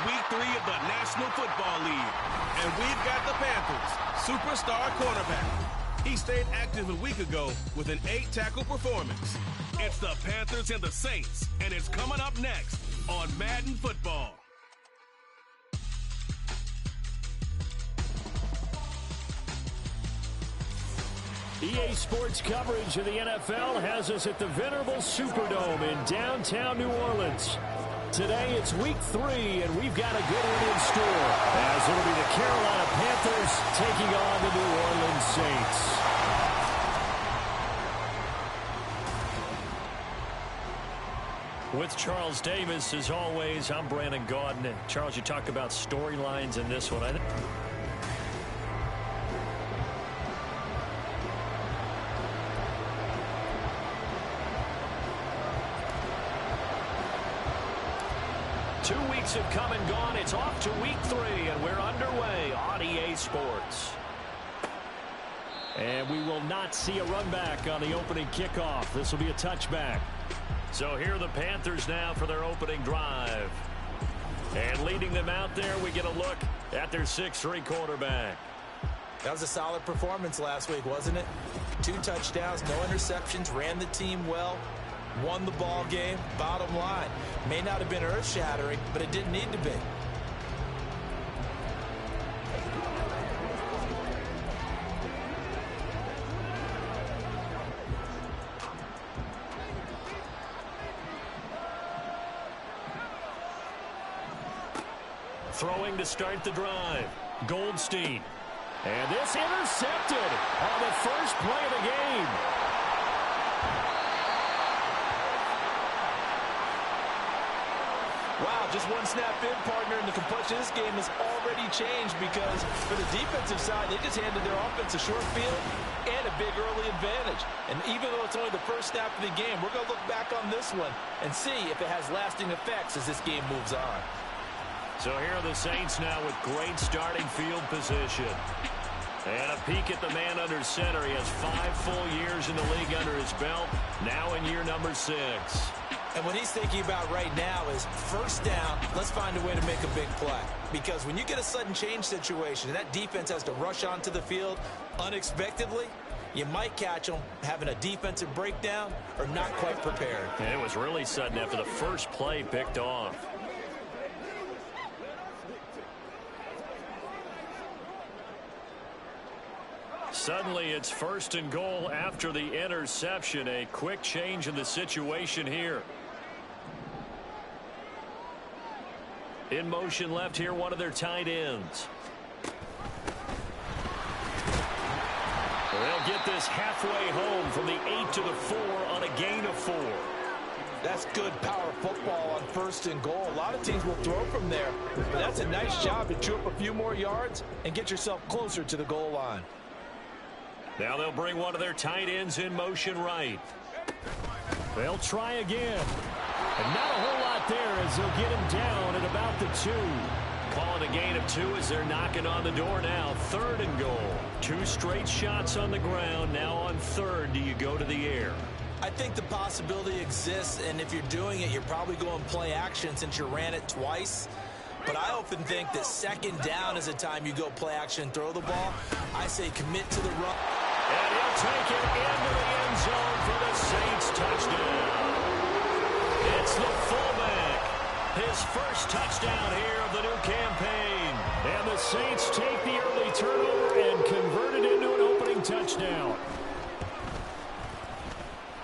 week 3 of the National Football League. And we've got the Panthers' superstar cornerback. He stayed active a week ago with an 8-tackle performance. It's the Panthers and the Saints, and it's coming up next on Madden Football. EA Sports coverage of the NFL has us at the venerable Superdome in downtown New Orleans. Today it's week 3, and we've got a good one in store, as it'll be the Carolina Panthers taking on the New Orleans Saints. With Charles Davis, as always, I'm Brandon Gaudin. Charles, you talk about storylines in this one. 2 weeks have come and gone. It's off to week 3, and we're underway on EA Sports. And we will not see a run back on the opening kickoff. This will be a touchback. So here are the Panthers now for their opening drive. And leading them out there, we get a look at their 6'3" quarterback. That was a solid performance last week, wasn't it? 2 touchdowns, no interceptions, ran the team well. Won the ball game. Bottom line, may not have been earth-shattering, but it didn't need to be. Throwing to start the drive, Goldstein. And this intercepted on the first play of the game. Wow, just one snap in, partner, and the complexion of this game has already changed because for the defensive side, they just handed their offense a short field and a big early advantage. And even though it's only the first snap of the game, we're going to look back on this one and see if it has lasting effects as this game moves on. So here are the Saints now with great starting field position. And a peek at the man under center. He has 5 full years in the league under his belt, now in year number 6. And what he's thinking about right now is first down, let's find a way to make a big play. Because when you get a sudden change situation and that defense has to rush onto the field unexpectedly, you might catch them having a defensive breakdown or not quite prepared. And it was really sudden after the first play picked off. Suddenly it's 1st and goal after the interception. A quick change in the situation here. In motion left here, one of their tight ends. They'll get this halfway home from the 8 to the 4 on a gain of 4. That's good power football on 1st and goal. A lot of teams will throw from there. But that's a nice job to chew up a few more yards and get yourself closer to the goal line. Now they'll bring one of their tight ends in motion right. They'll try again. And not a whole lot there as they'll get him down at about the 2. Calling a gain of 2 as they're knocking on the door now. 3rd and goal. 2 straight shots on the ground. Now on 3rd, do you go to the air? I think the possibility exists, and if you're doing it, you're probably going play action since you ran it twice. But I often think that 2nd down is the time you go play action and throw the ball. I say commit to the run. And he'll take it into the end zone for the Saints touchdown. It's the fullback. His first touchdown here of the new campaign. And the Saints take the early turnover and convert it into an opening touchdown.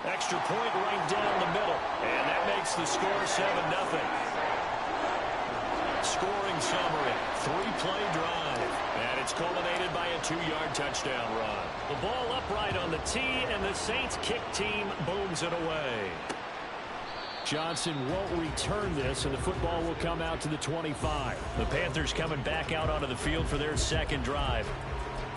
Extra point right down the middle. And that makes the score 7-0. Scoring summary, 3-play drive, and it's culminated by a 2-yard touchdown run. The ball upright on the tee, and the Saints kick team booms it away. Johnson won't return this, and the football will come out to the 25. The Panthers coming back out onto the field for their 2nd drive.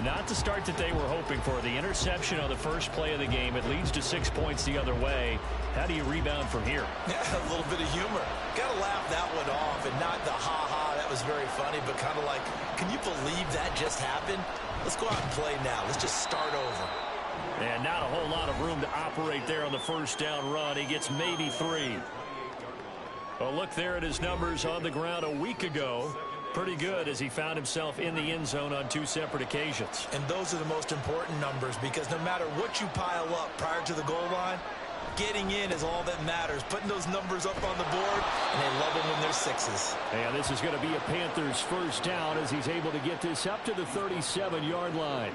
Not the start that they were hoping for. The interception on the first play of the game. It leads to 6 points the other way. How do you rebound from here? Yeah, a little bit of humor. Got to laugh that one off and not the ha-ha. That was very funny, but kind of like, can you believe that just happened? Let's go out and play now. Let's just start over. And not a whole lot of room to operate there on the first down run. He gets maybe 3. A look there at his numbers on the ground a week ago. Pretty good as he found himself in the end zone on 2 separate occasions. And those are the most important numbers because no matter what you pile up prior to the goal line, getting in is all that matters. Putting those numbers up on the board, and they love them when they're 6s. And this is going to be a Panthers first down as he's able to get this up to the 37-yard line.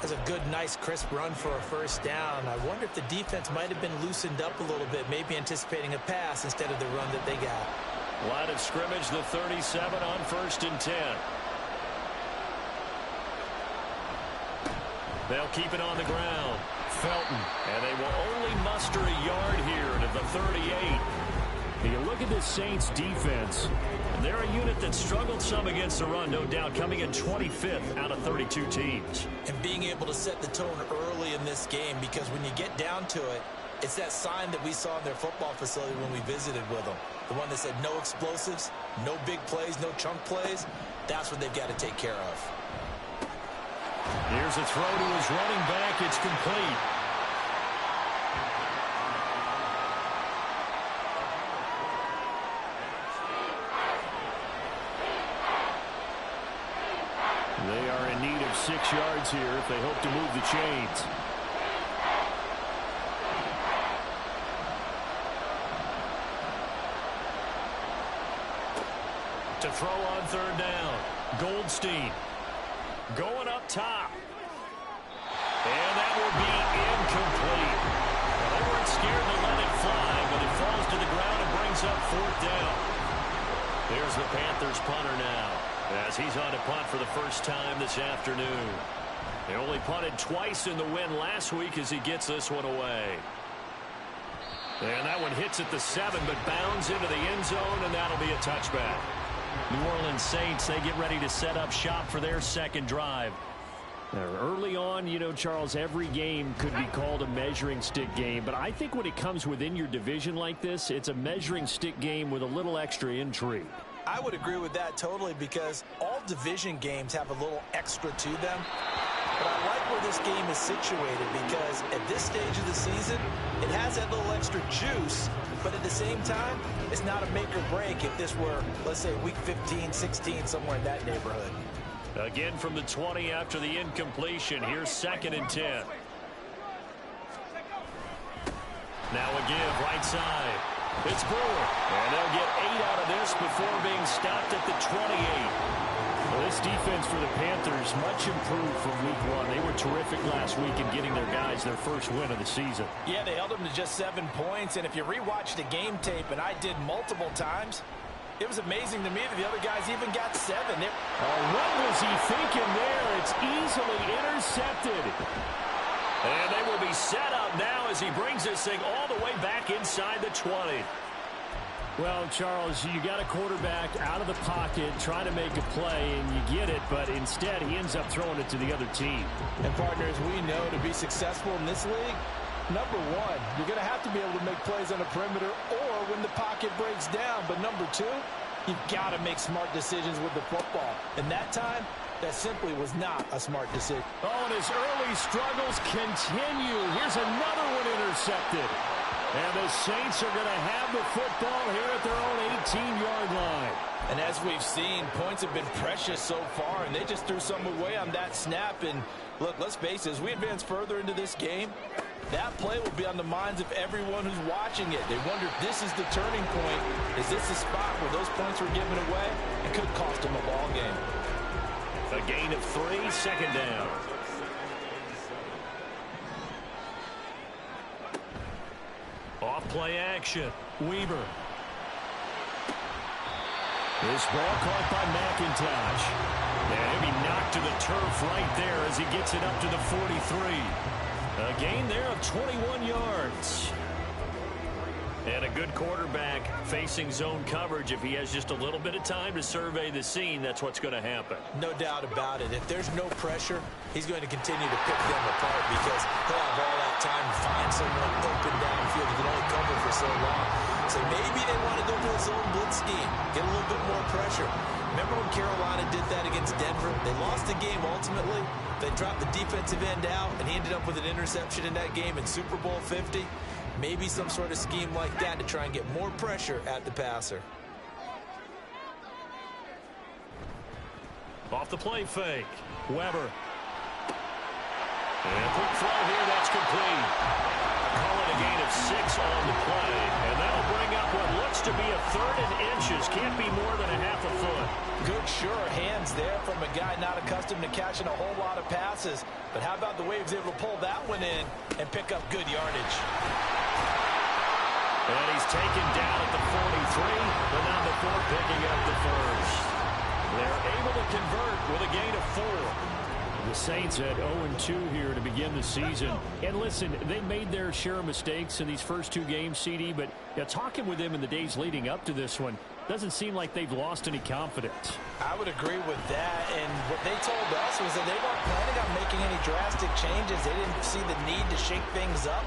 That's a good, nice, crisp run for a first down. I wonder if the defense might have been loosened up a little bit, maybe anticipating a pass instead of the run that they got. Line of scrimmage, the 37 on 1st and 10. They'll keep it on the ground. Felton. And they will only muster a yard here to the 38. You look at this Saints defense. They're a unit that struggled some against the run, no doubt, coming in 25th out of 32 teams. And being able to set the tone early in this game, because when you get down to it, it's that sign that we saw in their football facility when we visited with them. The one that said no explosives, no big plays, no chunk plays. That's what they've got to take care of. Here's a throw to his running back. It's complete. They are in need of 6 yards here if they hope to move the chains. To throw on 3rd down. Goldstein going up top. And that will be incomplete. Well, they weren't scared to let it fly, but it falls to the ground and brings up 4th down. There's the Panthers punter now, as he's on to punt for the first time this afternoon. They only punted twice in the win last week as he gets this one away. And that one hits at the 7, but bounds into the end zone, and that'll be a touchback. New Orleans Saints, they get ready to set up shop for their second drive. Early on, you know, Charles, every game could be called a measuring stick game, but I think when it comes within your division like this, it's a measuring stick game with a little extra intrigue. I would agree with that totally, because all division games have a little extra to them. But I like where this game is situated, because at this stage of the season, it has that little extra juice, but at the same time, it's not a make or break if this were, let's say, week 15, 16, somewhere in that neighborhood. Again from the 20 after the incompletion. Here's 2nd and 10. Now a give right side. It's Brewer. And they'll get 8 out of this before being stopped at the 28. Well, this defense for the Panthers, much improved from week 1. They were terrific last week in getting their guys their first win of the season. Yeah, they held them to just 7 points. And if you rewatch the game tape, and I did multiple times, it was amazing to me that the other guys even got 7. What was he thinking there? It's easily intercepted. And they will be set up now as he brings this thing all the way back inside the 20. Well, Charles, you got a quarterback out of the pocket trying to make a play, and you get it, but instead he ends up throwing it to the other team. And, partners, we know to be successful in this league, number 1, you're going to have to be able to make plays on the perimeter or when the pocket breaks down. But number 2, you've got to make smart decisions with the football. And that time, that simply was not a smart decision. Oh, and his early struggles continue. Here's another one intercepted. And the Saints are going to have the football here at their own 18-yard line. And as we've seen, points have been precious so far, and they just threw some away on that snap. And look, let's face it, as we advance further into this game, that play will be on the minds of everyone who's watching it. They wonder if this is the turning point. Is this the spot where those points were given away? It could cost them a ball game. A gain of 3, 2nd down. Off play action. Weaver. This ball caught by McIntosh. And he'll be knocked to the turf right there as he gets it up to the 43. A gain there of 21 yards. And a good quarterback facing zone coverage. If he has just a little bit of time to survey the scene, that's what's going to happen. No doubt about it. If there's no pressure, he's going to continue to pick them apart because he'll have all that time to find someone open downfield who can only cover for so long. So maybe they want to go to a zone blitz scheme, get a little bit more pressure. Remember when Carolina did that against Denver? They lost the game ultimately. They dropped the defensive end out, and he ended up with an interception in that game in Super Bowl 50. Maybe some sort of scheme like that to try and get more pressure at the passer. Off the play fake. Weber. And a quick throw here, that's complete. Call it a gain of 6 on the play. And that'll bring up what looks to be a 3rd and inches. Can't be more than a half a foot. Good, sure hands there from a guy not accustomed to catching a whole lot of passes. But how about the way he was able to pull that one in and pick up good yardage? And he's taken down at the 43, but now the 4 picking up the first. They're able to convert with a gain of 4. The Saints at 0-2 here to begin the season. And listen, they made their share of mistakes in these first 2 games, CD, but talking with them in the days leading up to this one, doesn't seem like they've lost any confidence. I would agree with that, and what they told us was that they weren't planning on making any drastic changes. They didn't see the need to shake things up.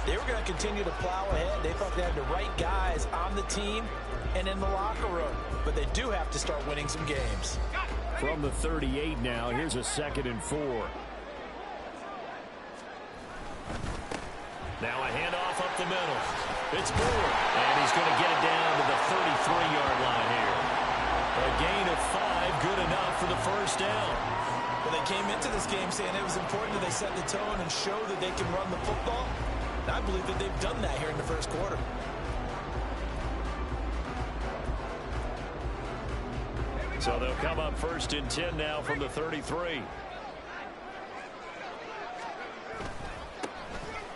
They were going to continue to plow ahead. They thought they had the right guys on the team and in the locker room, but they do have to start winning some games. From the 38 now, here's a 2nd and 4. Now a handoff up the middle. It's Moore, and he's going to get it down to the 33-yard line here. A gain of 5, good enough for the first down. Well, they came into this game saying it was important that they set the tone and show that they can run the football. And I believe that they've done that here in the first quarter. So they'll come up 1st and 10 now from the 33.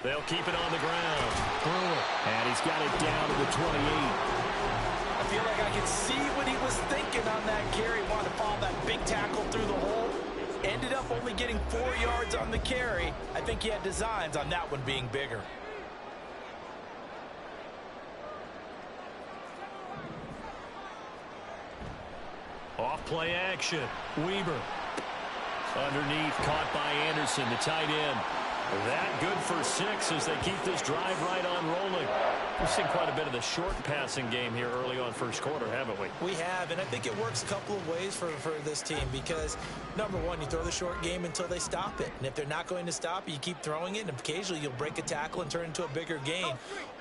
They'll keep it on the ground. Brewer. And he's got it down to the 28. I feel like I can see what he was thinking on that carry. Wanted to follow that big tackle through the hole. Ended up only getting 4 yards on the carry. I think he had designs on that one being bigger. Off play action. Weber. Underneath, caught by Anderson, the tight end. That good for 6 as they keep this drive right on rolling. We've seen quite a bit of the short passing game here early on first quarter, haven't we? We have, and I think it works a couple of ways for this team because, number one, you throw the short game until they stop it. And if they're not going to stop it, you keep throwing it, and occasionally you'll break a tackle and turn it into a bigger gain.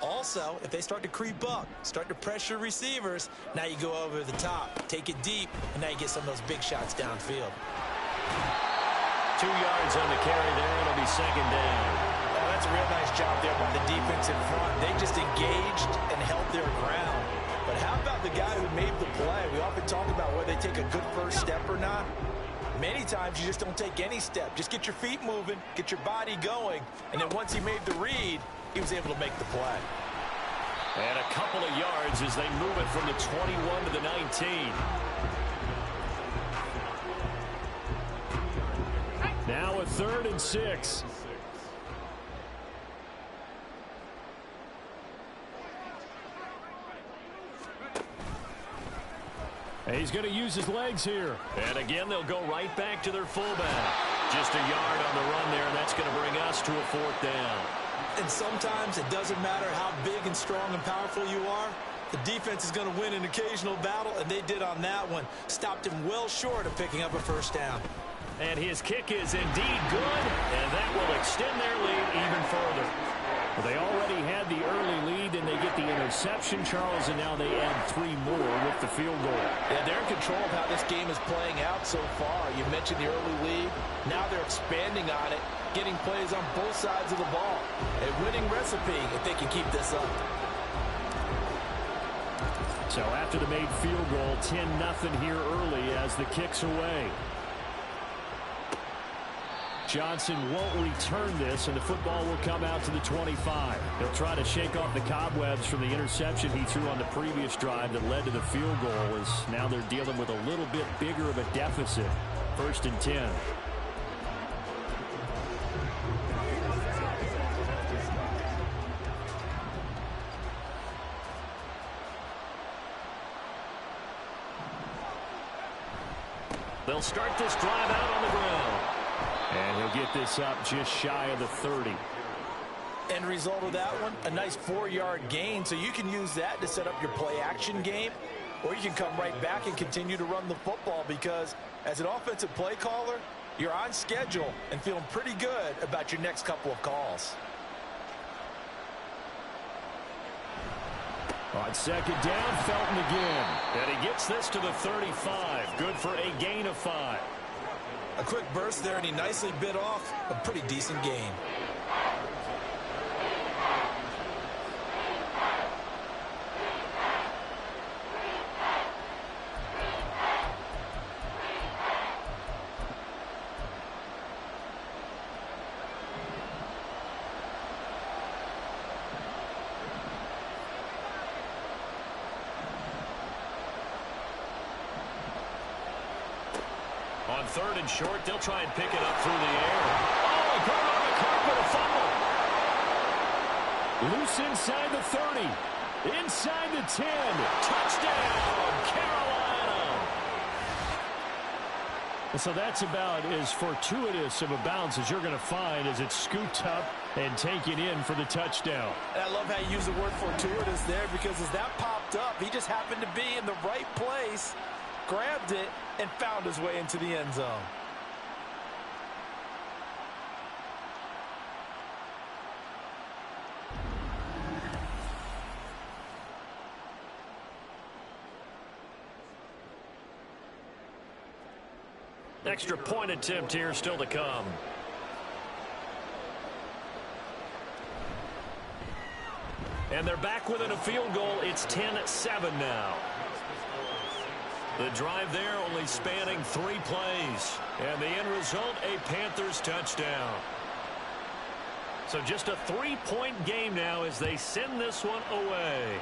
Also, if they start to creep up, start to pressure receivers, now you go over the top, take it deep, and now you get some of those big shots downfield. 2 yards on the carry there. It'll be 2nd down. Well, that's a real nice job there by the defense in front. They just engaged and held their ground. But how about the guy who made the play? We often talk about whether they take a good first step or not. Many times you just don't take any step. Just get your feet moving, get your body going, and then once he made the read, he was able to make the play. And a couple of yards as they move it from the 21 to the 19. Now a 3rd and 6. And he's going to use his legs here. And again, they'll go right back to their fullback. Just a yard on the run there, and that's going to bring us to a 4th down. And sometimes it doesn't matter how big and strong and powerful you are. The defense is going to win an occasional battle, and they did on that one. Stopped him well short of picking up a first down. And his kick is indeed good, and that will extend their lead even further. Well, they already had the early lead, and they get the interception, Charles, and now they add 3 more with the field goal. Yeah, they're in control of how this game is playing out so far. You mentioned the early lead. Now they're expanding on it, getting plays on both sides of the ball. A winning recipe if they can keep this up. So after the made field goal, 10-0 here early as the kick's away. Johnson won't return this, and the football will come out to the 25. He'll try to shake off the cobwebs from the interception he threw on the previous drive that led to the field goal, as now they're dealing with a little bit bigger of a deficit. 1st and 10. They'll start this drive out on the ground. And he'll get this up just shy of the 30. End result of that one, a nice 4-yard gain. So you can use that to set up your play-action game, or you can come right back and continue to run the football because as an offensive play caller, you're on schedule and feeling pretty good about your next couple of calls. On second down, Felton again. And he gets this to the 35. Good for a gain of 5. A quick burst there, and he nicely bit off a pretty decent gain. On third and short, they'll try and pick it up through the air. Oh, he put it on the carpet, a fumble. Loose inside the 30. Inside the 10. Touchdown, Carolina. So that's about as fortuitous of a bounce as you're going to find as it's scooped up and taken in for the touchdown. And I love how you use the word fortuitous there, because as that popped up, he just happened to be in the right place, grabbed it, and found his way into the end zone. Extra point attempt here still to come. And they're back within a field goal. It's 10-7 now. The drive there only spanning 3 plays. And the end result, a Panthers touchdown. So just a 3-point game now as they send this one away.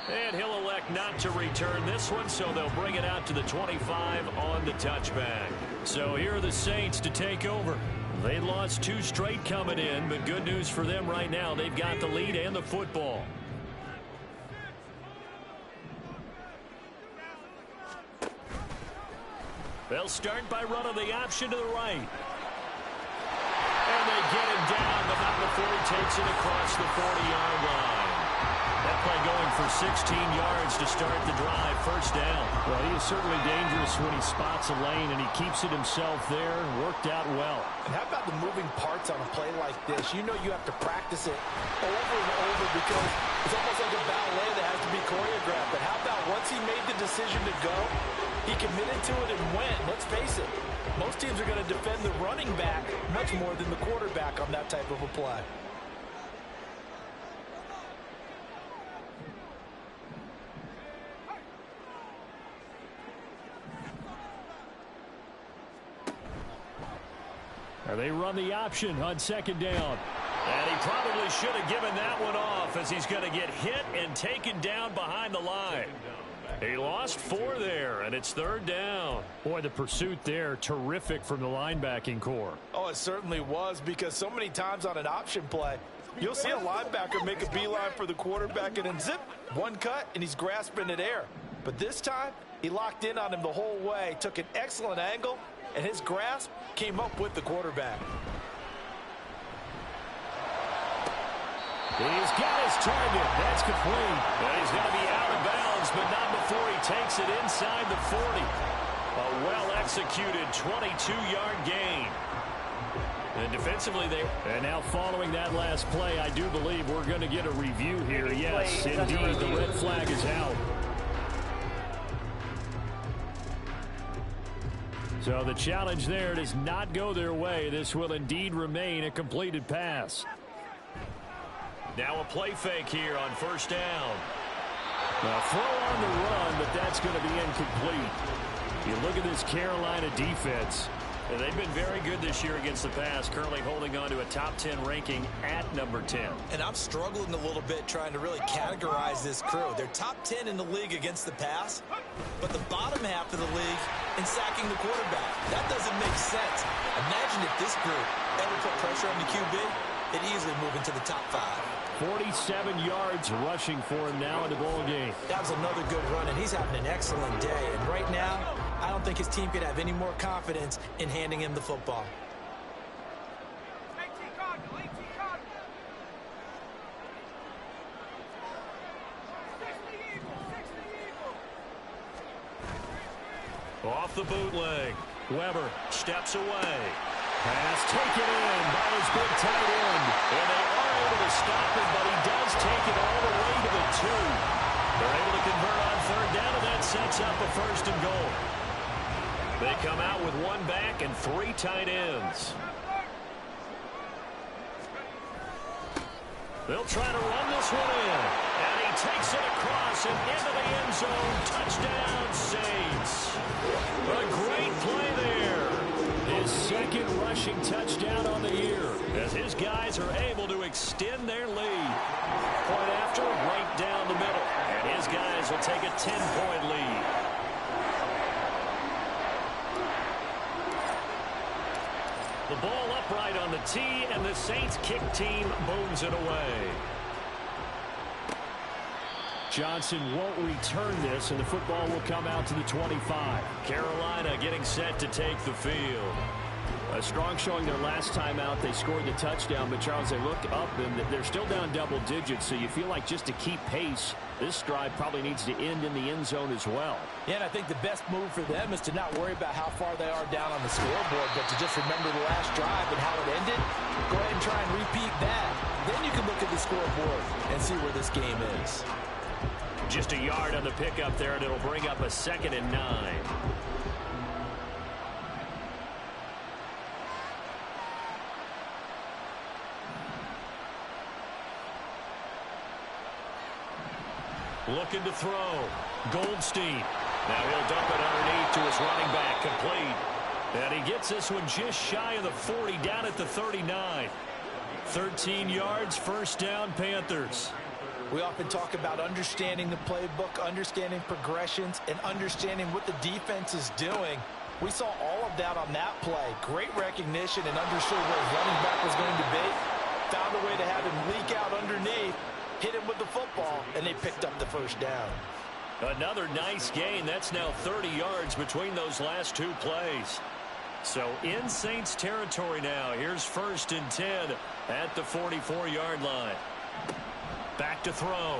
And he'll elect not to return this one, so they'll bring it out to the 25 on the touchback. So here are the Saints to take over. They lost 2 straight coming in, but good news for them right now. They've got the lead and the football. They'll start by running the option to the right. And they get him down, but not before he takes it across the 40-yard line. That play going for 16 yards to start the drive, first down. Well, he is certainly dangerous when he spots a lane, and he keeps it himself there. Worked out well. And how about the moving parts on a play like this? You know you have to practice it over and over because it's almost like a ballet that has to be choreographed. But how about once he made the decision to go, he committed to it and went. Let's face it, most teams are going to defend the running back much more than the quarterback on that type of a play. They run the option on second down. And he probably should have given that one off as he's going to get hit and taken down behind the line. He lost 4 there, and it's third down. Boy, the pursuit there, terrific from the linebacking core. Oh, it certainly was, because so many times on an option play, you'll see a linebacker make a beeline for the quarterback and then zip, one cut, and he's grasping at air. But this time, he locked in on him the whole way, took an excellent angle, and his grasp came up with the quarterback. He's got his target. That's complete. And he's going to be out of bounds, but not before he takes it inside the 40. A well-executed 22-yard gain. And defensively, And now following that last play, I do believe we're going to get a review here. Yes, indeed, the red flag is out. So the challenge there does not go their way. This will indeed remain a completed pass. now a play fake here on first down. Now throw on the run, but that's going to be incomplete. You look at this Carolina defense. And they've been very good this year against the pass, currently holding on to a top 10 ranking at number 10. And I'm struggling a little bit trying to really categorize this crew. They're top 10 in the league against the pass, but the bottom half of the league in sacking the quarterback. That doesn't make sense. Imagine if this group ever put pressure on the QB, it'd easily move into the top 5. 47 yards rushing for him now in the ball game. That was another good run, and he's having an excellent day. And right now, I don't think his team could have any more confidence in handing him the football. Off the bootleg. Weber steps away. Pass taken in by his big tight end. And they are able to stop him, but he does take it all the way to the 2. They're able to convert on third down, and that sets up a first and goal. They come out with 1 back and 3 tight ends. They'll try to run this one in. And he takes it across and into the end zone. Touchdown, Saints. A great play there. His second rushing touchdown on the year, as his guys are able to extend their lead. Point after, right down the middle. And his guys will take a 10-point lead. The ball upright on the tee, and the Saints kick team booms it away. Johnson won't return this, and the football will come out to the 25. Carolina getting set to take the field. A strong showing their last time out. They scored the touchdown, but Charles, they look up, and they're still down double digits, so you feel like just to keep pace, this drive probably needs to end in the end zone as well. Yeah, and I think the best move for them is to not worry about how far they are down on the scoreboard, but to just remember the last drive and how it ended. Go ahead and try and repeat that. Then you can look at the scoreboard and see where this game is. Just a yard on the pickup there, and it'll bring up a 2nd and 9. Looking to throw. Goldstein. Now he'll dump it underneath to his running back. Complete. And he gets this one just shy of the 40, down at the 39. 13 yards, first down, Panthers. We often talk about understanding the playbook, understanding progressions, and understanding what the defense is doing. We saw all of that on that play. Great recognition and understood where his running back was going to be. Found a way to have him leak out underneath, hit him with the football, and they picked up the first down. Another nice gain. That's now 30 yards between those last 2 plays. So in Saints territory now. Here's 1st and 10 at the 44-yard line. Back to throw.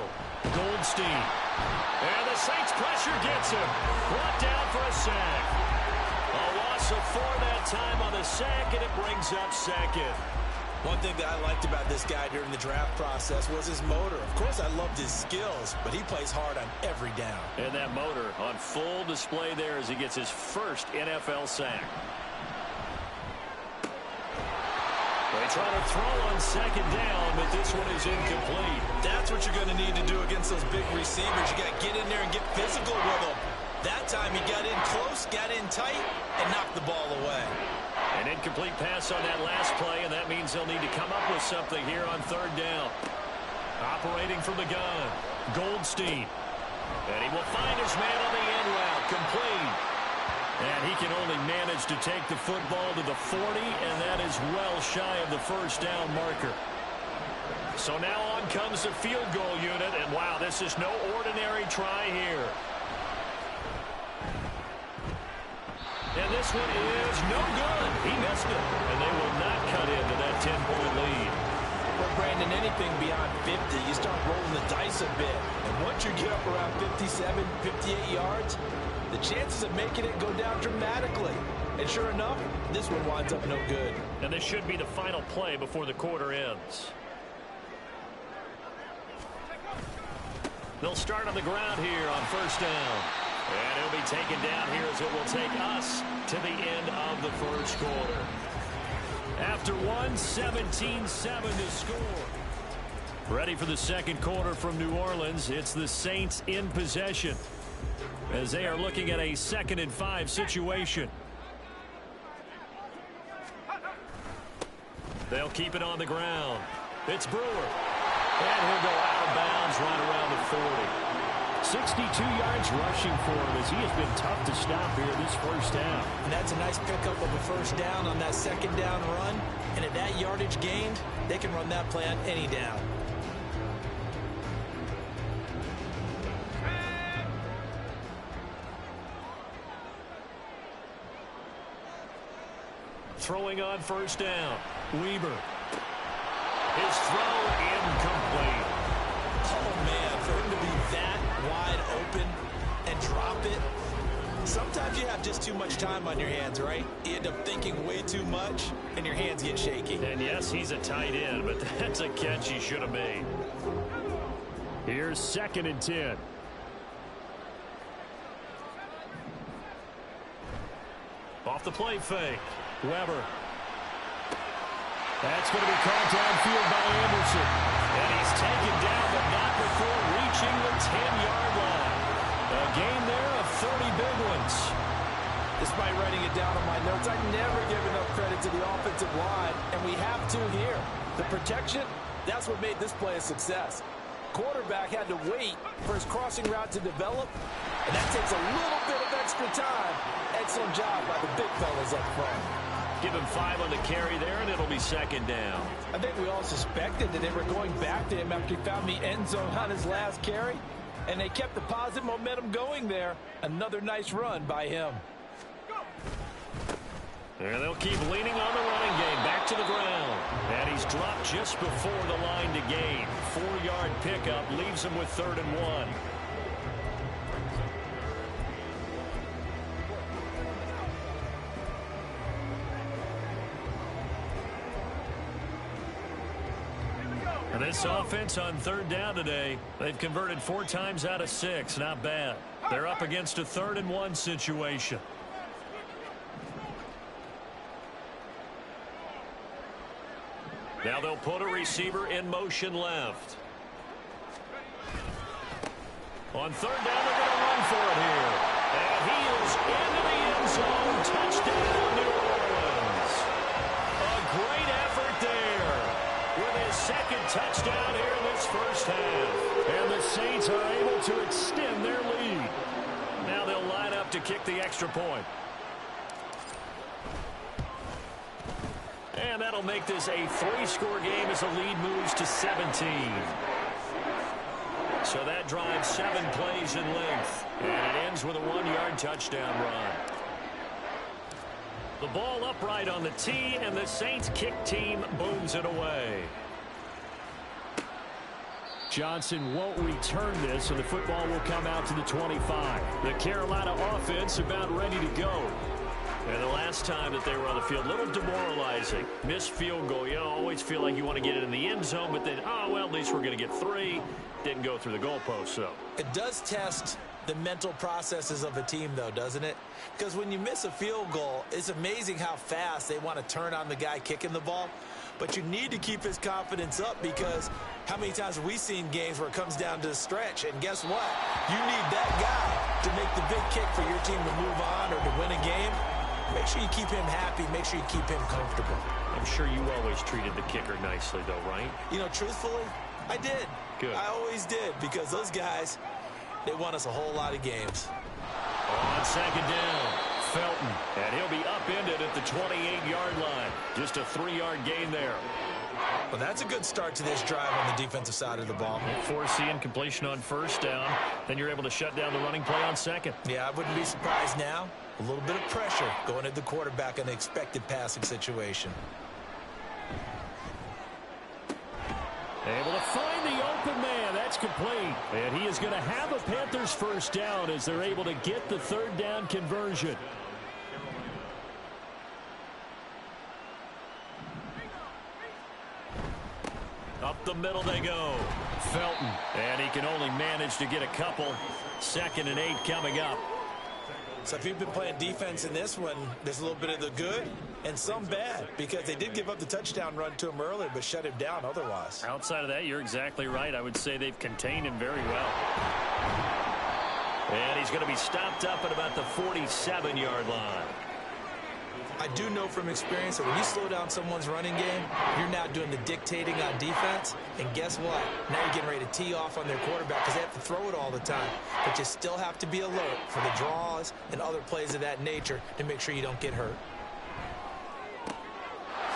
Goldstein. And the Saints pressure gets him. Brought down for a sack. A loss of 4 that time on the sack, and it brings up 2nd. One thing that I liked about this guy during the draft process was his motor. Of course, I loved his skills, but he plays hard on every down. And that motor on full display there as he gets his first NFL sack. They try to throw on 2nd down, but this one is incomplete. That's what you're going to need to do against those big receivers. You got to get in there and get physical with them. That time he got in close, got in tight, and knocked the ball away. An incomplete pass on that last play, and that means they'll need to come up with something here on 3rd down. Operating from the gun, Goldstein. And he will find his man on the end route, complete. And he can only manage to take the football to the 40, and that is well shy of the first down marker. So now on comes the field goal unit, and wow, this is no ordinary try here. And this one is no good. He missed it, and they will not cut into that 10-point lead. Well, Brandon, anything beyond 50, you start rolling the dice a bit. And once you get up around 57, 58 yards, the chances of making it go down dramatically. And sure enough, this one winds up no good. And this should be the final play before the quarter ends. They'll start on the ground here on 1st down. And it'll be taken down here as it will take us to the end of the first quarter. After one, 17-7 to score. Ready for the second quarter from New Orleans. It's the Saints in possession as they are looking at a 2nd and 5 situation. They'll keep it on the ground. It's Brewer. And he'll go out of bounds right around the 40. 62 yards rushing for him as he has been tough to stop here this first down. And that's a nice pickup of a first down on that 2nd down run. And at that yardage gained, they can run that play on any down. Throwing on 1st down. Weber. His throw incomplete. Oh, man, for him to be that wide open and drop it, Sometimes you have just too much time on your hands, right? You end up thinking way too much, and your hands get shaky. And yes, he's a tight end, but that's a catch he should have made. Here's 2nd and 10. Off the play fake. Weber. That's going to be caught downfield by Anderson. And he's taken down, but not before reaching the 10-yard line. A gain there of 30 big ones. Despite writing it down on my notes, I never give enough credit to the offensive line, and we have to here. The protection, that's what made this play a success. Quarterback had to wait for his crossing route to develop, and that takes a little bit of extra time. Excellent job by the big fellas up front. Give him 5 on the carry there, and it'll be 2nd down. I think we all suspected that they were going back to him after he found the end zone on his last carry, and they kept the positive momentum going there. Another nice run by him. And they'll keep leaning on the running game. Back to the ground. And he's dropped just before the line to gain. 4-yard pickup leaves him with 3rd and 1. And this offense on 3rd down today, they've converted 4 times out of 6. Not bad. They're up against a 3rd and 1 situation. Now they'll put a receiver in motion left. On 3rd down, they're going to run for it here. And he is into the end zone. Touchdown, New Orleans. A great effort there with his 2nd touchdown here in this first half. And the Saints are able to extend their lead. Now they'll line up to kick the extra point. And that'll make this a 3-score game as the lead moves to 17. So that drives 7 plays in length. And it ends with a 1-yard touchdown run. The ball upright on the tee, and the Saints kick team booms it away. Johnson won't return this, and the football will come out to the 25. The Carolina offense about ready to go. And the last time that they were on the field, a little demoralizing. Missed field goal. You always feel like you want to get it in the end zone, but then, oh, well, at least we're going to get 3. Didn't go through the goalpost, so. It does test the mental processes of a team, though, doesn't it? Because when you miss a field goal, it's amazing how fast they want to turn on the guy kicking the ball. But you need to keep his confidence up, because how many times have we seen games where it comes down to the stretch? And guess what? You need that guy to make the big kick for your team to move on or to win a game. Make sure you keep him happy. Make sure you keep him comfortable. I'm sure you always treated the kicker nicely, though, right? You know, truthfully, I did. Good. I always did, because those guys, they won us a whole lot of games. On 2nd down, Felton. And he'll be upended at the 28-yard line. Just a 3-yard gain there. Well, that's a good start to this drive on the defensive side of the ball. Force the incompletion on 1st down. Then you're able to shut down the running play on 2nd. Yeah, I wouldn't be surprised now. A little bit of pressure going at the quarterback in an expected passing situation. Able to find the open man. That's complete. And he is going to have a Panthers 1st down as they're able to get the 3rd down conversion. Up the middle they go. Felton. And he can only manage to get a couple. 2nd and 8 coming up. So if you've been playing defense in this one, there's a little bit of the good and some bad, because they did give up the touchdown run to him earlier but shut him down otherwise. Outside of that, you're exactly right. I would say they've contained him very well. And he's going to be stopped up at about the 47-yard line. I do know from experience that when you slow down someone's running game, you're now doing the dictating on defense. And guess what? Now you're getting ready to tee off on their quarterback because they have to throw it all the time. But you still have to be alert for the draws and other plays of that nature to make sure you don't get hurt.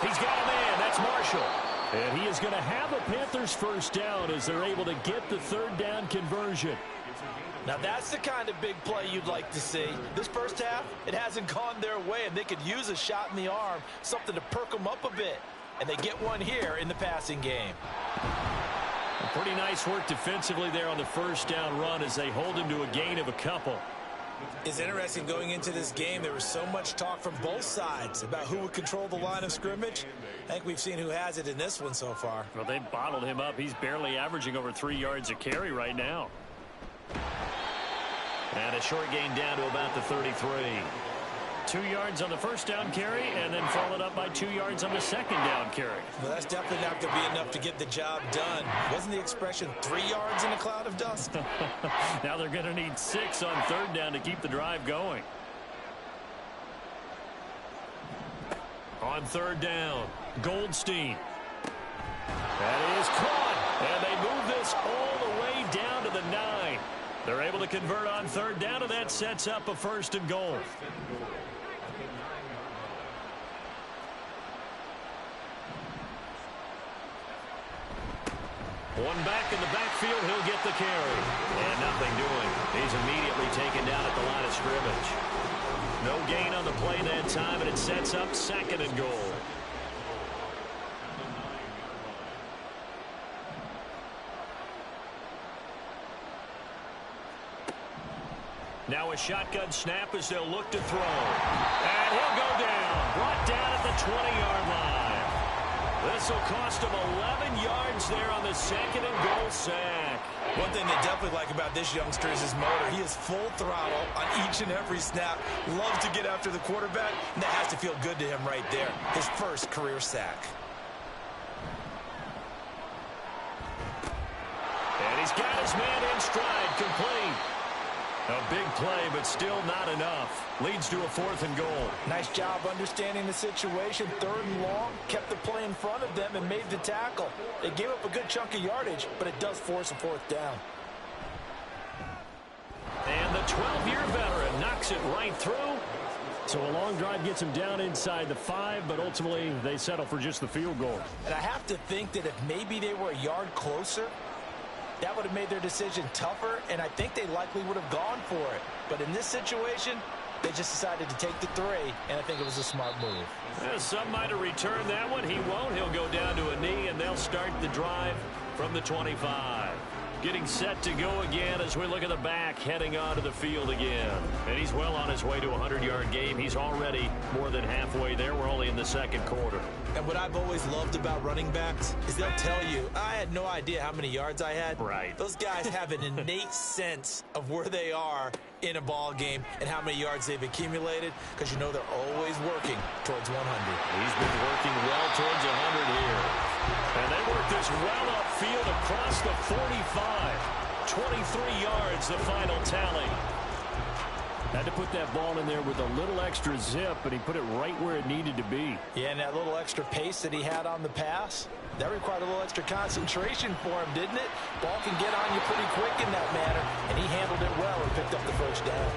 He's got a man. That's Marshall. And he is going to have a Panthers 1st down as they're able to get the 3rd down conversion. Now that's the kind of big play you'd like to see. This first half, it hasn't gone their way, and they could use a shot in the arm, something to perk them up a bit. And they get one here in the passing game. Pretty nice work defensively there on the 1st down run as they hold him to a gain of a couple. It's interesting going into this game. There was so much talk from both sides about who would control the line of scrimmage. I think we've seen who has it in this one so far. Well, they've bottled him up. He's barely averaging over 3 yards a carry right now. And a short gain down to about the 33. 2 yards on the first down carry, and then followed up by 2 yards on the second down carry. Well, that's definitely not going to be enough to get the job done. Wasn't the expression 3 yards in a cloud of dust? Now they're going to need 6 on third down to keep the drive going. On third down, Goldstein. That is caught, and they move this all the way down to the 9. They're able to convert on third down, and that sets up a 1st and goal. One back in the backfield, he'll get the carry. And nothing doing. He's immediately taken down at the line of scrimmage. No gain on the play that time, and it sets up 2nd and goal. Now a shotgun snap as they'll look to throw. And he'll go down. Brought down at the 20-yard line. This will cost him 11 yards there on the 2nd and goal sack. One thing they definitely like about this youngster is his motor. He is full throttle on each and every snap. Loves to get after the quarterback, and that has to feel good to him right there. His first career sack. And he's got his man in stride, complete. A big play, but still not enough. Leads to a 4th and goal. Nice job understanding the situation. 3rd and long, kept the play in front of them and made the tackle. They gave up a good chunk of yardage, but it does force a 4th down. And the 12-year veteran knocks it right through. So a long drive gets him down inside the 5, but ultimately they settle for just the field goal. And I have to think that if maybe they were a yard closer, that would have made their decision tougher, and I think they likely would have gone for it. But in this situation, they just decided to take the 3, and I think it was a smart move. Yeah, some might have returned that one. He won't. He'll go down to a knee, and they'll start the drive from the 25. Getting set to go again as we look at the back, heading onto the field again. And he's well on his way to a 100-yard game. He's already more than halfway there. We're only in the 2nd quarter. And what I've always loved about running backs is they'll tell you, I had no idea how many yards I had. Right. Those guys have an innate sense of where they are in a ball game and how many yards they've accumulated, because you know they're always working towards 100. He's been working well towards 100 here. And they work this well upfield across the 45. 23 yards, the final tally. Had to put that ball in there with a little extra zip, but he put it right where it needed to be. Yeah, and that little extra pace that he had on the pass, that required a little extra concentration for him, didn't it? Ball can get on you pretty quick in that manner, and he handled it well and picked up the 1st down.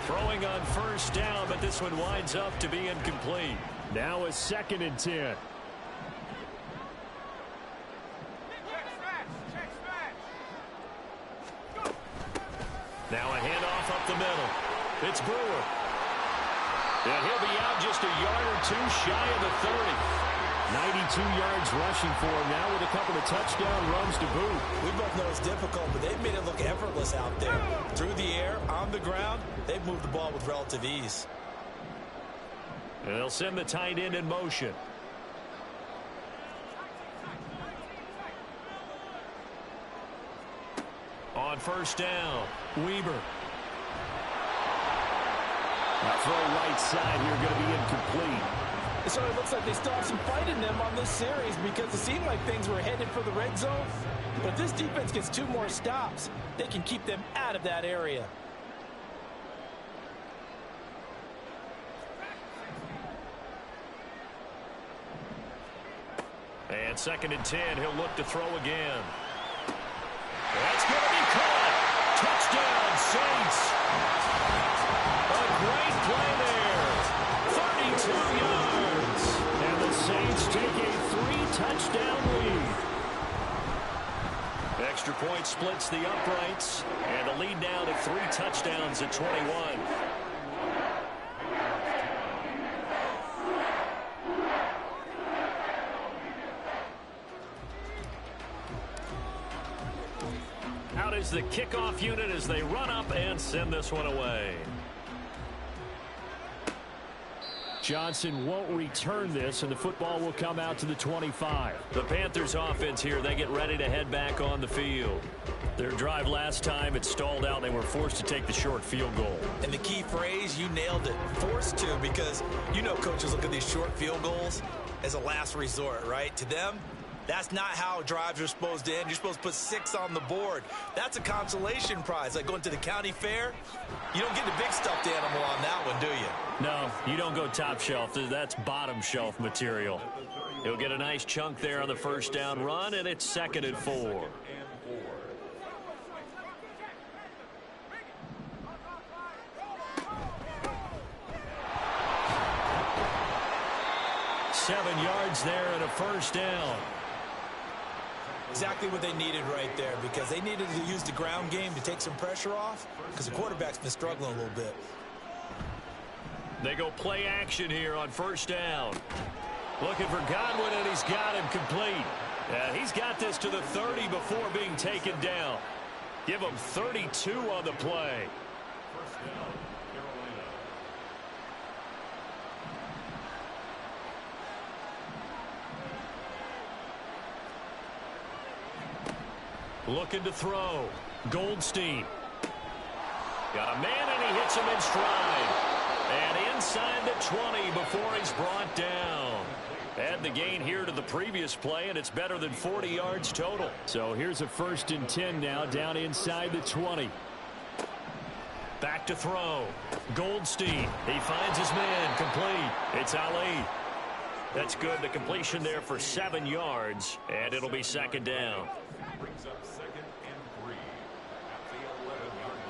Throwing on 1st down, but this one winds up to be incomplete. Now a 2nd and 10. Now a handoff up the middle. It's Brewer. And he'll be out just a yard or 2 shy of the 30. 92 yards rushing for him now with a couple of touchdown runs to boot. We both know it's difficult, but they've made it look effortless out there. Through the air, on the ground, they've moved the ball with relative ease. And they'll send the tight end in motion. On 1st down, Weber. Now throw right side here, going to be incomplete. So it looks like they still have some fight in them on this series, because it seemed like things were headed for the red zone. But if this defense gets 2 more stops, they can keep them out of that area. And 2nd and 10, he'll look to throw again. That's going to be caught. Touchdown, Saints. A great play there. 32 yards. And the Saints take a 3-touchdown lead. Extra point splits the uprights. And the lead now to 3 touchdowns at 21. Out is the kickoff unit as they run up and send this one away. Johnson won't return this, and the football will come out to the 25. The Panthers offense here, they get ready to head back on the field. Their drive last time, it stalled out. They were forced to take the short field goal. And the key phrase, you nailed it, forced to, because you know coaches look at these short field goals as a last resort, right? To them, that's not how drives are supposed to end. You're supposed to put 6 on the board. That's a consolation prize. Like going to the county fair, you don't get the big stuffed animal on that one, do you? No, you don't go top shelf. That's bottom shelf material. He'll get a nice chunk there on the first down run, and it's 2nd and 4. Seven yards there and a first down. Exactly what they needed right there, because they needed to use the ground game to take some pressure off, because the quarterback's been struggling a little bit. They go play action here on first down. Looking for Godwin, and he's got him complete. He's got this to the 30 before being taken down. Give him 32 on the play. Looking to throw. Goldstein. Got a man, and he hits him in stride. And inside the 20 before he's brought down. Add the gain here to the previous play, and it's better than 40 yards total. So here's a 1st and 10 now, down inside the 20. Back to throw. Goldstein. He finds his man. Complete. It's Ali. That's good. The completion there for 7 yards, and it'll be 2nd down. Brings up 2nd and 3 at the 11-yard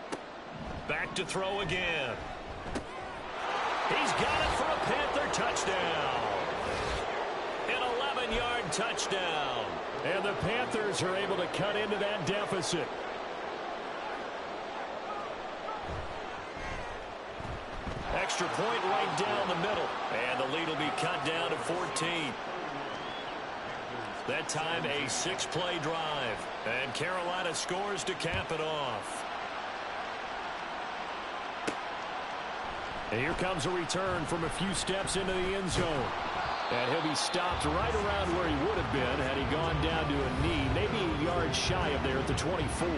line. Back to throw again. He's got it for a Panther touchdown. An 11-yard touchdown. And the Panthers are able to cut into that deficit. Extra point right down the middle. And the lead will be cut down to 14. That time a 6-play drive. And Carolina scores to cap it off. And here comes a return from a few steps into the end zone. And he'll be stopped right around where he would have been had he gone down to a knee, maybe a yard shy of there at the 24.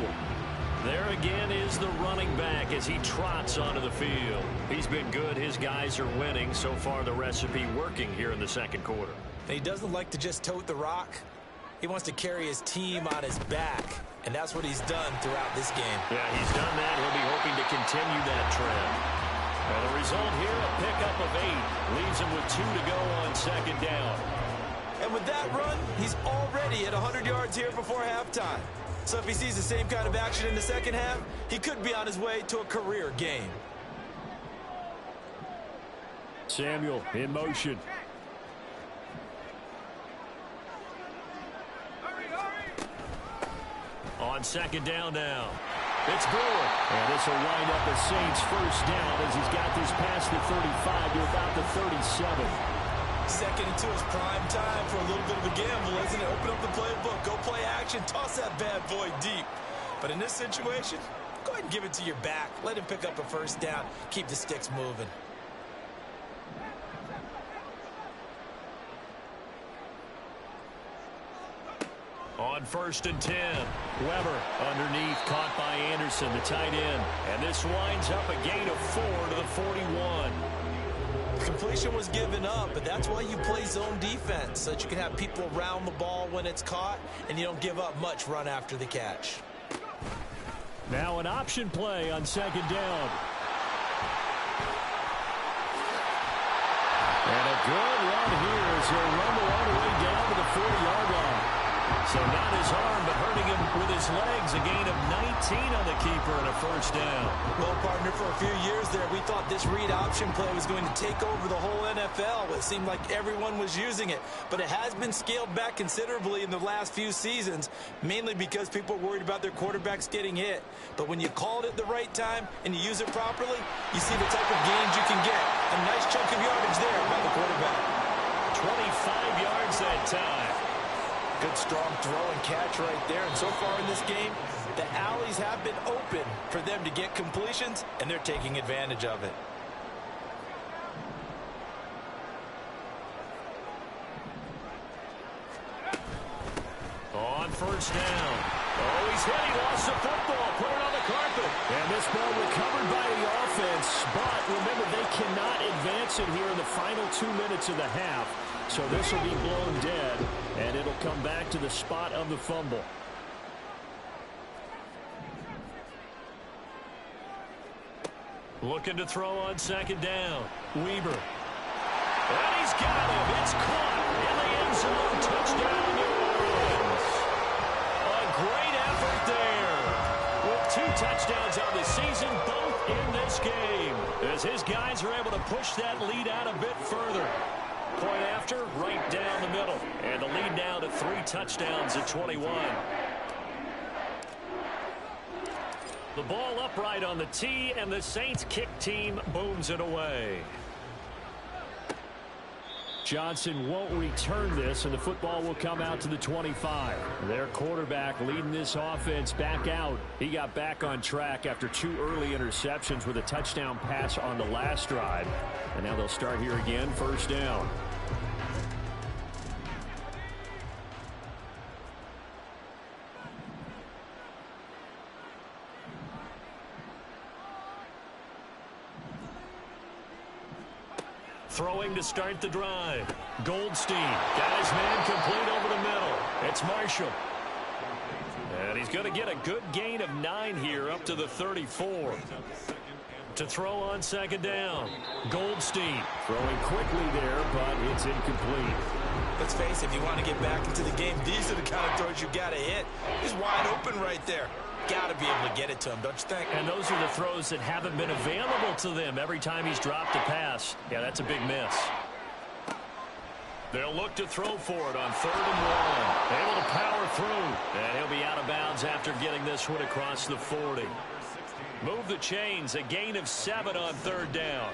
There again is the running back as he trots onto the field. He's been good. His guys are winning. So far, the recipe working here in the 2nd quarter. And he doesn't like to just tote the rock. He wants to carry his team on his back, and that's what he's done throughout this game. Yeah, he's done that. He'll be hoping to continue that trend. And the result here, a pickup of 8. Leaves him with 2 to go on 2nd down. And with that run, he's already at 100 yards here before halftime. So if he sees the same kind of action in the 2nd half, he could be on his way to a career game. Samuel in motion. On 2nd down now. It's Brewer. And this will wind up the Saints' first down as he's got this past the 35 to about the 37. 2nd and 2 is prime time for a little bit of a gamble, isn't it? Open up the playbook, go play action, toss that bad boy deep. But in this situation, go ahead and give it to your back. Let him pick up a first down. Keep the sticks moving. On 1st and 10, Weber underneath, caught by Anderson, the tight end. And this winds up a gain of 4 to the 41. Completion was given up, but that's why you play zone defense, so that you can have people around the ball when it's caught, and you don't give up much run after the catch. Now an option play on 2nd down. And a good run here as he'll rumble all the way down to the 40-yard line. So not his arm, but hurting him with his legs. A gain of 19 on the keeper and a first down. Well, partner, for a few years there, we thought this read option play was going to take over the whole NFL. It seemed like everyone was using it. But it has been scaled back considerably in the last few seasons, mainly because people are worried about their quarterbacks getting hit. But when you call it at the right time and you use it properly, you see the type of gains you can get. A nice chunk of yardage there by the quarterback. 25 yards that time. Good strong throw and catch right there. And so far in this game, the Owls opportunities have been open for them to get completions, and they're taking advantage of it. On first down. Oh, he's hit. He lost the football. Put it on the carpet. And this ball recovered by the offense. But remember, they cannot advance it here in the final 2 minutes of the half. So this will be blown dead, and it'll come back to the spot of the fumble. Looking to throw on second down. Weber. And he's got him. It's caught in the end zone. Touchdown, New Orleans. A great effort there. With 2 touchdowns on the season, both in this game. As his guys are able to push that lead out a bit further. Point after, right down the middle. And the lead now to 3 touchdowns at 21. The ball upright on the tee, and the Saints kick team booms it away. Johnson won't return this, and the football will come out to the 25. Their quarterback leading this offense back out. He got back on track after 2 early interceptions with a touchdown pass on the last drive. And now they'll start here again, first down. Throwing to start the drive. Goldstein got his man complete over the middle. It's Marshall. And he's going to get a good gain of 9 here up to the 34. To throw on second down. Goldstein throwing quickly there, but it's incomplete. Let's face it, if you want to get back into the game, these are the kind of throws you got to hit. He's wide open right there. Got to be able to get it to him, don't you think? And those are the throws that haven't been available to them every time he's dropped a pass. Yeah, that's a big miss. They'll look to throw for it on 3rd and 1. Able to power through. And he'll be out of bounds after getting this one across the 40. Move the chains. A gain of 7 on 3rd down.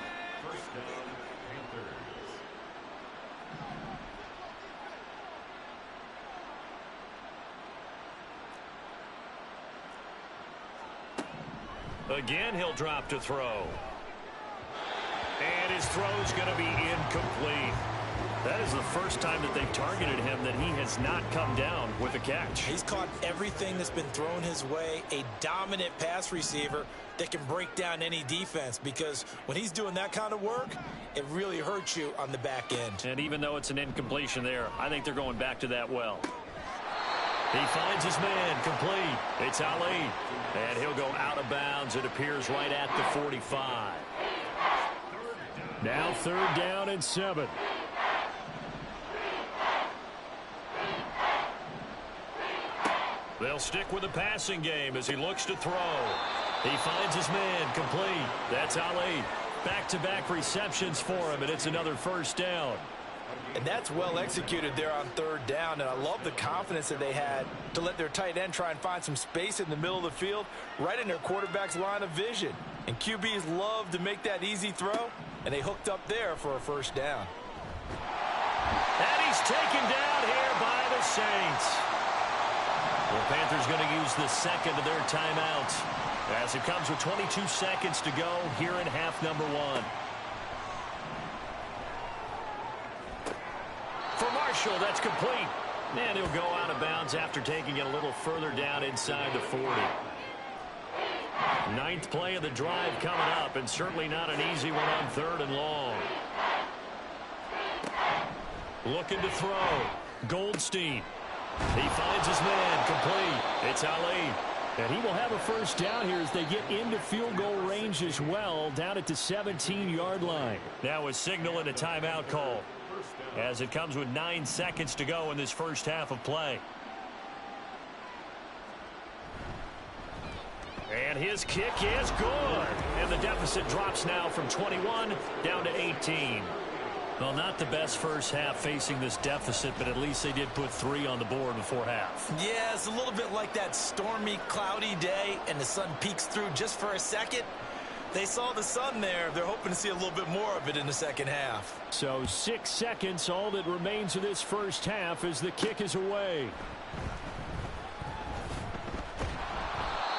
Again, he'll drop to throw. And his throw's going to be incomplete. That is the first time that they've targeted him that he has not come down with a catch. He's caught everything that's been thrown his way. A dominant pass receiver that can break down any defense, because when he's doing that kind of work, it really hurts you on the back end. And even though it's an incompletion there, I think they're going back to that well. He finds his man complete. It's Ali. And he'll go out of bounds. It appears right at the 45. Now 3rd down and 7. They'll stick with the passing game as he looks to throw. He finds his man complete. That's Ali. Back-to-back receptions for him, and it's another first down. And that's well executed there on 3rd down, and I love the confidence that they had to let their tight end try and find some space in the middle of the field, right in their quarterback's line of vision. And QBs love to make that easy throw, and they hooked up there for a first down. And he's taken down here by the Saints. The Panthers going to use the second of their timeouts as it comes with 22 seconds to go here in half number 1. For Marshall, that's complete. And he'll go out of bounds after taking it a little further down inside the 40. 9th play of the drive coming up, and certainly not an easy one on 3rd and long. Looking to throw. Goldstein. He finds his man complete. It's Ali. And he will have a first down here as they get into field goal range as well, down at the 17-yard line. Now a signal and a timeout call, as it comes with 9 seconds to go in this first half of play. And his kick is good. And the deficit drops now from 21 down to 18. Well, not the best first half facing this deficit, but at least they did put 3 on the board before half. Yeah, it's a little bit like that stormy, cloudy day, and the sun peeks through just for a second. They saw the sun there. They're hoping to see a little bit more of it in the second half. So 6 seconds, all that remains of this first half as the kick is away.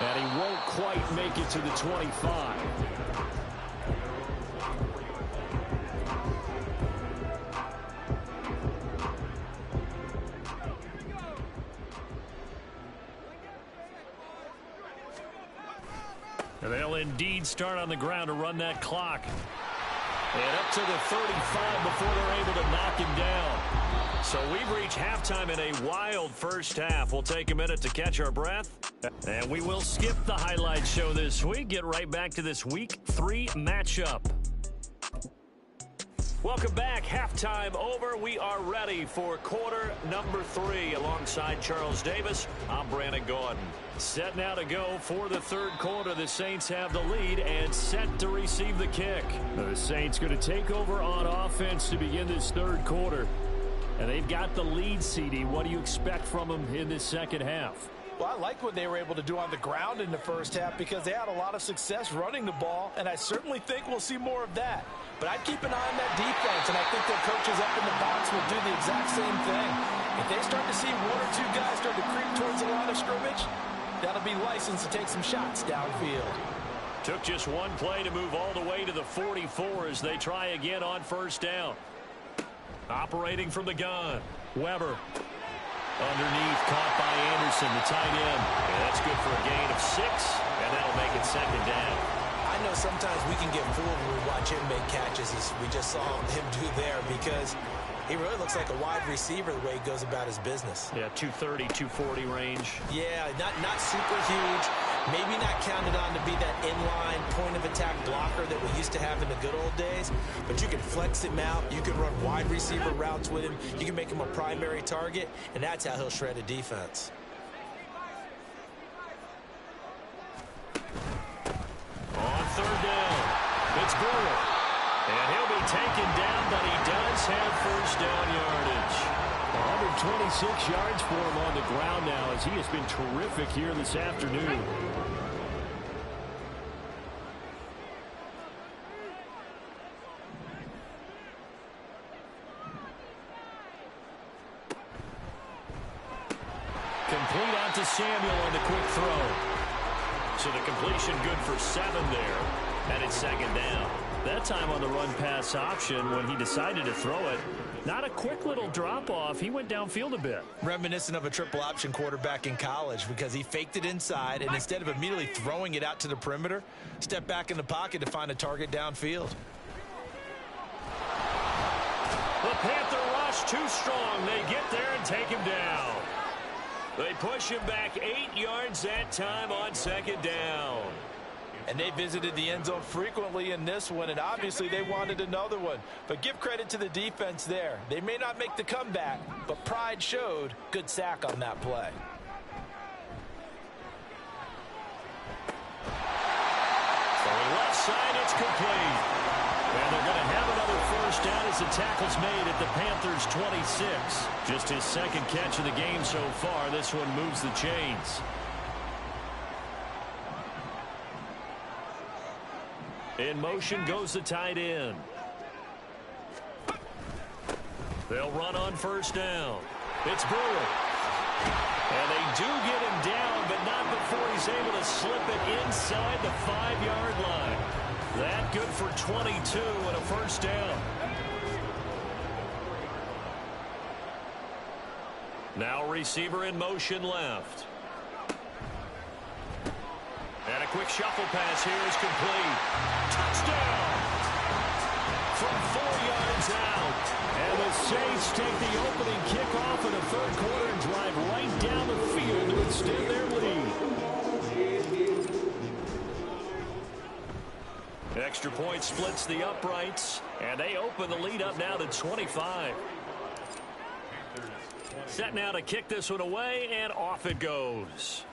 And he won't quite make it to the 25. And they'll indeed start on the ground to run that clock. And up to the 35 before they're able to knock him down. So we've reached halftime in a wild first half. We'll take a minute to catch our breath. And we will skip the highlight show this week. Get right back to this Week 3 matchup. Welcome back. Halftime over. We are ready for quarter number 3. Alongside Charles Davis, I'm Brandon Gaudin. Set now to go for the third quarter. The Saints have the lead and set to receive the kick. The Saints going to take over on offense to begin this third quarter. And they've got the lead, CD. What do you expect from them in this second half? Well, I like what they were able to do on the ground in the first half because they had a lot of success running the ball, and I certainly think we'll see more of that. But I'd keep an eye on that defense, and I think their coaches up in the box will do the exact same thing. If they start to see one or two guys start to creep towards the line of scrimmage, that'll be licensed to take some shots downfield. Took just one play to move all the way to the 44 as they try again on first down. Operating from the gun, Weber. Underneath, caught by Anderson, the tight end. And that's good for a gain of 6, and that'll make it second down. I know sometimes we can get fooled when we watch him make catches, as we just saw him do there, because he really looks like a wide receiver the way he goes about his business. Yeah, 230, 240 range. Yeah, not super huge. Maybe not counted on to be that inline point-of-attack blocker that we used to have in the good old days, but you can flex him out. You can run wide receiver routes with him. You can make him a primary target, and that's how he'll shred a defense. On third down, it's Brewer. And he'll be taken down, but he does have first down yardage. 126 yards for him on the ground now as he has been terrific here this afternoon. Complete out to Samuel on the quick throw. So the completion good for 7 there. And it's second down. That time on the run-pass option when he decided to throw it. Not a quick little drop-off. He went downfield a bit. Reminiscent of a triple-option quarterback in college because he faked it inside, and instead of immediately throwing it out to the perimeter, stepped back in the pocket to find a target downfield. The Panther rush too strong. They get there and take him down. They push him back 8 yards that time on second down. And they visited the end zone frequently in this one, and obviously they wanted another one. But give credit to the defense there. They may not make the comeback, but pride showed. Good sack on that play. Throwing left side, it's complete. And they're going to have another first down as the tackle's made at the Panthers' 26. Just his second catch of the game so far. This one moves the chains. In motion goes the tight end. They'll run on first down. It's Brewer. And they do get him down, but not before he's able to slip it inside the 5-yard line. That good for 22 and a first down. Now receiver in motion left. And a quick shuffle pass here is complete. Touchdown! From 4 yards out. And the Saints take the opening kickoff in the third quarter and drive right down the field to extend their lead. Extra point splits the uprights, and they open the lead up now to 25. Set now to kick this one away, and off it goes.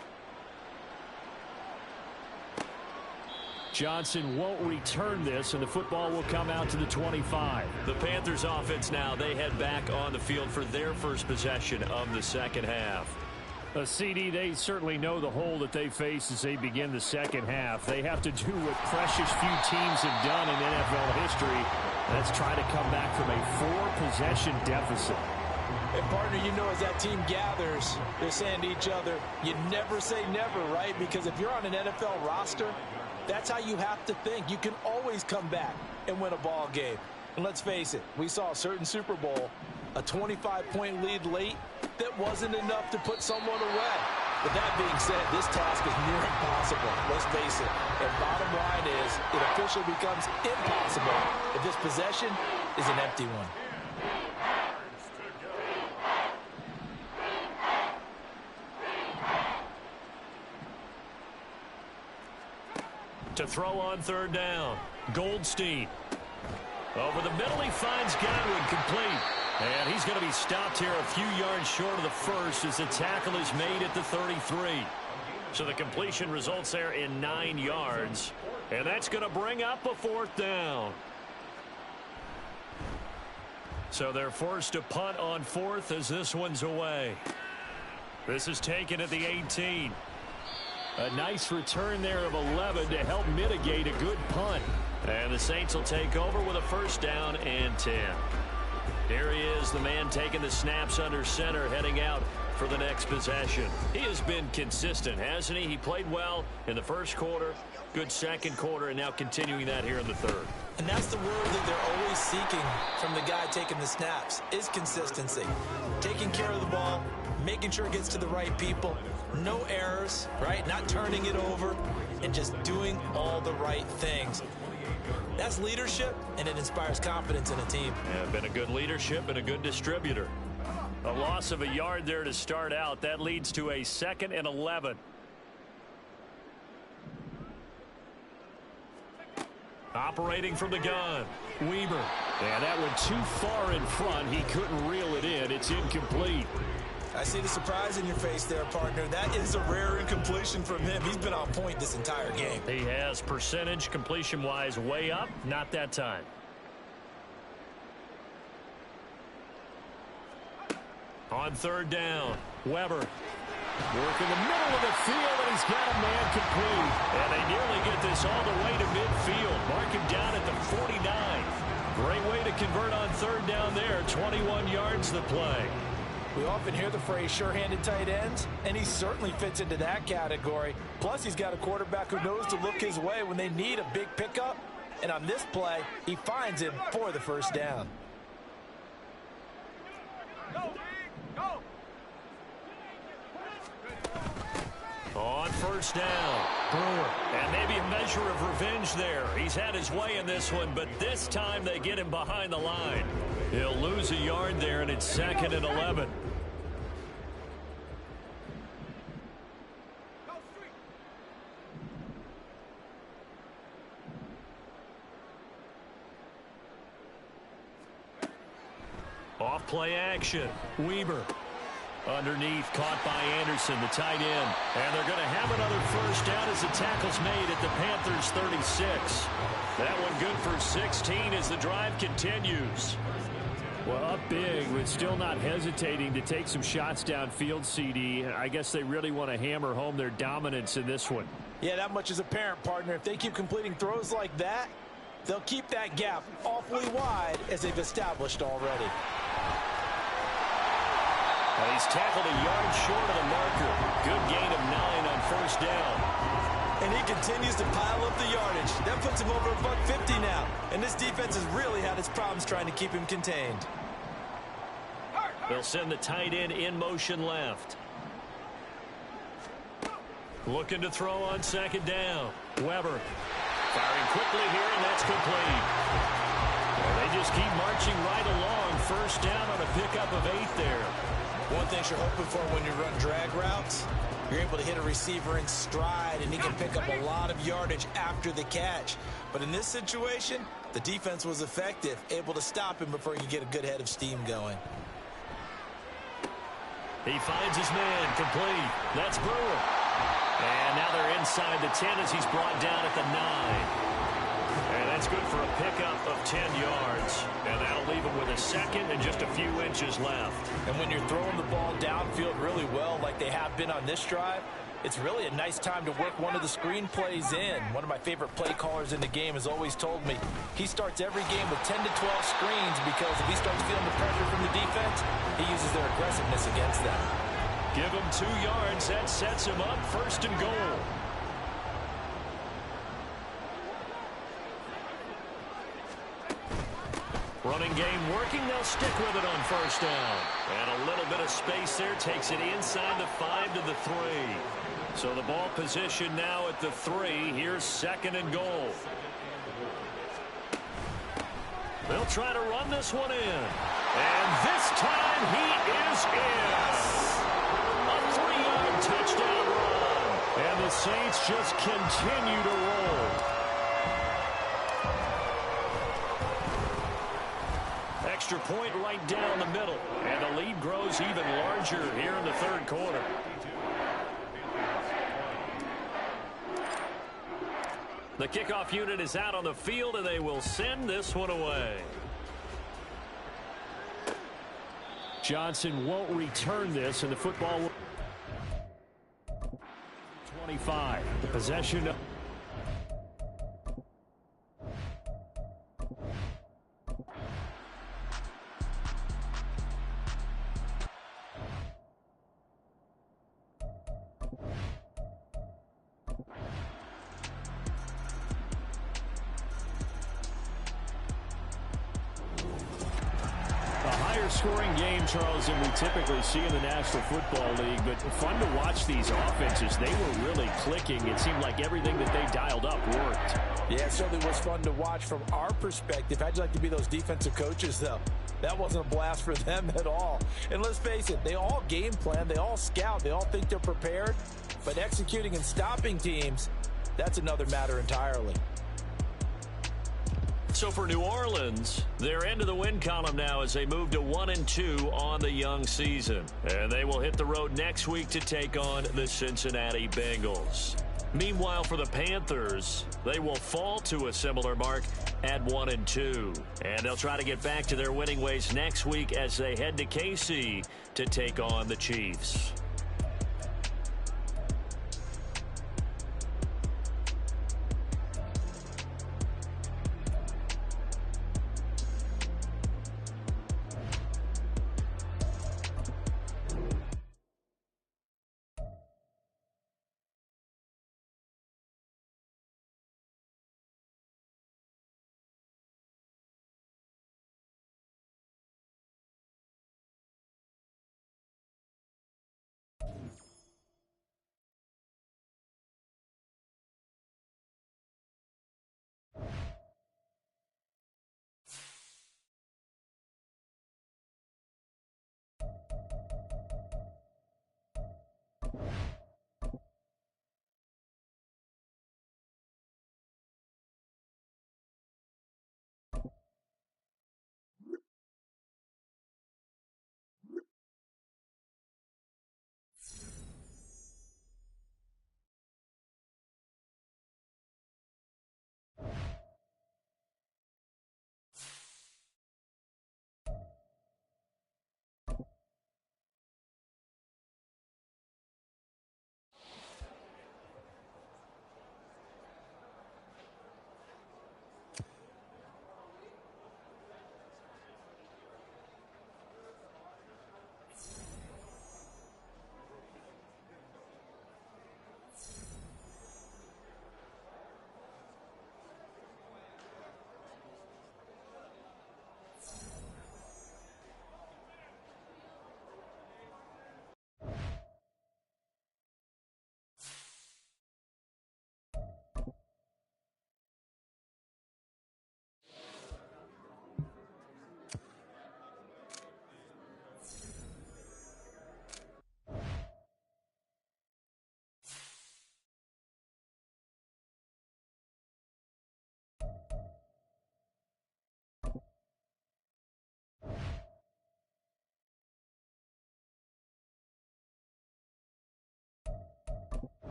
Johnson won't return this, and the football will come out to the 25. The Panthers offense now, they head back on the field for their first possession of the second half. CD, they certainly know the hole that they face as they begin the second half. They have to do what precious few teams have done in NFL history. That's try to come back from a 4-possession deficit. And partner, you know, as that team gathers, they're saying to each other, you never say never, right? Because if you're on an NFL roster, that's how you have to think. You can always come back and win a ball game. And let's face it, we saw a certain Super Bowl, a 25-point lead late that wasn't enough to put someone away. But that being said, this task is near impossible. Let's face it. And bottom line is, it officially becomes impossible if this possession is an empty one. To throw on third down, Goldstein. Over the middle, he finds Godwin complete. And he's going to be stopped here a few yards short of the first as the tackle is made at the 33. So the completion results there in 9 yards. And that's going to bring up a fourth down. So they're forced to punt on fourth as this one's away. This is taken at the 18. A nice return there of 11 to help mitigate a good punt. And the Saints will take over with a first down and 10. Here he is, the man taking the snaps under center, heading out for the next possession. He has been consistent, hasn't he? He played well in the first quarter, good second quarter, and now continuing that here in the third. And that's the word that they're always seeking from the guy taking the snaps, is consistency. Taking care of the ball, making sure it gets to the right people, no errors, right? Not turning it over, and just doing all the right things. That's leadership, and it inspires confidence in a team. Yeah, been a good leadership and a good distributor. A loss of a yard there to start out. That leads to a 2nd and 11. Operating from the gun, Weber. And that went too far in front. He couldn't reel it in. It's incomplete. I see the surprise in your face there, partner. That is a rare incompletion from him. He's been on point this entire game. He has percentage completion-wise way up. Not that time. On third down, Weber. Work in the middle of the field, and he's got a man complete. And they nearly get this all the way to midfield. Mark him down at the 49. Great way to convert on third down there. 21 yards the play. We often hear the phrase sure-handed tight ends, and he certainly fits into that category. Plus, he's got a quarterback who knows to look his way when they need a big pickup. And on this play, he finds him for the first down. On first down, Brewer. And maybe a measure of revenge there. He's had his way in this one, but this time they get him behind the line. He'll lose a yard there, and it's 2nd and 11. Off play action, Weber. Underneath, caught by Anderson, the tight end. And they're going to have another first down as the tackle's made at the Panthers' 36. That one good for 16 as the drive continues. Well, up big, but still not hesitating to take some shots downfield, CD. I guess they really want to hammer home their dominance in this one. Yeah, that much is apparent, partner. If they keep completing throws like that, they'll keep that gap awfully wide as they've established already. Well, he's tackled a yard short of the marker. Good gain of 9 on first down. And he continues to pile up the yardage. That puts him over $150 now. And this defense has really had its problems trying to keep him contained. They'll send the tight end in motion left. Looking to throw on second down. Weber firing quickly here, and that's complete. Well, they just keep marching right along. First down on a pickup of 8 there. One thing you're hoping for when you run drag routes, you're able to hit a receiver in stride, and he can pick up a lot of yardage after the catch. But in this situation, the defense was effective, able to stop him before he could get a good head of steam going. He finds his man, complete. That's Brewer. And now they're inside the 10 as he's brought down at the 9. And that's good for a pickup of 10 yards. And that'll leave him with a second and just a few inches left. And when you're throwing the ball downfield really well like they have been on this drive, It's really a nice time to work one of the screen plays in. One of my favorite play callers in the game has always told me he starts every game with 10 to 12 screens because if he starts feeling the pressure from the defense, he uses their aggressiveness against them. Give him 2 yards. That sets him up 1st and goal. Running game working. They'll stick with it on 1st down. And a little bit of space there takes it inside the 5 to the 3. So the ball position now at the 3. Here's 2nd and goal. They'll try to run this one in. And this time he is in. A 3-yard touchdown run. And the Saints just continue to roll. Extra point right down the middle. And the lead grows even larger here in the 3rd quarter. The kickoff unit is out on the field, and they will send this one away. Johnson won't return this, and the football will 25. The possession of scoring game, Charles, than we typically see in the National Football League, but fun to watch these offenses. They were really clicking. It seemed like everything that they dialed up worked. Yeah, it certainly was fun to watch from our perspective. How'd you like to be those defensive coaches, though? That wasn't a blast for them at all. And let's face it, they all game plan, they all scout, they all think they're prepared, but executing and stopping teams, that's another matter entirely. So for New Orleans, they're into the win column now as they move to 1-2 on the young season. And they will hit the road next week to take on the Cincinnati Bengals. Meanwhile, for the Panthers, they will fall to a similar mark at 1-2. And they'll try to get back to their winning ways next week as they head to KC to take on the Chiefs.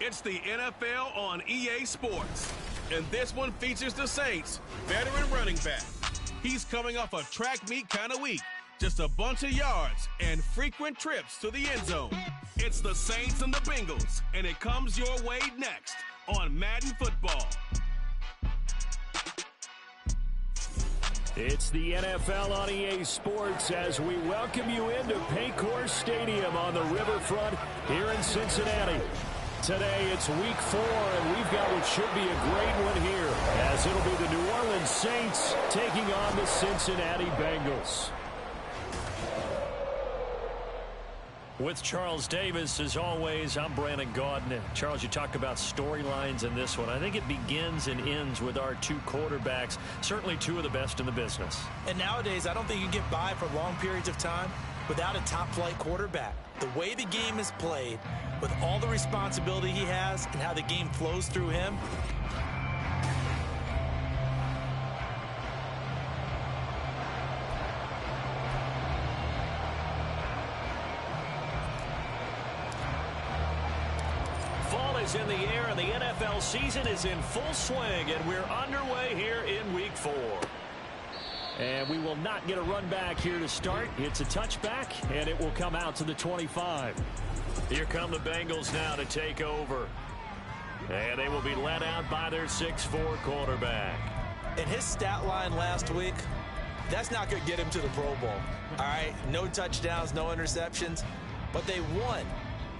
It's the NFL on EA Sports. And this one features the Saints' veteran running back. He's coming off a track meet kind of week. Just a bunch of yards and frequent trips to the end zone. It's the Saints and the Bengals, and it comes your way next on Madden Football. It's the NFL on EA Sports as we welcome you into Paycor Stadium on the riverfront here in Cincinnati. Today it's week 4, and we've got what should be a great one here, as it'll be the New Orleans Saints taking on the Cincinnati Bengals. With Charles Davis, as always, I'm Brandon Gaudin. Charles, you talk about storylines in this one. I think it begins and ends with our two quarterbacks, certainly two of the best in the business. And nowadays, I don't think you can get by for long periods of time without a top-flight quarterback. The way the game is played, with all the responsibility he has and how the game flows through him, in the air, and the NFL season is in full swing, and we're underway here in week 4. And we will not get a run back here to start. It's a touchback, and it will come out to the 25. Here come the Bengals now to take over. And they will be led out by their 6'4" quarterback. and his stat line last week, that's not going to get him to the Pro Bowl. All right, no touchdowns, no interceptions, but they won.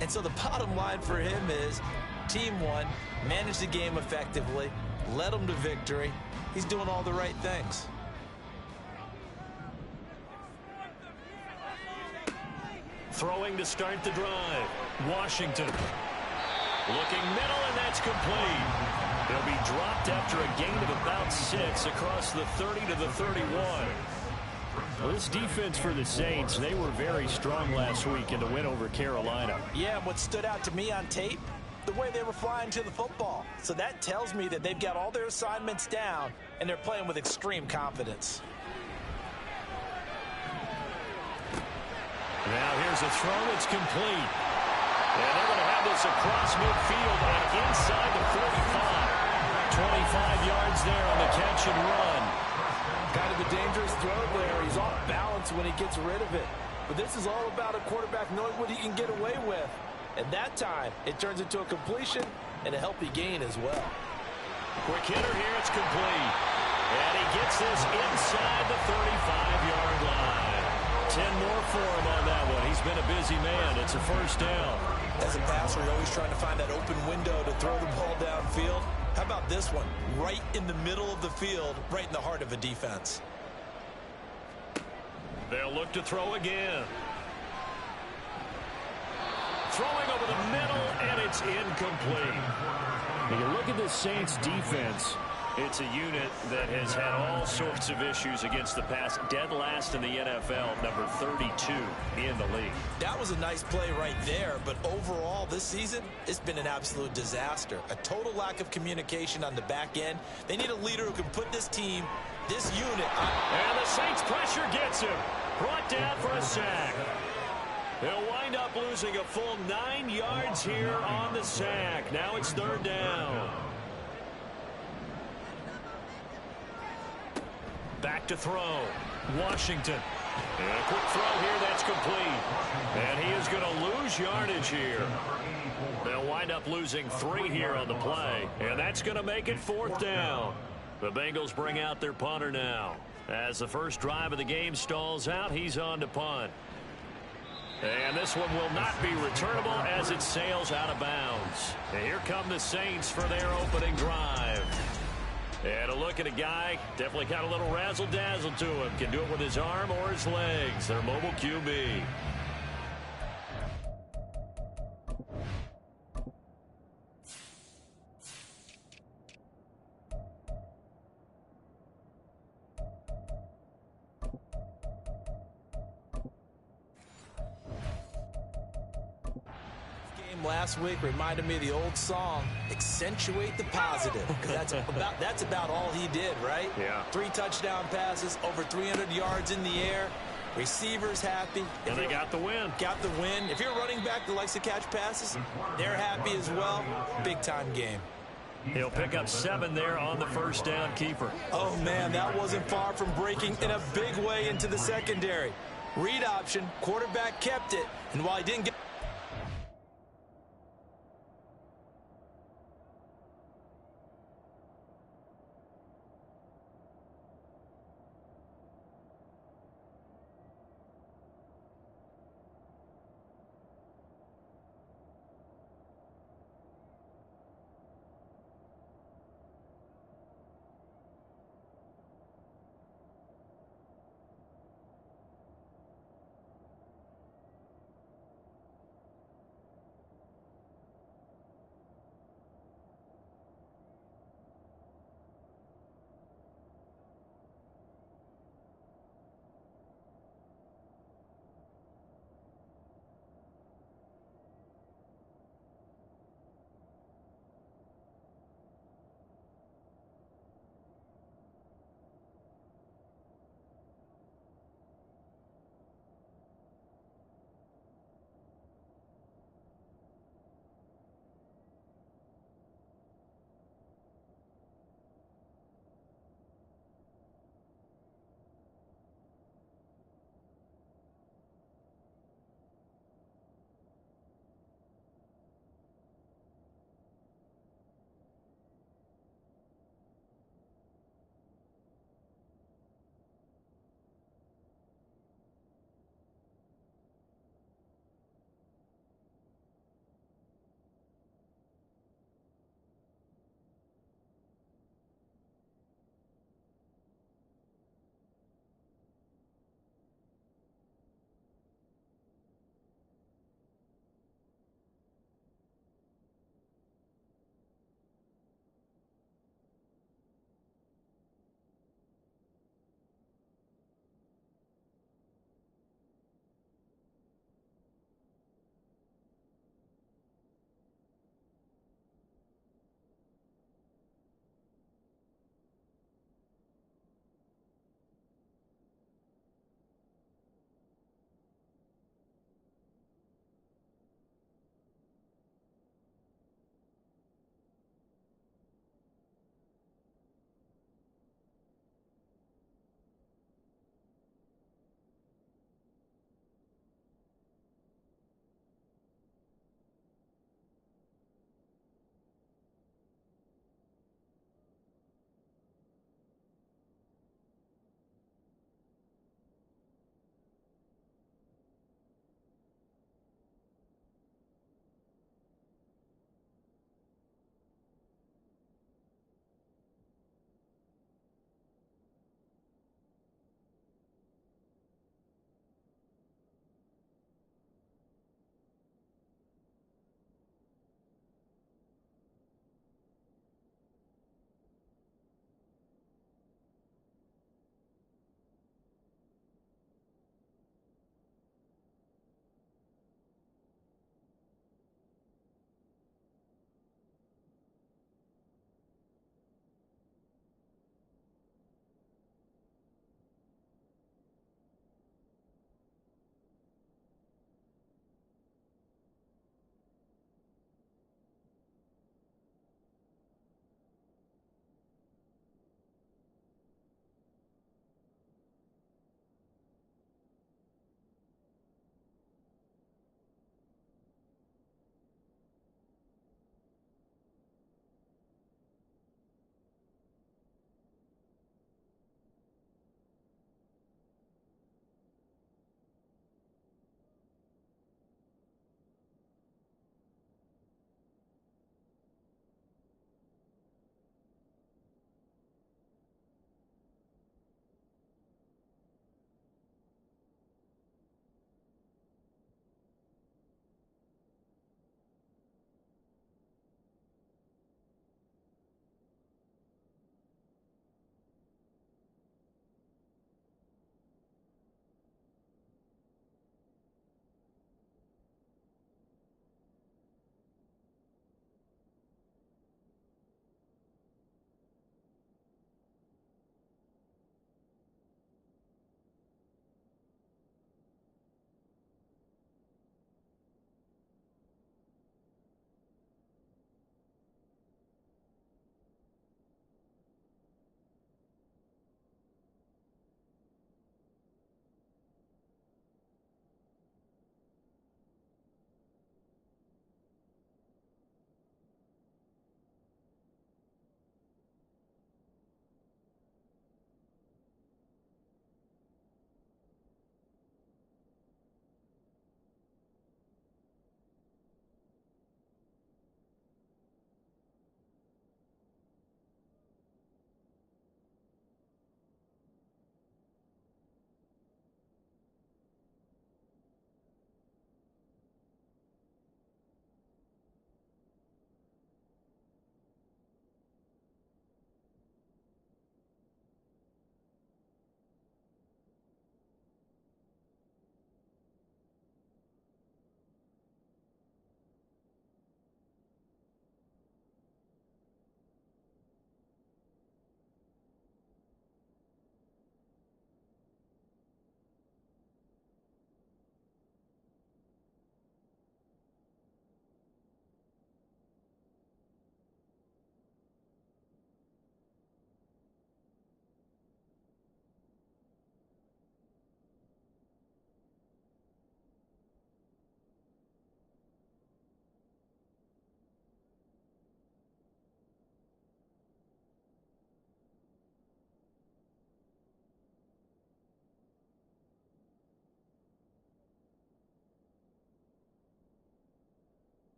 And so the bottom line for him is team won, managed the game effectively, led them to victory. He's doing all the right things. Throwing to start the drive. Washington. Looking middle, and that's complete. They'll be dropped after a gain of about 6 across the 30 to the 31. Well, this defense for the Saints, they were very strong last week in the win over Carolina. Yeah, and what stood out to me on tape, the way they were flying to the football. So that tells me that they've got all their assignments down, and they're playing with extreme confidence. Now here's a throw that's complete. And they're going to have this across midfield and inside the 45. 25 yards there on the catch and run. Kind of a dangerous throw there. He's off balance when he gets rid of it. But this is all about a quarterback knowing what he can get away with. And that time, it turns into a completion and a healthy gain as well. Quick hitter here, it's complete. And he gets this inside the 35-yard line. 10 more for him on that one. He's been a busy man. It's a first down. As a passer, you're always trying to find that open window to throw the ball downfield. How about this one? Right in the middle of the field, right in the heart of a defense. They'll look to throw again. Throwing over the middle, and it's incomplete. When you look at the Saints defense, it's a unit that has had all sorts of issues against the pass. Dead last in the NFL, number 32 in the league. That was a nice play right there, but overall this season, it's been an absolute disaster. A total lack of communication on the back end. They need a leader who can put this team, this unit on. And the Saints pressure gets him. Brought down for a sack. They'll wind up losing a full 9 yards here on the sack. Now it's third down. Back to throw. Washington. And a quick throw here, that's complete. And he is going to lose yardage here. They'll wind up losing 3 here on the play. And that's going to make it fourth down. The Bengals bring out their punter now. As the first drive of the game stalls out, he's on to punt. And this one will not be returnable as it sails out of bounds. And here come the Saints for their opening drive. And a look at a guy, definitely got a little razzle-dazzle to him. Can do it with his arm or his legs. Their mobile QB. Last week reminded me of the old song, accentuate the positive, because that's about all he did, right? Yeah. 3 touchdown passes, over 300 yards in the air. Receivers happy. And they got the win. Got the win. If you're a running back that likes to catch passes, they're happy as well. Big-time game. He'll pick up 7 there on the first down keeper. Oh, man, that wasn't far from breaking in a big way into the secondary. Read option, quarterback kept it, and while he didn't get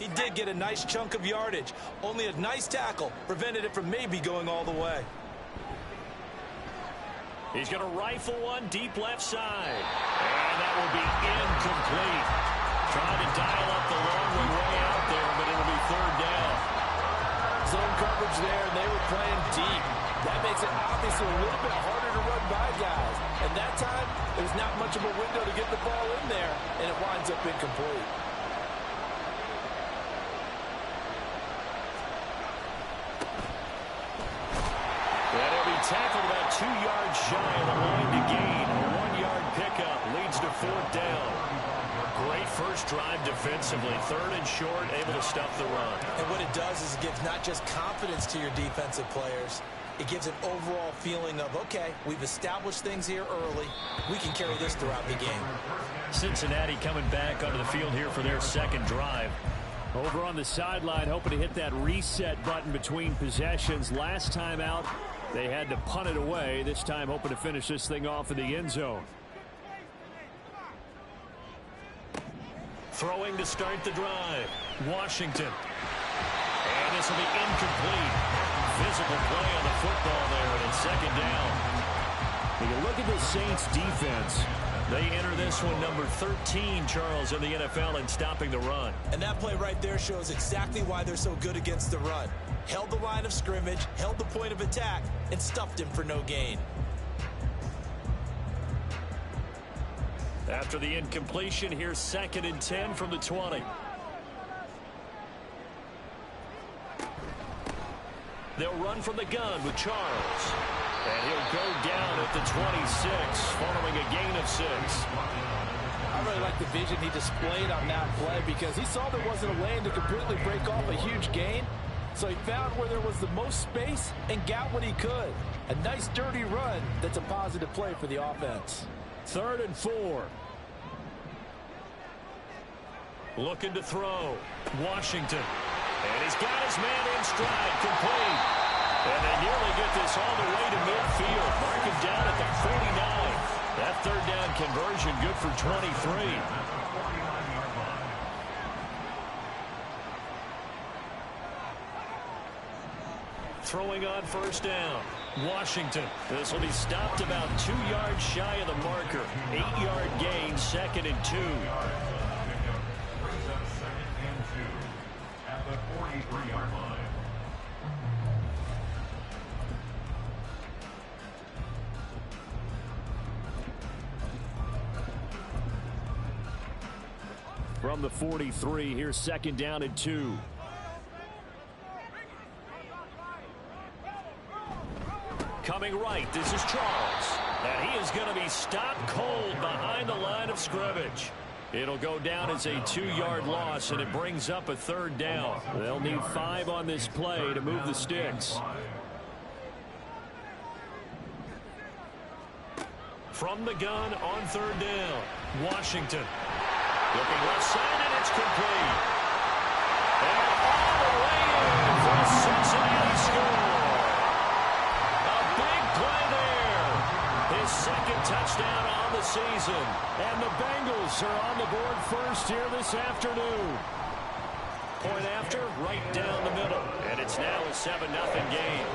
He did get a nice chunk of yardage. Only a nice tackle prevented it from maybe going all the way. He's going to rifle one deep left side. And that will be incomplete. Trying to dial up the long way out there, but it'll be third down. Zone coverage there, and they were playing deep. That makes it obviously a little bit harder to run by guys. And that time, there's not much of a window to get the ball in there, and it winds up incomplete. And he'll be tackled about 2 yards shy of the line to gain. A 1-yard pickup leads to fourth down. Great first drive defensively. Third and short, able to stuff the run. And what it does is it gives not just confidence to your defensive players, it gives an overall feeling of, okay, we've established things here early. We can carry this throughout the game. Cincinnati coming back onto the field here for their second drive. Over on the sideline, hoping to hit that reset button between possessions. Last time out, they had to punt it away. This time, hoping to finish this thing off in the end zone. Throwing to start the drive. Washington. And this will be incomplete. Physical play on the football there, and it's second down. When you look at the Saints defense, they enter this one number 13, Charles, in the NFL in stopping the run. And that play right there shows exactly why they're so good against the run. Held the line of scrimmage, held the point of attack, and stuffed him for no gain. After the incompletion, here's 2nd and 10 from the 20. They'll run from the gun with Charles. And he'll go down at the 26, following a gain of 6. I really like the vision he displayed on that play because he saw there wasn't a lane to completely break off a huge gain. So he found where there was the most space and got what he could. A nice dirty run that's a positive play for the offense. 3rd and 4. Looking to throw. Washington. And he's got his man in stride, complete. And they nearly get this all the way to midfield. Mark him down at the 49. That third down conversion good for 23. Throwing on first down. Washington. This will be stopped about 2 yards shy of the marker. 8-yard gain, 2nd and 2. At the 43-yard line. From the 43, here's 2nd down and 2. Coming right, this is Charles. And he is going to be stopped cold behind the line of scrimmage. It'll go down as a 2-yard loss, and it brings up a third down. They'll need 5 on this play to move the sticks. From the gun on third down, Washington. Looking left side, and it's complete. And all the way in for a Cincinnati score. A big play there. His 2nd touchdown on the season. And the Bengals are on the board first here this afternoon. Point after, right down the middle. And it's now a 7-0 game.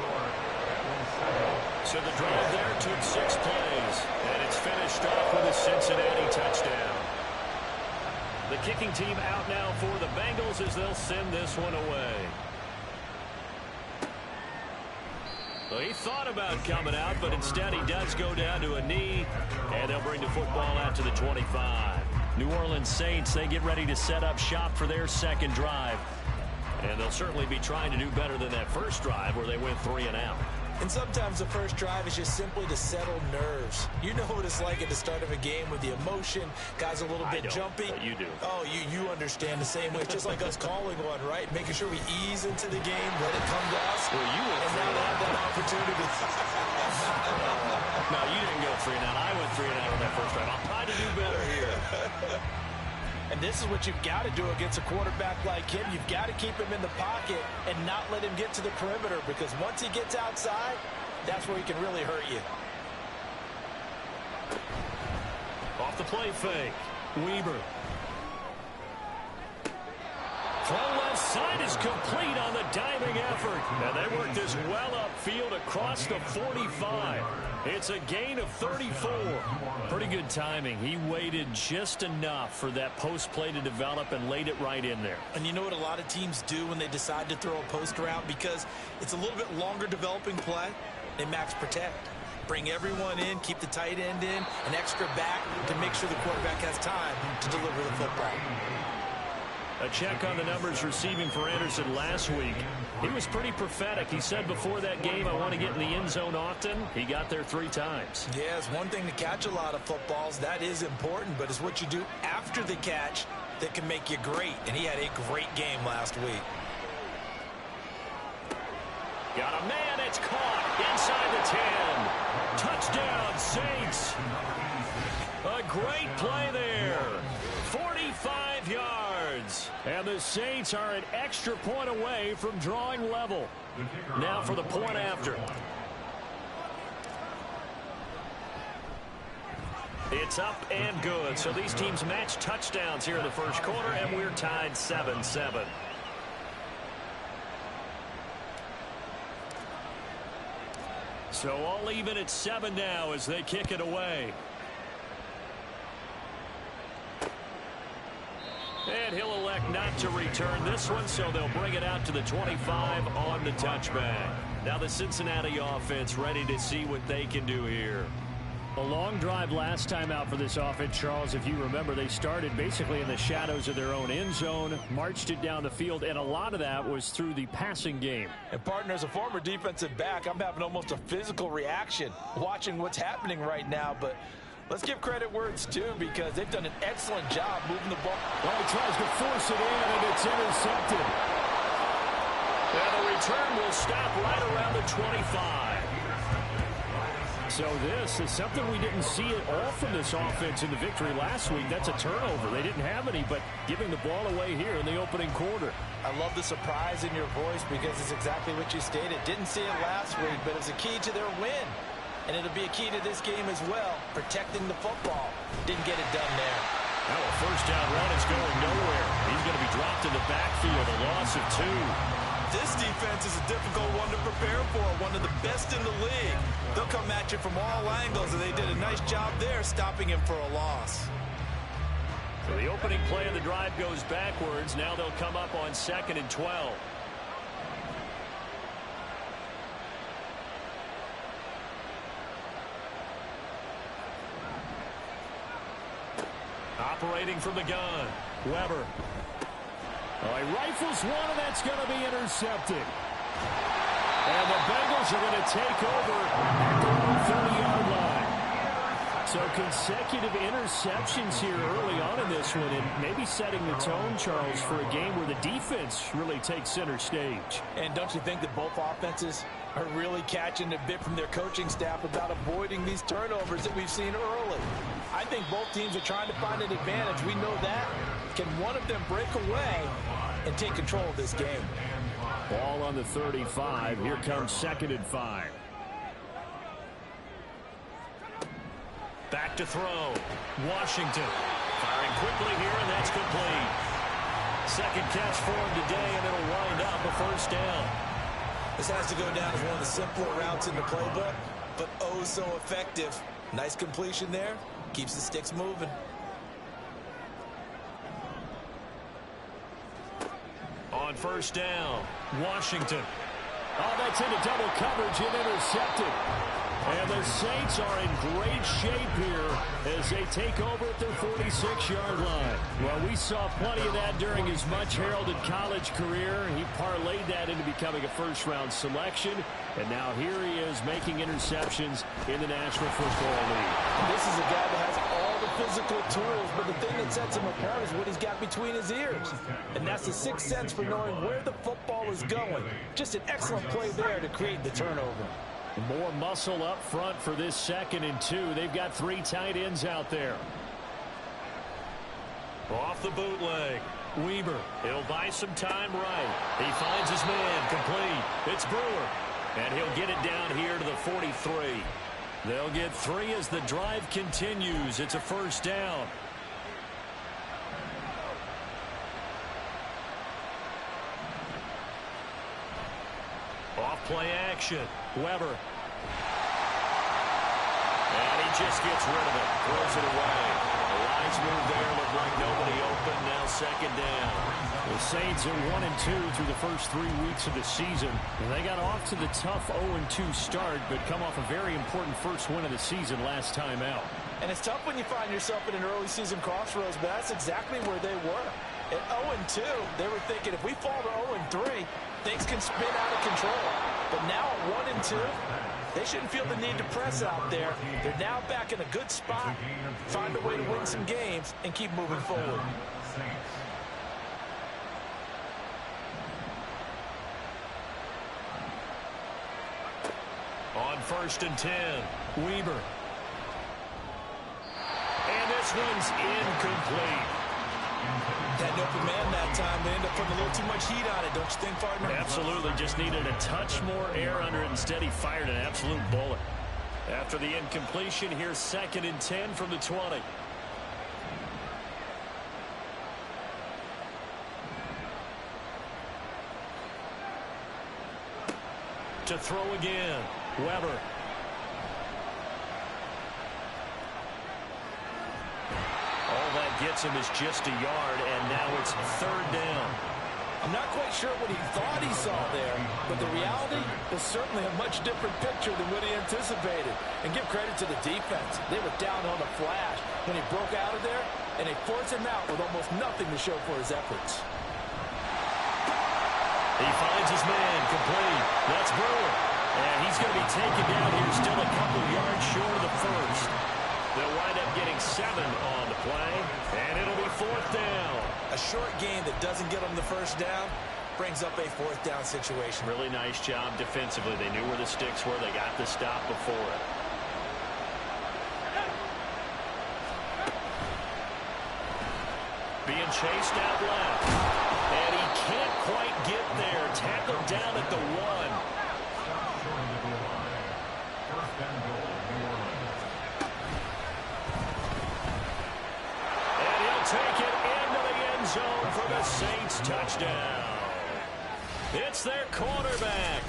So the drive there took 6 plays. And it's finished off with a Cincinnati touchdown. The kicking team out now for the Bengals as they'll send this one away. Well, he thought about coming out, but instead he does go down to a knee, and they'll bring the football out to the 25. New Orleans Saints, they get ready to set up shop for their second drive. And they'll certainly be trying to do better than that first drive where they went 3 and out. And sometimes the first drive is just simply to settle nerves. You know what it's like at the start of a game with the emotion, guys a little bit jumpy. But you do. Oh, you understand the same way. It's just like us calling one, right? Making sure we ease into the game, let it come to us. Well, you went and now they have that opportunity. No, you didn't go 3 and out. I went 3 and out on that first drive. I'll try to do better here. And this is what you've got to do against a quarterback like him. You've got to keep him in the pocket and not let him get to the perimeter, because once he gets outside, that's where he can really hurt you. Off the play fake. Weber. Throw left side is complete on the diving effort. And they work this well upfield across the 45. It's a gain of 34. Pretty good timing. He waited just enough for that post play to develop and laid it right in there. And you know what a lot of teams do when they decide to throw a post route? Because it's a little bit longer developing play, they max protect. Bring everyone in, keep the tight end in, an extra back to make sure the quarterback has time to deliver the football. A check on the numbers receiving for Anderson last week. He was pretty prophetic. He said before that game, I want to get in the end zone often. He got there 3 times. Yeah, it's one thing to catch a lot of footballs. That is important, but it's what you do after the catch that can make you great. And he had a great game last week. Got a man, it's caught inside the 10. Touchdown, Saints. A great play there. 45 yards. And the Saints are an extra point away from drawing level. Now for the point after. It's up and good. So these teams match touchdowns here in the first quarter, and we're tied 7-7. So all even at 7 now as they kick it away. And he'll elect not to return this one, so they'll bring it out to the 25 on the touchback. Now the Cincinnati offense ready to see what they can do here. A long drive last time out for this offense, Charles. If you remember, they started basically in the shadows of their own end zone, marched it down the field, and a lot of that was through the passing game. And, partner, as a former defensive back, I'm having almost a physical reaction watching what's happening right now. But let's give credit where it's due, because they've done an excellent job moving the ball. Well, he tries to force it in, and it's intercepted. And the return will stop right around the 25. So this is something we didn't see at all from this offense in the victory last week. That's a turnover. They didn't have any, but giving the ball away here in the opening quarter. I love the surprise in your voice, because it's exactly what you stated. Didn't see it last week, but it's a key to their win. And it'll be a key to this game as well, protecting the football. Didn't get it done there. Now a first down run is going nowhere. He's going to be dropped in the backfield, a loss of 2. This defense is a difficult one to prepare for, one of the best in the league. They'll come at you from all angles, and they did a nice job there stopping him for a loss. So the opening play of the drive goes backwards. Now they'll come up on 2nd and 12. Operating from the gun, Weber. Oh, he rifles one, and that's going to be intercepted. And the Bengals are going to take over at the 30-yard line. So consecutive interceptions here early on in this one, and maybe setting the tone, Charles, for a game where the defense really takes center stage. And don't you think that both offenses are really catching a bit from their coaching staff about avoiding these turnovers that we've seen early? I think both teams are trying to find an advantage. We know that. Can one of them break away and take control of this game? Ball on the 35. Here comes 2nd and 5. Back to throw. Washington firing quickly here, and that's complete. Second catch for him today, and it'll wind up a first down. This has to go down as one of the simpler routes in the playbook, but oh so effective. Nice completion there. Keeps the sticks moving. On first down, Washington. Oh, that's into double coverage and intercepted. And the Saints are in great shape here as they take over at their 46-yard line. Well, we saw plenty of that during his much-heralded college career. He parlayed that into becoming a first-round selection. And now here he is making interceptions in the National Football League. This is a guy that has all the physical tools, but the thing that sets him apart is what he's got between his ears. And that's the sixth sense for knowing where the football is going. Just an excellent play there to create the turnover. More muscle up front for this 2nd and 2. They've got 3 tight ends out there. Off the bootleg, Weber. He'll buy some time right. He finds his man complete. It's Brewer. And he'll get it down here to the 43. They'll get 3 as the drive continues. It's a first down. Play action. Weber. And he just gets rid of it. Throws it away. The lines move there. Look like nobody open. Now second down. The Saints are 1-2 through the first 3 weeks of the season. And they got off to the tough 0-2 start, but come off a very important first win of the season last time out. And it's tough when you find yourself in an early season crossroads, but that's exactly where they were. At 0-2, they were thinking if we fall to 0-3, things can spin out of control. But now at 1-2, they shouldn't feel the need to press out there. They're now back in a good spot, find a way to win some games, and keep moving forward. On 1st and 10, Weber. And this one's incomplete. That open man that time, they end up putting a little too much heat on it, don't you think, partner? Absolutely, just needed a touch more air under it. Instead, he fired an absolute bullet. After the incompletion, here's 2nd and 10 from the 20. To throw again, Weber. All that gets him is just a yard, and now it's 3rd down. I'm not quite sure what he thought he saw there, but the reality was certainly a much different picture than what he anticipated. And give credit to the defense. They were down on a flash when he broke out of there, and they forced him out with almost nothing to show for his efforts. He finds his man, complete. That's Brewer. And he's going to be taken down here, still a couple yards short of the first. They'll wind up getting 7 on the play, and it'll be 4th down. A short game that doesn't get them the first down brings up a 4th down situation. Really nice job defensively. They knew where the sticks were. They got the stop before it. Being chased out left. And he can't quite get there. Tackled down at the 1. And he'll take it into the end zone for the Saints touchdown. It's their quarterback.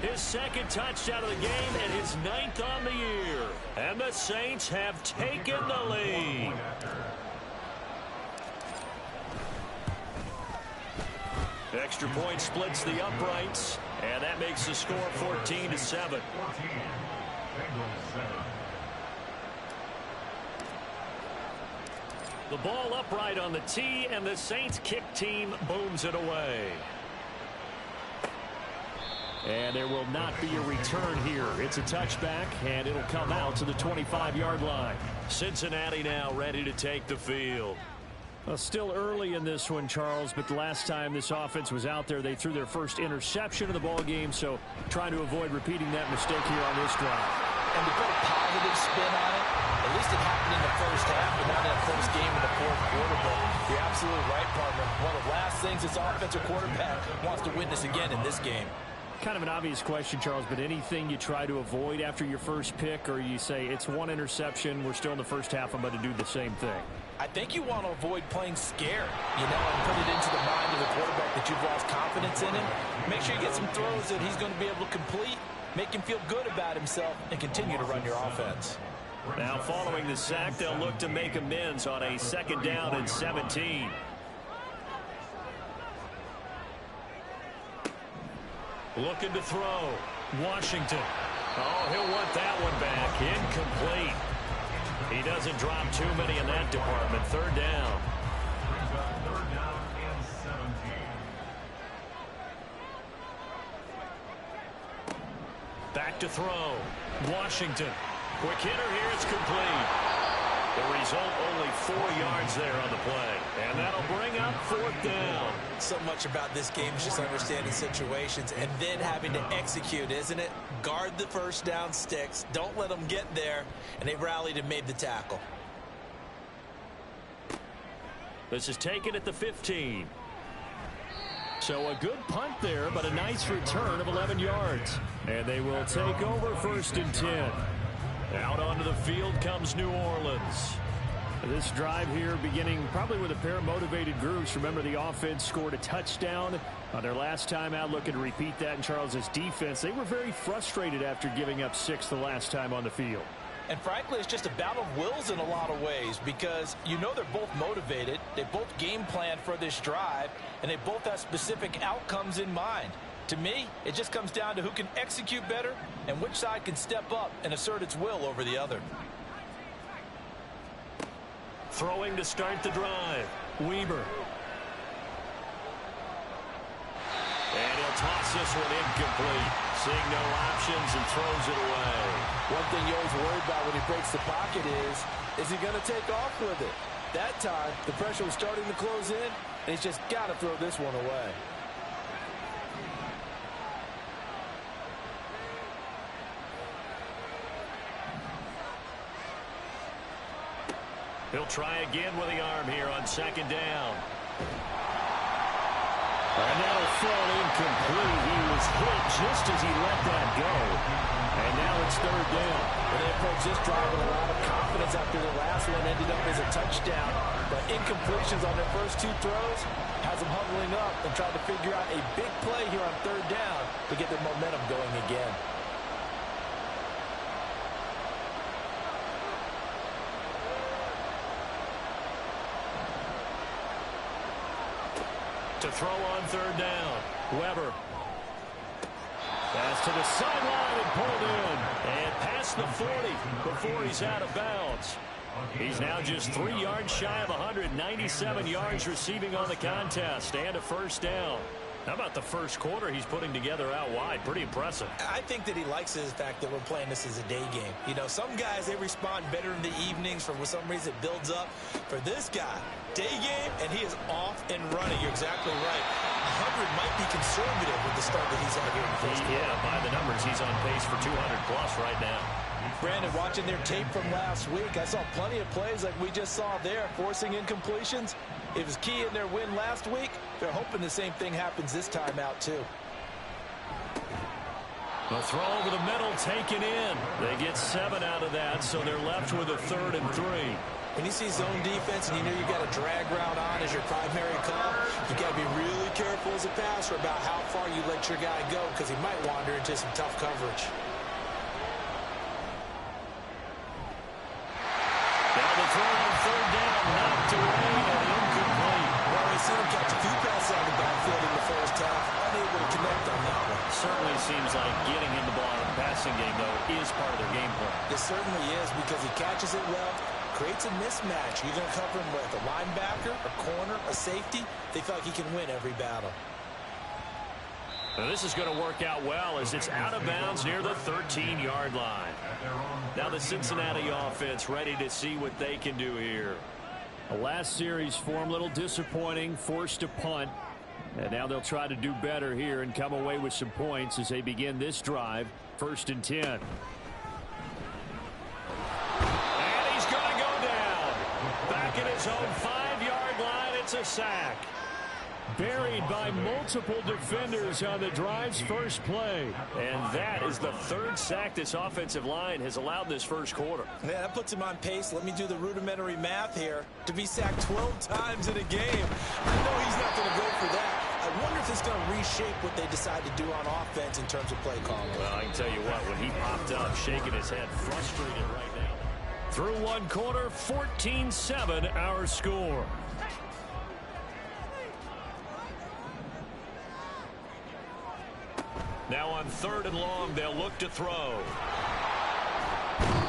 His 2nd touchdown of the game and his 9th on the year. And the Saints have taken the lead. Extra point splits the uprights, and that makes the score 14-7. The ball upright on the tee, and the Saints kick team booms it away. And there will not be a return here. It's a touchback, and it'll come out to the 25-yard line. Cincinnati now ready to take the field. Well, still early in this one, Charles, but the last time this offense was out there, they threw their first interception of the ball game, so trying to avoid repeating that mistake here on this drive. And to put a positive spin on it, at least it happened in the first half, but not in the first game in the 4th quarter. But you're absolutely right, partner. One of the last things this offensive quarterback wants to witness again in this game. Kind of an obvious question, Charles, but anything you try to avoid after your first pick, or you say it's one interception, we're still in the first half, I'm going to do the same thing? I think you want to avoid playing scared, and put it into the mind of the quarterback that you've lost confidence in him. Make sure you get some throws that he's going to be able to complete, make him feel good about himself, and continue to run your offense. Now following the sack, they'll look to make amends on a 2nd down and 17. Looking to throw. Washington. Oh, he'll want that one back. Incomplete. He doesn't drop too many in that department. 3rd down. Back to throw. Washington. Quick hitter here. It's complete. The result, only 4 yards there on the play. And that'll bring up 4th down. So much about this game is just understanding situations and then having to execute, isn't it? Guard the first down sticks. Don't let them get there. And they rallied and made the tackle. This is taken at the 15. So a good punt there, but a nice return of 11 yards. And they will take over 1st and 10. Out onto the field comes New Orleans. This drive here beginning probably with a pair of motivated groups. Remember, the offense scored a touchdown on their last time out. Looking to repeat that in Charles's defense. They were very frustrated after giving up 6 the last time on the field. And frankly, it's just a battle of wills in a lot of ways because you know they're both motivated. They both game plan for this drive, and they both have specific outcomes in mind. To me, it just comes down to who can execute better and which side can step up and assert its will over the other. Throwing to start the drive, Weber. And he'll toss this one incomplete. Seeing no options and throws it away. One thing you always worry about when he breaks the pocket is he going to take off with it? That time, the pressure was starting to close in, and he's just got to throw this one away. He'll try again with the arm here on second down. And that'll fall incomplete. He was hit just as he let that go. And now it's third down. Well, they approach this drive with a lot of confidence after the last one ended up as a touchdown. But incompletions on their first 2 throws has them huddling up and trying to figure out a big play here on third down to get their momentum going again. To throw on third down, Weber. Pass to the sideline and pulled in. And past the 40 before he's out of bounds. He's now just 3 yards shy of 197 yards receiving on the contest and a first down. How about the first quarter he's putting together out wide? Pretty impressive. I think that he likes the fact that we're playing this as a day game. You know, some guys, they respond better in the evenings. For some reason, it builds up. For this guy, day game, and he is off and running. You're exactly right. 100 might be conservative with the start that he's had here in the first quarter. Yeah, by the numbers, he's on pace for 200-plus right now. Brandon, watching their tape from last week, I saw plenty of plays like we just saw there, forcing incompletions. It was key in their win last week. They're hoping the same thing happens this time out, too. The throw over the middle taken in. They get 7 out of that, so they're left with a 3rd and 3. When you see zone defense and you know you got a drag route on as your primary call, you got to be really careful as a passer about how far you let your guy go because he might wander into some tough coverage. Now the throw on third down, knocked away and incomplete. Well, we seen him catch a few passes out of the backfield in the first half, unable to connect on that one. Certainly seems like getting him the ball in the passing game, though, is part of their game plan. It certainly is because he catches it well, creates a mismatch. You're going to cover him with a linebacker, a corner, a safety. They feel like he can win every battle. Now this is going to work out well as it's out of bounds near the 13-yard line. Now the Cincinnati offense ready to see what they can do here. The last series form a little disappointing, forced to punt. And now they'll try to do better here and come away with some points as they begin this drive, 1st and 10. And he's going to go down. Back at his own 5-yard line, it's a sack. Buried by multiple defenders on the drive's first play. And that is the 3rd sack this offensive line has allowed this first quarter. Yeah, that puts him on pace. Let me do the rudimentary math here. To be sacked 12 times in a game, I know he's not going to go for that. I wonder if it's going to reshape what they decide to do on offense in terms of play calling. Well, I can tell you what, when he popped up, shaking his head, frustrated right now. Through one quarter, 14-7 our score. Now on 3rd and long, they'll look to throw.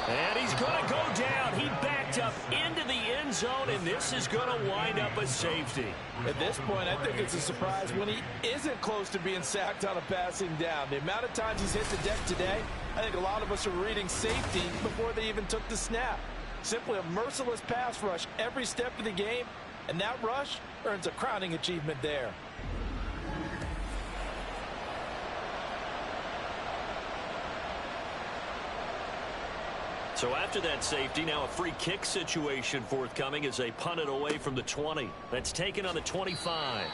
And he's going to go down. He backed up into the end zone, and this is going to wind up a safety. At this point, I think it's a surprise when he isn't close to being sacked on a passing down. The amount of times he's hit the deck today, I think a lot of us are reading safety before they even took the snap. Simply a merciless pass rush every step of the game, and that rush earns a crowning achievement there. So after that safety, now a free kick situation forthcoming as they punt it away from the 20. That's taken on the 25.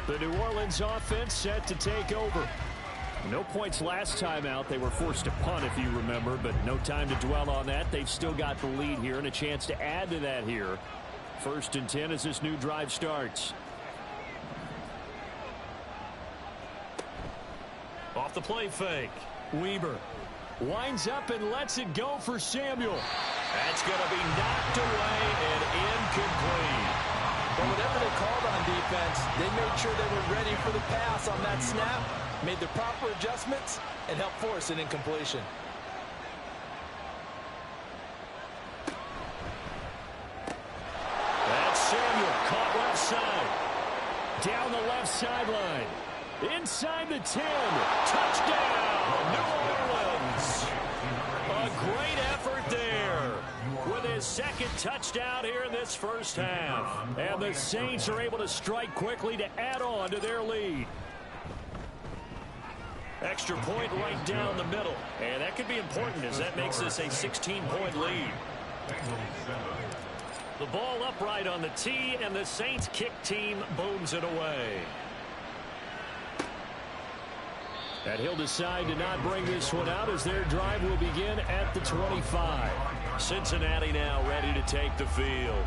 The New Orleans offense set to take over. No points last time out. They were forced to punt, if you remember, but no time to dwell on that. They've still got the lead here and a chance to add to that here. 1st and 10 as this new drive starts. Off the play fake. Weber winds up and lets it go for Samuel. That's going to be knocked away and incomplete. But whatever they called on defense, they made sure they were ready for the pass on that snap, made the proper adjustments, and helped force an incompletion. That's Samuel caught left side. Down the left sideline. Inside the 10. Touchdown, New Orleans. A great effort there with his 2nd touchdown here in this first half. And the Saints are able to strike quickly to add on to their lead. Extra point right down the middle. And that could be important as that makes this a 16-point lead. The ball upright on the tee, and the Saints kick team booms it away. And he'll decide to not bring this one out as their drive will begin at the 25. Cincinnati now ready to take the field.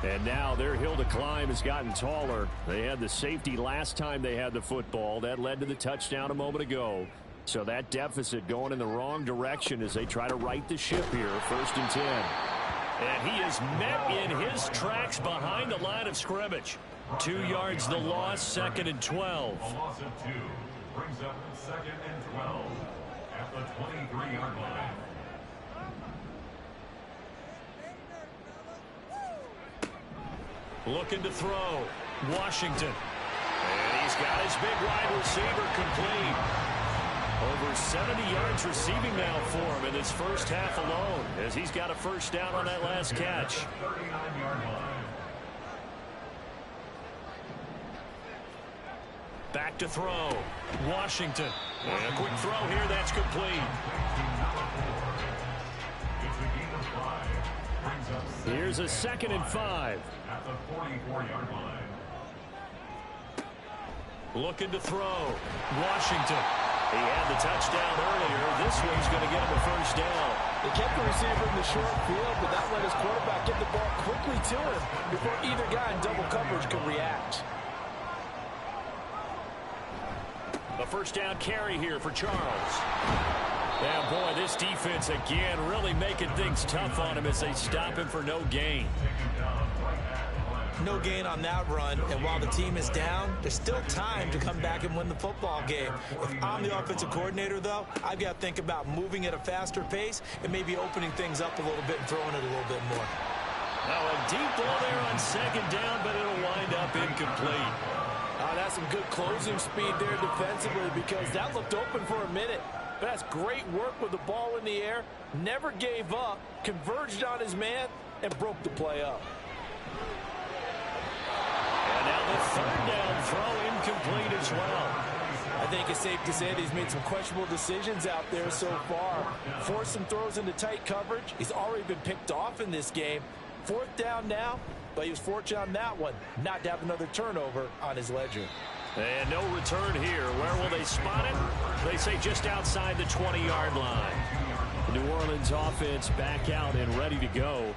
And now their hill to climb has gotten taller. They had the safety last time they had the football. That led to the touchdown a moment ago. So that deficit going in the wrong direction as they try to right the ship here. 1st and 10. And he is met in his tracks behind the line of scrimmage. 2 yards the loss, 2nd and 12. A loss of 2 brings up 2nd and 12 at the 23-yard line. Looking to throw. Washington. And he's got his big wide receiver complete. Over 70 yards receiving now for him in this first half alone as he's got a 1st down on that last catch. 39-yard line. Back to throw. Washington. And a quick throw here. That's complete. Here's a 2nd and 5. At the 44-yard line. Looking to throw. Washington. He had the touchdown earlier. This one's going to get him a 1st down. They kept the receiver in the short field, but that let his quarterback get the ball quickly to him before either guy in double coverage could react. A 1st down carry here for Charles. Yeah, boy, this defense again really making things tough on him as they stop him for no gain. No gain on that run, and while the team is down, there's still time to come back and win the football game. If I'm the offensive coordinator, though, I've got to think about moving at a faster pace and maybe opening things up a little bit and throwing it a little bit more. Now a deep ball there on 2nd down, but it'll wind up incomplete. That's some good closing speed there defensively because that looked open for a minute. But that's great work with the ball in the air. Never gave up, converged on his man, and broke the play up. And now the 3rd down throw incomplete as well. I think it's safe to say that he's made some questionable decisions out there so far. Forced some throws into tight coverage. He's already been picked off in this game. 4th down now, but he was fortunate on that one not to have another turnover on his ledger. And no return here. Where will they spot it? They say just outside the 20-yard line. The New Orleans offense back out and ready to go.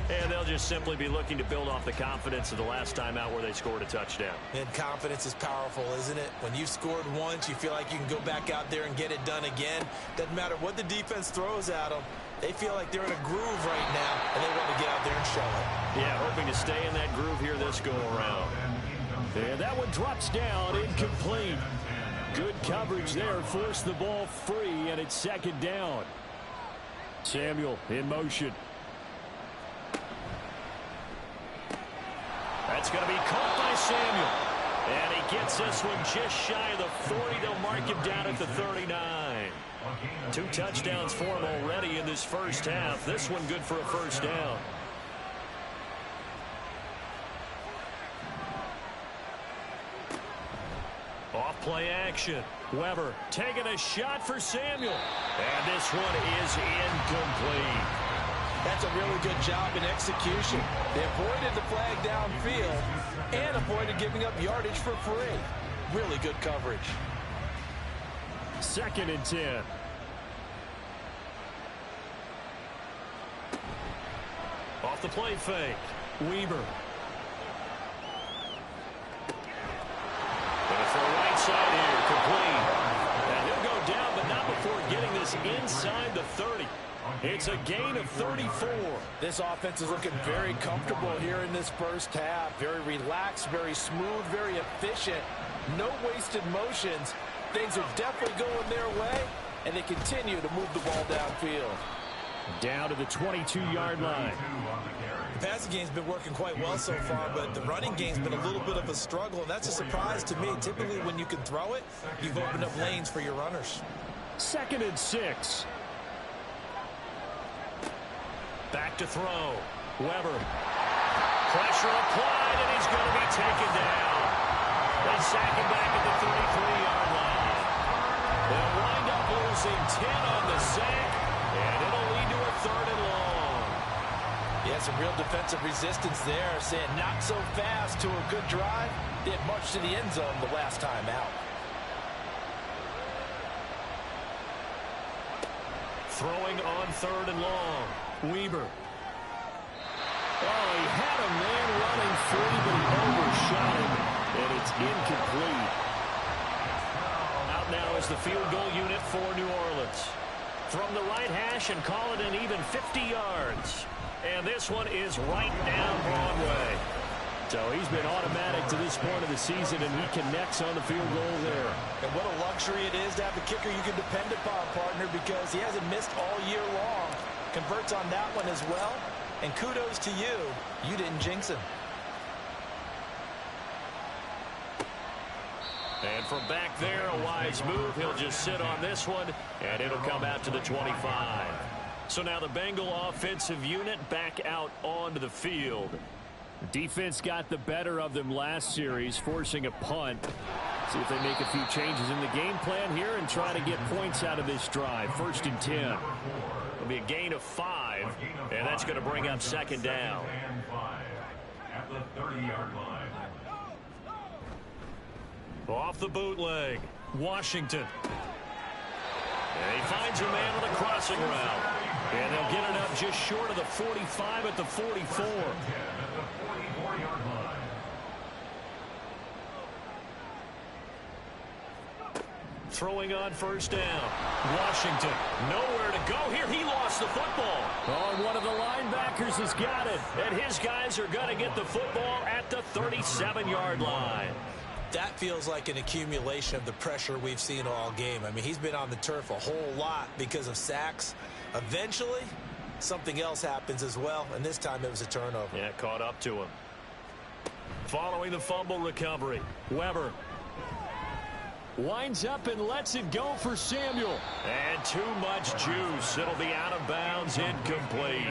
And they'll just simply be looking to build off the confidence of the last time out where they scored a touchdown. And confidence is powerful, isn't it? When you've scored once, you feel like you can go back out there and get it done again. Doesn't matter what the defense throws at them. They feel like they're in a groove right now, and they want to get out there and show it. Yeah, hoping to stay in that groove here this go-around. And that one drops down, incomplete. Good coverage there, forced the ball free, and it's 2nd down. Samuel in motion. That's going to be caught by Samuel. And he gets this one just shy of the 40. They'll mark him down at the 39. 2 touchdowns for him already in this first half. This one good for a 1st down. Off play action. Weber taking a shot for Samuel. And this one is incomplete. That's a really good job in execution. They avoided the flag downfield and avoided giving up yardage for free. Really good coverage. 2nd and 10. Off the play fake. Weber. Gonna throw right side here. Complete. And he'll go down, but not before getting this inside the 30. It's a gain of 34. This offense is looking very comfortable here in this first half. Very relaxed, very smooth, very efficient. No wasted motions. Things are definitely going their way, and they continue to move the ball downfield. Down to the 22-yard line. The passing game's been working quite well so far, but the running game's been a little bit of a struggle, and that's a surprise to me. Typically, when you can throw it, you've opened up lanes for your runners. 2nd and 6. Back to throw. Weber. Pressure applied, and he's going to be taken down. They sack him back at the 33-yard line. They'll wind up losing 10 on the sack, and it'll lead to a 3rd and long. Yeah, some real defensive resistance there, saying not so fast to a good drive. They had marched to the end zone the last time out. Throwing on 3rd and long. Weber. Oh, he had a man running free, but he overshot him, and it's incomplete. Out now is the field goal unit for New Orleans. From the right hash and call it an even 50 yards. And this one is right down Broadway. So he's been automatic to this point of the season, and he connects on the field goal there. And what a luxury it is to have a kicker you can depend upon, partner, because he hasn't missed all year long. Converts on that one as well. And kudos to you. You didn't jinx him. And from back there, a wise move. He'll just sit on this one, and it'll come out to the 25. So now the Bengal offensive unit back out onto the field. Defense got the better of them last series, forcing a punt. See if they make a few changes in the game plan here and try to get points out of this drive. 1st and 10. It'll be a gain of 5, and that's going to bring up 2nd down. At the 30-yard line. Off the bootleg, Washington. And he finds a man on a crossing route. And they'll get it up just short of the 45 at the 44. Throwing on 1st down. Washington, nowhere to go here. He lost the football. Oh, and one of the linebackers has got it. And his guys are going to get the football at the 37-yard line. That feels like an accumulation of the pressure we've seen all game. I mean, he's been on the turf a whole lot because of sacks. Eventually, something else happens as well, and this time it was a turnover. Yeah, caught up to him. Following the fumble recovery, Weber winds up and lets it go for Samuel. And too much juice. It'll be out of bounds, incomplete.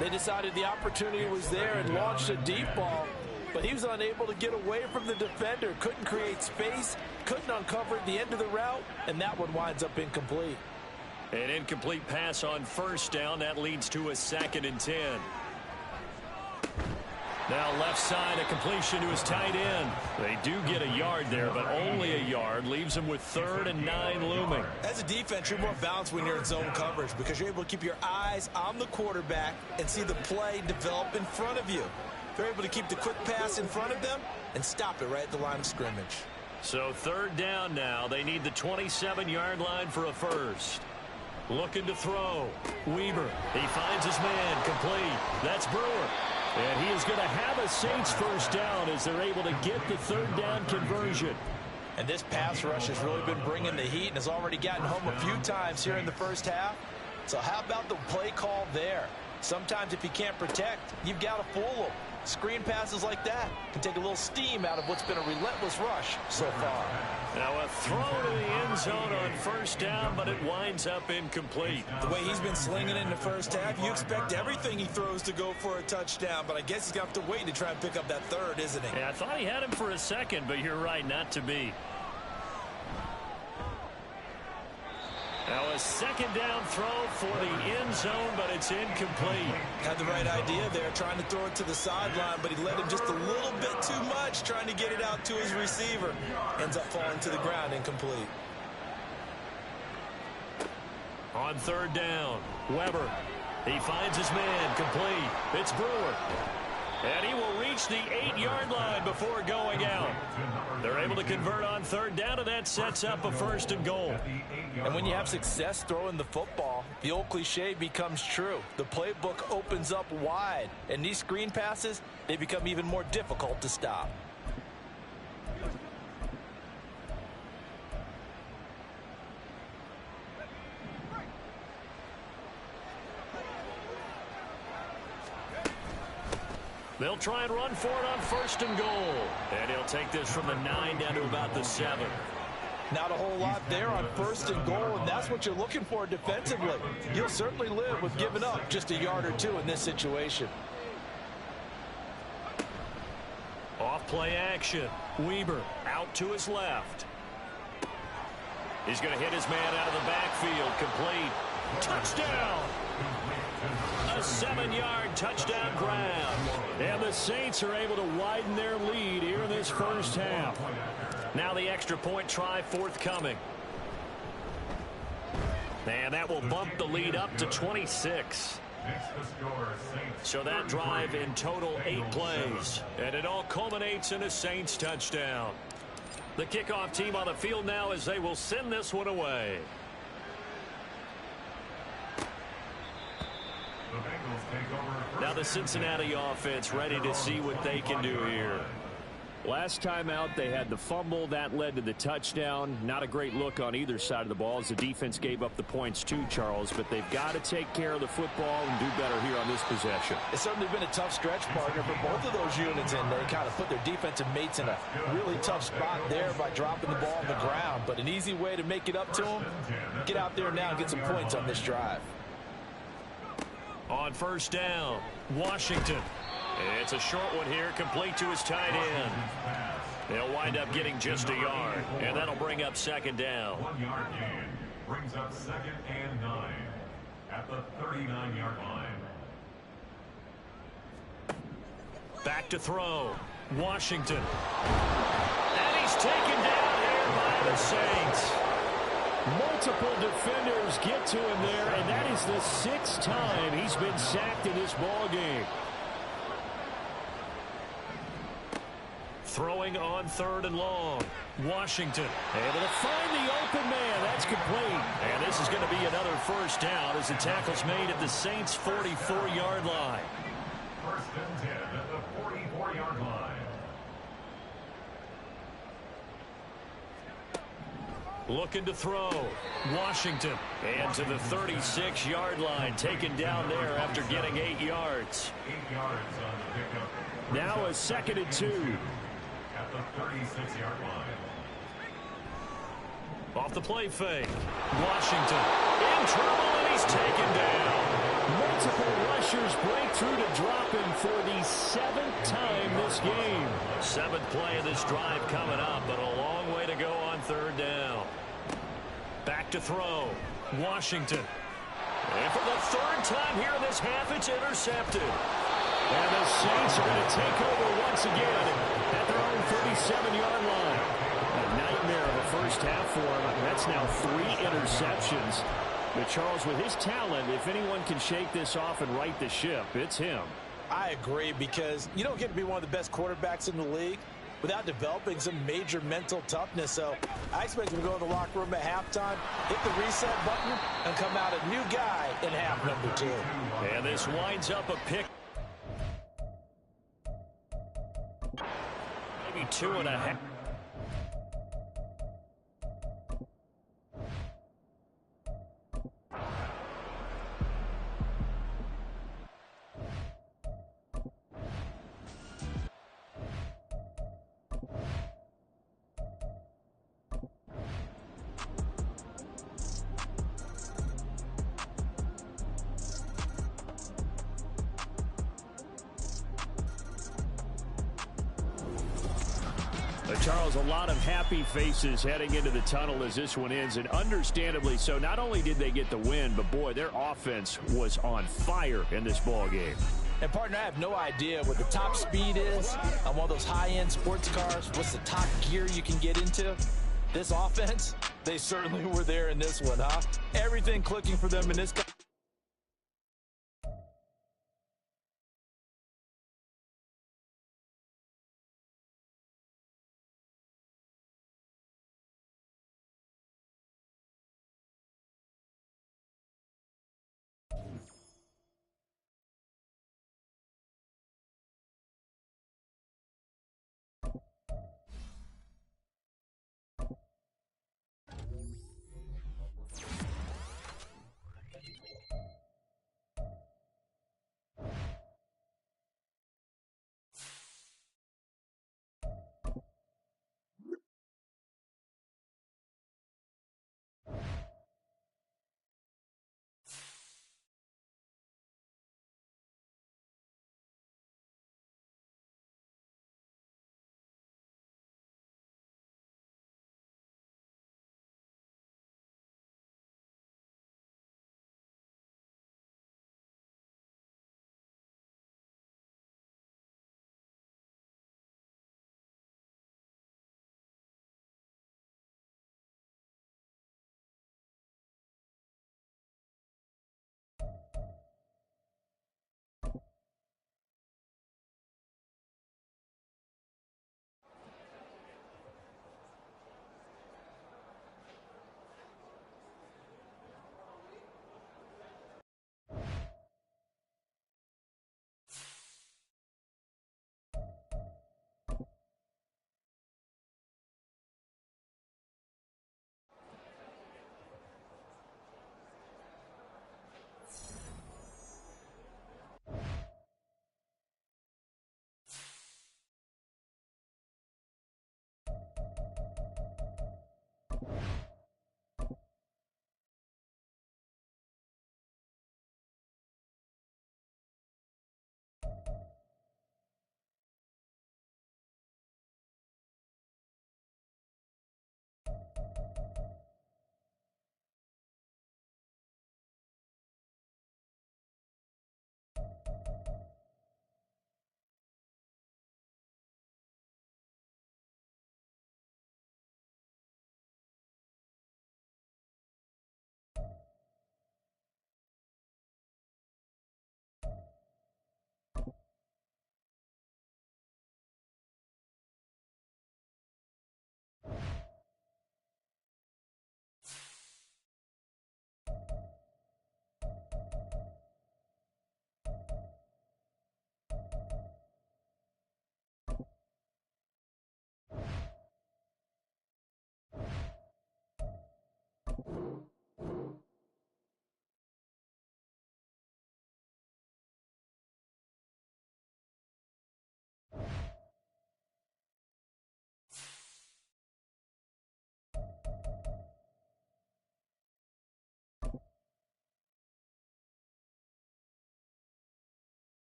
They decided the opportunity was there and launched a deep ball, but he was unable to get away from the defender. Couldn't create space, couldn't uncover the end of the route, and that one winds up incomplete. An incomplete pass on 1st down. That leads to a 2nd and 10. Now left side, a completion to his tight end. They do get a yard there, but only a yard. Leaves them with 3rd and 9 looming. As a defense, you're more balanced when you're in zone coverage because you're able to keep your eyes on the quarterback and see the play develop in front of you. They're able to keep the quick pass in front of them and stop it right at the line of scrimmage. So 3rd down now. They need the 27-yard line for a 1st. Looking to throw. Weber. He finds his man. Complete. That's Brewer. And he is going to have a Saints 1st down as they're able to get the 3rd down conversion. And this pass rush has really been bringing the heat and has already gotten home a few times here in the first half. So how about the play call there? Sometimes if you can't protect, you've got to fool them. Screen passes like that can take a little steam out of what's been a relentless rush so far. Now a throw to the end zone on 1st down, but it winds up incomplete. The way he's been slinging in the first half, you expect everything he throws to go for a touchdown, but I guess he's going to have to wait to try and pick up that 3rd, isn't he? Yeah, I thought he had him for a 2nd, but you're right, not to be. Now a 2nd down throw for the end zone, but it's incomplete. Had the right idea there, trying to throw it to the sideline, but he led him just a little bit too much, trying to get it out to his receiver. Ends up falling to the ground, incomplete. On third down, Weber. He finds his man, complete. It's Brewer. And he will reach the 8-yard line before going out. They're able to convert on third down, and that sets up a 1st and goal. And when you have success throwing the football, the old cliche becomes true. The playbook opens up wide, and these screen passes, they become even more difficult to stop. They'll try and run for it on 1st and goal. And he'll take this from the 9 down to about the 7. Not a whole lot there on 1st and goal, and that's what you're looking for defensively. You'll certainly live with giving up just a yard or 2 in this situation. Off play action. Weber out to his left. He's going to hit his man out of the backfield. Complete. Touchdown! A 7-yard touchdown grab. And the Saints are able to widen their lead here in this first half. Now the extra point try forthcoming. And that will bump the lead up to 26. So that drive in total 8 plays. And it all culminates in a Saints touchdown. The kickoff team on the field now as they will send this one away. Now the Cincinnati offense ready to see what they can do here. Last time out, they had the fumble. That led to the touchdown. Not a great look on either side of the ball as the defense gave up the points too, Charles. But they've got to take care of the football and do better here on this possession. It's certainly been a tough stretch, partner, for both of those units, and they kind of put their defensive mates in a really tough spot there by dropping the ball on the ground. But an easy way to make it up to them, get out there now and get some points on this drive. On 1st down, Washington. It's a short one here, complete to his tight end. They'll wind up getting just a yard, and that'll bring up 2nd down. 1-yard gain brings up 2nd and 9 at the 39-yard line. Back to throw, Washington. And he's taken down here by the Saints. Multiple defenders get to him there, and that is the 6th time he's been sacked in this ball game. Throwing on 3rd and long. Washington able to find the open man. That's complete. And this is going to be another 1st down as the tackle's made at the Saints' 44-yard line. 1st and 10 at the 44-yard line. Looking to throw. Washington. And to the 36-yard line. Taken down there after getting 8 yards. 8 yards on the pickup. Now a 2nd and 2. At the 36-yard line. Off the play fake. Washington in trouble, and he's taken down. Multiple rushers break through to drop him for the 7th time this game. 7th play of this drive coming up, but a long way to go on 3rd down. Back to throw. Washington. And for the 3rd time here in this half, it's intercepted. And the Saints are going to take over once again at their own 37-yard line. A nightmare of a first half for him. That's now 3 interceptions. But Charles, with his talent, if anyone can shake this off and right the ship, it's him. I agree, because you don't get to be one of the best quarterbacks in the league without developing some major mental toughness. So I expect him to go in the locker room at halftime, hit the reset button, and come out a new guy in half number 2. And this winds up a pick. Maybe 2.5. Charles, a lot of happy faces heading into the tunnel as this one ends, and understandably so. Not only did they get the win, but boy, their offense was on fire in this ball game. And partner, I have no idea what the top speed is on one of those high-end sports cars. What's the top gear you can get into? This offense, they certainly were there in this one, huh? Everything clicking for them in this.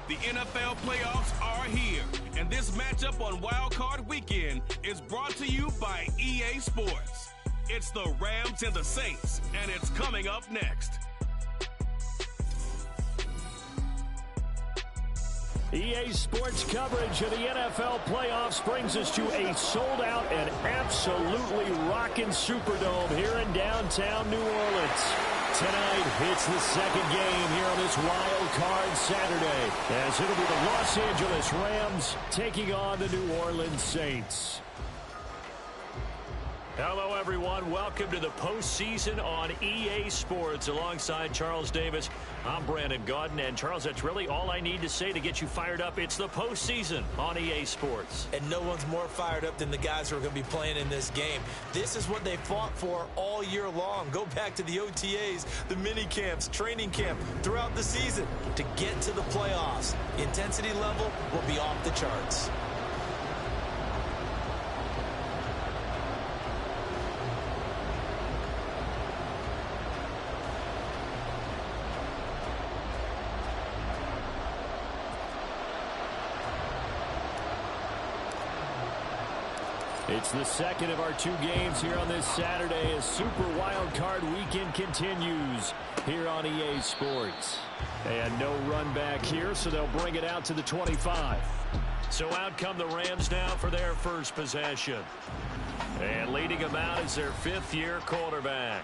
The NFL playoffs are here, and this matchup on Wild Card Weekend is brought to you by EA Sports. It's the Rams and the Saints, and it's coming up next. EA Sports coverage of the NFL playoffs brings us to a sold-out and absolutely rocking Superdome here in downtown New Orleans. Tonight, it's the second game here on this Wild Card Saturday, as it'll be the Los Angeles Rams taking on the New Orleans Saints. Hello, everyone. Welcome to the postseason on EA Sports. Alongside Charles Davis, I'm Brandon Gaudin. And, Charles, that's really all I need to say to get you fired up. It's the postseason on EA Sports. And no one's more fired up than the guys who are going to be playing in this game. This is what they fought for all year long. Go back to the OTAs, the mini camps, training camp, throughout the season to get to the playoffs. The intensity level will be off the charts. It's the second of our two games here on this Saturday as Super Wild Card Weekend continues here on EA Sports. And no run back here, so they'll bring it out to the 25. So out come the Rams now for their first possession. And leading them out is their fifth-year quarterback.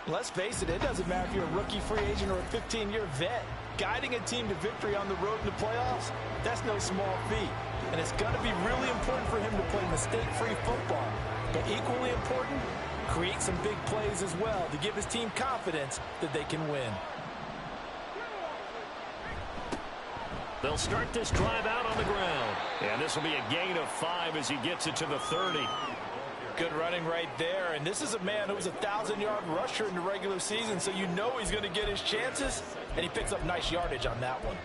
Let's face it, it doesn't matter if you're a rookie free agent or a 15-year vet. Guiding a team to victory on the road in the playoffs, that's no small feat. And it's going to be really important for him to play mistake-free football. But equally important, create some big plays as well to give his team confidence that they can win. They'll start this drive out on the ground. And this will be a gain of 5 as he gets it to the 30. Good running right there. And this is a man who was a 1,000-yard rusher in the regular season, so you know he's going to get his chances. And he picks up nice yardage on that one.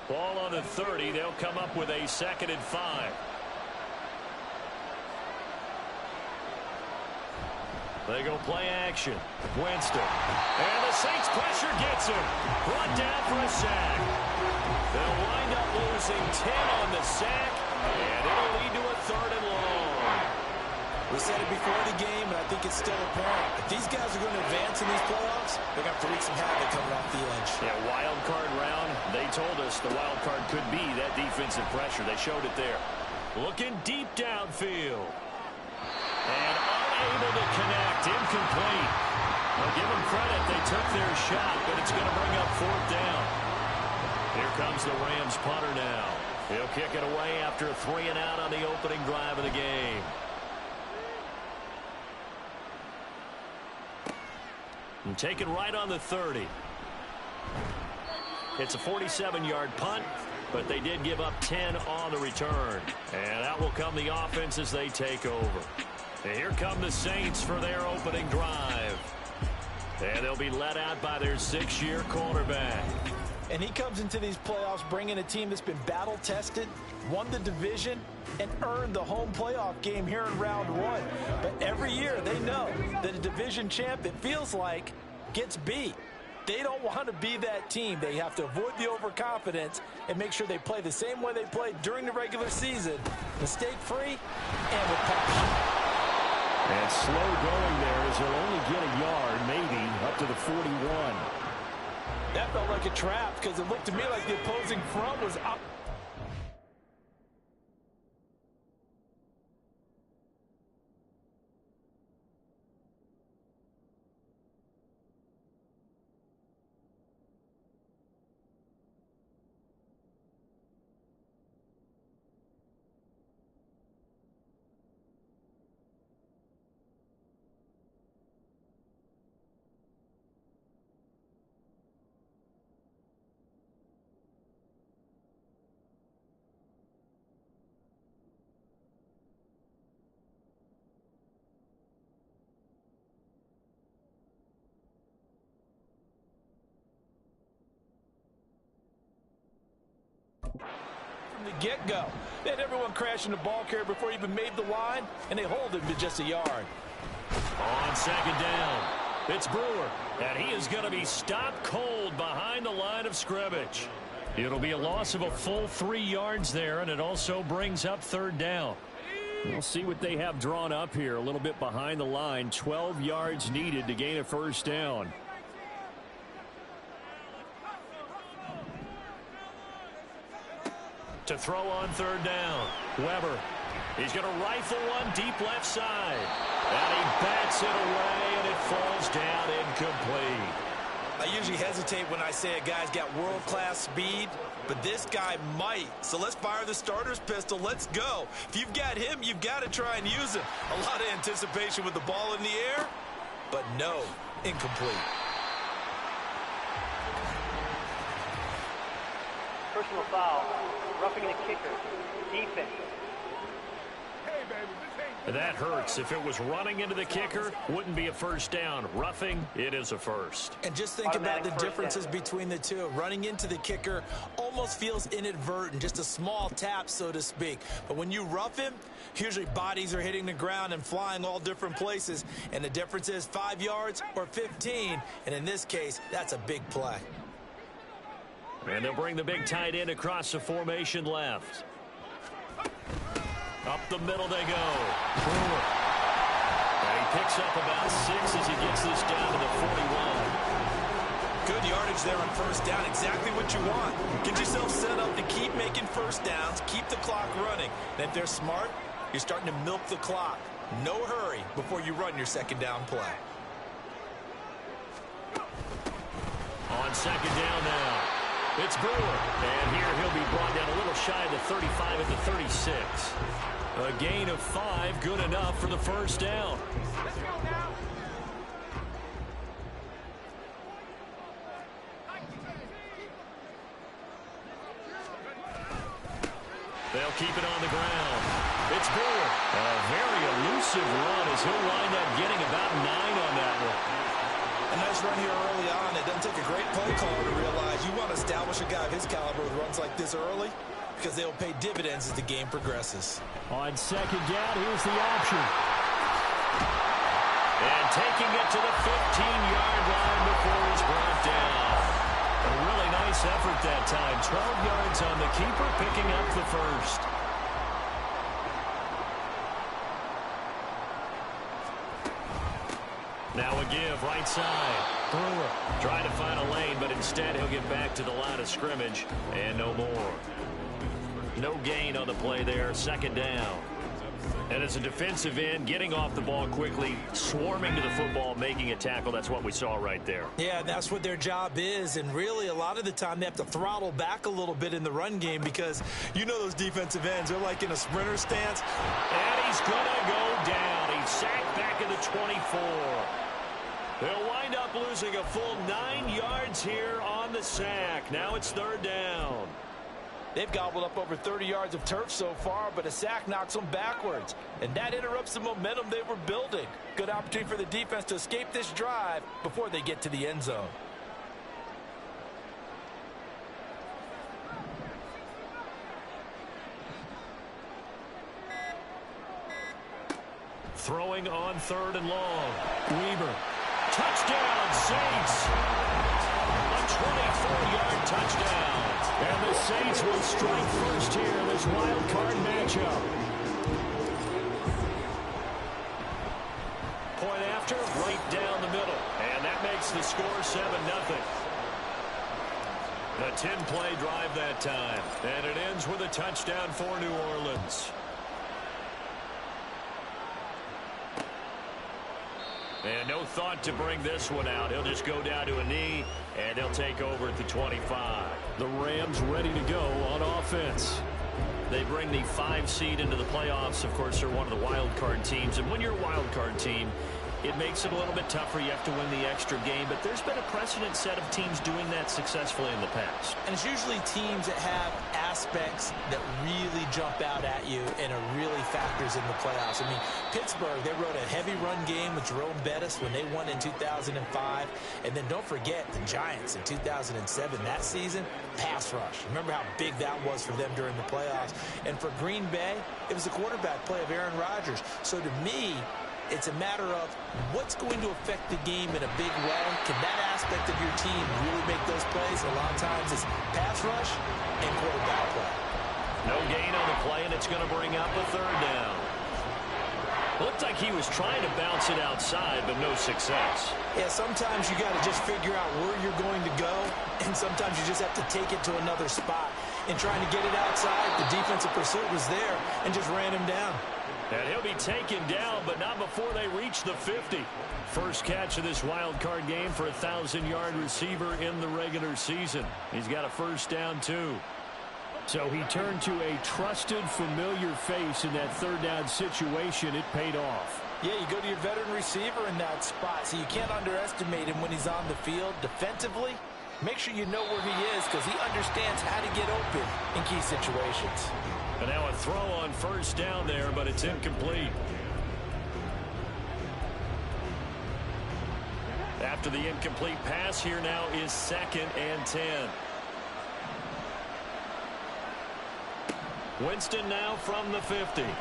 Ball on the 30. They'll come up with a 2nd and 5. They go play action. Winston. And the Saints pressure gets him. Brought down for a sack. They'll wind up losing 10 on the sack. And it'll lead to a 3rd and long. We said it before the game, and I think it's still apparent. If these guys are going to advance in these playoffs, they're going to have to wreak some havoc coming off the edge. Yeah, wild card round. They told us the wild card could be that defensive pressure. They showed it there. Looking deep downfield. And unable to connect. Incomplete. I'll give them credit. They took their shot, but it's going to bring up 4th down. Here comes the Rams punter now. He'll kick it away after a 3 and out on the opening drive of the game. And taken right on the 30. It's a 47-yard punt, but they did give up 10 on the return. And out will come the offense as they take over. And here come the Saints for their opening drive. And they'll be led out by their 6th-year quarterback. And he comes into these playoffs bringing a team that's been battle-tested, won the division, and earned the home playoff game here in round 1. But every year they know that a division champ, it feels like, gets beat. They don't want to be that team. They have to avoid the overconfidence and make sure they play the same way they played during the regular season, mistake-free and with passion. And slow going there as they'll only get a yard, maybe, up to the 41. That felt like a trap because it looked to me like the opposing front was up. From the get-go, they had everyone crashing the ball carrier before he even made the line, and they hold him to just a yard. On 2nd down. It's Brewer, and he is going to be stopped cold behind the line of scrimmage. It'll be a loss of a full 3 yards there, and it also brings up third down. We'll see what they have drawn up here. A little bit behind the line. 12 yards needed to gain a first down. To throw on third down. Weber. He's going to rifle one deep left side. And he bats it away, and it falls down incomplete. I usually hesitate when I say a guy's got world-class speed, but this guy might. So let's fire the starter's pistol. Let's go. If you've got him, you've got to try and use him. A lot of anticipation with the ball in the air, but no, incomplete. Personal foul, roughing the kicker, defense. That hurts. If it was running into the kicker, wouldn't be a first down. Roughing, it is a first. And just think about the differences between the two. Running into the kicker almost feels inadvertent, just a small tap, so to speak. But when you rough him, usually bodies are hitting the ground and flying all different places. And the difference is 5 yards or 15. And in this case, that's a big play. And they'll bring the big tight end across the formation left. Up the middle they go. Brewer. And he picks up about 6 as he gets this down to the 41. Good yardage there on first down. Exactly what you want. Get yourself set up to keep making first downs, keep the clock running. And if they're smart, you're starting to milk the clock. No hurry before you run your second down play. On second down now. It's Brewer. And here he'll be brought down a little shy of the 35 at the 36. A gain of 5, good enough for the first down. Let's go now. They'll keep it on the ground. It's Brewer. And a very elusive run as he'll wind up getting about 9 on that one. A nice run here early on. It doesn't take a great play caller to realize you want to establish a guy of his caliber with runs like this early because they'll pay dividends as the game progresses. On second down, here's the option. And taking it to the 15-yard line before he's brought down. A really nice effort that time. 12 yards on the keeper, picking up the first. Now a give, right side. Brewer trying to find a lane, but instead he'll get back to the line of scrimmage, and no more. No gain on the play there, second down. And as a defensive end, getting off the ball quickly, swarming to the football, making a tackle, that's what we saw right there. Yeah, that's what their job is, and really a lot of the time they have to throttle back a little bit in the run game because you know those defensive ends, they're like in a sprinter stance. And he's going to go down. He's sacked back at the 24. They'll wind up losing a full 9 yards here on the sack. Now it's third down. They've gobbled up over 30 yards of turf so far, but a sack knocks them backwards. And that interrupts the momentum they were building. Good opportunity for the defense to escape this drive before they get to the end zone. Throwing on third and long. Weber. Touchdown, Saints. A 24-yard touchdown. And the Saints will strike first here in this wild card matchup. Point after, right down the middle. And that makes the score 7-0. A 10-play drive that time. And it ends with a touchdown for New Orleans. And no thought to bring this one out. He'll just go down to a knee, and they'll take over at the 25. The Rams ready to go on offense. They bring the 5 seed into the playoffs. Of course, they're one of the wild card teams. And when you're a wild card team, it makes it a little bit tougher. You have to win the extra game. But there's been a precedent set of teams doing that successfully in the past. And it's usually teams that have aspects that really jump out at you and it really factors in the playoffs. I mean, Pittsburgh, they rode a heavy run game with Jerome Bettis when they won in 2005. And then don't forget the Giants in 2007. That season, pass rush. Remember how big that was for them during the playoffs. And for Green Bay, it was the quarterback play of Aaron Rodgers. So to me, It's a matter of what's going to affect the game in a big way. Can that aspect of your team really make those plays? A lot of times it's pass rush and quarterback play. No gain on the play, and it's going to bring up a third down. Looked like he was trying to bounce it outside, but no success. Yeah, sometimes you got to just figure out where you're going to go, and sometimes you just have to take it to another spot. And trying to get it outside, the defensive pursuit was there and just ran him down. And he'll be taken down, but not before they reach the 50. First catch of this wild card game for a 1,000-yard receiver in the regular season. He's got a first down, too. So he turned to a trusted, familiar face in that third down situation. It paid off. Yeah, you go to your veteran receiver in that spot, so you can't underestimate him when he's on the field. Defensively, make sure you know where he is because he understands how to get open in key situations. And now a throw on first down there, but it's incomplete. After the incomplete pass, here now is 2nd and 10. Winston now from the 50. And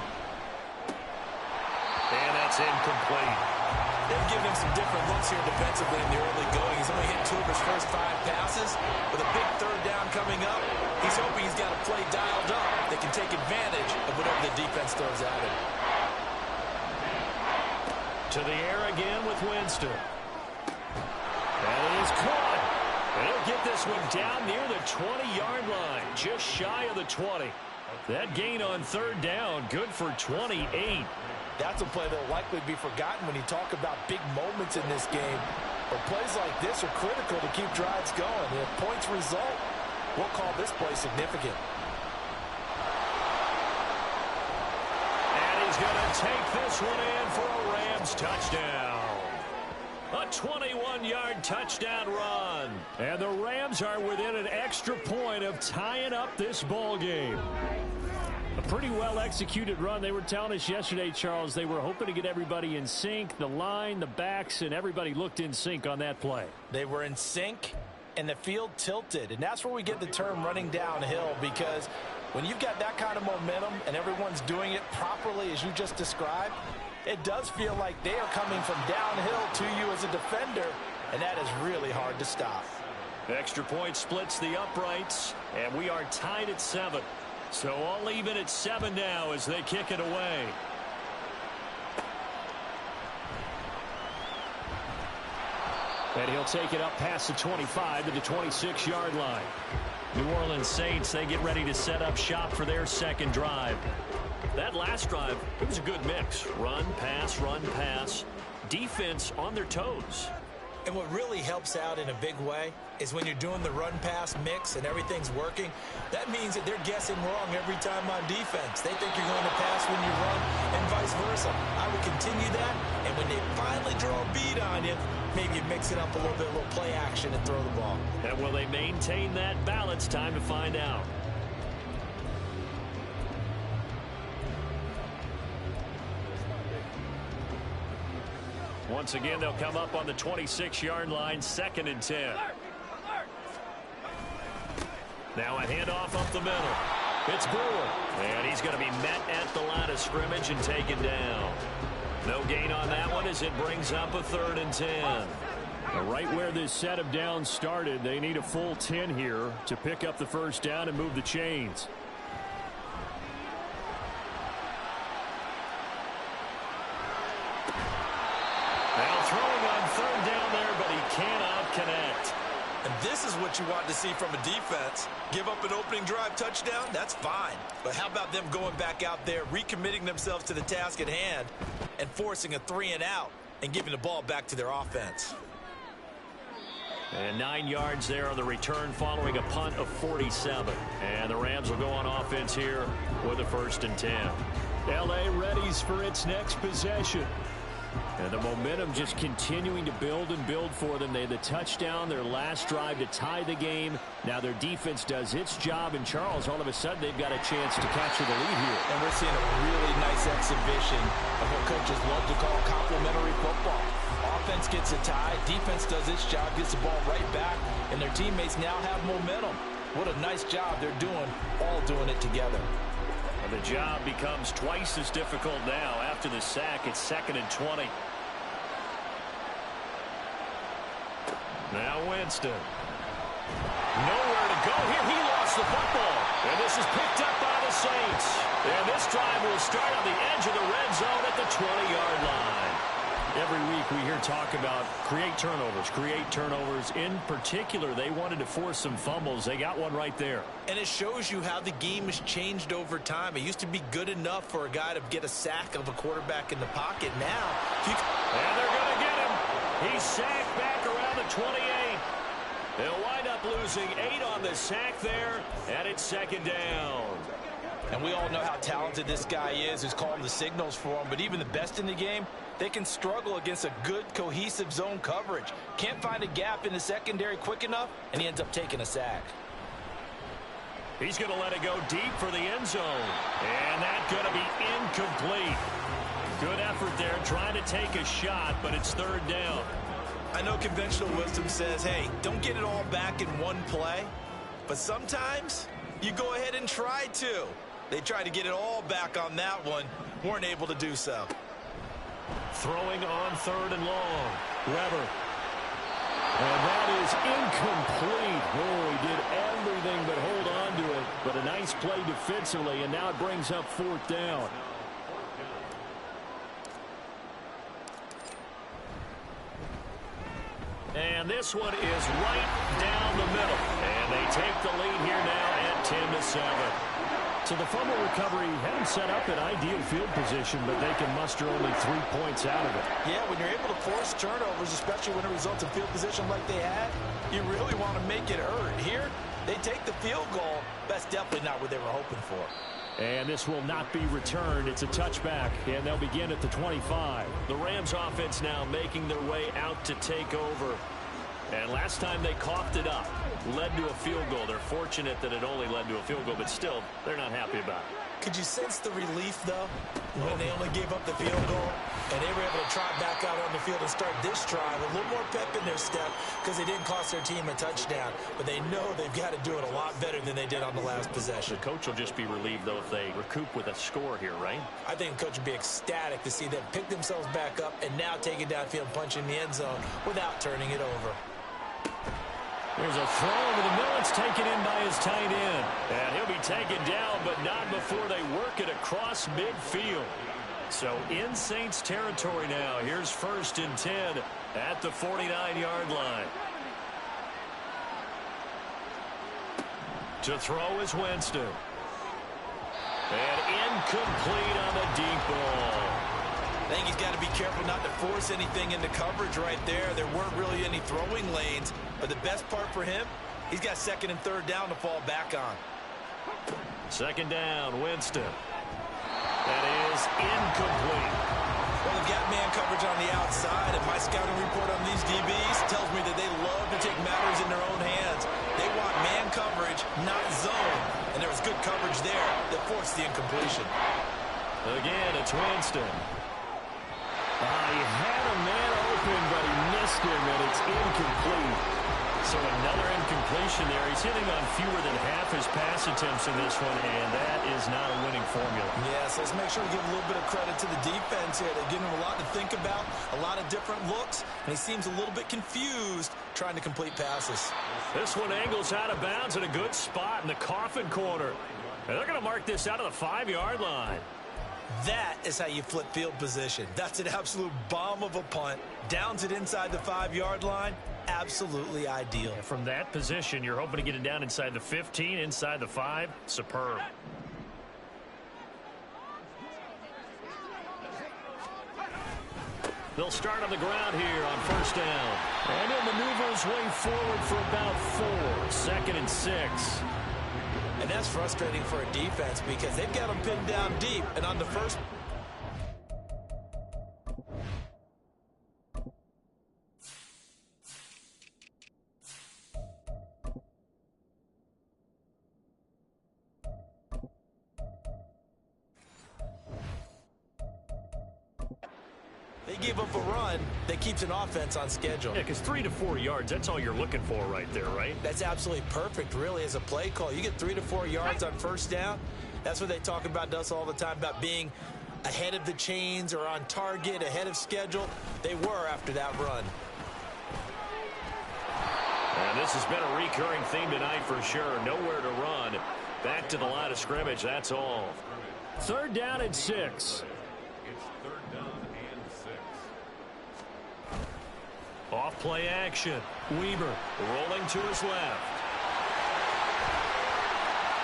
that's incomplete. They've given him some different looks here defensively in the early going. He's only hit 2 of his first 5 passes. With a big third down coming up, he's hoping he's got a play dialed up that can take advantage of whatever the defense throws at him. To the air again with Winston. That is caught. And he'll get this one down near the 20-yard line, just shy of the 20. That gain on third down, good for 28. That's a play that will likely be forgotten when you talk about big moments in this game. But plays like this are critical to keep drives going. If points result, we'll call this play significant. And he's going to take this one in for a Rams touchdown. A 21-yard touchdown run. And the Rams are within an extra point of tying up this ball game. A pretty well-executed run. They were telling us yesterday, Charles, they were hoping to get everybody in sync. The line, the backs, and everybody looked in sync on that play. They were in sync, and the field tilted. And that's where we get the term running downhill, because when you've got that kind of momentum and everyone's doing it properly as you just described, it does feel like they are coming from downhill to you as a defender, and that is really hard to stop. Extra point splits the uprights, and we are tied at 7. So all even at 7 now as they kick it away. And he'll take it up past the 25 to the 26-yard line. New Orleans Saints, they get ready to set up shop for their second drive. That last drive, it was a good mix. Run, pass, defense on their toes. And what really helps out in a big way is when you're doing the run-pass mix and everything's working, that means that they're guessing wrong every time on defense. They think you're going to pass when you run and vice versa. I would continue that, and when they finally draw a bead on you, maybe you mix it up a little bit, a little play action and throw the ball. And will they maintain that balance? Time to find out. Once again, they'll come up on the 26-yard line, 2nd and 10. Now a handoff up the middle. It's Brewer. And he's going to be met at the line of scrimmage and taken down. No gain on that one as it brings up a 3rd and 10. Right where this set of downs started, they need a full 10 here to pick up the first down and move the chains. Now throwing on 3rd down there, but he cannot connect. And this is what you want to see from a defense. Give up an opening drive touchdown, that's fine. But how about them going back out there, recommitting themselves to the task at hand, and forcing a 3-and-out and giving the ball back to their offense? And 9 yards there on the return following a punt of 47. And the Rams will go on offense here with a 1st and 10. L.A. readies for its next possession. And the momentum just continuing to build and build for them. They had the touchdown, their last drive to tie the game. Now their defense does its job, and Charles, all of a sudden, they've got a chance to capture the lead here. And we're seeing a really nice exhibition of what coaches love to call complementary football. Offense gets a tie, defense does its job, gets the ball right back, and their teammates now have momentum. What a nice job they're doing, all doing it together. And the job becomes twice as difficult now after after the sack. It's 2nd and 20. Now Winston. Nowhere to go here. He lost the football. And this is picked up by the Saints. And this drive will start on the edge of the red zone at the 20-yard line. Every week we hear talk about create turnovers. In particular, they wanted to force some fumbles. They got one right there. And it shows you how the game has changed over time. It used to be good enough for a guy to get a sack of a quarterback in the pocket. Now, and they're going to get him. He's sacked back around the 28. They'll wind up losing 8 on the sack there, and it's 2nd down. And we all know how talented this guy is who's calling the signals for him. But even the best in the game, they can struggle against a good, cohesive zone coverage. Can't find a gap in the secondary quick enough, and he ends up taking a sack. He's going to let it go deep for the end zone. And that's going to be incomplete. Good effort there, trying to take a shot, but it's 3rd down. I know conventional wisdom says, hey, don't get it all back in one play. But sometimes you go ahead and try to. They tried to get it all back on that one. Weren't able to do so. Throwing on 3rd and long. Weber. And that is incomplete. Oh, he did everything but hold on to it. But a nice play defensively, and now it brings up 4th down. And this one is right down the middle. And they take the lead here now at 10-7. So the fumble recovery had them set up in ideal field position, but they can muster only 3 points out of it. Yeah, when you're able to force turnovers, especially when it results in field position like they had, you really want to make it hurt. Here, they take the field goal. That's definitely not what they were hoping for. And this will not be returned. It's a touchback, and they'll begin at the 25. The Rams offense now making their way out to take over. And last time they coughed it up, led to a field goal. They're fortunate that it only led to a field goal, but still, they're not happy about it. Could you sense the relief, though, when they only gave up the field goal and they were able to trot back out on the field and start this drive? A little more pep in their step because they didn't cost their team a touchdown, but they know they've got to do it a lot better than they did on the last possession. The coach will just be relieved, though, if they recoup with a score here, right? I think the coach would be ecstatic to see them pick themselves back up and now take it downfield, punch in the end zone without turning it over. There's a throw over the middle. It's taken in by his tight end. And he'll be taken down, but not before they work it across midfield. So in Saints territory now. Here's 1st and 10 at the 49-yard line. To throw is Winston. And incomplete on the deep ball. I think he's got to be careful not to force anything into coverage right there. There weren't really any throwing lanes, but the best part for him, he's got 2nd and 3rd down to fall back on. 2nd down, Winston. That is incomplete. Well, they've got man coverage on the outside, and my scouting report on these DBs tells me that they love to take matters in their own hands. They want man coverage, not zone, and there was good coverage there that forced the incompletion. Again, it's Winston. He had a man open, but he missed him, and it's incomplete. So another incompletion there. He's hitting on fewer than half his pass attempts in this one, and that is not a winning formula. Yes, let's make sure we give a little bit of credit to the defense here. They're giving him a lot to think about, a lot of different looks, and he seems a little bit confused trying to complete passes. This one angles out of bounds in a good spot in the coffin corner. And they're going to mark this out of the 5-yard line. That is how you flip field position. That's an absolute bomb of a punt. Downs it inside the 5-yard line. Absolutely ideal. Yeah, from that position, you're hoping to get it down inside the 15, inside the 5. Superb. They'll start on the ground here on 1st down. And he'll maneuver his way forward for about 4. 2nd and 6. And that's frustrating for a defense because they've got them pinned down deep. And on the first... They give up a run that keeps an offense on schedule. Yeah, because 3 to 4 yards, that's all you're looking for right there, right? That's absolutely perfect, really, as a play call. You get 3 to 4 yards on 1st down. That's what they talk about to us all the time, about being ahead of the chains or on target, ahead of schedule. They were after that run. And this has been a recurring theme tonight for sure. Nowhere to run. Back to the line of scrimmage, that's all. 3rd down and 6. It's 3rd down and 6. Off play action. Weaver rolling to his left.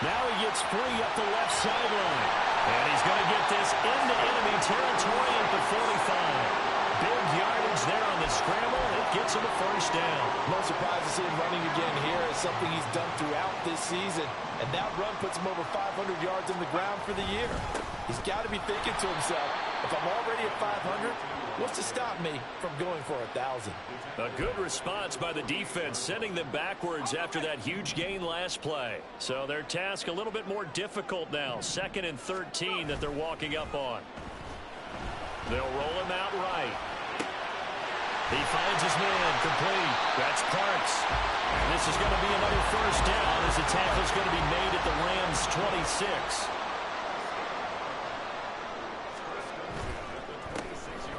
Now he gets free up the left sideline. And he's going to get this into enemy territory at the 45. Big yardage there on the scramble. It gets him a 1st down. No surprise to see him running again here. It's something he's done throughout this season. And that run puts him over 500 yards on the ground for the year. He's got to be thinking to himself, if I'm already at 500, what's to stop me from going for 1,000? A good response by the defense, sending them backwards after that huge gain last play. So their task a little bit more difficult now. 2nd and 13 that they're walking up on. They'll roll him out right. He finds his man complete. That's Parks. And this is going to be another 1st down as the tackle is going to be made at the Rams' 26.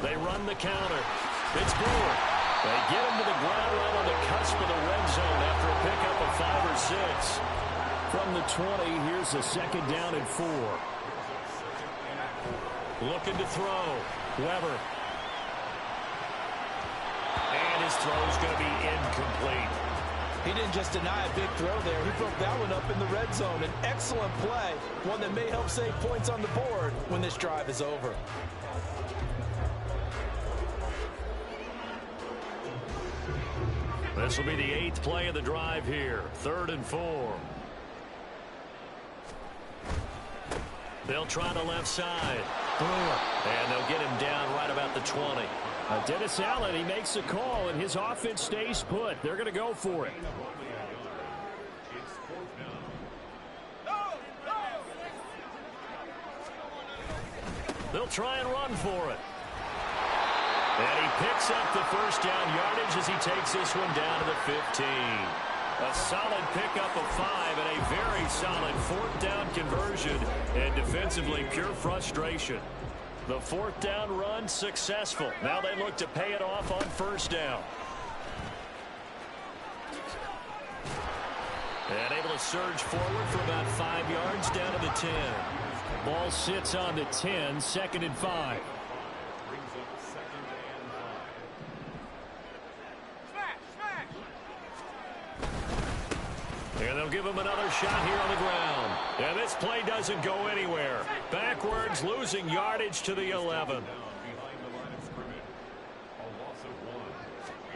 They run the counter. It's Brewer. They get him to the ground right on the cusp of the red zone after a pickup of 5 or 6. From the 20, here's a 2nd down and 4. Looking to throw. Weber. And his throw is going to be incomplete. He didn't just deny a big throw there. He broke that one up in the red zone. An excellent play. One that may help save points on the board when this drive is over. This will be the 8th play of the drive here. 3rd and 4. They'll try the left side. And they'll get him down right about the 20. Dennis Allen, he makes a call, and his offense stays put. They're going to go for it. It's 4th down. They'll try and run for it. And he picks up the 1st down yardage as he takes this one down to the 15. A solid pickup of 5 and a very solid 4th down conversion. And defensively, pure frustration. The 4th down run successful. Now they look to pay it off on 1st down. And able to surge forward for about 5 yards down to the 10. Ball sits on the 10, 2nd and 5. Brings up 2nd and 5. And they'll give him another shot here on the ground. And this play doesn't go anywhere. Backwards, losing yardage to the 11. Down behind the line of scrimmage. A loss of 1.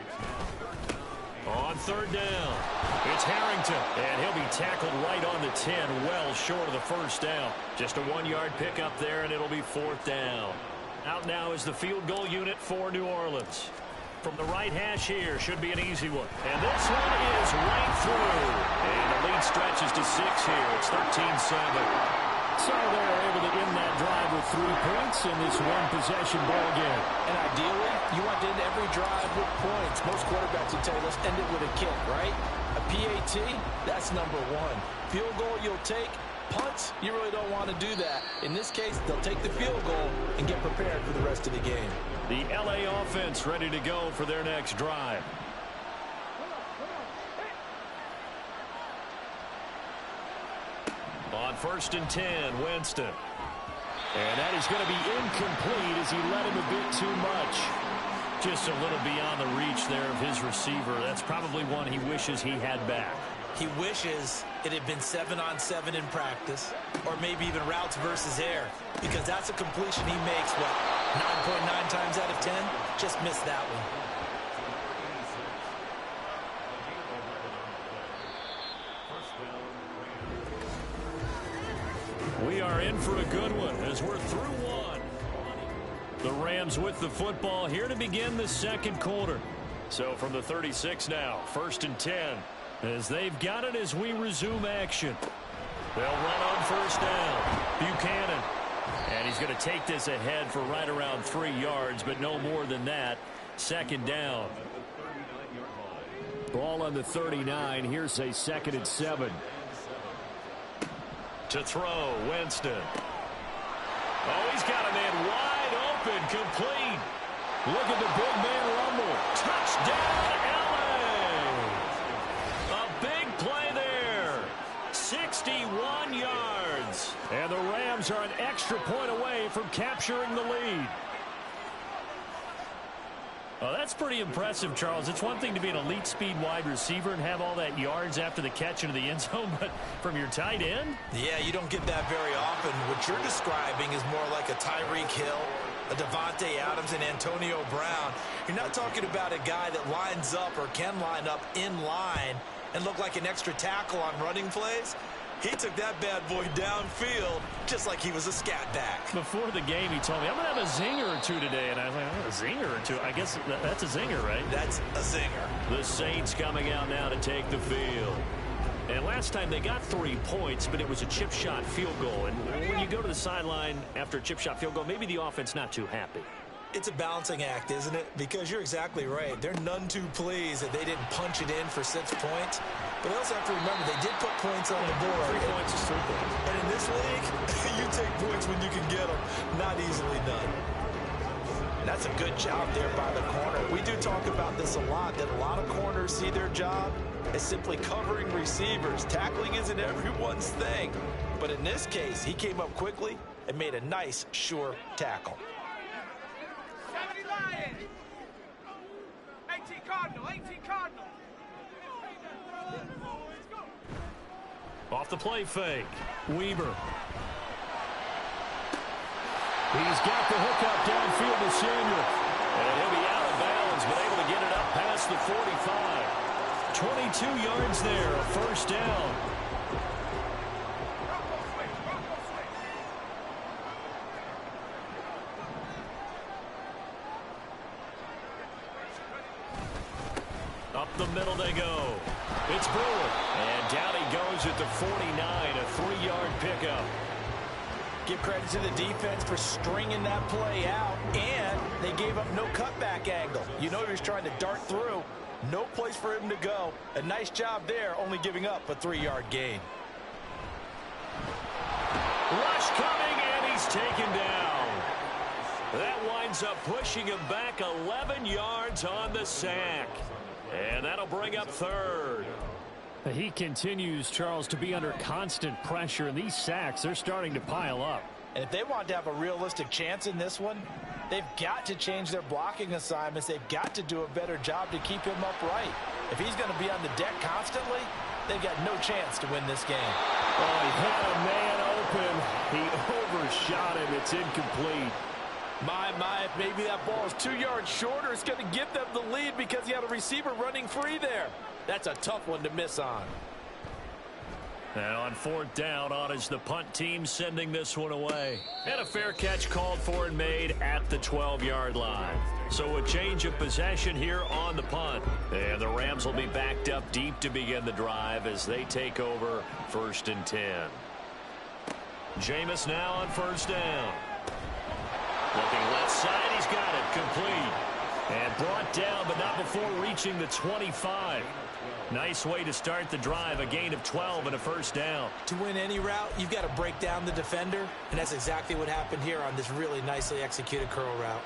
It's now 3rd down. On 3rd down, it's Harrington. And he'll be tackled right on the 10, well short of the 1st down. Just a 1-yard pickup there, and it'll be 4th down. Out now is the field goal unit for New Orleans. From the right hash here, should be an easy one. And this one is right through. And the lead stretches to 6 here. It's 13-7. So they're able to end that drive with 3 points in this one-possession ball game. And ideally, you want to end every drive with points. Most quarterbacks would tell you, let's end it with a kick, right? A PAT, that's number 1. Field goal you'll take. Punts, you really don't want to do that. In this case, they'll take the field goal and get prepared for the rest of the game. The LA offense ready to go for their next drive. On 1st and 10, Winston. And that is going to be incomplete as he let him a bit too much. Just a little beyond the reach there of his receiver. That's probably one he wishes he had back. He wishes it had been 7-on-7 in practice, or maybe even routes versus air, because that's a completion he makes, 9.9 times out of 10? Just missed that one. We are in for a good one as we're through one. The Rams with the football here to begin the 2nd quarter. So from the 36 now, 1st and 10. As they've got it as we resume action. They'll run on 1st down. Buchanan. And he's going to take this ahead for right around 3 yards, but no more than that. 2nd down. Ball on the 39. Here's a 2nd and 7. To throw, Winston. Oh, he's got a man wide open, complete. Look at the big man rumble. Touchdown, LA! A big play there. 61 yards. And the Rams are an extra point away from capturing the lead. Oh, that's pretty impressive, Charles. It's one thing to be an elite speed wide receiver and have all that yards after the catch into the end zone, but from your tight end? Yeah, you don't get that very often. What you're describing is more like a Tyreek Hill, a Devontae Adams, and Antonio Brown. You're not talking about a guy that lines up or can line up in line and look like an extra tackle on running plays. He took that bad boy downfield just like he was a scat back. Before the game, he told me, I'm going to have a zinger or two today. And I was like, oh, a zinger or two? I guess that's a zinger, right? That's a zinger. The Saints coming out now to take the field. And last time they got 3 points, but it was a chip shot field goal. And when you go to the sideline after a chip shot field goal, maybe the offense not too happy. It's a balancing act, isn't it? Because you're exactly right. They're none too pleased that they didn't punch it in for 6 points. But they also have to remember they did put points on the board. 3 points is 3 points. And in this league, you take points when you can get them. Not easily done. And that's a good job there by the corner. We do talk about this a lot, that a lot of corners see their job as simply covering receivers. Tackling isn't everyone's thing. But in this case, he came up quickly and made a nice, sure tackle. 18 Cardinal, 18 Cardinal. Off the play fake. Weber. He's got the hook up downfield to Samuel. And he'll be out of bounds, but able to get it up past the 45. 22 yards there, a first down. Up the middle they go. It's Brewer. And down he goes at the 49, a 3-yard pickup. Give credit to the defense for stringing that play out, and they gave up no cutback angle. You know he was trying to dart through. No place for him to go. A nice job there, only giving up a 3-yard gain. Rush coming, and he's taken down. That winds up pushing him back 11 yards on the sack. And that'll bring up third. He continues, Charles, to be under constant pressure, and these sacks, they're starting to pile up. And if they want to have a realistic chance in this one, they've got to change their blocking assignments. They've got to do a better job to keep him upright. If he's going to be on the deck constantly, they've got no chance to win this game. Oh, he had a man open. He overshot him. It's incomplete. My, if maybe that ball is 2 yards shorter, it's going to give them the lead because he had a receiver running free there. That's a tough one to miss on. And on 4th down, on is the punt team sending this one away. And a fair catch called for and made at the 12-yard line. So a change of possession here on the punt. And the Rams will be backed up deep to begin the drive as they take over 1st and 10. Jameis now on 1st down. Looking left side, he's got it, complete. And brought down, but not before reaching the 25. Nice way to start the drive, a gain of 12 and a 1st down. To win any route, you've got to break down the defender, and that's exactly what happened here on this really nicely executed curl route.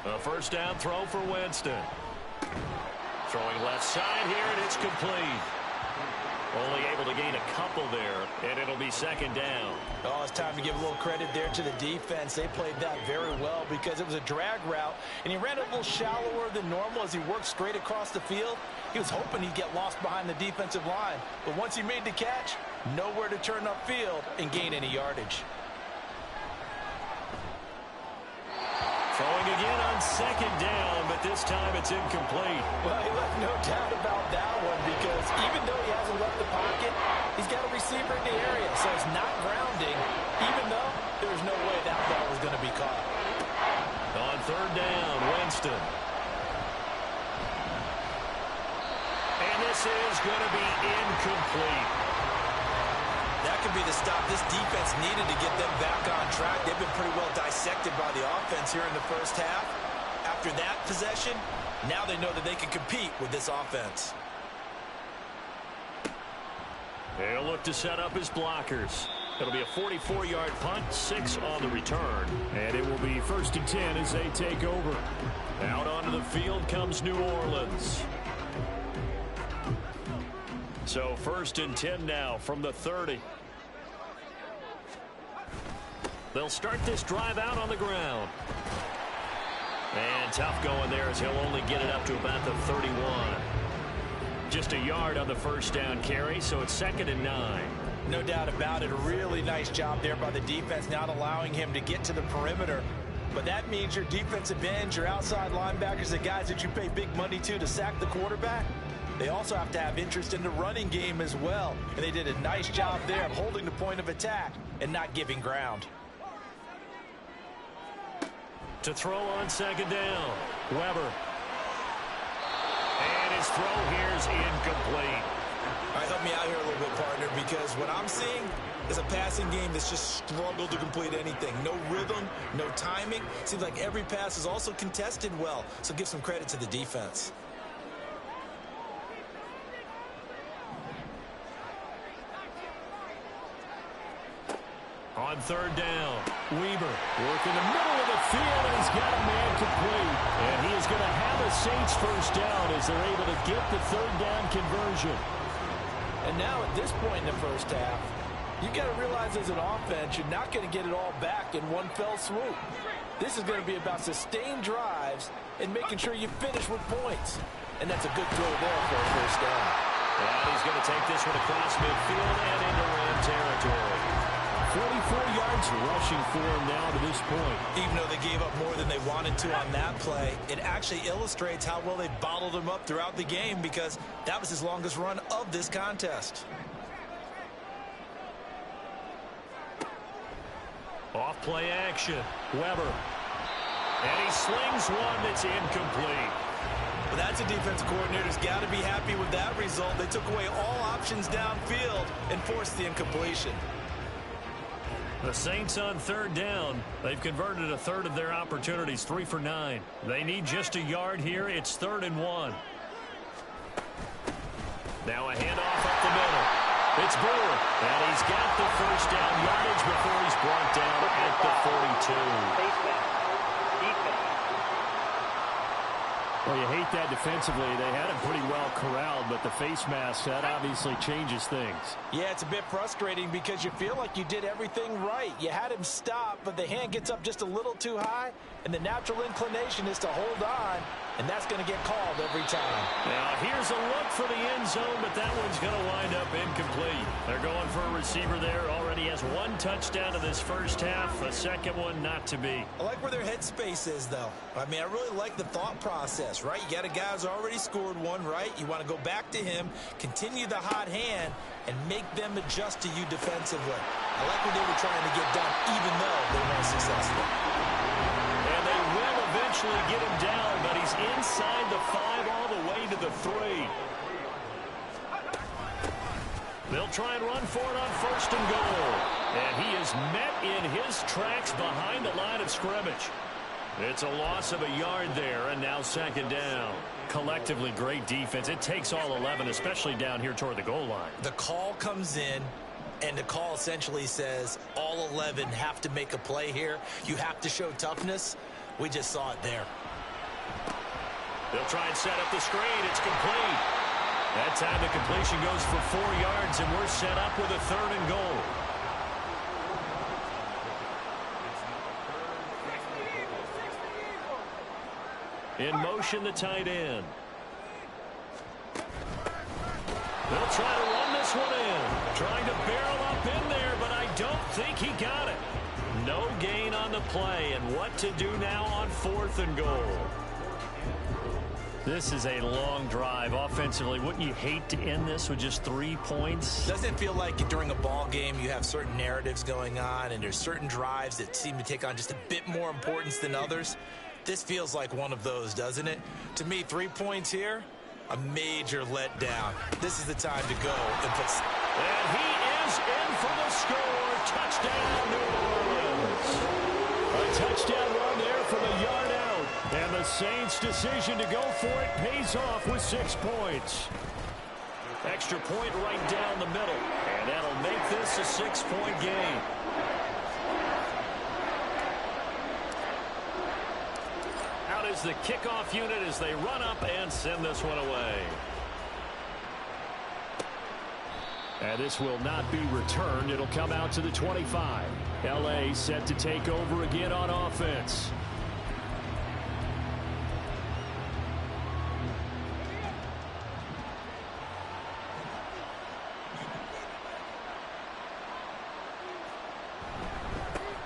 A 1st down throw for Winston. Throwing left side here, and it's complete. Only able to gain a couple there, and it'll be 2nd down. Oh, it's time to give a little credit there to the defense. They played that very well because it was a drag route, and he ran a little shallower than normal as he worked straight across the field. He was hoping he'd get lost behind the defensive line, but once he made the catch, nowhere to turn upfield and gain any yardage. Throwing again on 2nd down, but this time it's incomplete. Well, he left no doubt about that one because even though he hasn't left the pocket, he's got a receiver in the area, so it's not grounding, even though there's no way that ball was going to be caught. On 3rd down, Winston. And this is going to be incomplete. That could be the stop this defense needed to get them back on track. They've been pretty well dissected by the offense here in the 1st half. After that possession, Now they know that they can compete with this offense. They'll look to set up his blockers. It'll be a 44-yard punt, 6 on the return. And it will be 1st and 10 as they take over. Out onto the field comes New Orleans. So 1st and 10 now from the 30. They'll start this drive out on the ground. And tough going there as he'll only get it up to about the 31. Just a yard on the first down carry, so it's 2nd and 9. No doubt about it. A really nice job there by the defense, not allowing him to get to the perimeter. But that means your defensive ends, your outside linebackers, the guys that you pay big money to sack the quarterback, they also have to have interest in the running game as well. And they did a nice job there of holding the point of attack and not giving ground. To throw on 2nd down, Weber. And his throw here is incomplete. All right, help me out here a little bit, partner, because what I'm seeing is a passing game that's just struggled to complete anything. No rhythm, no timing. Seems like every pass is also contested well, so give some credit to the defense. On 3rd down, Weber. Work in the middle of the field, and he's got a man complete. And he is going to have a Saints first down as they're able to get the 3rd down conversion. And now at this point in the first half, you've got to realize as an offense, you're not going to get it all back in one fell swoop. This is going to be about sustained drives and making sure you finish with points. And that's a good throw there for a first down. And he's going to take this one across midfield and into Ram territory. 44 yards rushing for him now to this point. Even though they gave up more than they wanted to on that play, it actually illustrates how well they bottled him up throughout the game because that was his longest run of this contest. Off play action, Weber. And he slings one that's incomplete. Well, that's a defensive coordinator's got to be happy with that result. They took away all options downfield and forced the incompletion. The Saints on 3rd down. They've converted a third of their opportunities, 3 for 9. They need just a yard here. It's 3rd and 1. Now a handoff up the middle. It's Brewer. And he's got the first down yardage before he's brought down at the 42. Well, you hate that defensively. They had him pretty well corralled, but the face mask, that obviously changes things. Yeah, it's a bit frustrating because you feel like you did everything right. You had him stop, but the hand gets up just a little too high, and the natural inclination is to hold on, and that's going to get called every time. Now, here's a look for the end zone, but that one's going to wind up incomplete. They're going for a receiver there. Already has 1 touchdown in this first half, a second one not to be. I like where their headspace is, though. I mean, I really like the thought process, right? You got a guy who's already scored one, right? You want to go back to him, continue the hot hand, and make them adjust to you defensively. I like what they were trying to get done, even though they weren't successful. And they will eventually get him down, but he's inside the 5 all the way to the 3. They'll try and run for it on 1st and goal. And he is met in his tracks behind the line of scrimmage. It's a loss of a yard there, and now 2nd down. Collectively, great defense. It takes all 11, especially down here toward the goal line. The call comes in, and the call essentially says all 11 have to make a play here. You have to show toughness. We just saw it there. They'll try and set up the screen. It's complete. That time the completion goes for 4 yards, and we're set up with a 3rd and goal. In motion, the tight end. They'll try to run this one in. Trying to barrel up in there, but I don't think he got it. No gain on the play, and what to do now on 4th and goal. This is a long drive offensively. Wouldn't you hate to end this with just 3 points? Doesn't it feel like during a ball game you have certain narratives going on and there's certain drives that seem to take on just a bit more importance than others? This feels like one of those, doesn't it? To me, 3 points here, a major letdown. This is the time to go and put... And he is in for the score. Touchdown, New Orleans. A touchdown run there from a yard out. And the The Saints' decision to go for it pays off with 6 points. Extra point right down the middle, and that'll make this a 6-point game. Out is the kickoff unit as they run up and send this one away. And this will not be returned. It'll come out to the 25. L.A. set to take over again on offense.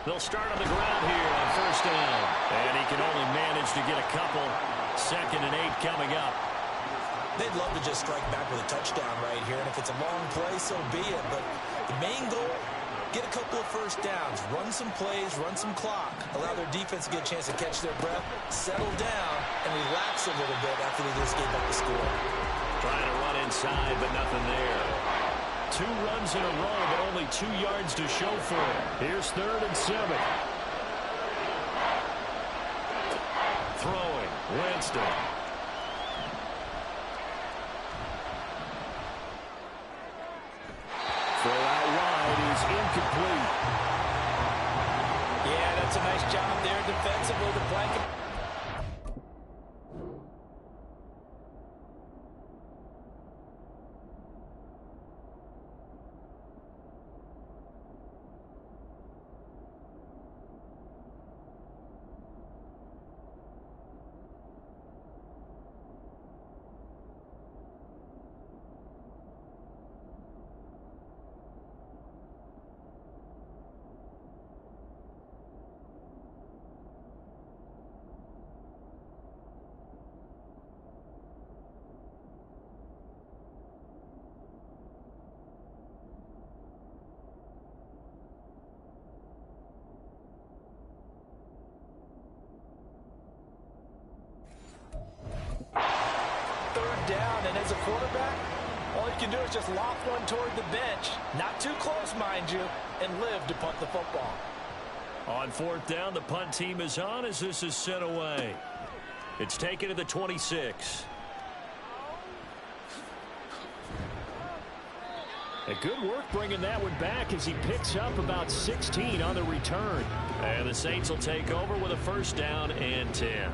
They'll start on the ground here on first down. And he can only manage to get a couple. 2nd and 8 coming up. They'd love to just strike back with a touchdown right here, and if it's a long play, so be it. But the main goal, get a couple of first downs, run some plays, run some clock, allow their defense to get a chance to catch their breath, settle down, and relax a little bit after they just gave up the score. Trying to run inside, but nothing there. 2 runs in a row, but only 2 yards to show for it. Here's 3rd and 7. Throwing, Winston. Throw out wide is incomplete. Yeah, that's a nice job there defensively to blanket. Down, and as a quarterback, all you can do is just loft one toward the bench, not too close, mind you, and live to punt the football. On 4th down, the punt team is on as this is sent away. It's taken to the 26. A good work bringing that one back as he picks up about 16 on the return. And the Saints will take over with a 1st down and 10.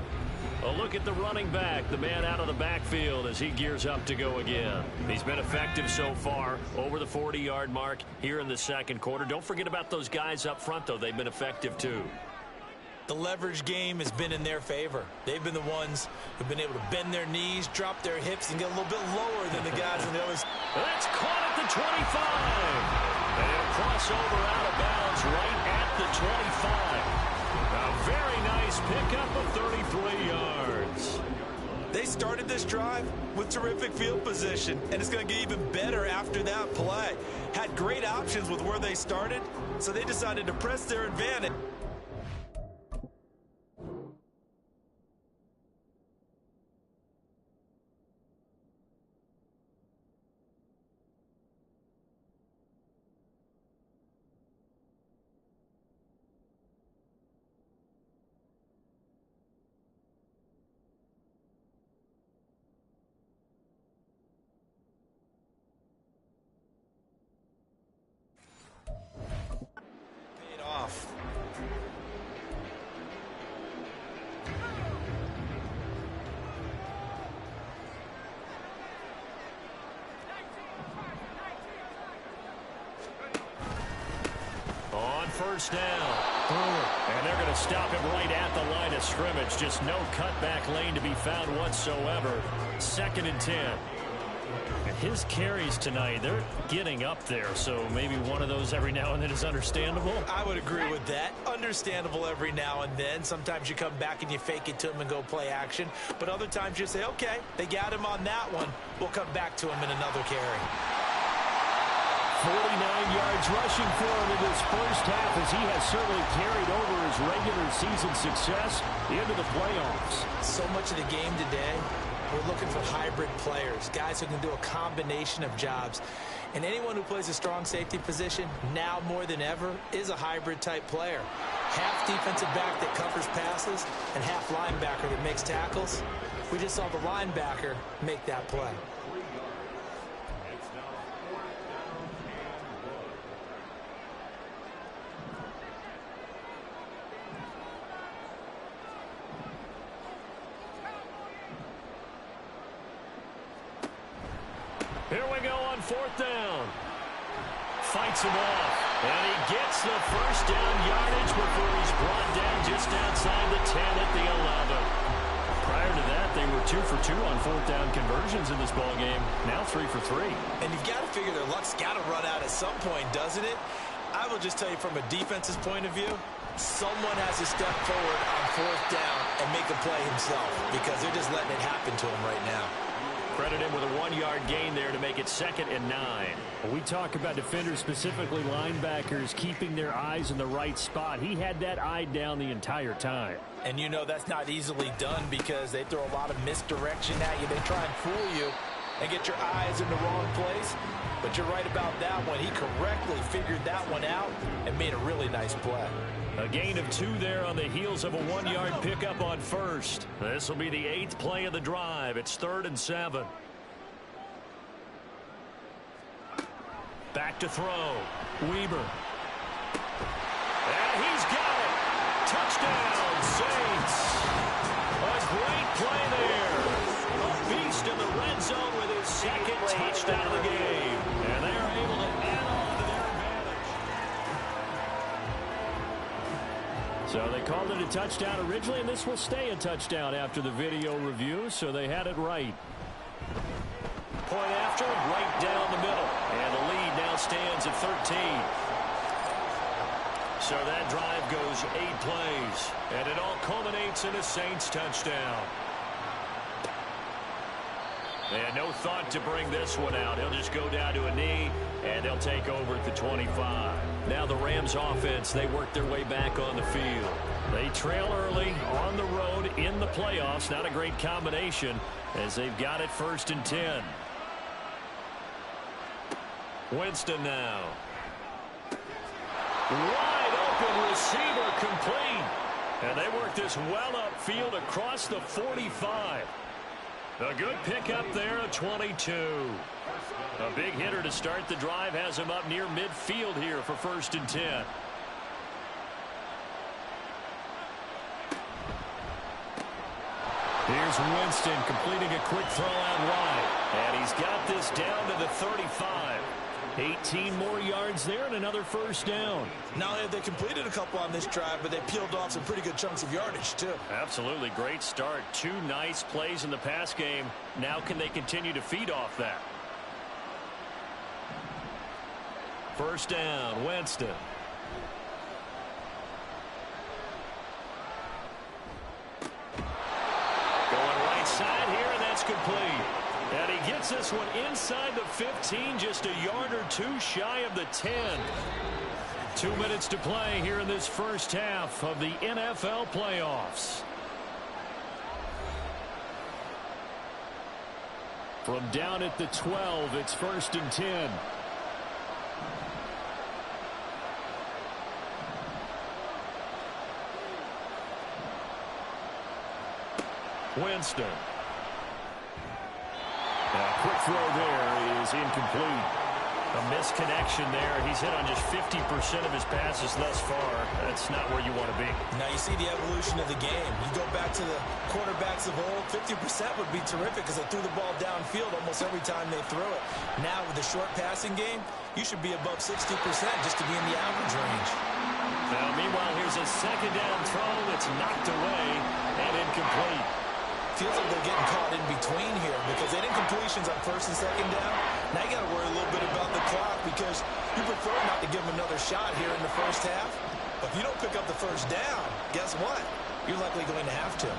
A look at the running back, the man out of the backfield as he gears up to go again. He's been effective so far, over the 40-yard mark here in the 2nd quarter. Don't forget about those guys up front, though. They've been effective, too. The leverage game has been in their favor. They've been the ones who've been able to bend their knees, drop their hips, and get a little bit lower than the guys in the other. That's caught at the 25. And it'll cross over out of bounds right at the 25. A very nice pickup of 33 yards. They started this drive with terrific field position, and it's going to get even better after that play. Had great options with where they started, so they decided to press their advantage. First down. And they're going to stop him right at the line of scrimmage. Just no cutback lane to be found whatsoever. 2nd and 10. And his carries tonight, they're getting up there. So maybe one of those every now and then is understandable. I would agree with that. Understandable every now and then. Sometimes you come back and you fake it to him and go play action. But other times you say, okay, they got him on that one. We'll come back to him in another carry. 49 yards rushing for him in this first half as he has certainly carried over his regular season success into the playoffs. So much of the game today, we're looking for hybrid players, guys who can do a combination of jobs. And anyone who plays a strong safety position, now more than ever, is a hybrid type player. Half defensive back that covers passes and half linebacker that makes tackles. We just saw the linebacker make that play. Here we go on 4th down. Fights him off. And he gets the first down yardage before he's brought down just outside the 10 at the 11. Prior to that, they were 2 for 2 on 4th down conversions in this ballgame. Now 3 for 3. And you've got to figure their luck's got to run out at some point, doesn't it? I will just tell you from a defense's point of view, someone has to step forward on 4th down and make a play himself because they're just letting it happen to him right now. Credit him with a 1-yard gain there to make it 2nd and 9. We talk about defenders, specifically linebackers, keeping their eyes in the right spot. He had that eye down the entire time. And you know that's not easily done because they throw a lot of misdirection at you. They try and fool you and get your eyes in the wrong place. But you're right about that one. He correctly figured that one out and made a really nice play. A gain of 2 there on the heels of a 1-yard pickup on 1st. This will be the 8th play of the drive. It's 3rd and 7. Back to throw. Weber. And he's got it. Touchdown, Saints. A great play there. A beast in the red zone with his 2nd touchdown of the game. And they are able to add on to their advantage. So they called it a touchdown originally, and this will stay a touchdown after the video review, so they had it right. Point after, right down the middle. And the lead now stands at 13. So that drive goes 8 plays. And it all culminates in a Saints touchdown. And no thought to bring this one out. He'll just go down to a knee, and they'll take over at the 25. Now the Rams offense, they work their way back on the field. They trail early on the road in the playoffs. Not a great combination as they've got it 1st and 10. Winston now. Wide open receiver complete. And they work this well upfield across the 45. A good pickup there at 22. A big hitter to start the drive has him up near midfield here for 1st and 10. Here's Winston completing a quick throw out wide. And he's got this down to the 35. 18 more yards there and another 1st down. Not only have they completed a couple on this drive, but they peeled off some pretty good chunks of yardage, too. Absolutely. Great start. 2 nice plays in the pass game. Now can they continue to feed off that? 1st down, Winston. Going right side here, and that's complete. And he gets this one inside the 15, just a yard or 2 shy of the 10. 2 minutes to play here in this 1st half of the NFL playoffs. From down at the 12, it's 1st and 10. Winston. Quick throw there is incomplete. A misconnection there. He's hit on just 50% of his passes thus far. That's not where you want to be. Now you see the evolution of the game. You go back to the quarterbacks of old, 50% would be terrific because they threw the ball downfield almost every time they threw it. Now with the short passing game, you should be above 60% just to be in the average range. Now meanwhile, here's a 2nd down throw that's knocked away and incomplete. Feels like they're getting caught in between here because they didn't completions on 1st and 2nd down. Now you got to worry a little bit about the clock because you prefer not to give them another shot here in the 1st half. But if you don't pick up the 1st down, guess what? You're likely going to have to.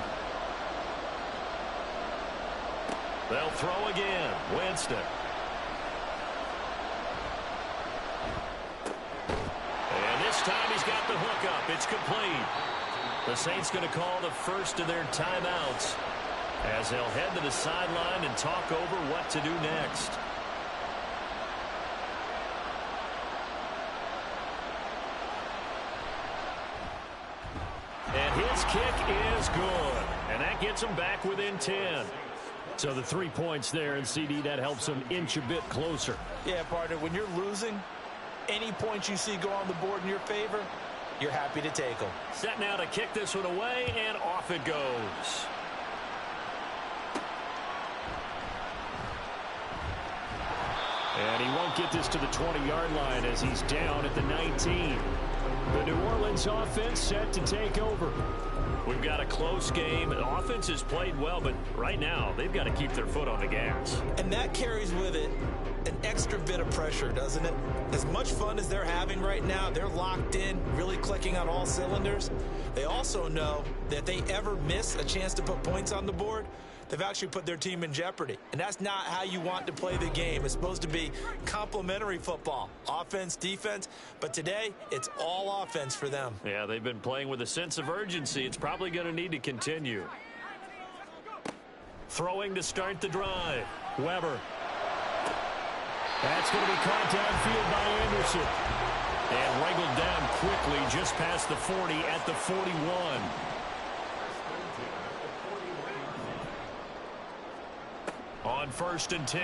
They'll throw again. Winston. And this time he's got the hook up. It's complete. The Saints going to call the 1st of their timeouts as they'll head to the sideline and talk over what to do next. his kick is good. And that gets him back within 10. So the 3 points there, and CD, that helps him inch a bit closer. Yeah, partner, when you're losing, any points you see go on the board in your favor, you're happy to take them. Set now to kick this one away, and off it goes. And he won't get this to the 20-yard line as he's down at the 19. The New Orleans offense set to take over. We've got a close game. The offense has played well, but right now they've got to keep their foot on the gas. And that carries with it an extra bit of pressure, doesn't it? As much fun as they're having right now, they're locked in, really clicking on all cylinders. They also know that if they ever miss a chance to put points on the board, they've actually put their team in jeopardy. And that's not how you want to play the game. It's supposed to be complementary football, offense, defense. But today, it's all offense for them. Yeah, they've been playing with a sense of urgency. It's probably going to need to continue. Throwing to start the drive. Weber. That's going to be caught downfield by Anderson. And wrangled down quickly just past the 40 at the 41. On 1st and 10,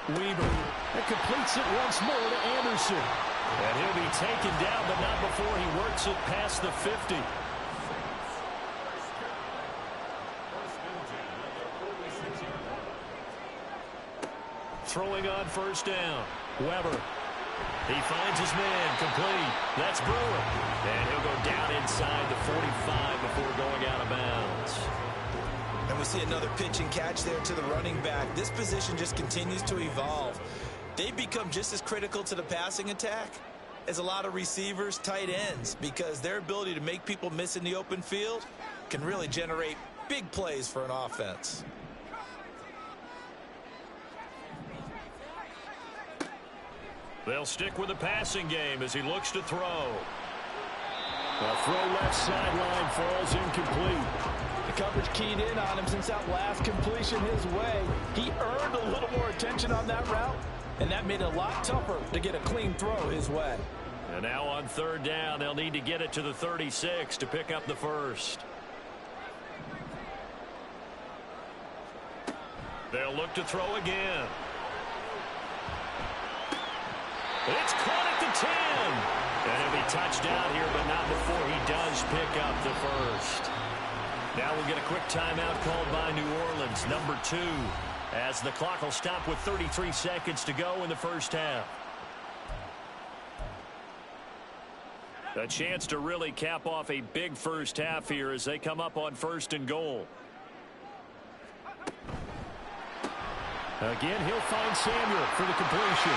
Weber. It completes it once more to Anderson. And he'll be taken down, but not before he works it past the 50. Throwing on 1st down, Weber. He finds his man, complete. That's Brewer. And he'll go down inside the 45 before going out of bounds. And we see another pitch and catch there to the running back. This position just continues to evolve. They've become just as critical to the passing attack as a lot of receivers, tight ends, because their ability to make people miss in the open field can really generate big plays for an offense. They'll stick with the passing game as he looks to throw. A throw left sideline falls incomplete. The coverage keyed in on him since that last completion his way. He earned a little more attention on that route, and that made it a lot tougher to get a clean throw his way. And now on 3rd down, they'll need to get it to the 36 to pick up the first. They'll look to throw again. It's caught at the 10. And he'll be touched down here, but not before he does pick up the first. Now we'll get a quick timeout called by New Orleans, number 2, as the clock will stop with 33 seconds to go in the first half. A chance to really cap off a big first half here as they come up on 1st and goal. Again, he'll find Samuel for the completion.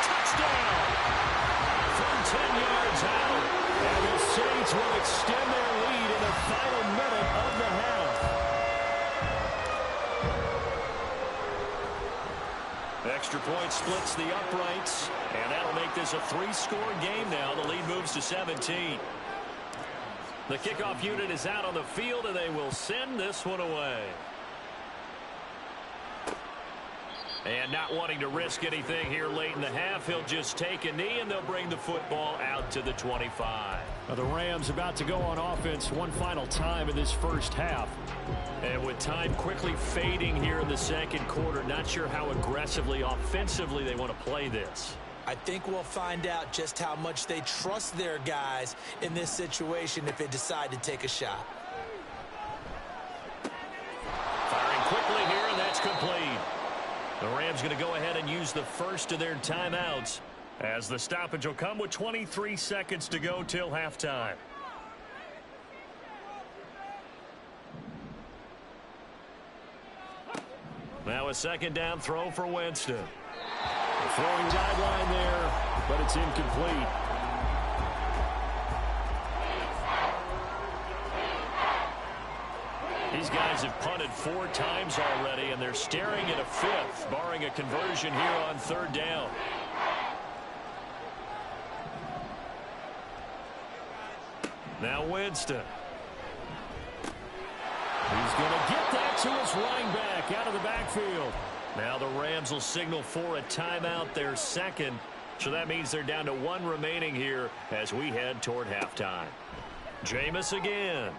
Touchdown! From 10 yards out. And the Saints will extend their lead in the final minute of the half. Extra point splits the uprights, and that'll make this a 3-score game now. The lead moves to 17. The kickoff unit is out on the field, and they will send this one away. And not wanting to risk anything here late in the half, he'll just take a knee, and they'll bring the football out to the 25. Now the Rams about to go on offense one final time in this first half. And with time quickly fading here in the second quarter, not sure how aggressively, offensively they want to play this. I think we'll find out just how much they trust their guys in this situation if they decide to take a shot. Firing quickly here, and that's complete. The Rams going to go ahead and use the first of their timeouts as the stoppage will come with 23 seconds to go till halftime. Now a 2nd down throw for Winston. The throwing sideline there, but it's incomplete. These guys have punted 4 times already, and they're staring at a 5th, barring a conversion here on 3rd down. Now Winston. He's going to get that to his running back out of the backfield. Now the Rams will signal for a timeout, their 2nd. So that means they're down to 1 remaining here as we head toward halftime. Jameis again.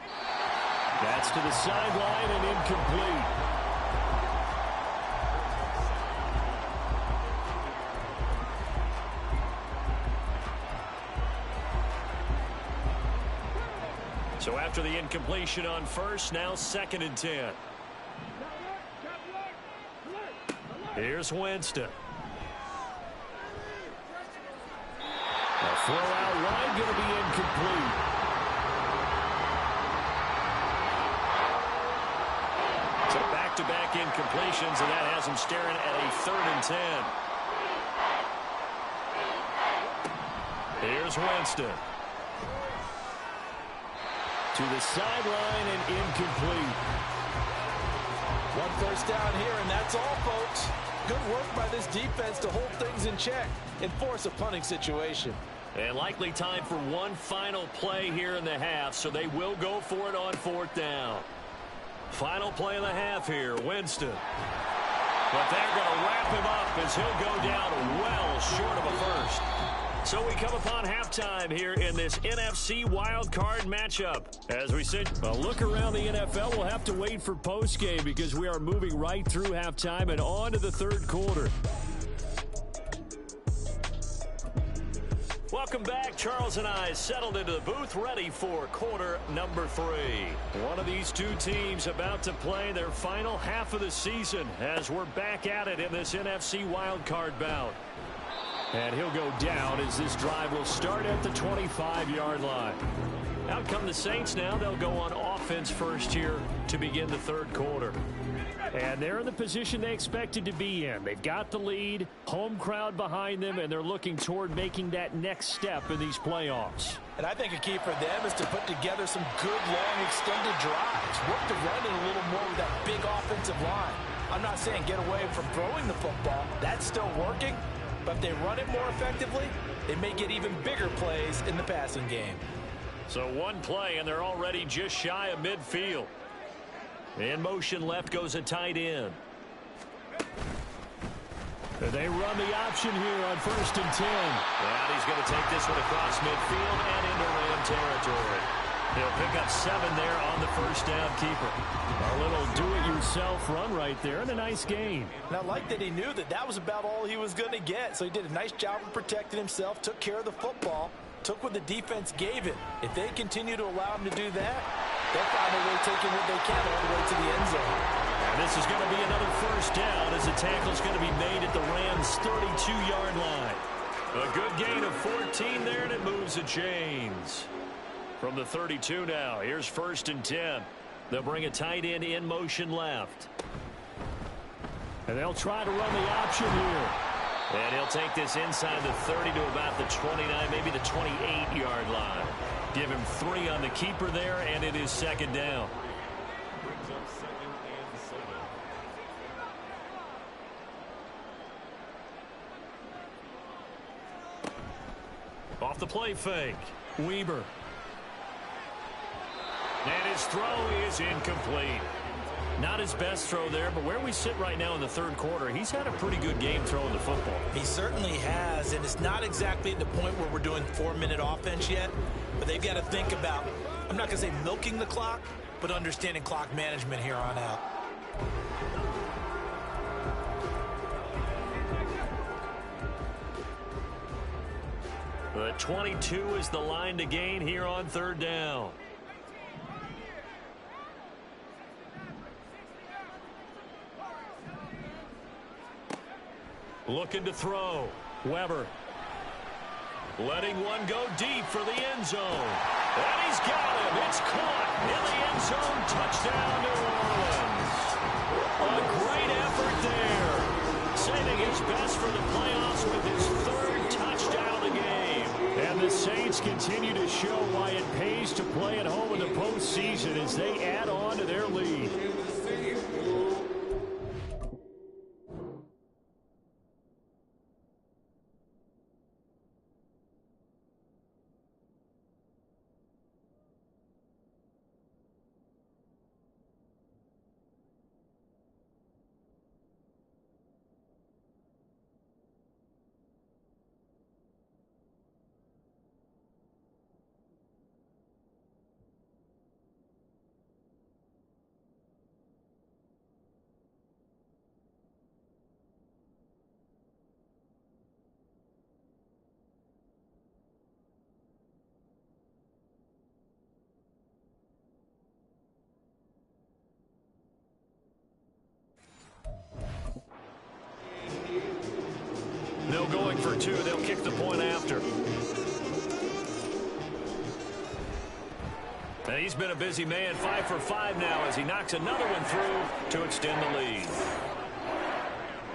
That's to the sideline and incomplete. So after the incompletion on first, now 2nd and 10. Here's Winston. A throw out wide, going to be incomplete. So back-to-back incompletions, and that has him staring at a 3rd and 10. Here's Winston. To the sideline and incomplete. 1 first down here, and that's all, folks. Good work by this defense to hold things in check and force a punting situation. And likely time for one final play here in the half, so they will go for it on 4th down. Final play of the half here, Winston. But they're going to wrap him up as he'll go down well short of a first. So we come upon halftime here in this NFC wildcard matchup. As we said, a look around the NFL, we'll have to wait for postgame because we are moving right through halftime and on to the 3rd quarter. Welcome back. Charles and I settled into the booth ready for quarter number 3. One of these two teams about to play their final half of the season as we're back at it in this NFC wildcard bout. And he'll go down as this drive will start at the 25-yard line. Out come the Saints now. They'll go on offense first here to begin the 3rd quarter. And they're in the position they expected to be in. They've got the lead, home crowd behind them, and they're looking toward making that next step in these playoffs. And I think a key for them is to put together some good, long, extended drives. Work the run in a little more with that big offensive line. I'm not saying get away from throwing the football. That's still working. But if they run it more effectively, they may get even bigger plays in the passing game. So one play, and they're already just shy of midfield. In motion left goes a tight end. They run the option here on 1st and 10. And he's going to take this one across midfield and into Ram territory. He'll pick up 7 there on the first down keeper. A little do-it-yourself run right there and a nice gain. And I like that he knew that that was about all he was going to get. So he did a nice job of protecting himself, took care of the football, took what the defense gave it. If they continue to allow him to do that, they'll find a way taking what they can all the way to the end zone. And this is going to be another first down as the tackle's going to be made at the Rams' 32-yard line. A good gain of 14 there, and it moves the chains. From the 32 now, here's 1st and 10. They'll bring a tight end in motion left. And they'll try to run the option here. And he'll take this inside the 30 to about the 29, maybe the 28-yard line. Give him 3 on the keeper there, and it is 2nd down. Off the play fake, Weber. And his throw is incomplete. Not his best throw there, but where we sit right now in the 3rd quarter, he's had a pretty good game throwing the football. He certainly has, and it's not exactly at the point where we're doing 4-minute offense yet, but they've got to think about, I'm not going to say milking the clock, but understanding clock management here on out. The 22 is the line to gain here on 3rd down. Looking to throw. Weber. Letting one go deep for the end zone. And he's got him. It's caught in the end zone. Touchdown, New Orleans. A great effort there. Saving his best for the playoffs with his 3rd touchdown of the game. And the Saints continue to show why it pays to play at home in the postseason as they add on to their lead. 2. They'll kick the point after. And he's been a busy man, 5 for 5 now as he knocks another one through to extend the lead.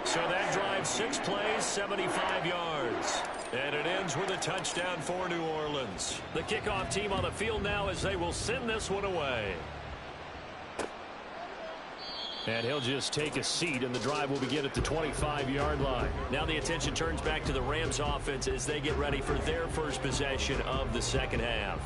So that drive, 6 plays, 75 yards. And it ends with a touchdown for New Orleans. The kickoff team on the field now as they will send this one away. And he'll just take a seat, and the drive will begin at the 25-yard line. Now the attention turns back to the Rams offense as they get ready for their first possession of the second half.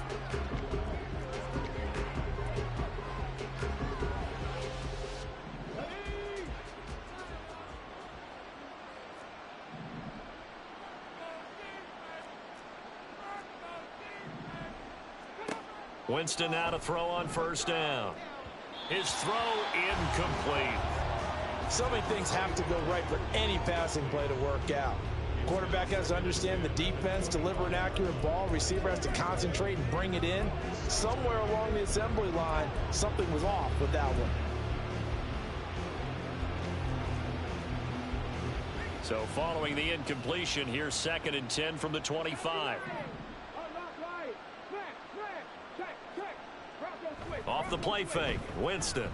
Winston now to throw on first down. His throw incomplete. So many things have to go right for any passing play to work out. Quarterback has to understand the defense, deliver an accurate ball. Receiver has to concentrate and bring it in. Somewhere along the assembly line, something was off with that one. So following the incompletion, here's 2nd and 10 from the 25. Off the play fake, Winston.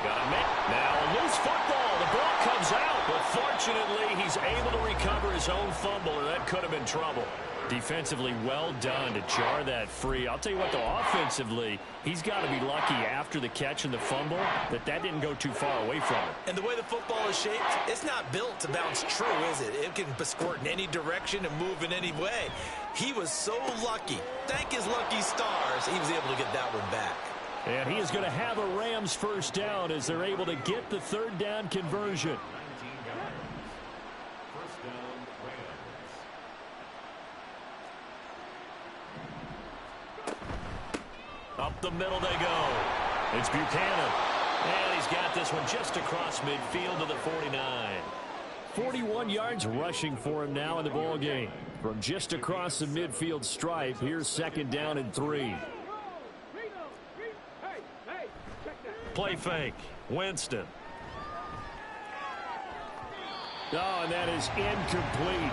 Got a miss. Now a loose football. The ball comes out, but fortunately he's able to recover his own fumble, or that could have been trouble. Defensively, well done to jar that free. I'll tell you what, though, offensively, he's got to be lucky after the catch and the fumble that didn't go too far away from him. And the way the football is shaped, it's not built to bounce true, is it? It can squirt in any direction and move in any way. He was so lucky. Thank his lucky stars, he was able to get that one back. And he is going to have a Rams first down as they're able to get the 3rd down conversion. Up the middle they go. It's Buchanan. And he's got this one just across midfield to the 49. 41 yards rushing for him now in the ball game. From just across the midfield stripe, here's 2nd down and 3. Play fake. Winston. Oh, and that is incomplete.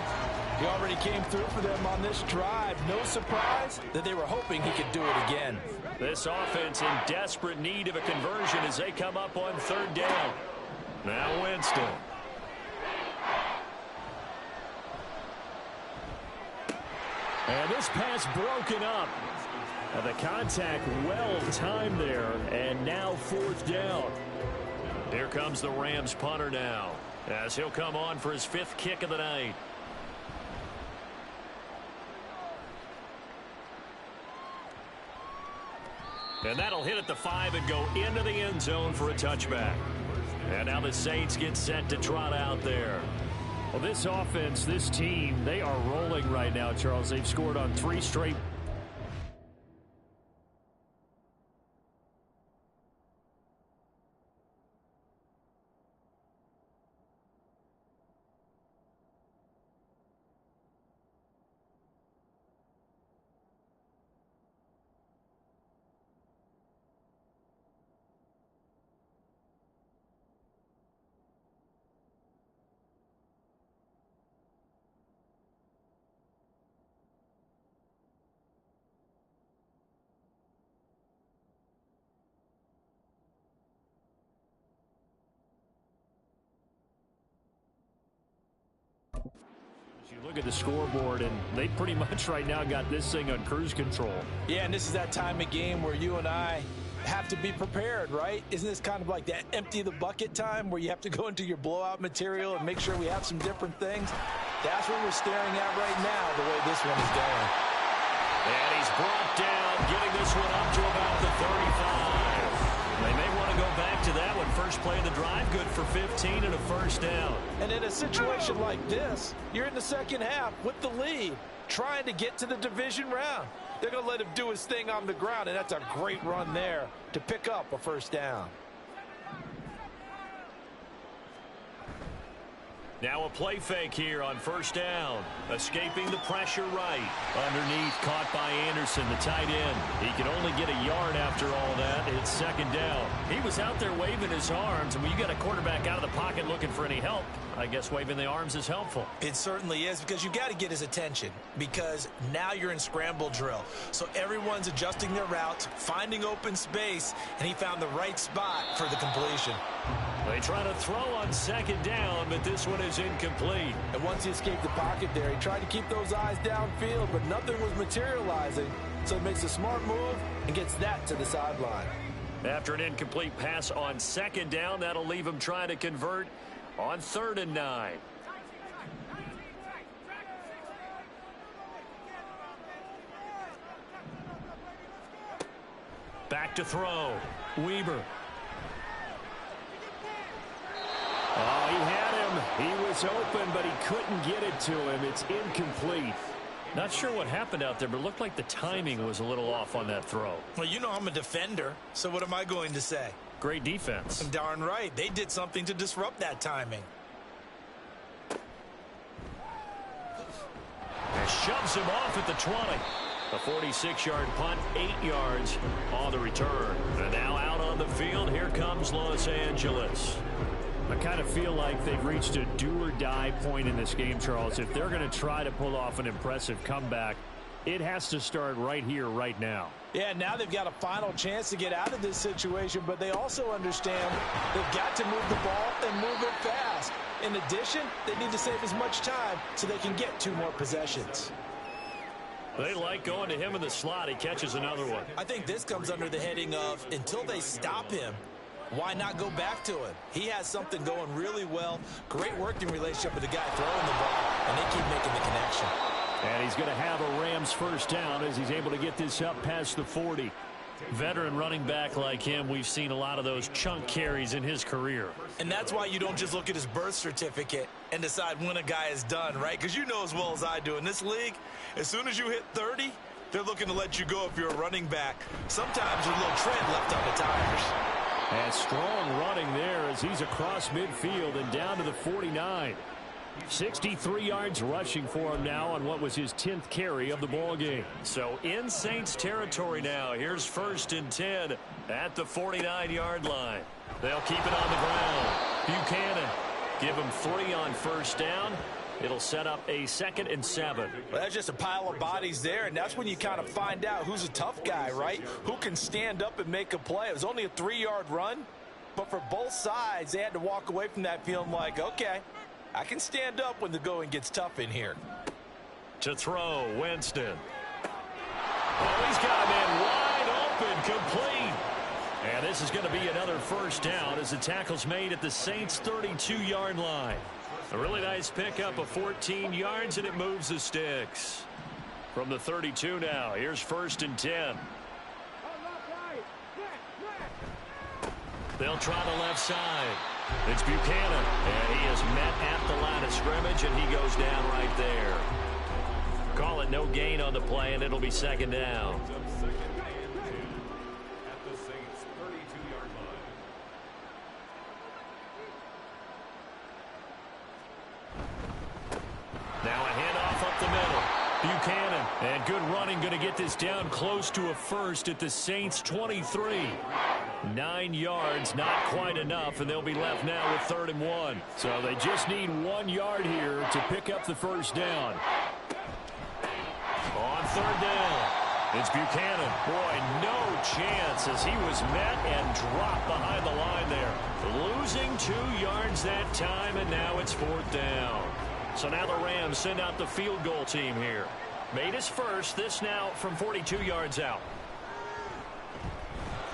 He already came through for them on this drive. No surprise that they were hoping he could do it again. This offense in desperate need of a conversion as they come up on 3rd down. Now Winston. And this pass broken up. And the contact well timed there. And now 4th down. Here comes the Rams punter now, as he'll come on for his 5th kick of the night. And that'll hit at the 5 and go into the end zone for a touchback. And now the Saints get set to trot out there. Well, this offense, this team, they are rolling right now, Charles. They've scored on 3 straight. You look at the scoreboard, and they pretty much right now got this thing on cruise control. Yeah, and this is that time of game where you and I have to be prepared, right? Isn't this kind of like that empty the bucket time where you have to go into your blowout material and make sure we have some different things? That's what we're staring at right now, the way this one is going. And he's brought down, getting this one up to about the 35. They may want to go back to that one. First play of the drive, good for 15 and a first down. And in a situation like this, you're in the second half with the lead, trying to get to the division round. They're going to let him do his thing on the ground, and that's a great run there to pick up a first down. Now a play fake here on first down. Escaping the pressure right. Underneath, caught by Anderson, the tight end. He can only get a yard after all that. It's second down. He was out there waving his arms, and when you got a quarterback out of the pocket looking for any help, I guess waving the arms is helpful. It certainly is, because you got to get his attention, because now you're in scramble drill. So everyone's adjusting their routes, finding open space, and he found the right spot for the completion. They try to throw on second down, but this one is incomplete. And once he escaped the pocket there, he tried to keep those eyes downfield, but nothing was materializing. So he makes a smart move and gets that to the sideline. After an incomplete pass on second down, that'll leave him trying to convert on 3rd and 9. Back to throw. Weber. Oh, he had him. He was open, but he couldn't get it to him. It's incomplete. Not sure what happened out there, but it looked like the timing was a little off on that throw. Well, you know I'm a defender, so what am I going to say? Great defense. Darn right. They did something to disrupt that timing. And shoves him off at the 20. A 46-yard punt, 8 yards on the return. And now out on the field, here comes Los Angeles. I kind of feel like they've reached a do-or-die point in this game, Charles. If they're going to try to pull off an impressive comeback, it has to start right here, right now. Yeah, now they've got a final chance to get out of this situation, but they also understand they've got to move the ball and move it fast. In addition, they need to save as much time so they can get 2 more possessions. They like going to him in the slot. He catches another one. I think this comes under the heading of, until they stop him, why not go back to him? He has something going really well. Great working relationship with the guy throwing the ball, and they keep making the connection. And he's going to have a Rams first down as he's able to get this up past the 40. Veteran running back like him, we've seen a lot of those chunk carries in his career. And that's why you don't just look at his birth certificate and decide when a guy is done, right? Because you know as well as I do, in this league, as soon as you hit 30, they're looking to let you go if you're a running back. Sometimes there's a little tread left on the tires. And strong running there as he's across midfield and down to the 49. 63 yards rushing for him now on what was his 10th carry of the ball game. So in Saints territory now. Here's 1st and 10 at the 49-yard line. They'll keep it on the ground. Buchanan, give him 3 on first down. It'll set up a 2nd and 7. Well, that's just a pile of bodies there, and that's when you kind of find out who's a tough guy, right? Who can stand up and make a play. It was only a 3-yard run, but for both sides, they had to walk away from that feeling like, okay, I can stand up when the going gets tough in here. To throw, Winston. Oh, he's got him in wide open, complete. And this is going to be another first down as the tackle's made at the Saints' 32-yard line. A really nice pickup of 14 yards, and it moves the sticks. From the 32 now, here's 1st and 10. They'll try the left side. It's Buchanan, and he is met at the line of scrimmage, and he goes down right there. Call it no gain on the play, and it'll be 2nd down. Now a handoff up the middle. Buchanan, and good running, going to get this down close to a first at the Saints' 23. 9 yards, not quite enough, and they'll be left now with 3rd and 1. So they just need 1 yard here to pick up the first down. On 3rd down, it's Buchanan. Boy, no chance as he was met and dropped behind the line there. Losing 2 yards that time, and now it's 4th down. So now the Rams send out the field goal team here. Made his first, this now from 42 yards out.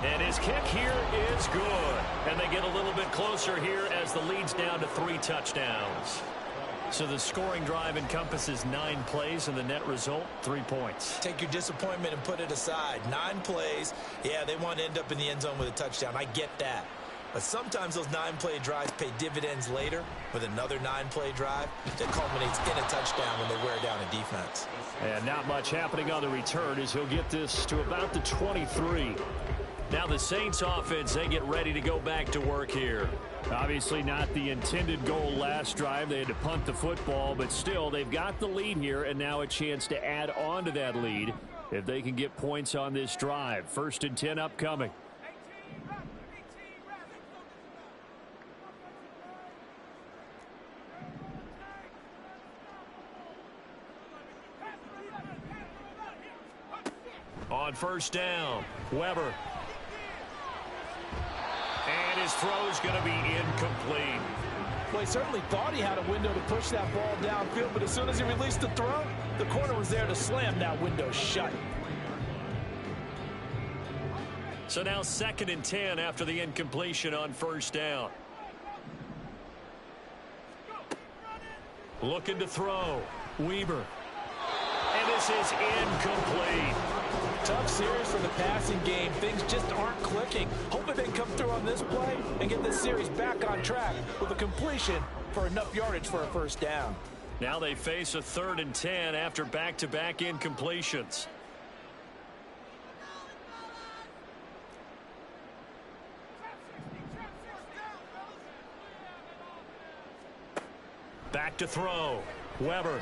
And his kick here is good. And they get a little bit closer here as the lead's down to 3 touchdowns. So the scoring drive encompasses 9 plays, and the net result, 3 points. Take your disappointment and put it aside. 9 plays. Yeah, they want to end up in the end zone with a touchdown. I get that. But sometimes those 9-play drives pay dividends later with another 9-play drive that culminates in a touchdown when they wear down a defense. And not much happening on the return as he'll get this to about the 23. Now the Saints offense, they get ready to go back to work here. Obviously not the intended goal last drive. They had to punt the football, but still they've got the lead here and now a chance to add on to that lead if they can get points on this drive. 1st and 10 upcoming. On 1st down, Weber. And his throw's going to be incomplete. Well, he certainly thought he had a window to push that ball downfield, but as soon as he released the throw, the corner was there to slam that window shut. So now 2nd and 10 after the incompletion on 1st down. Looking to throw, Weber. And this is incomplete. Tough series for the passing game. Things just aren't clicking. Hoping they can come through on this play and get this series back on track with a completion for enough yardage for a 1st down. Now they face a 3rd and 10 after back-to-back incompletions. Back to throw. Weber.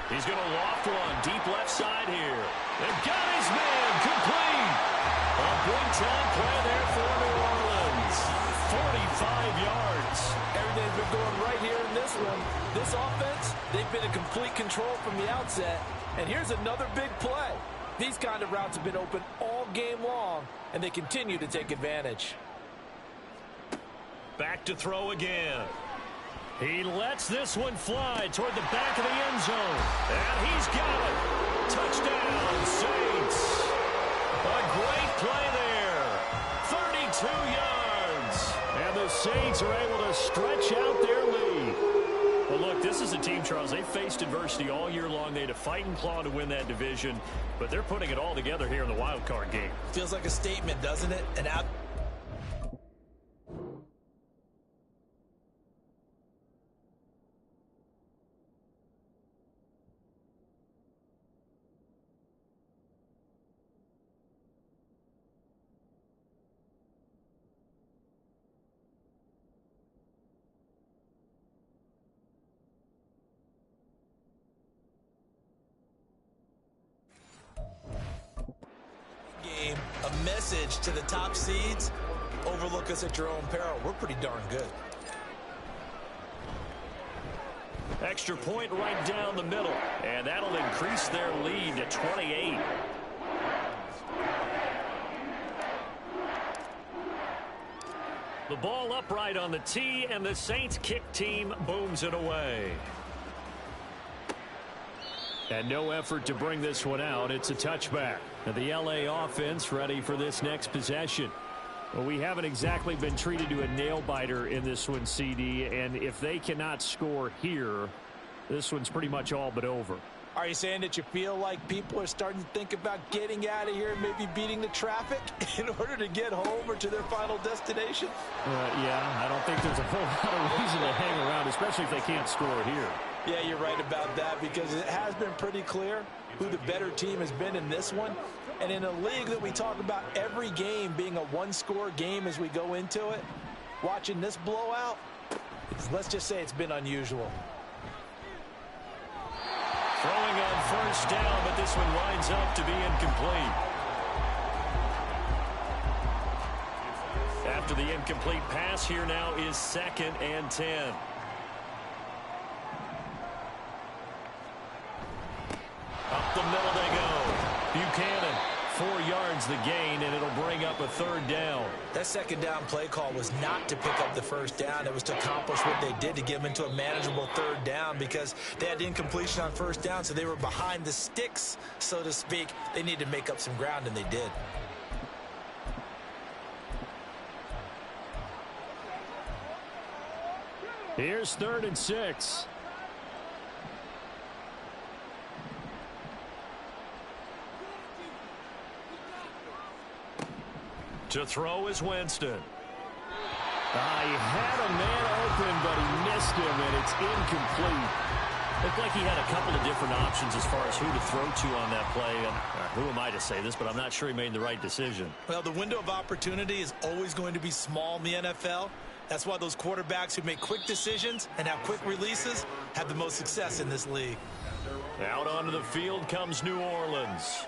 He's going to loft one deep left side here. They've got his man complete. A big-time play there for New Orleans. 45 yards. Everything's been going right here in this one. This offense, they've been in complete control from the outset. And here's another big play. These kind of routes have been open all game long, and they continue to take advantage. Back to throw again. He lets this one fly toward the back of the end zone. And he's got it. Touchdown, Saints. A great play there. 32 yards. And the Saints are able to stretch out their lead. Well, look, this is a team, Charles. They faced adversity all year long. They had to fight and claw to win that division. But they're putting it all together here in the wild card game. Feels like a statement, doesn't it? And out. A message to the top seeds: overlook us at your own peril. We're pretty darn good. Extra point right down the middle, and that'll increase their lead to 28. The ball upright on the tee, and the Saints kick team booms it away. And no effort to bring this one out. It's a touchback. Now the LA offense ready for this next possession. Well, we haven't exactly been treated to a nail-biter in this one, CD, and if they cannot score here, this one's pretty much all but over. Are you saying that you feel like people are starting to think about getting out of here and maybe beating the traffic in order to get home or to their final destination? Yeah, I don't think there's a whole lot of reason to hang around, especially if they can't score here. Yeah, you're right about that, because it has been pretty clear who the better team has been in this one. And in a league that we talk about every game being a one-score game as we go into it, watching this blowout, let's just say it's been unusual. Throwing on 1st down, but this one winds up to be incomplete. After the incomplete pass, here now is 2nd and 10. Up the middle they go. Buchanan, 4 yards the gain, and it'll bring up a 3rd down. That 2nd down play call was not to pick up the 1st down. It was to accomplish what they did, to get them into a manageable 3rd down, because they had incompletion on 1st down, so they were behind the sticks, so to speak. They needed to make up some ground, and they did. Here's 3rd and 6. To throw is Winston. He had a man open, but he missed him, and it's incomplete. Looked like he had a couple of different options as far as who to throw to on that play. And who am I to say this, but I'm not sure he made the right decision. Well, the window of opportunity is always going to be small in the NFL. That's why those quarterbacks who make quick decisions and have quick releases have the most success in this league. Out onto the field comes New Orleans.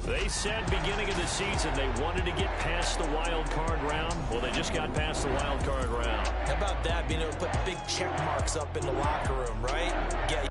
They said beginning of the season they wanted to get past the wild card round. Well, they just got past the wild card round. How about that, being able to put big check marks up in the locker room, right? Yeah.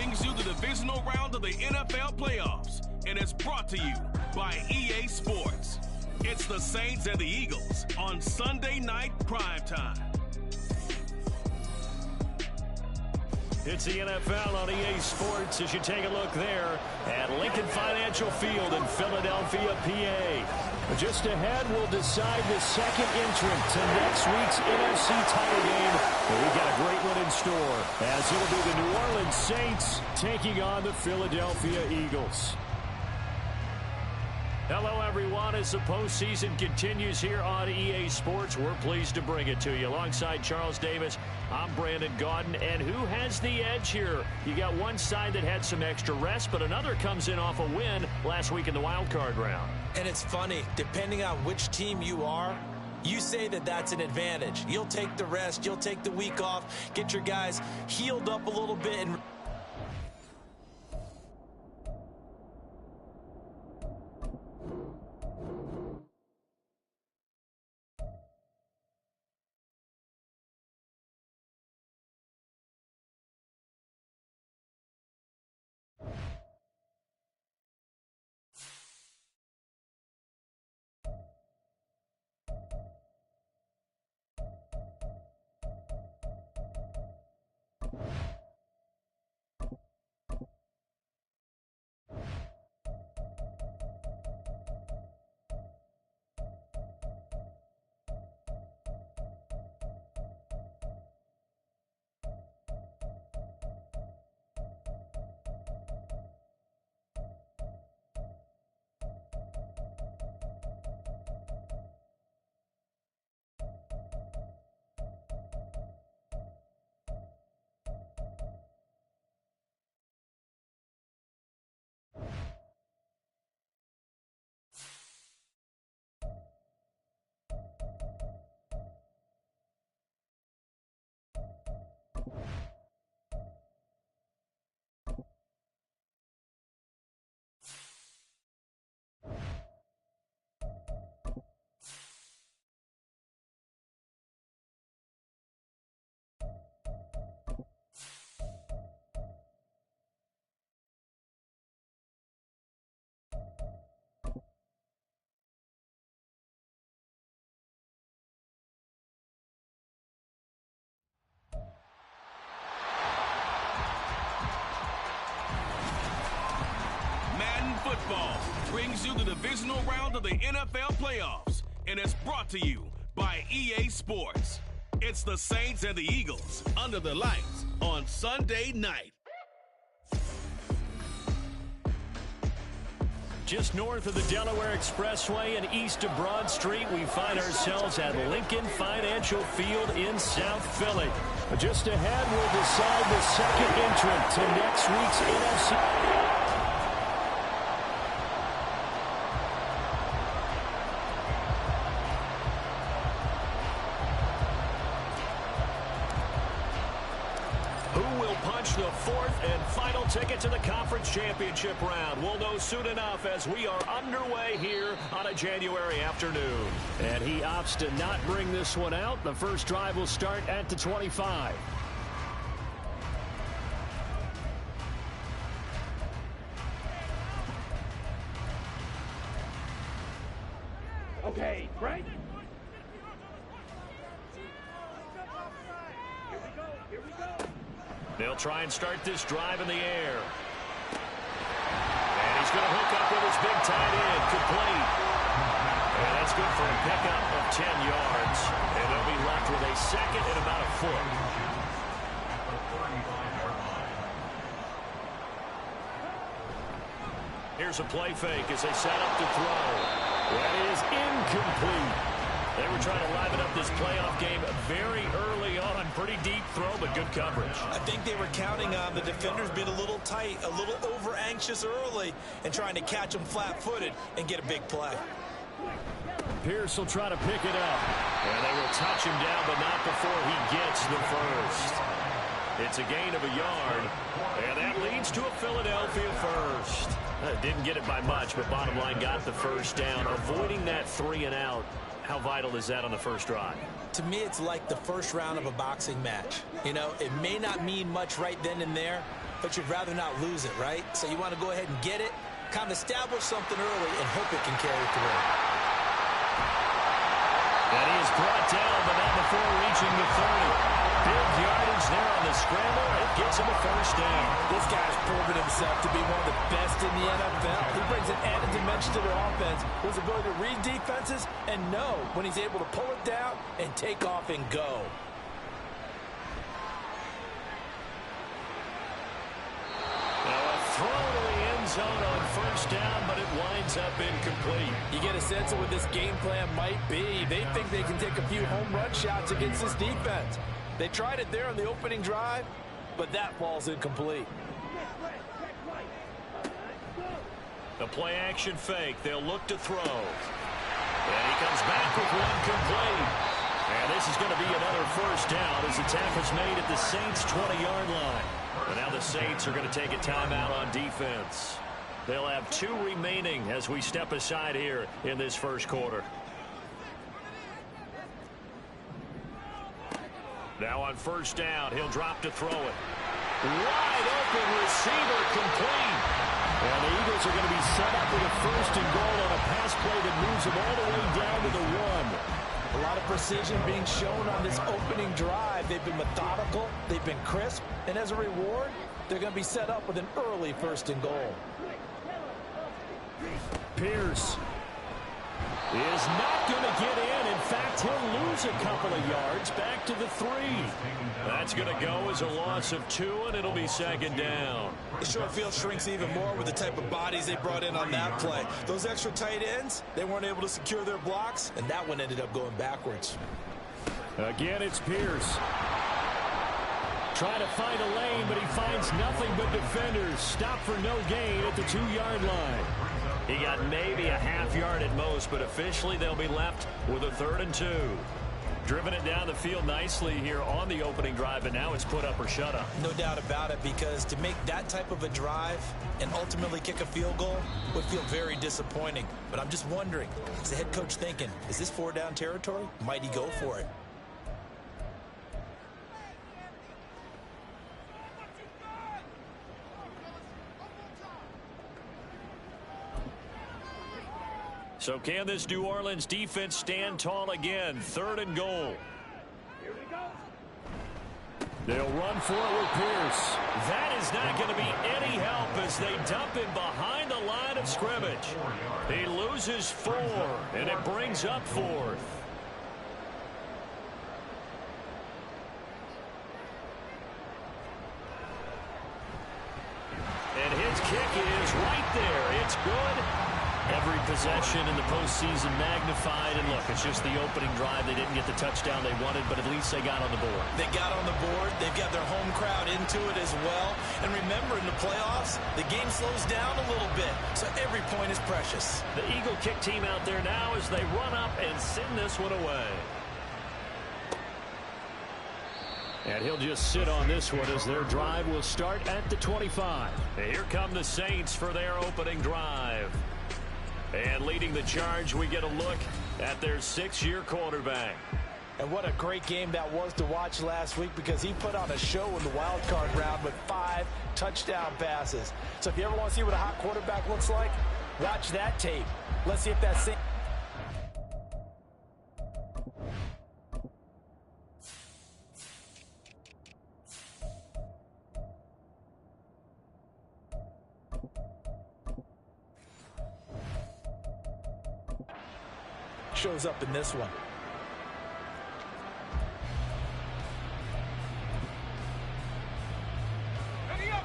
brings you the divisional round of the NFL playoffs, and it's brought to you by EA Sports. It's the Saints and the Eagles on Sunday night primetime. It's the NFL on EA Sports as you take a look there at Lincoln Financial Field in Philadelphia, PA. Just ahead, we'll decide the second entrant to next week's NFC title game. And we've got a great one in store as it'll be the New Orleans Saints taking on the Philadelphia Eagles. Hello, everyone. As the postseason continues here on EA Sports, we're pleased to bring it to you. Alongside Charles Davis, I'm Brandon Gaudin. And who has the edge here? You got one side that had some extra rest, but another comes in off a win last week in the wild card round. And it's funny, depending on which team you are, you say that that's an advantage. You'll take the rest, you'll take the week off, get your guys healed up a little bit and Football brings you the divisional round of the NFL playoffs, and it's brought to you by EA Sports. It's the Saints and the Eagles under the lights on Sunday night. Just north of the Delaware Expressway and east of Broad Street, we find ourselves at Lincoln Financial Field in South Philly. Just ahead, we'll decide the second entrant to next week's NFC. The fourth and final ticket to the conference championship round. We'll know soon enough as we are underway here on a January afternoon. And he opts to not bring this one out. The first drive will start at the 25. Okay, right? They'll try and start this drive in the air. And he's going to hook up with his big tight end, complete. And that's good for a pickup of 10 yards. And they'll be left with a second and about a foot. Here's a play fake as they set up to throw. That is incomplete. They were trying to liven up this playoff game very early on. Pretty deep throw, but good coverage. I think they were counting on the defenders being a little tight, a little over-anxious early, and trying to catch them flat-footed and get a big play. Pierce will try to pick it up. And they will touch him down, but not before he gets the first. It's a gain of a yard, and that leads to a Philadelphia first. Didn't get it by much, but bottom line got the first down, avoiding that 3 and out. How vital is that on the first drive? To me, it's like the first round of a boxing match. You know, it may not mean much right then and there, but you'd rather not lose it, right? So you want to go ahead and get it, kind of establish something early, and hope it can carry through. And he is brought down, but not before reaching the 30. Big yardage there on the scramble. It gets him a first down. This guy's proven himself to be one of the best in the NFL. He brings an added dimension to their offense, his ability to read defenses and know when he's able to pull it down and take off and go. Now a throw to the end zone on first down, but it winds up incomplete. You get a sense of what this game plan might be. They think they can take a few home run shots against this defense. They tried it there on the opening drive, but that ball's incomplete. The play action fake. They'll look to throw. And he comes back with one complete. And this is going to be another first down as the tackle's made at the Saints' 20-yard line. And now the Saints are going to take a timeout on defense. They'll have 2 remaining as we step aside here in this first quarter. Now on first down, he'll drop to throw it. Wide open receiver complete. And the Eagles are going to be set up with a first and goal on a pass play that moves them all the way down to the 1. A lot of precision being shown on this opening drive. They've been methodical, they've been crisp, and as a reward, they're going to be set up with an early first and goal. Pierce is not going to get in. In fact, he'll lose a couple of yards back to the 3. That's going to go as a loss of 2, and it'll be second down. The short field shrinks even more with the type of bodies they brought in on that play. Those extra tight ends, they weren't able to secure their blocks, and that one ended up going backwards. Again, it's Pierce. Trying to find a lane, but he finds nothing but defenders. Stop for no gain at the 2-yard line. He got maybe a half yard at most, but officially they'll be left with a 3rd and 2. Driven it down the field nicely here on the opening drive, and now it's put up or shut up. No doubt about it, because to make that type of a drive and ultimately kick a field goal would feel very disappointing. But I'm just wondering, is the head coach thinking, is this 4-down territory? Might he go for it? So can this New Orleans defense stand tall again? 3rd and goal. They'll run for it with Pierce. That is not going to be any help as they dump him behind the line of scrimmage. He loses 4, and it brings up 4th. And his kick is right there. It's good. Every possession in the postseason magnified. And look, it's just the opening drive. They didn't get the touchdown they wanted, but at least they got on the board. They got on the board. They've got their home crowd into it as well. And remember, in the playoffs, the game slows down a little bit. So every point is precious. The Eagle kick team out there now as they run up and send this one away. And he'll just sit on this one as their drive will start at the 25. And here come the Saints for their opening drive. And leading the charge, we get a look at their 6-year quarterback. And what a great game that was to watch last week, because he put on a show in the wild card round with 5 touchdown passes. So if you ever want to see what a hot quarterback looks like, watch that tape. Let's see if that same... shows up in this one. Ready up.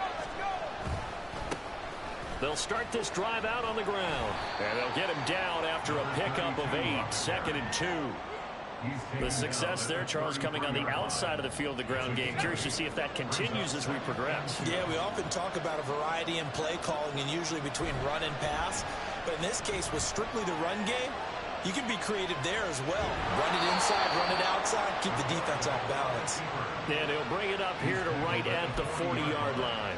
Let's go. They'll start this drive out on the ground. And they'll get him down after a pickup of 8, 2nd and 2. The success there, Charles, coming on the outside of the field, the ground game. Curious to see if that continues as we progress. Yeah, we often talk about a variety in play calling and usually between run and pass. But in this case, with strictly the run game, you can be creative there as well. Run it inside, run it outside, keep the defense off balance. And he'll bring it up here to right at the 40-yard line.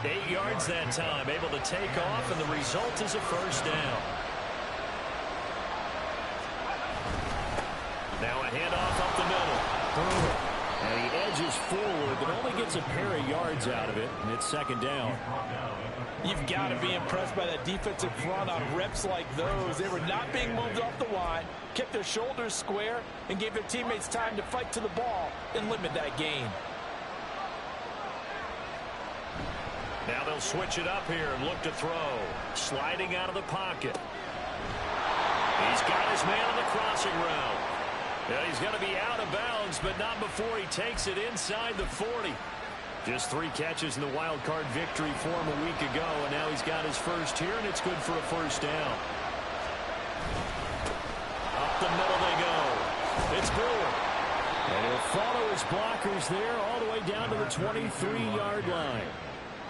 8 yards that time, able to take off, and the result is a first down. Now a handoff up the middle. And he edges forward, but only gets a pair of yards out of it, and it's second down. You've got to be impressed by that defensive front on reps like those. They were not being moved off the line, kept their shoulders square, and gave their teammates time to fight to the ball and limit that gain. Now they'll switch it up here and look to throw. Sliding out of the pocket. He's got his man on the crossing route. Yeah, he's going to be out of bounds, but not before he takes it inside the 40. Just 3 catches in the wild card victory for him a week ago, and now he's got his first here, and it's good for a first down. Up the middle they go. It's Brewer. And he'll follow his blockers there all the way down to the 23-yard line.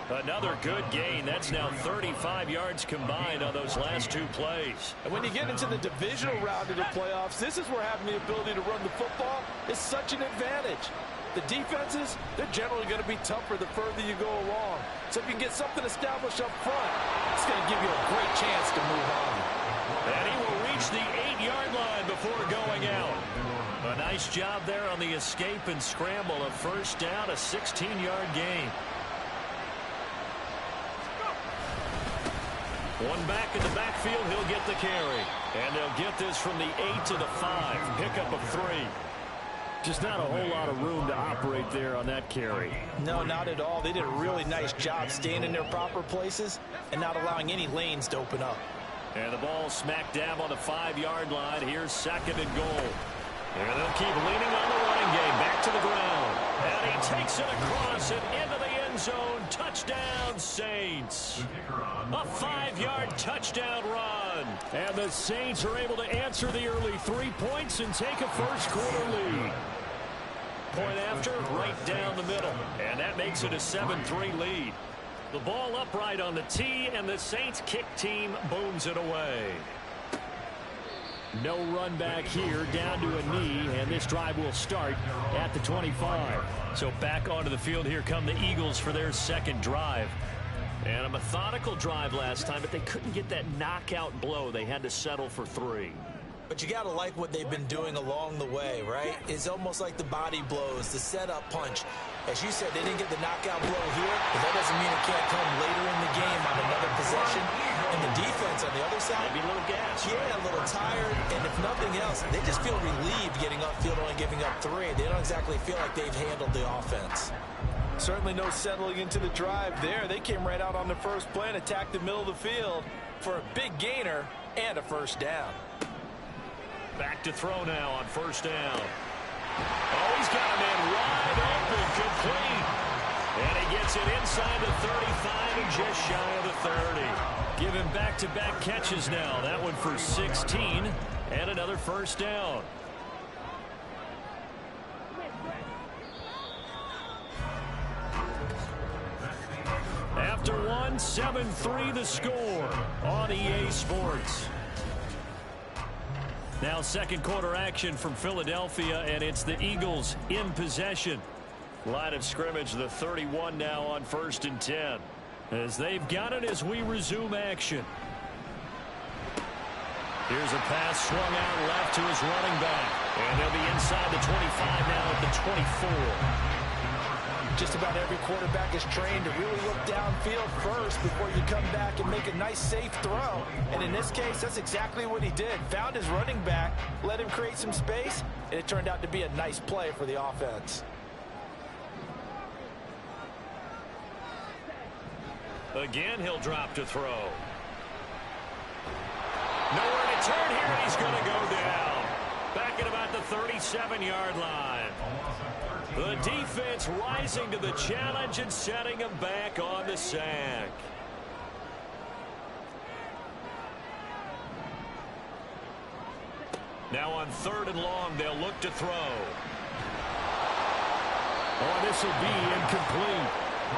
Another good gain. That's now 35 yards combined on those last 2 plays. And when you get into the divisional round of the playoffs, this is where having the ability to run the football is such an advantage. The defenses, they're generally going to be tougher the further you go along. So if you can get something established up front, it's going to give you a great chance to move on. And he will reach the 8-yard line before going out. A nice job there on the escape and scramble. A first down, a 16-yard gain. One back in the backfield, he'll get the carry. And they'll get this from the 8 to the 5. Pickup of 3. Just not a whole lot of room to operate there on that carry. No, not at all. They did a really nice job staying in their proper places and not allowing any lanes to open up. And the ball smack dab on the 5-yard line. Here's second and goal. And they'll keep leaning on the running game. Back to the ground. And he takes it across and into the end zone. Touchdown, Saints. A 5-yard touchdown run. And the Saints are able to answer the early 3 points and take a first-quarter lead. Point after, right down the middle. And that makes it a 7-3 lead. The ball upright on the tee, and the Saints kick team booms it away. No run back here, down to a knee, and this drive will start at the 25. So back onto the field, here come the Eagles for their second drive. And a methodical drive last time, but they couldn't get that knockout blow. They had to settle for 3. But you got to like what they've been doing along the way, right? It's almost like the body blows, the setup punch. As you said, they didn't get the knockout blow here, but that doesn't mean it can't come later in the game on another possession. And the defense on the other side, maybe a little gas. Yeah, a little tired. And if nothing else, they just feel relieved getting upfield, only giving up 3. They don't exactly feel like they've handled the offense. Certainly no settling into the drive there. They came right out on the first play and attacked the middle of the field for a big gainer and a first down. Back to throw now on first down. Oh, he's got a man wide open, complete. And he gets it inside the 35 and just shy of the 30. Give him back-to-back catches now. That one for 16 and another first down. After one, 7-3 the score on EA Sports. Now second quarter action from Philadelphia, and it's the Eagles in possession. Line of scrimmage, the 31 now on 1st and 10. As they've got it as we resume action. Here's a pass swung out left to his running back. And they'll be inside the 25 now at the 24. Just about every quarterback is trained to really look downfield first before you come back and make a nice, safe throw. And in this case, that's exactly what he did. Found his running back, let him create some space, and it turned out to be a nice play for the offense. Again, he'll drop to throw. Nowhere to turn here, and he's going to go down. Back at about the 37-yard line. The defense rising to the challenge and setting him back on the sack. Now on 3rd and long, they'll look to throw. Oh, this will be incomplete.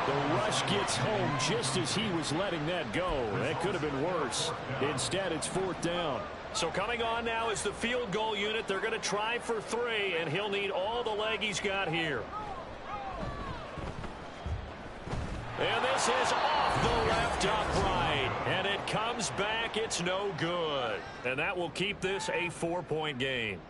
The rush gets home just as he was letting that go. That could have been worse. Instead, it's 4th down. So coming on now is the field goal unit. They're going to try for 3, and he'll need all the leg he's got here. And this is off the left upright. And it comes back. It's no good. And that will keep this a 4-point game.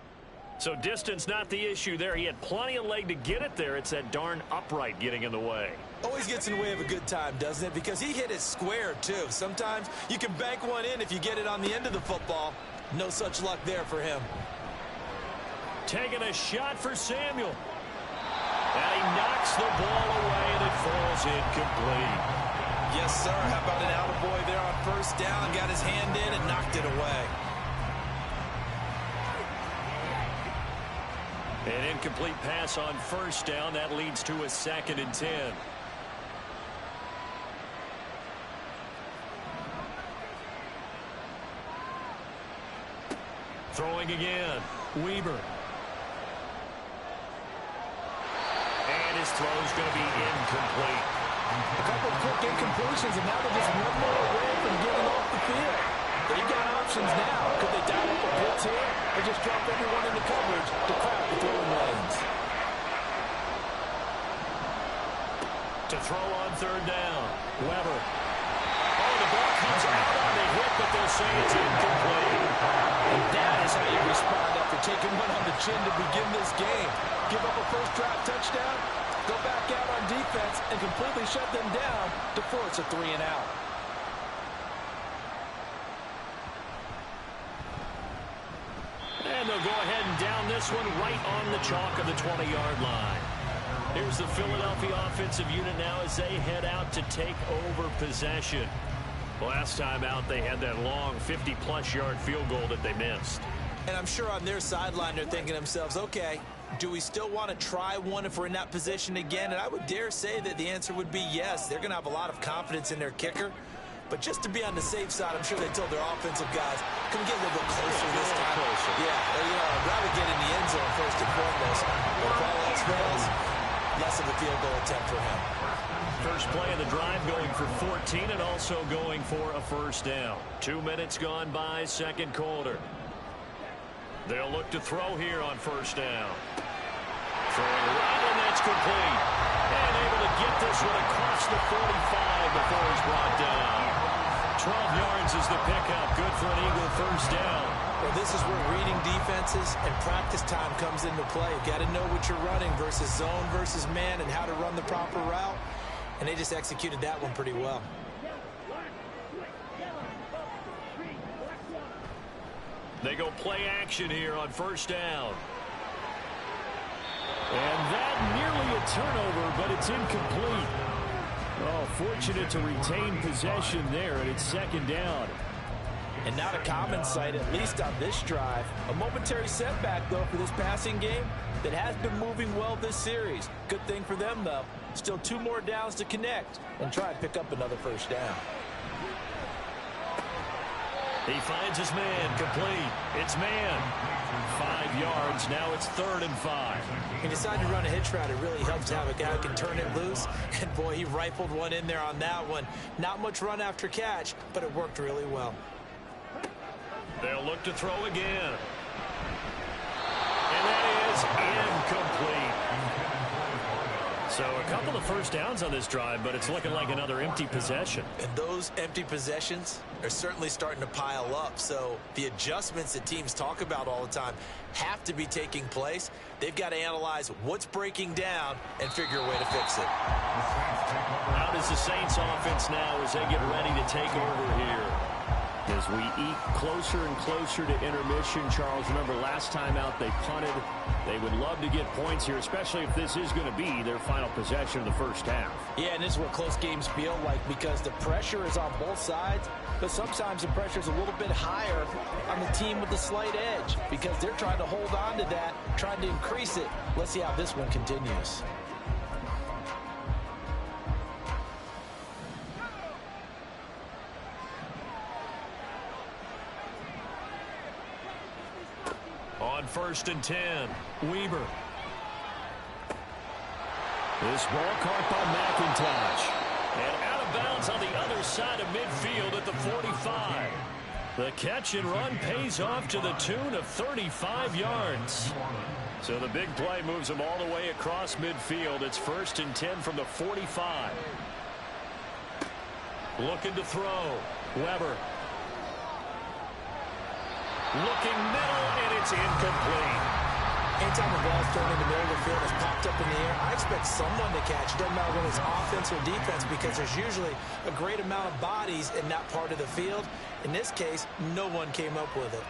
So distance not the issue there. He had plenty of leg to get it there. It's that darn upright getting in the way. Always gets in the way of a good time, doesn't it? Because he hit it square, too. Sometimes you can bank one in if you get it on the end of the football. No such luck there for him. Taking a shot for Samuel. And he knocks the ball away, and it falls incomplete. Yes, sir. How about an attaboy there on first down? Got his hand in and knocked it away. An incomplete pass on first down. That leads to a 2nd and 10. Throwing again. Weber. And his throw's going to be incomplete. A couple of quick incompletions, and now they're just one more away from getting off the field. They've got options now. Could they dial up a blitz here or just drop everyone into coverage to crowd the throwing lanes? To throw on 3rd down. Weber. Oh, the ball comes out on the hit, but they'll say it's incomplete. And that is how you respond after taking one on the chin to begin this game. Give up a first drive touchdown, go back out on defense, and completely shut them down to force a 3 and out. And they'll go ahead and down this one right on the chalk of the 20-yard line. Here's the Philadelphia offensive unit now as they head out to take over possession. Last time out, they had that long 50-plus yard field goal that they missed. And I'm sure on their sideline they're thinking to themselves, okay, do we still want to try one if we're in that position again? And I would dare say that the answer would be yes. They're going to have a lot of confidence in their kicker. But just to be on the safe side, I'm sure they told their offensive guys, come get a little bit closer this time. Yeah, I'd rather get in the end zone first and foremost. But if all else fails, less of a field goal attempt for him. First play of the drive going for 14 and also going for a first down. 2 minutes gone by, 2nd quarter. They'll look to throw here on first down. Throwing right, and that's complete. And able to get this one across the 45 before he's brought down. 12 yards is the pickup. Good for an Eagle first down. Well, this is where reading defenses and practice time comes into play. You've got to know what you're running versus zone versus man and how to run the proper route. And they just executed that one pretty well. They go play action here on first down. And that nearly a turnover, but it's incomplete. Oh, fortunate to retain possession there, and it's 2nd down. And not a common sight, at least on this drive. A momentary setback, though, for this passing game that has been moving well this series. Good thing for them, though. Still 2 more downs to connect and try and pick up another first down. He finds his man, complete. It's man. 5 yards. Now it's 3rd and 5. He decided to run a hitch route. It really helps to have a guy who can turn it loose. And, boy, he rifled one in there on that one. Not much run after catch, but it worked really well. They'll look to throw again. And that is incomplete. So a couple of first downs on this drive, but it's looking like another empty possession. And those empty possessions are certainly starting to pile up. So the adjustments that teams talk about all the time have to be taking place. They've got to analyze what's breaking down and figure a way to fix it. How does the Saints offense now as they get ready to take over here? As we eat closer and closer to intermission, Charles, remember last time out they punted. They would love to get points here, especially if this is going to be their final possession of the first half. Yeah, and this is what close games feel like because the pressure is on both sides, but sometimes the pressure is a little bit higher on the team with the slight edge because they're trying to hold on to that, trying to increase it. Let's see how this one continues. On 1st and 10, Weber. This ball caught by McIntosh. And out of bounds on the other side of midfield at the 45. The catch and run pays off to the tune of 35 yards. So the big play moves him all the way across midfield. It's 1st and 10 from the 45. Looking to throw. Weber. Looking middle, and it's incomplete. Anytime the ball's thrown in the middle of the field, it's popped up in the air, I expect someone to catch it. Doesn't matter whether it's offense or defense, because there's usually a great amount of bodies in that part of the field. In this case, no one came up with it.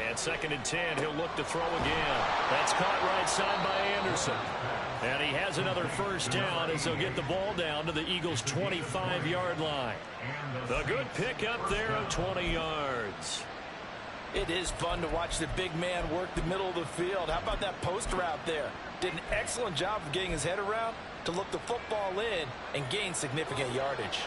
And 2nd and 10, he'll look to throw again. That's caught right side by Anderson. And he has another first down as they'll get the ball down to the Eagles' 25-yard line. A good pickup there of 20 yards. It is fun to watch the big man work the middle of the field. How about that post route there? Did an excellent job of getting his head around to look the football in and gain significant yardage.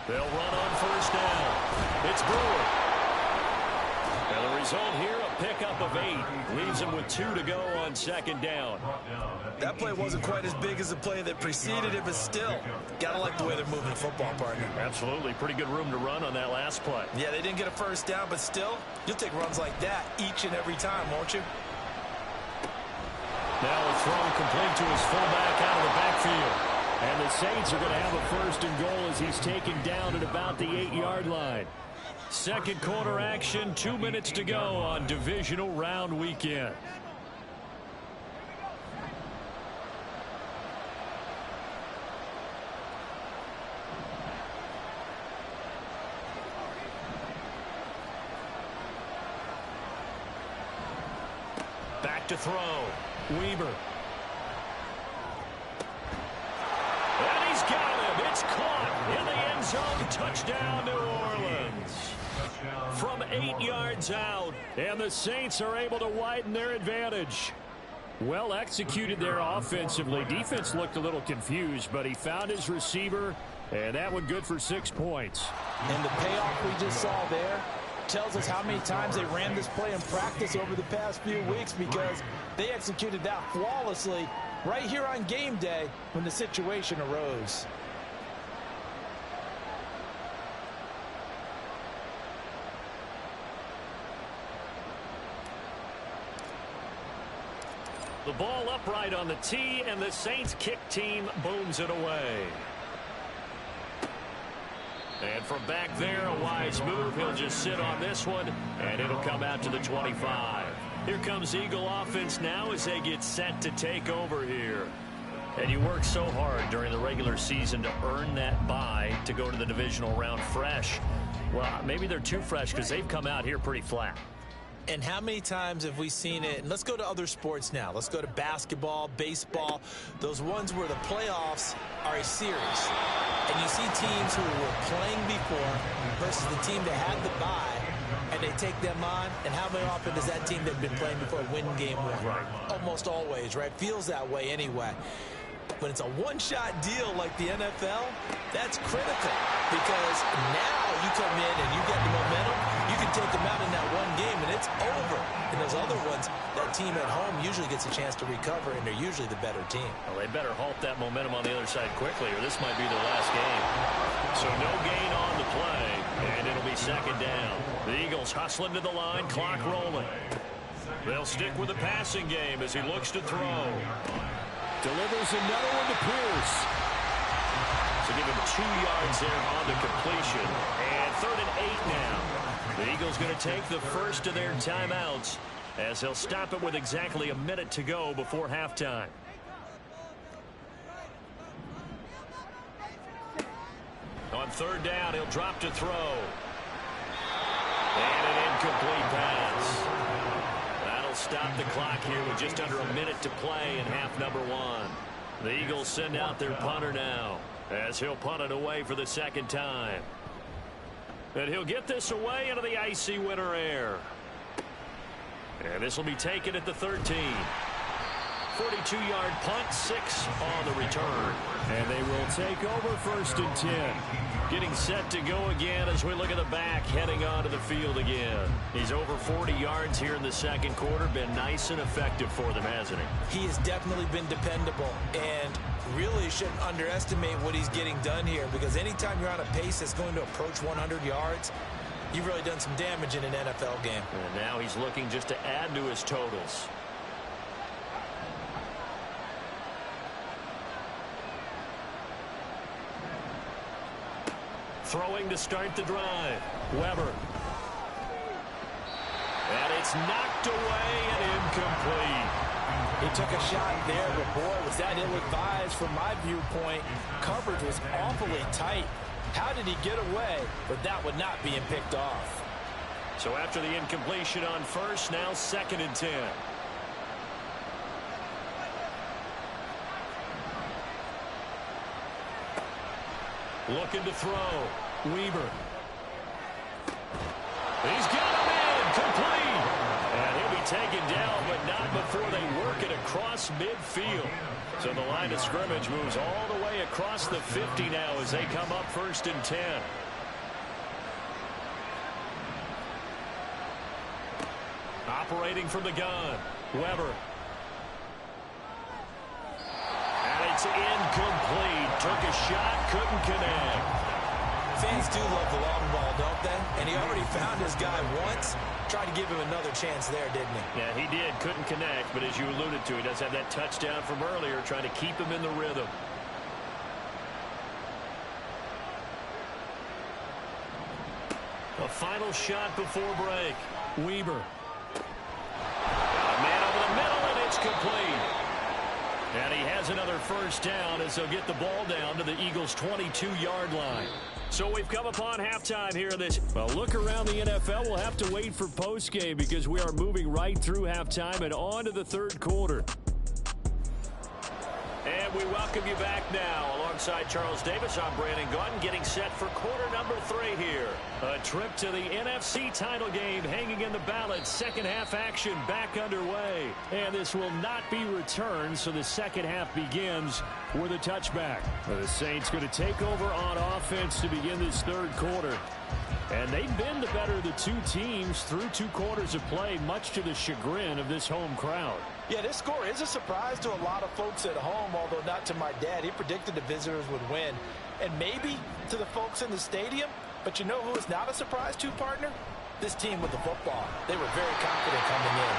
They'll run on first down. It's Brewer. And the result here, a pickup of 8. Leaves him with 2 to go on 2nd down. That play wasn't quite as big as the play that preceded it, but still, gotta like the way they're moving the football, partner. Absolutely. Pretty good room to run on that last play. Yeah, they didn't get a first down, but still, you'll take runs like that each and every time, won't you? Now a throw complete to his fullback out of the backfield. And the Saints are going to have a 1st and goal as he's taken down at about the 8-yard line. 2nd quarter action, 2 minutes to go on divisional round weekend. Back to throw. Weaver. And he's got him. It's caught in the end zone. Touchdown, New Orleans. From 8 yards out, and the Saints are able to widen their advantage. Well executed there offensively. Defense looked a little confused, but he found his receiver, and that one good for 6 points. And the payoff we just saw there tells us how many times they ran this play in practice over the past few weeks, because they executed that flawlessly right here on game day when the situation arose. The ball upright on the tee, and the Saints kick team booms it away. And from back there, a wise move. He'll just sit on this one, and it'll come out to the 25. Here comes Eagle offense now as they get set to take over here. And you work so hard during the regular season to earn that bye to go to the divisional round fresh. Well, maybe they're too fresh because they've come out here pretty flat. And how many times have we seen it? And let's go to other sports now. Let's go to basketball, baseball, those ones where the playoffs are a series. And you see teams who were playing before versus the team that had the bye, and they take them on. And how very often does that team that's been playing before win game 1? Right. Almost always, right? Feels that way anyway. When it's a one-shot deal like the NFL, that's critical, because now you come in and you get the momentum, you can take them out in that one game, and it's over. And those other ones, that team at home usually gets a chance to recover, and they're usually the better team. Well, they better halt that momentum on the other side quickly, or this might be their last game. So no gain on the play, and it'll be 2nd down. The Eagles hustling to the line, clock rolling. They'll stick with the passing game as he looks to throw. Delivers another one to Pierce. So give him 2 yards there on the completion. And 3rd and 8 now. The Eagles going to take the first of their timeouts as they'll stop it with exactly a minute to go before halftime. On 3rd down, he'll drop to throw. And an incomplete pass. Stop the clock here with just under a minute to play in half number 1. The Eagles send out their punter now as he'll punt it away for the 2nd time. And he'll get this away into the icy winter air. And this will be taken at the 13. 42-yard punt, 6 on the return. And they will take over 1st and 10. Getting set to go again as we look at the back, heading onto the field again. He's over 40 yards here in the 2nd quarter. Been nice and effective for them, hasn't he? He has definitely been dependable, and really shouldn't underestimate what he's getting done here, because anytime you're on a pace that's going to approach 100 yards, you've really done some damage in an NFL game. And now he's looking just to add to his totals. Throwing to start the drive. Weber. And it's knocked away and incomplete. He took a shot there, but boy, was that ill-advised from my viewpoint. Coverage was awfully tight. How did he get away with that one not being picked off? So after the incompletion on first, now 2nd and 10. Looking to throw. Weaver. He's got him in. Complete. And he'll be taken down, but not before they work it across midfield. So the line of scrimmage moves all the way across the 50 now as they come up 1st and 10. Operating from the gun. Weber. And it's incomplete. Took a shot, couldn't connect. Fans do love the long ball, don't they? And he already found his guy once. Tried to give him another chance there, didn't he? Yeah, he did. Couldn't connect, but as you alluded to, he does have that touchdown from earlier, trying to keep him in the rhythm. A final shot before break. Weber. A man over the middle, and it's complete. And he has another first down as they'll get the ball down to the Eagles' 22-yard line. So we've come upon halftime here in this. Well, look around the NFL. We'll have to wait for postgame because we are moving right through halftime and on to the 3rd quarter. And we welcome you back now. Alongside Charles Davis, I'm Brandon Gaudin, getting set for quarter number 3 here. A trip to the NFC title game hanging in the balance. Second half action back underway. And this will not be returned, so the second half begins with a touchback. The Saints going to take over on offense to begin this 3rd quarter. And they've been the better of the two teams through 2 quarters of play, much to the chagrin of this home crowd. Yeah, this score is a surprise to a lot of folks at home, although not to my dad. He predicted the visitors would win. And maybe to the folks in the stadium. But you know who is not a surprise to, partner? This team with the football. They were very confident coming in.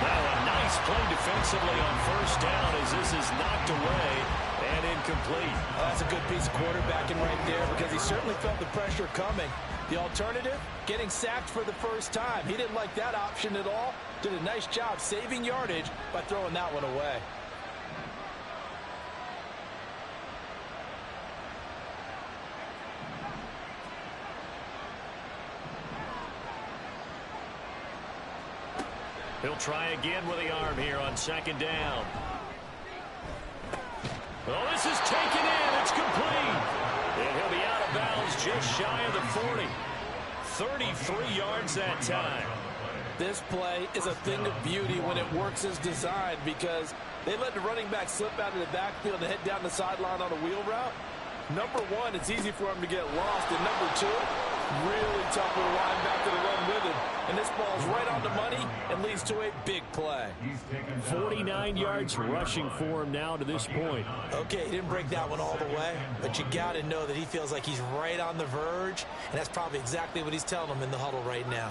Now a nice play defensively on first down as this is knocked away and incomplete. Oh, that's a good piece of quarterbacking right there because he certainly felt the pressure coming. The alternative, getting sacked for the first time. He didn't like that option at all. Did a nice job saving yardage by throwing that one away. He'll try again with the arm here on 2nd down. Oh, this is taken in. It's complete. And he'll be out of bounds just shy of the 40. 33 yards that time. This play is a thing of beauty when it works as designed because they let the running back slip out of the backfield and head down the sideline on a wheel route. Number one, it's easy for him to get lost. And number two, really tough for the linebacker to run with him. And this ball's right on the money and leads to a big play. 49 yards rushing for him now to this point. Okay, he didn't break that one all the way, but you got to know that he feels like he's right on the verge, and that's probably exactly what he's telling them in the huddle right now.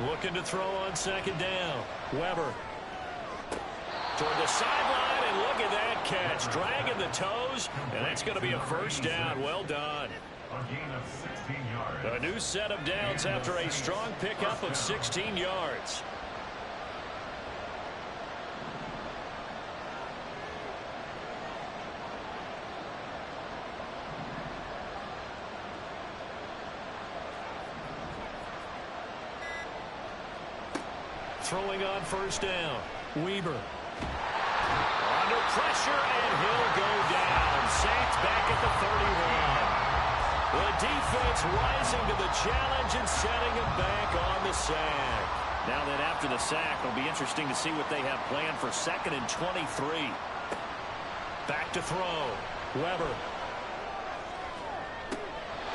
Looking to throw on 2nd down. Weber. Toward the sideline, and look at that catch. Dragging the toes, and that's going to be a first down. Well done. A gain of 16 yards. A new set of downs after a strong pickup of 16 yards. Throwing on first down. Weber. Under pressure, and he'll go down. Saints back at the 31. The defense rising to the challenge and setting him back on the sack. Now that after the sack, it'll be interesting to see what they have planned for 2nd and 23. Back to throw. Weber.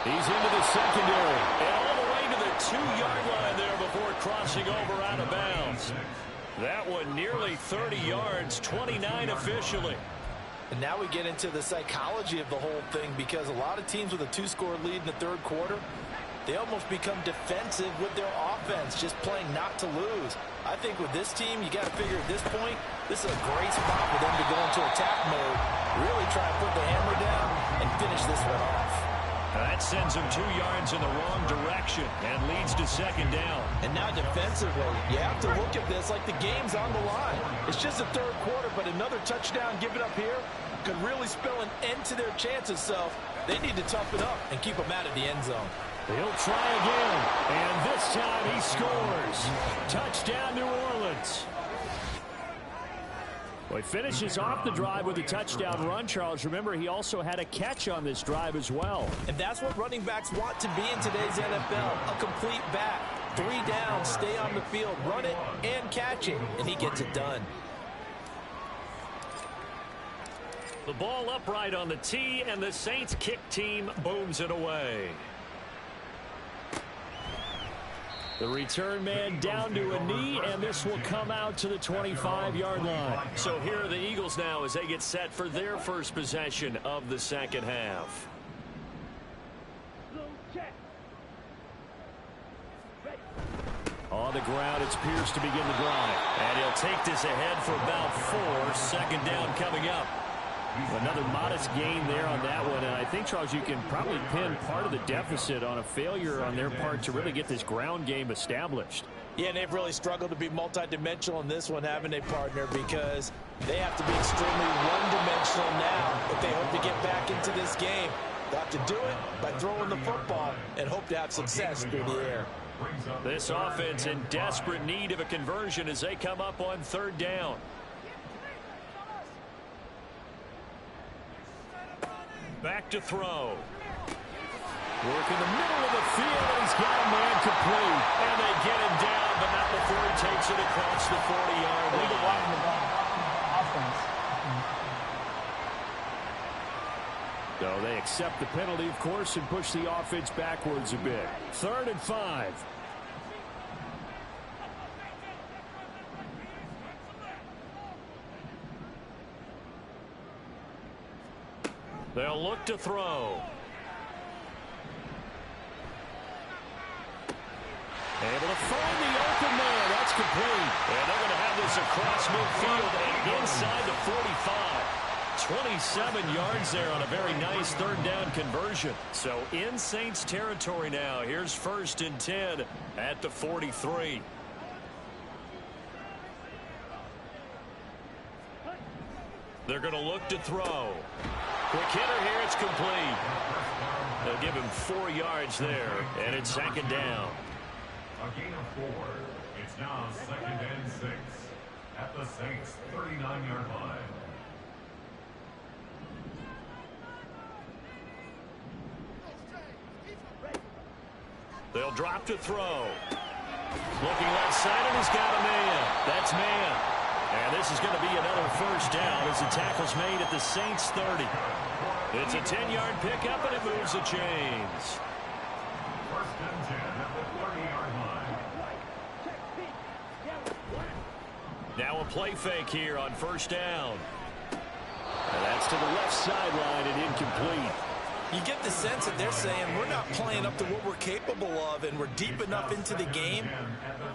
He's into the secondary. And all the way to the 2-yard line there before crossing over out of bounds. That one nearly 30 yards, 29 officially. And now we get into the psychology of the whole thing because a lot of teams with a 2-score lead in the 3rd quarter, they almost become defensive with their offense, just playing not to lose. I think with this team, you got to figure at this point, this is a great spot for them to go into attack mode, really try and put the hammer down and finish this one off. That sends him 2 yards in the wrong direction and leads to second down. And now defensively, you have to look at this like the game's on the line. It's just the third quarter, but another touchdown given up here could really spell an end to their chances. So they need to toughen up and keep them out of the end zone. He'll try again, and this time he scores. Touchdown, New Orleans. Well, he finishes off the drive with a touchdown run, Charles. Remember, he also had a catch on this drive as well. And that's what running backs want to be in today's NFL, a complete back. 3 down, stay on the field, run it, and catch it, and he gets it done. The ball upright on the tee, and the Saints kick team booms it away. The return man down to a knee, and this will come out to the 25-yard line. So here are the Eagles now as they get set for their first possession of the second half. On the ground, it's Pierce to begin the drive. And he'll take this ahead for about 4. Second down coming up. Another modest gain there on that one, and I think, Charles, you can probably pin part of the deficit on a failure on their part to really get this ground game established. Yeah, and they've really struggled to be multidimensional in this one, haven't they, partner, because they have to be extremely one-dimensional now if they hope to get back into this game. They'll have to do it by throwing the football and hope to have success through the air. This offense in desperate need of a conversion as they come up on third down. Back to throw. Work in the middle of the field, and he's got a man complete. And they get him down, but not before he takes it across the 40-yard line. So they accept the penalty, of course, and push the offense backwards a bit. 3rd and 5. They'll look to throw. Able to find the open man. That's complete. And they're going to have this across midfield and inside the 45. 27 yards there on a very nice third down conversion. So in Saints territory now. Here's 1st and 10 at the 43. They're going to look to throw. Quick hitter here, it's complete. They'll give him 4 yards there, and it's 2nd down. A gain of 4. It's now 2nd and 6 at the Saints' 39-yard line. They'll drop to throw. Looking left side, and he's got a man. That's man. And this is going to be another 1st down as the tackle's made at the Saints' 30. It's a 10-yard pickup, and it moves the chains. 1st and 10 at the 30-yard line. Now a play fake here on 1st down. And that's to the left sideline and incomplete. You get the sense that they're saying we're not playing up to what we're capable of, and we're deep enough into the game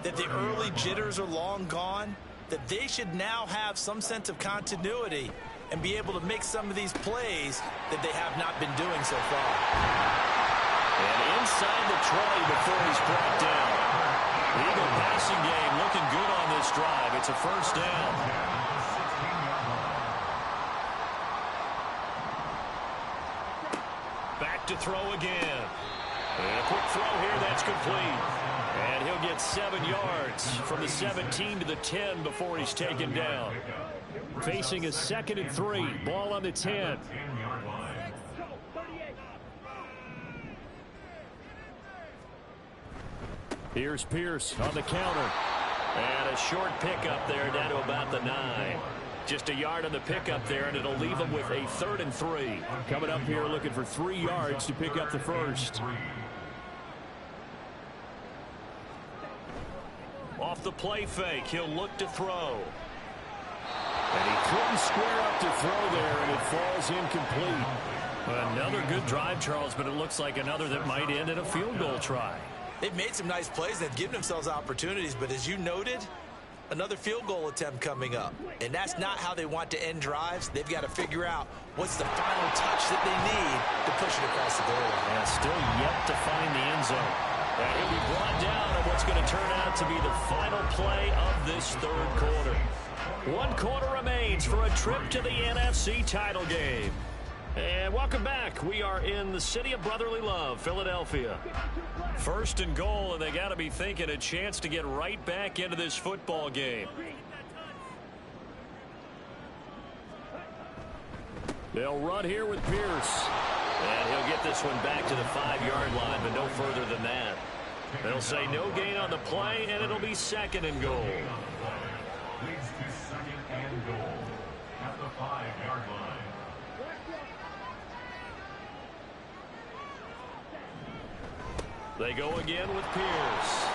that the early jitters are long gone, that they should now have some sense of continuity and be able to make some of these plays that they have not been doing so far. And inside the 20 before he's brought down. The Eagle passing game looking good on this drive. It's a 1st down. Back to throw again. And a quick throw here, that's complete. And he'll get 7 yards from the 17 to the 10 before he's taken down. Facing a 2nd and 3. Ball on the 10. Here's Pierce on the counter. And a short pickup there down to about the 9. Just a yard on the pickup there, and it'll leave him with a 3rd and 3. Coming up here looking for 3 yards to pick up the 1st. Off the play fake, he'll look to throw. And he couldn't square up to throw there, and it falls incomplete. Another good drive, Charles, but it looks like another that might end in a field goal try. They've made some nice plays. They've given themselves opportunities, but as you noted, another field goal attempt coming up. And that's not how they want to end drives. They've got to figure out what's the final touch that they need to push it across the goal line. And still yet to find the end zone. And he'll be brought down on what's going to turn out to be the final play of this third quarter. 1 quarter remains for a trip to the NFC title game. And welcome back. We are in the city of brotherly love, Philadelphia. First and goal, and they got to be thinking a chance to get right back into this football game. They'll run here with Pierce. And he'll get this one back to the 5-yard line, but no further than that. They'll say no gain on the play, and it'll be second and goal. Leads to second and goal at the 5-yard line. They go again with Pierce.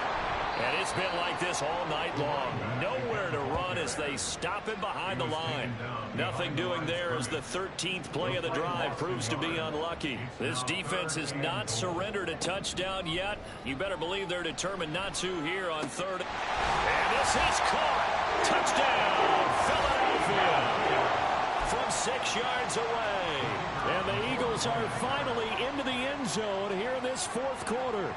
And it's been like this all night long. Nowhere to run as they stop him behind the line. Nothing doing there as the 13th play of the drive proves to be unlucky. This defense has not surrendered a touchdown yet. You better believe they're determined not to here on third. And this is caught. Touchdown, Philadelphia. From 6 yards away. And the Eagles are finally into the end zone here in this fourth quarter.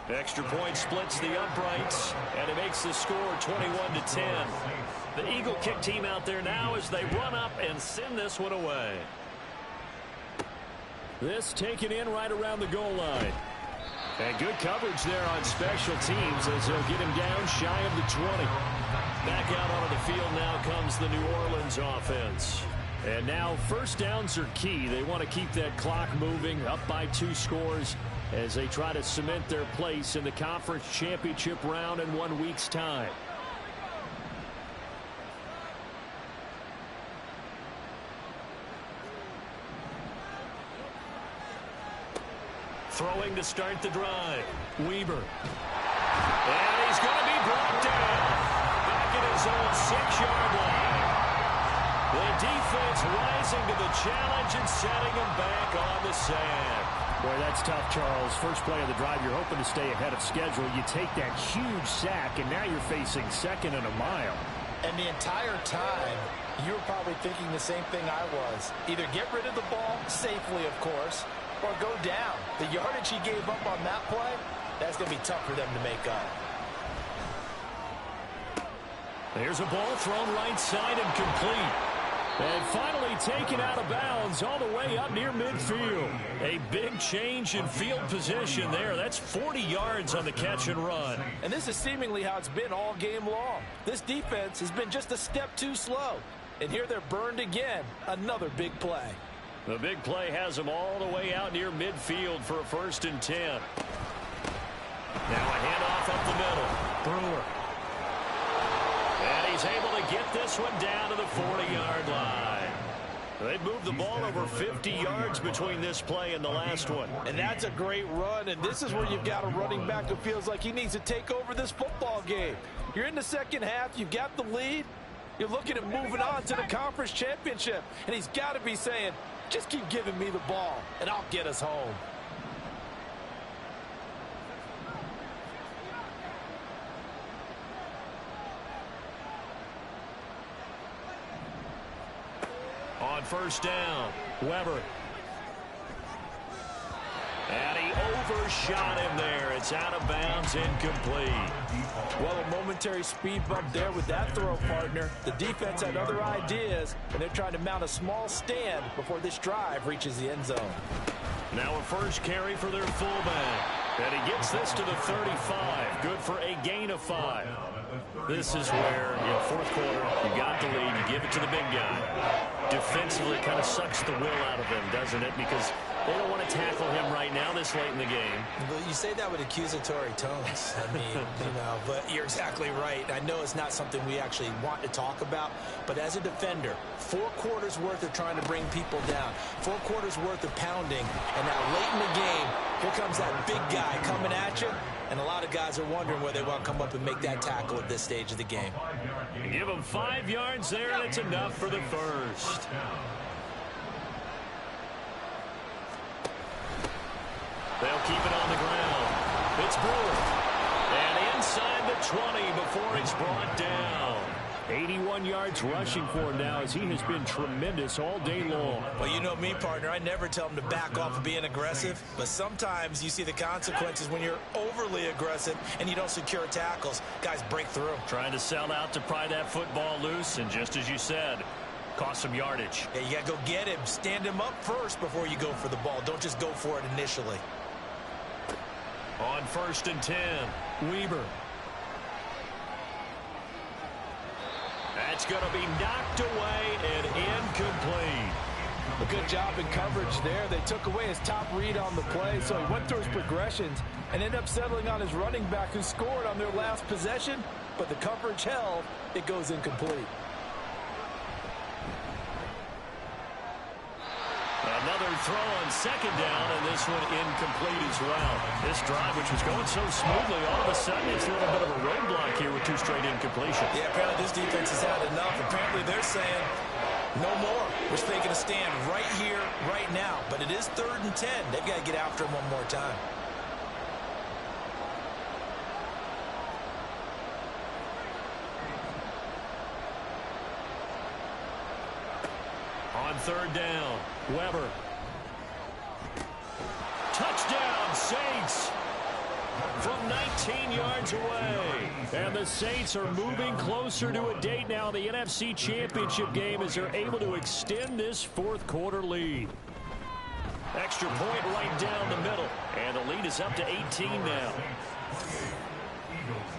Extra point splits the uprights, and it makes the score 21-10. The Eagle kick team out there now as they run up and send this one away. This taken in right around the goal line. And good coverage there on special teams as they'll get him down shy of the 20. Back out onto the field now comes the New Orleans offense. And now first downs are key. They want to keep that clock moving, up by 2 scores as they try to cement their place in the conference championship round in 1 week's time. Throwing to start the drive. Weaver. And he's going to be brought down. Back at his own 6-yard line. The defense rising to the challenge and setting him back on the sand. Boy, that's tough, Charles. First play of the drive, you're hoping to stay ahead of schedule. You take that huge sack, and now you're facing second and a mile. And the entire time, you were probably thinking the same thing I was. Either get rid of the ball, safely, of course, or go down. The yardage he gave up on that play, that's going to be tough for them to make up. There's a ball thrown right side and complete. And finally taken out of bounds all the way up near midfield. A big change in field position there. That's 40 yards on the catch and run. And this is seemingly how it's been all game long. This defense has been just a step too slow. And here they're burned again. Another big play. The big play has them all the way out near midfield for a 1st and 10. Now a handoff up the middle. Brewer. And he's able to get this one down to the 40-yard line. They've moved the ball over 50 yards between this play and the last one. And that's a great run, and this is where you've got a running back who feels like he needs to take over this football game. You're in the second half, you've got the lead, you're looking at moving on to the conference championship, and he's got to be saying, just keep giving me the ball, and I'll get us home. On first down, Weber. And he overshot him there. It's out of bounds, incomplete. Well, a momentary speed bump there with that throw, partner. The defense had other ideas, and they're trying to mount a small stand before this drive reaches the end zone. Now a first carry for their fullback. And he gets this to the 35. Good for a gain of 5. This is where, fourth quarter, you got the lead, you give it to the big guy. Defensively, it kind of sucks the will out of him, doesn't it? Because they don't want to tackle him right now this late in the game. But you say that with accusatory tones. I mean, but you're exactly right. I know it's not something we actually want to talk about, but as a defender, 4 quarters worth of trying to bring people down, 4 quarters worth of pounding, and now late in the game, here comes that big guy coming at you, and a lot of guys are wondering whether they want to come up and make that tackle at this stage of the game. Give them 5 yards there, and it's enough for the first. They'll keep it on the ground. It's Brewer. And about 20 before he's brought down. 81 yards rushing for him now as he has been tremendous all day long. Well, you know me, partner. I never tell him to back off of being aggressive, but sometimes you see the consequences when you're overly aggressive and you don't secure tackles. Guys break through. Trying to sell out to pry that football loose, and just as you said, cost some yardage. Yeah, you got to go get him. Stand him up first before you go for the ball. Don't just go for it initially. On 1st and 10, Weber. That's going to be knocked away and incomplete. A good job in coverage there. They took away his top read on the play, so he went through his progressions and ended up settling on his running back who scored on their last possession, but the coverage held. It goes incomplete. Another throw on 2nd down, and this one incomplete as well. This drive, which was going so smoothly, all of a sudden it's a little bit of a roadblock here with 2 straight incompletions. Yeah, apparently this defense has had enough. Apparently they're saying no more. We're taking a stand right here, right now. But it is 3rd and 10. They've got to get after him one more time. On 3rd down, Weber. Touchdown, Saints! From 19 yards away. And the Saints are moving closer to a date now in the NFC Championship game as they're able to extend this 4th quarter lead. Extra point right down the middle. And the lead is up to 18 now.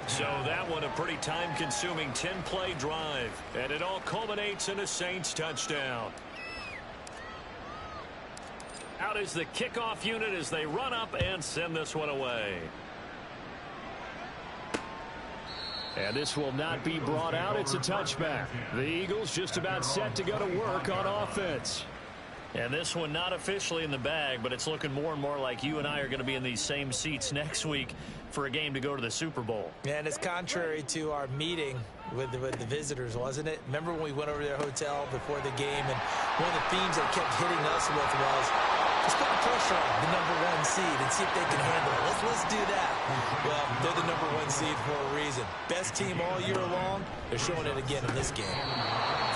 So that one a pretty time-consuming 10-play drive. And it all culminates in a Saints touchdown. Out is the kickoff unit as they run up and send this one away. And this will not be brought out. It's a touchback. The Eagles just about set to go to work on offense. And this one not officially in the bag, but it's looking more and more like you and I are going to be in these same seats next week for a game to go to the Super Bowl. And it's contrary to our meeting with the visitors, wasn't it? Remember when we went over to their hotel before the game, and one of the themes they kept hitting us with was, let's put the pressure on the #1 seed and see if they can handle it. Let's do that. Well, they're the #1 seed for a reason. Best team all year long. They're showing it again in this game.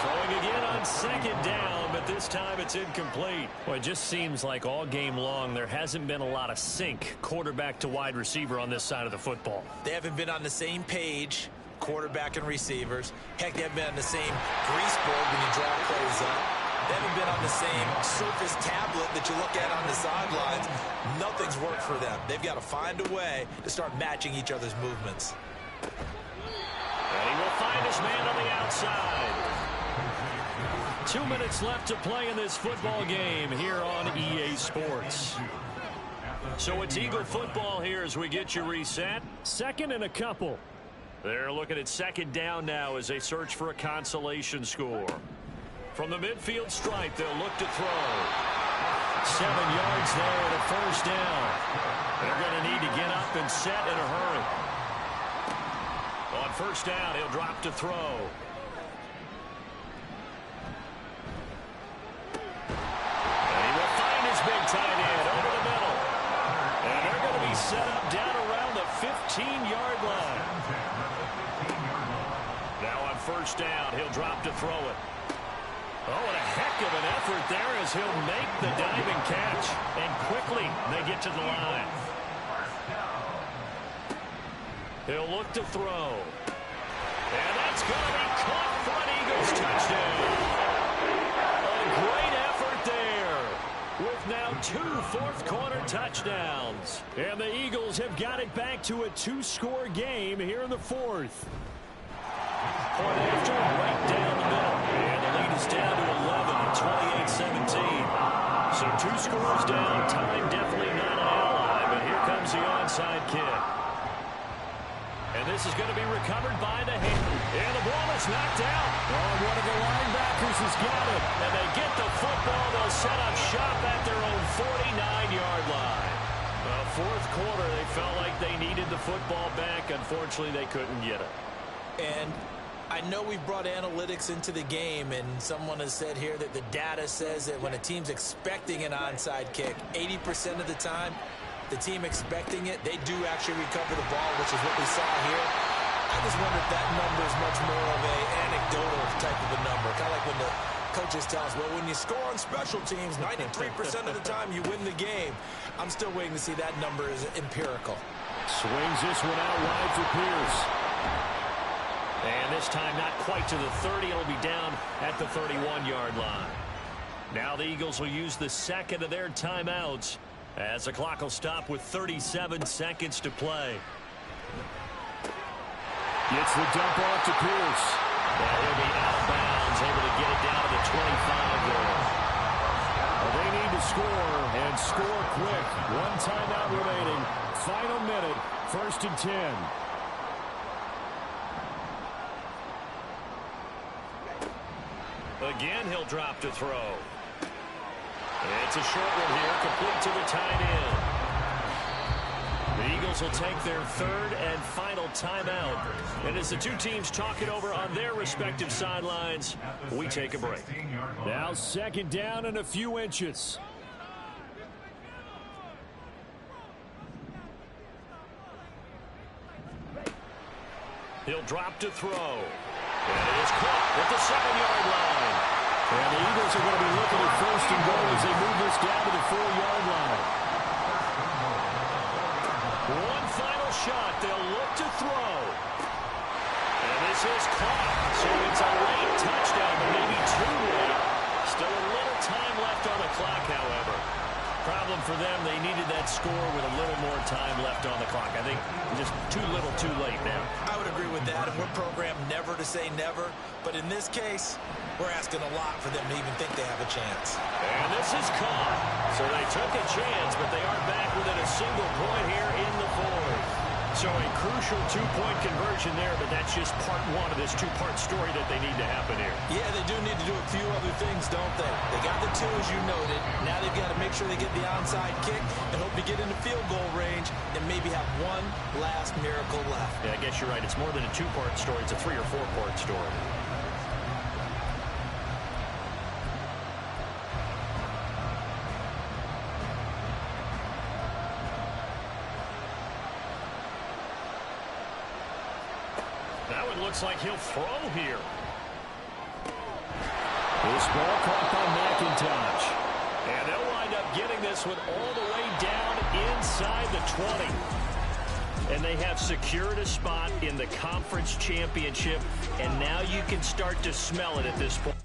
Throwing again on 2nd down, but this time it's incomplete. Well, it just seems like all game long there hasn't been a lot of sync quarterback to wide receiver on this side of the football. They haven't been on the same page, quarterback and receivers. Heck, they haven't been on the same grease board when you draw plays up. They haven't been on the same Surface tablet that you look at on the sidelines. Nothing's worked for them. They've got to find a way to start matching each other's movements. And he will find his man on the outside. 2 minutes left to play in this football game here on EA Sports. So it's Eagle football here as we get you reset. 2nd and a couple. They're looking at 2nd down now as they search for a consolation score. From the midfield stripe, they'll look to throw. 7 yards there at a 1st down. They're going to need to get up and set in a hurry. On 1st down, he'll drop to throw. Big tight end over the middle. And they're going to be set up down around the 15-yard line. Now on 1st down, he'll drop to throw it. Oh, and a heck of an effort there as he'll make the diving catch. And quickly, they get to the line. He'll look to throw. And that's going to be caught for an Eagles touchdown. With now 2 fourth-quarter touchdowns. And the Eagles have got it back to a 2-score game here in the 4th. Point after, right down the middle. And the lead is down to 11 at 28-17. So 2 scores down. Time definitely not an ally, but here comes the onside kick. And this is going to be recovered by the hand. And the ball is knocked out. Oh, one of the linebackers has got it. And they get the football. They'll set up shop at their own 49-yard line. 4th quarter, they felt like they needed the football back. Unfortunately, they couldn't get it. And I know we've brought analytics into the game, and someone has said here that the data says that when a team's expecting an onside kick, 80% of the time, the team expecting it, they do actually recover the ball, which is what we saw here. I just wonder if that number is much more of a anecdotal type of a number. Kind of like when the coaches tell us, well, when you score on special teams, 93% of the time you win the game. I'm still waiting to see that number is empirical. Swings this one out wide for Pierce. And this time not quite to the 30. It'll be down at the 31-yard line. Now the Eagles will use the second of their timeouts as the clock will stop with 37 seconds to play. Gets the dump off to Pierce. And he'll be out of bounds, able to get it down to the 25 there. Well, they need to score, and score quick. One timeout remaining. Final minute, 1st and 10. Again, he'll drop to throw. It's a short one here, complete to the tight end. The Eagles will take their third and final timeout. And as the two teams talk it over on their respective sidelines, we take a break. Now 2nd down and a few inches. He'll drop to throw. And it is caught at the 7-yard line. And the Eagles are going to be looking at 1st and goal as they move this down to the 4-yard line. One final shot. They'll look to throw. And this is caught. So it's a late touchdown, but maybe too late. Still a little time left on the clock, however. Problem for them, they needed that score with a little more time left on the clock. I think just too little too late now. I would agree with that, and we're programmed never to say never. But in this case, we're asking a lot for them to even think they have a chance. And this is caught. So they took a chance, but they are back within a single point here in the 4th. So a crucial 2-point conversion there, but that's just part one of this two-part story that they need to happen here. Yeah, they do need to do a few other things, don't they? They got the 2, as you noted. Now they've got to make sure they get the onside kick and hope to get into field goal range and maybe have one last miracle left. Yeah, I guess you're right. It's more than a 2-part story. It's a 3- or 4-part story. Now it looks like he'll throw here. This ball caught by McIntosh. And they'll wind up getting this one all the way down inside the 20. And they have secured a spot in the conference championship. And now you can start to smell it at this point.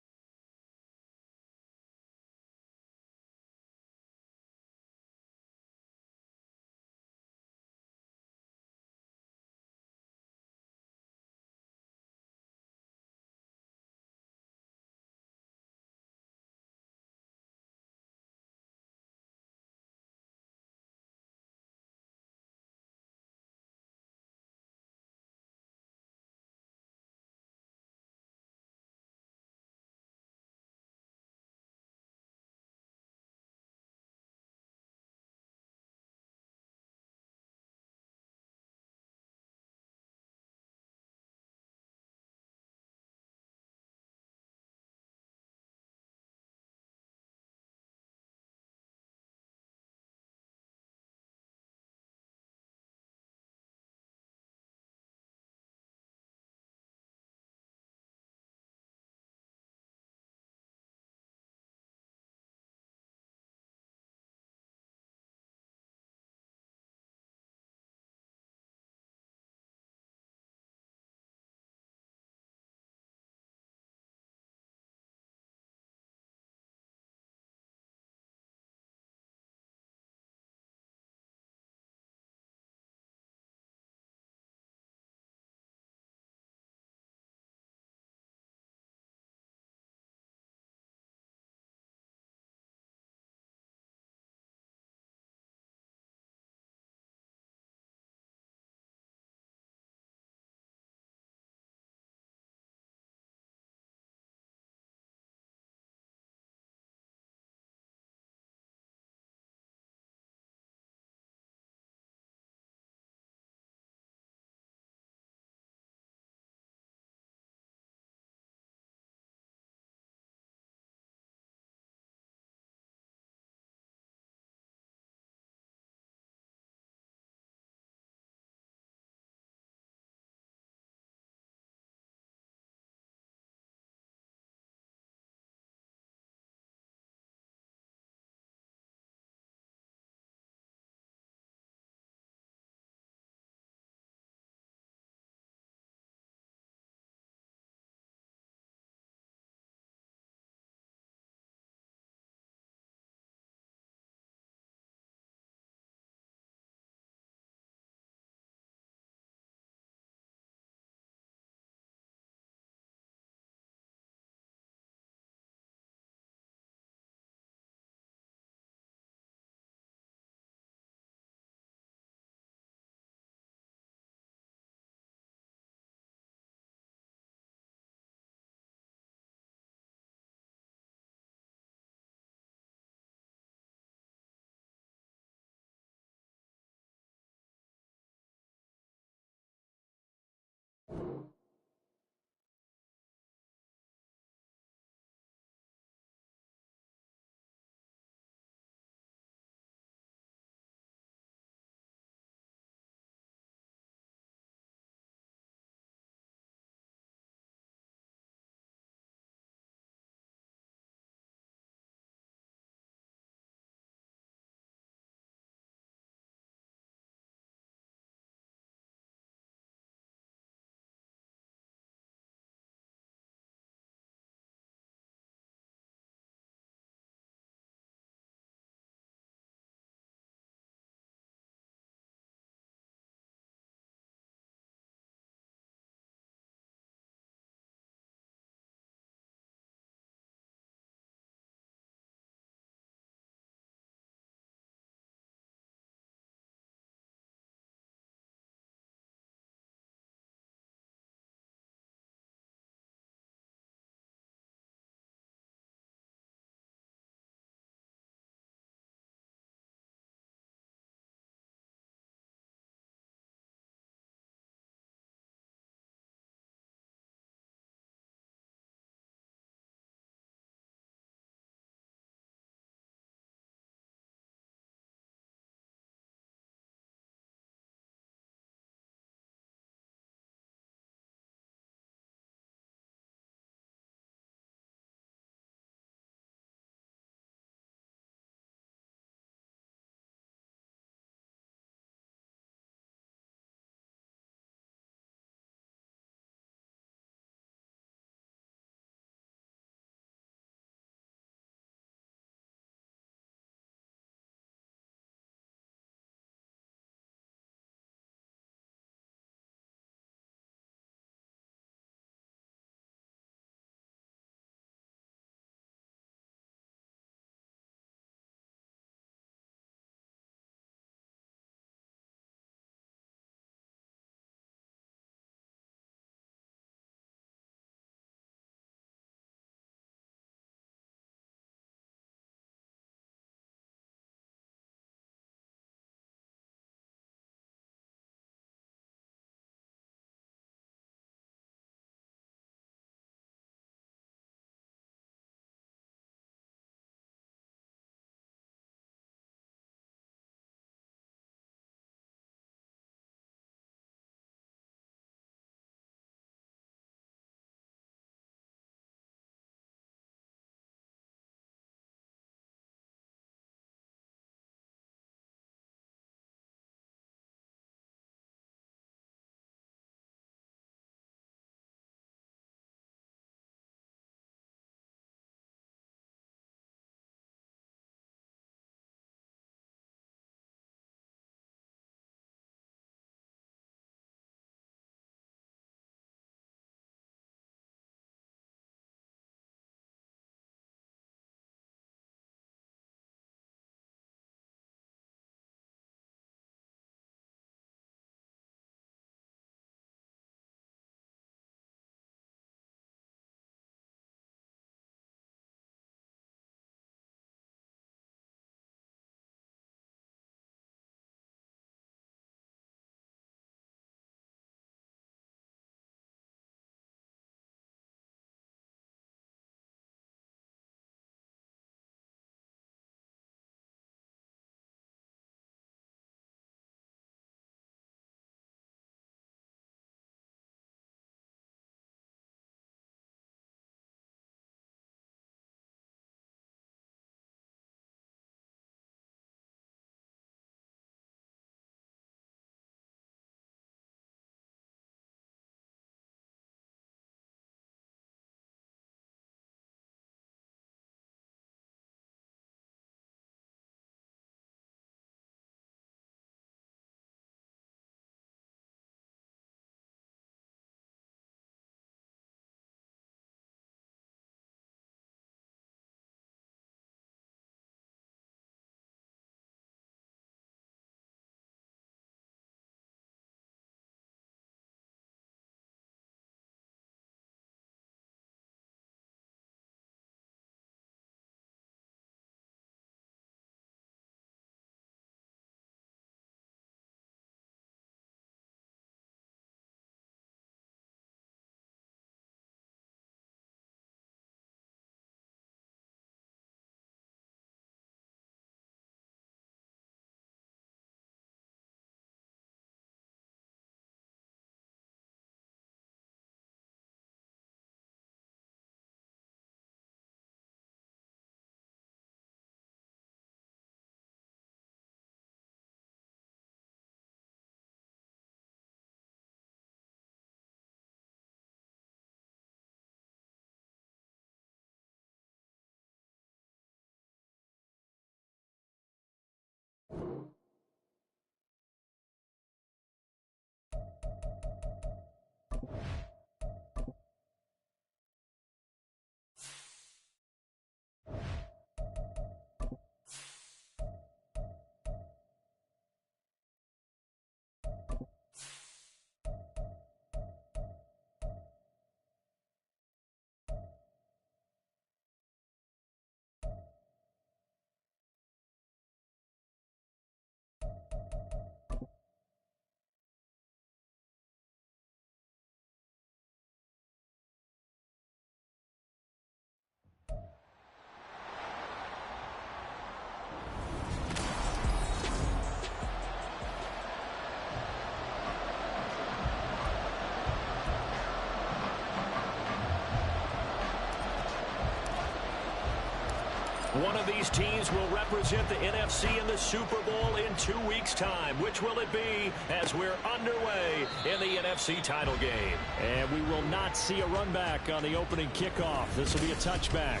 One of these teams will represent the NFC in the Super Bowl in 2 weeks' time. Which will it be as we're underway in the NFC title game? And we will not see a run back on the opening kickoff. This will be a touchback.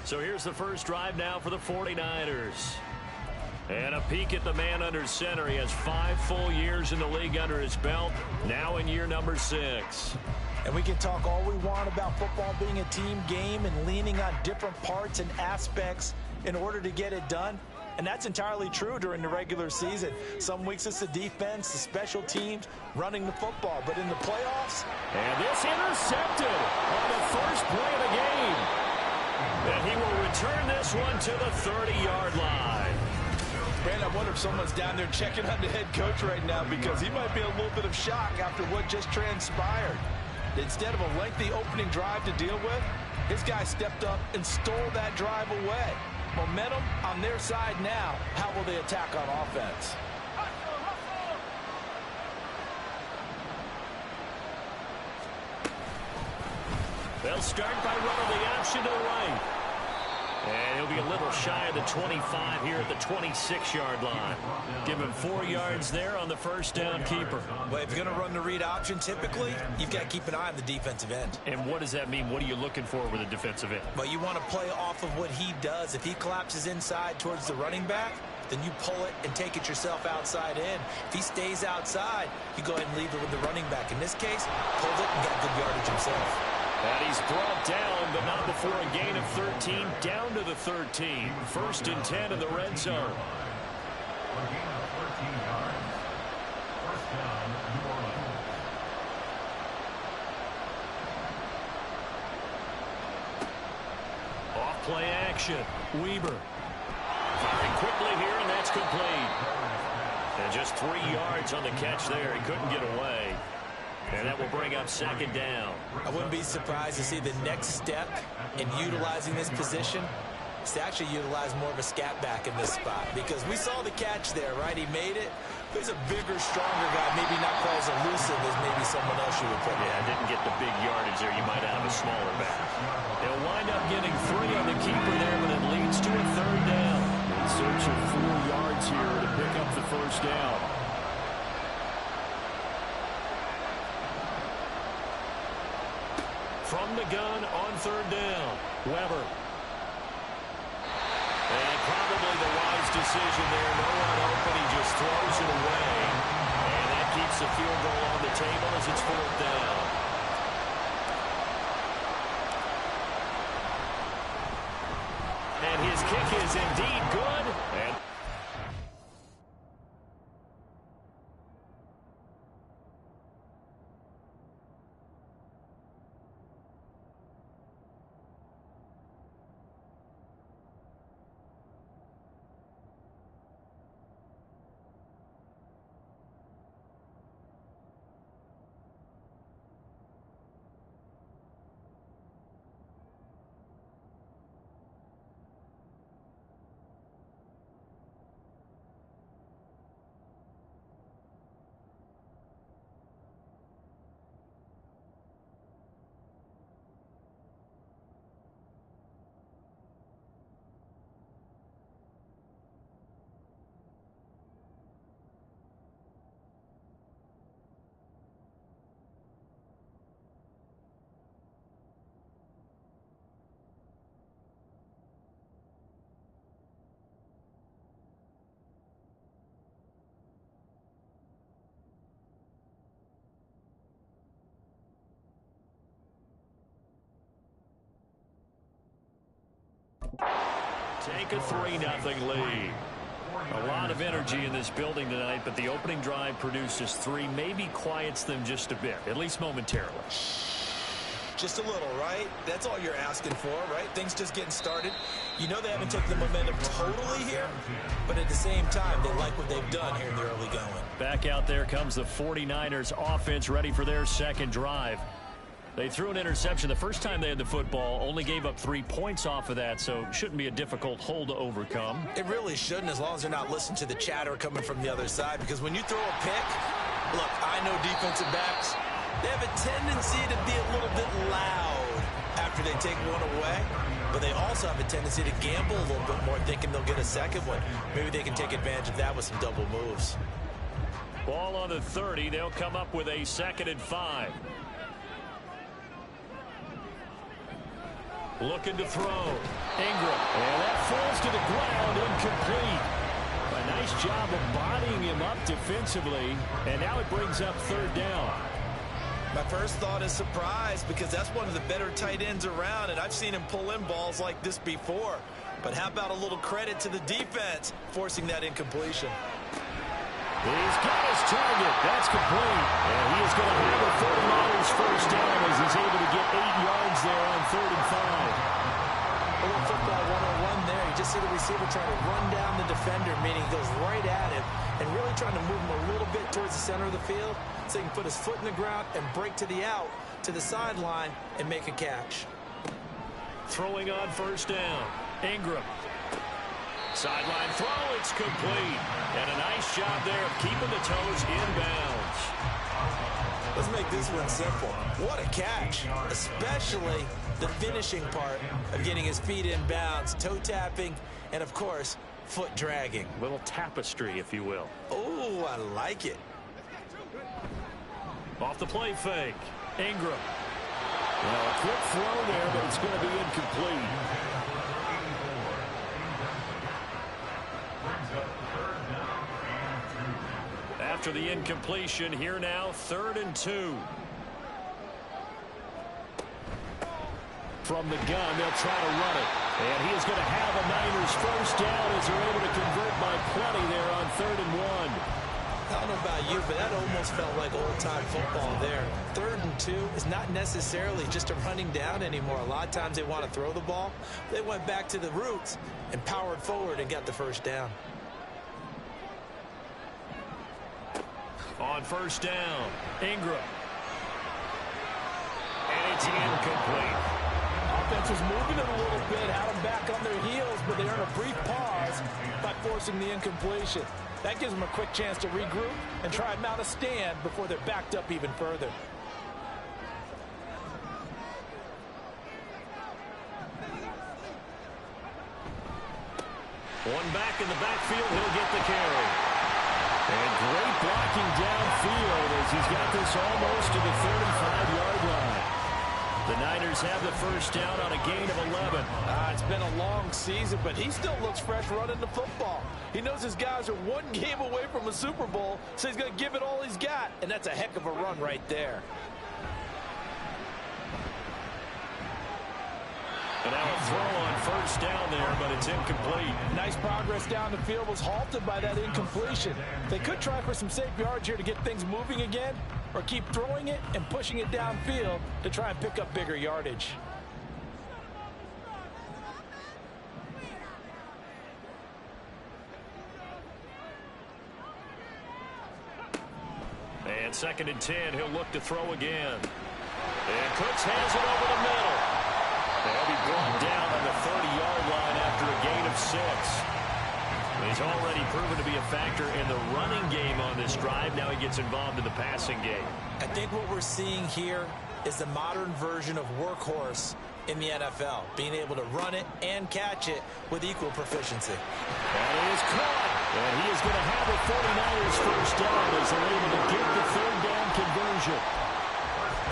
So here's the first drive now for the 49ers. And a peek at the man under center. He has 5 full years in the league under his belt, now in year number 6. And we can talk all we want about football being a team game and leaning on different parts and aspects in order to get it done. And that's entirely true during the regular season. Some weeks it's the defense, the special teams, running the football. But in the playoffs... And this intercepted on the first play of the game. And he will return this one to the 30-yard line. Brandon, I wonder if someone's down there checking on the head coach right now because he might be in a little bit of shock after what just transpired. Instead of a lengthy opening drive to deal with, his guy stepped up and stole that drive away. Momentum on their side now. How will they attack on offense? They'll start by running the option to the right. And he'll be a little shy of the 25 here at the 26-yard line. Give him 4 yards there on the first down keeper. Well, if you're going to run the read option, typically, you've got to keep an eye on the defensive end. And what does that mean? What are you looking for with a defensive end? Well, you want to play off of what he does. If he collapses inside towards the running back, then you pull it and take it yourself outside in. If he stays outside, you go ahead and leave it with the running back. In this case, pulled it and got good yardage himself. And he's brought down, but not before a gain of 13, down to the 13. First and 10 in the red zone. A gain of 13 yards. First down, New Orleans. Off play action. Weber. Firing quickly here, and that's complete. And just 3 yards on the catch there. He couldn't get away. And that will bring up second down. I wouldn't be surprised to see the next step in utilizing this position is to actually utilize more of a scat back in this spot. Because we saw the catch there, right? He made it. He's a bigger, stronger guy, maybe not quite as elusive as maybe someone else you would put. Yeah, didn't get the big yardage there. You might have a smaller back. They'll wind up getting 3 on the keeper there, but it leads to a third down. In search of 4 yards here to pick up the first down. From the gun on third down, Weber. And probably the wise decision there. No one open. He just throws it away. And that keeps the field goal on the table as it's fourth down. And his kick is indeed good. And take a 3-0 lead. A lot of energy in this building tonight, but the opening drive produces 3, maybe quiets them just a bit, at least momentarily. Just a little, right? That's all you're asking for, right? Things just getting started. You know they haven't taken the momentum totally here, but at the same time, they like what they've done here in the early going. Back out there comes the 49ers offense ready for their second drive. They threw an interception the first time they had the football, only gave up 3 points off of that, so shouldn't be a difficult hole to overcome. It really shouldn't, as long as they're not listening to the chatter coming from the other side, because when you throw a pick, look, I know defensive backs, they have a tendency to be a little bit loud after they take one away. but they also have a tendency to gamble a little bit more, thinking they'll get a second one. Maybe they can take advantage of that with some double moves. Ball on the 30. They'll come up with a 2nd and 5. Looking to throw. Ingram. And that falls to the ground, incomplete. A nice job of bodying him up defensively. And now it brings up 3rd down. My first thought is surprise, because that's one of the better tight ends around, and I've seen him pull in balls like this before. But how about a little credit to the defense forcing that incompletion? He's got his target. That's complete. And he is going to have a 49ers first down as he's able to get 8 yards there on 3rd and 5. A little football 101 there. You just see the receiver trying to run down the defender, meaning he goes right at him and really trying to move him a little bit towards the center of the field so he can put his foot in the ground and break to the out, to the sideline, and make a catch. Throwing on 1st down. Ingram. Sideline throw, it's complete. And a nice job there of keeping the toes inbounds. Let's make this one simple. What a catch, especially the finishing part of getting his feet in bounds, toe tapping, and of course, foot dragging. Little tapestry, if you will. Oh, I like it. Off the play fake. Ingram. Well, a quick throw there, but it's going to be incomplete. After the incompletion, here now, 3rd and 2. From the gun, they'll try to run it. And he is going to have a Niners first down as they're able to convert by plenty there on 3rd and 1. I don't know about you, but that almost felt like old-time football there. 3rd and 2 is not necessarily just a running down anymore. A lot of times they want to throw the ball. They went back to the roots and powered forward and got the first down. On 1st down, Ingram. And it's incomplete. Offense was moving it a little bit, had them back on their heels, but they earned a brief pause by forcing the incompletion. That gives them a quick chance to regroup and try and mount a stand before they're backed up even further. One back in the backfield, he'll get the carry. And great blocking downfield as he's got this almost to the 35-yard line. The Niners have the first down on a gain of 11. It's been a long season, but he still looks fresh running the football. He knows his guys are one game away from a Super Bowl, so he's going to give it all he's got, and that's a heck of a run right there. And now a throw on 1st down there, but it's incomplete. Nice progress down the field was halted by that incompletion. They could try for some safe yards here to get things moving again, or keep throwing it and pushing it downfield to try and pick up bigger yardage. And 2nd and 10, he'll look to throw again. And Cooks has it over the middle. They'll be brought down on the 30-yard line after a gain of 6. He's already proven to be a factor in the running game on this drive. Now he gets involved in the passing game. I think what we're seeing here is the modern version of workhorse in the NFL, being able to run it and catch it with equal proficiency. And he is caught. And he is going to have the 49ers first down as they're able to get the 3rd down conversion.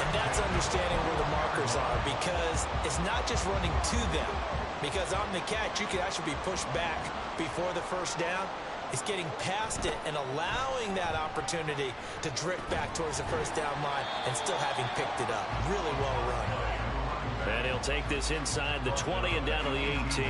And that's understanding where the markers are, because it's not just running to them. Because on the catch, you could actually be pushed back before the first down. It's getting past it and allowing that opportunity to drift back towards the first down line and still having picked it up. Really well run. And he'll take this inside the 20 and down to the 18.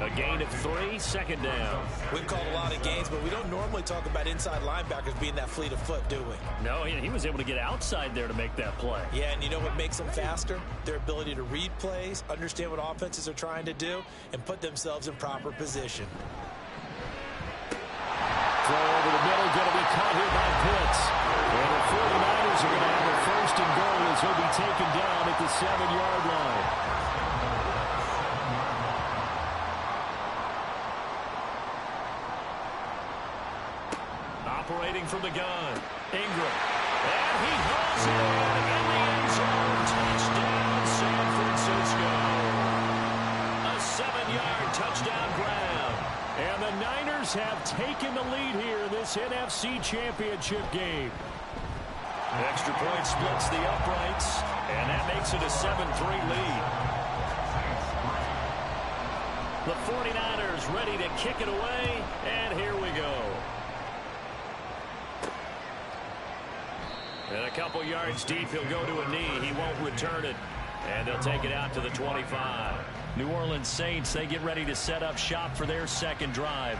A gain of 3, 2nd down. We've called a lot of gains, but we don't normally talk about inside linebackers being that fleet of foot, do we? No, he was able to get outside there to make that play. Yeah, and you know what makes them faster? Their ability to read plays, understand what offenses are trying to do, and put themselves in proper position. Throw over the middle, going to be caught here by Pitts. And the 49ers are going to have a 1st and goal as he'll be taken down at the 7-yard line. Operating from the gun, Ingram. And he hauls it in the end zone. Touchdown, San Francisco. touchdown grab. And the Niners have taken the lead here in this NFC Championship game. Extra point splits the uprights, and that makes it a 7-3 lead. The 49ers ready to kick it away, and here we go. And a couple yards deep, he'll go to a knee. He won't return it, and they'll take it out to the 25. New Orleans Saints, they get ready to set up shop for their second drive.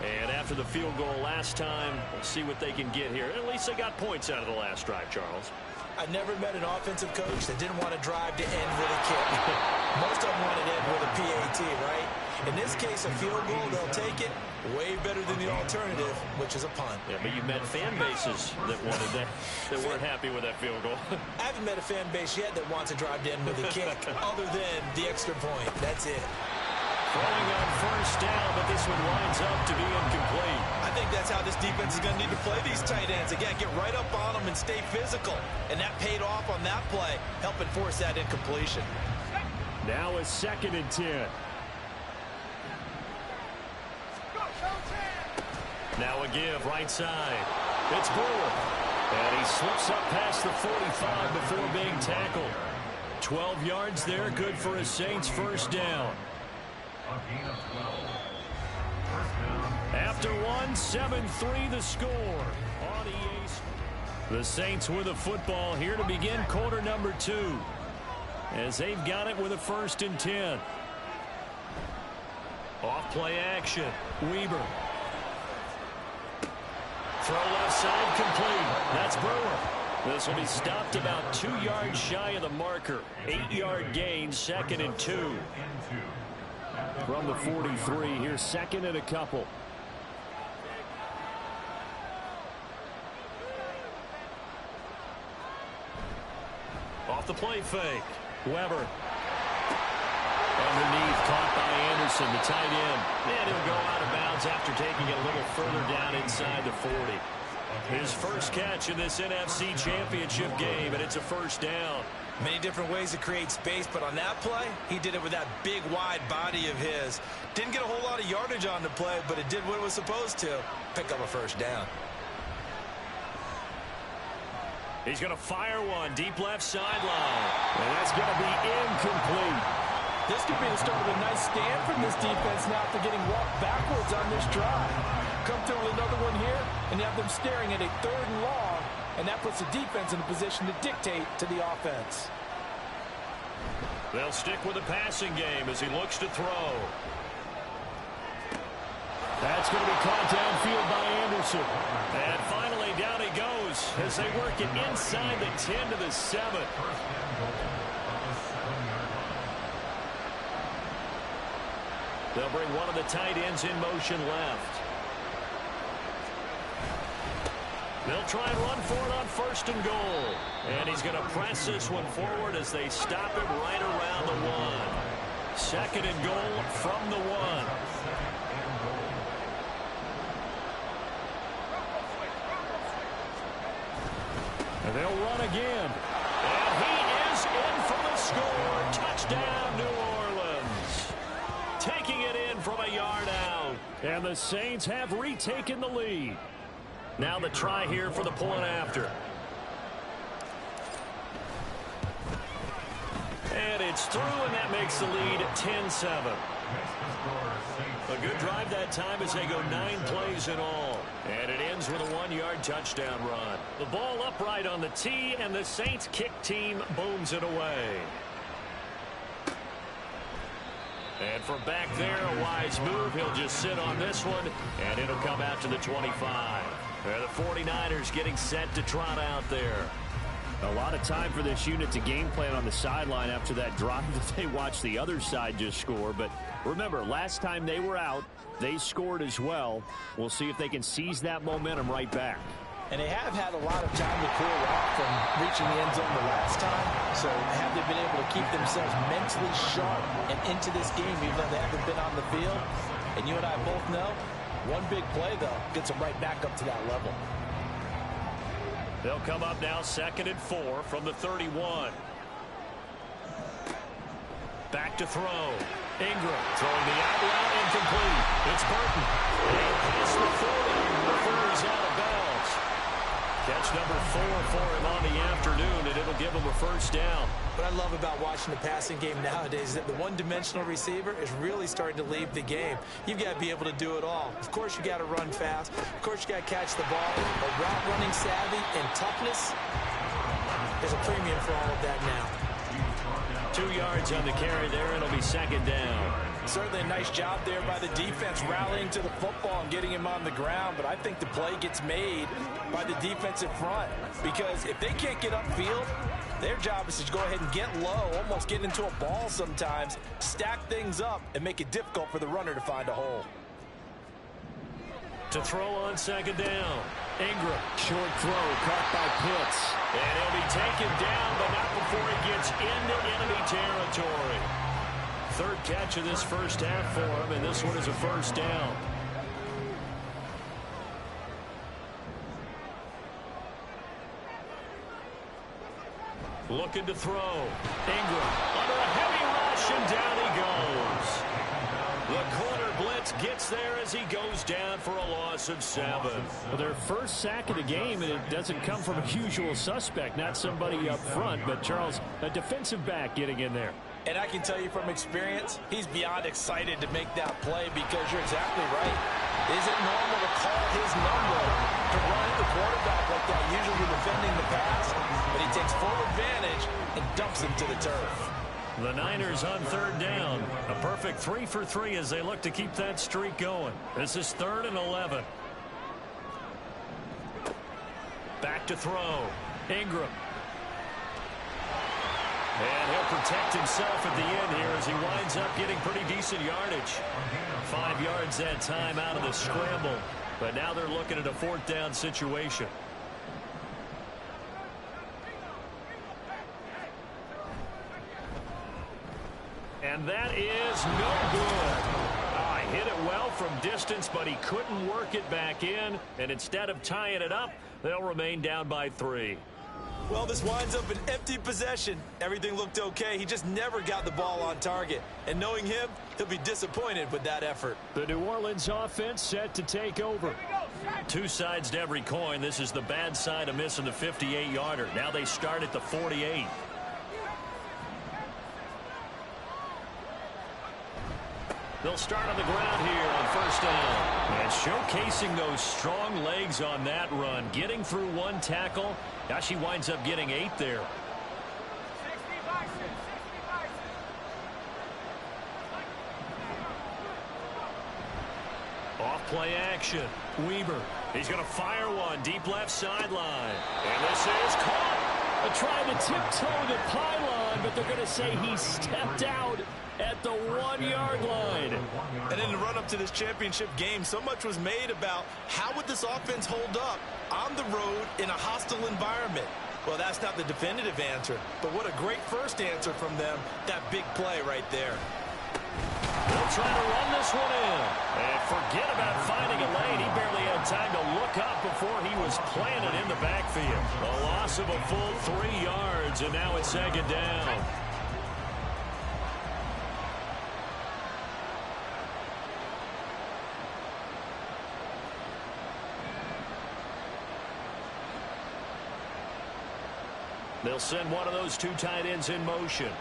And after the field goal last time, we'll see what they can get here. At least they got points out of the last drive, Charles. I never met an offensive coach that didn't want to drive to end with a kick. Most of them want to end with a PAT, right? In this case, a field goal, they'll take it. Way better than the alternative, which is a punt. Yeah, but you met fan bases that wanted that, that weren't happy with that field goal. I haven't met a fan base yet that wants to drive to end with a kick, other than the extra point. That's it. Throwing on first down, but this one winds up to be incomplete. I think that's how this defense is going to need to play these tight ends. Again, get right up on them and stay physical. And that paid off on that play, helping force that incompletion. Now a 2nd and 10. Now a give, right side. It's Brewer. And he slips up past the 45 before being tackled. 12 yards there, good for a Saints first down. After one, 7-3 the score on EA. The Saints with the football here to begin quarter number 2. As they've got it with a 1st and 10. Off play action. Weber. Throw left side complete. That's Brewer. This will be stopped about 2 yards shy of the marker. 8-yard gain, 2nd and 2. From the 43, here's 2nd and a couple. Off the play fake. Weber. Underneath, caught by Anderson, the tight end. And he'll go out of bounds after taking it a little further down inside the 40. His first catch in this NFC Championship game, and it's a first down. Many different ways to create space, but on that play, he did it with that big, wide body of his. Didn't get a whole lot of yardage on the play, but it did what it was supposed to. Pick up a first down. He's going to fire one deep left sideline. And that's going to be incomplete. This could be the start of a nice stand from this defense now after getting walked backwards on this drive. Come through with another one here, and you have them staring at a 3rd and long, and that puts the defense in a position to dictate to the offense. They'll stick with the passing game as he looks to throw. That's going to be caught downfield by Anderson. And finally, down he goes as they work it inside the 10 to the 7. They'll bring one of the tight ends in motion left. They'll try and run for it on 1st and goal. And he's going to press this one forward as they stop him right around the 1. 2nd and goal from the 1. And they'll run again. And he is in for the score. Touchdown, New Orleans. Taking it in from a yard out. And the Saints have retaken the lead. Now the try here for the point after. And it's through, and that makes the lead 10-7. A good drive that time as they go 9 plays in all. And it ends with a 1-yard touchdown run. The ball upright on the tee, and the Saints kick team booms it away. And from back there, a wise move. He'll just sit on this one, and it'll come out to the 25. The 49ers getting set to trot out there. A lot of time for this unit to game plan on the sideline after that drive that they watched the other side just score. But remember, last time they were out, they scored as well. We'll see if they can seize that momentum right back. And they have had a lot of time to cool off from reaching the end zone the last time. So have they been able to keep themselves mentally sharp and into this game even though they haven't been on the field? And you and I both know, one big play, though, gets them right back up to that level. They'll come up now 2nd and 4 from the 31. Back to throw. Ingram throwing the out route incomplete. It's Burton. And past the 40 before he's out of bounds. Catch number 4 for him on the afternoon, and it'll give him a first down. What I love about watching the passing game nowadays is that the one-dimensional receiver is really starting to leave the game. You've got to be able to do it all. Of course, you got to run fast. Of course, you got to catch the ball. But route running savvy and toughness, there's a premium for all of that now. 2 yards on the carry there, and it'll be second down. Certainly a nice job there by the defense rallying to the football and getting him on the ground, but I think the play gets made by the defensive front because if they can't get upfield, their job is to go ahead and get low, almost get into a ball sometimes, stack things up, and make it difficult for the runner to find a hole. To throw on second down. Ingram, short throw, caught by Pitts. And he'll be taken down, but not before he gets into enemy territory. Third catch of this first half for him, and this one is a first down. Looking to throw. Ingram under a heavy rush, and down he goes. The corner blitz gets there as he goes down for a loss of 7. Well, their first sack of the game, and it doesn't come from a usual suspect, not somebody up front, but Charles, a defensive back getting in there. And I can tell you from experience, he's beyond excited to make that play because you're exactly right. Is it normal to call his number to run at the quarterback like that, usually defending the pass? But he takes full advantage and dumps him to the turf. The Niners on third down. A perfect 3 for 3 as they look to keep that streak going. This is 3rd and 11. Back to throw. Ingram. And he'll protect himself at the end here as he winds up getting pretty decent yardage. 5 yards that time out of the scramble. But now they're looking at a 4th down situation. And that is no good. Hit it well from distance, but he couldn't work it back in. And instead of tying it up, they'll remain down by 3. Well, this winds up an empty possession. Everything looked okay. He just never got the ball on target. And knowing him, he'll be disappointed with that effort. The New Orleans offense set to take over. 2 sides to every coin. This is the bad side of missing the 58-yarder. Now they start at the 48. They'll start on the ground here on first down. And showcasing those strong legs on that run. Getting through 1 tackle. Gosh, he winds up getting 8 there. Off play action. Weaver. He's going to fire one deep left sideline. And this is caught. Trying to tiptoe the pylon, but they're going to say he stepped out at the 1-yard line. And in the run-up to this championship game, so much was made about how would this offense hold up on the road in a hostile environment. Well, that's not the definitive answer, but what a great first answer from them, that big play right there. They'll try to run this one in. And forget about finding a lane. He barely had time to look up before he was planted in the backfield. A loss of a full 3 yards, and now it's second down. They'll send one of those 2 tight ends in motion.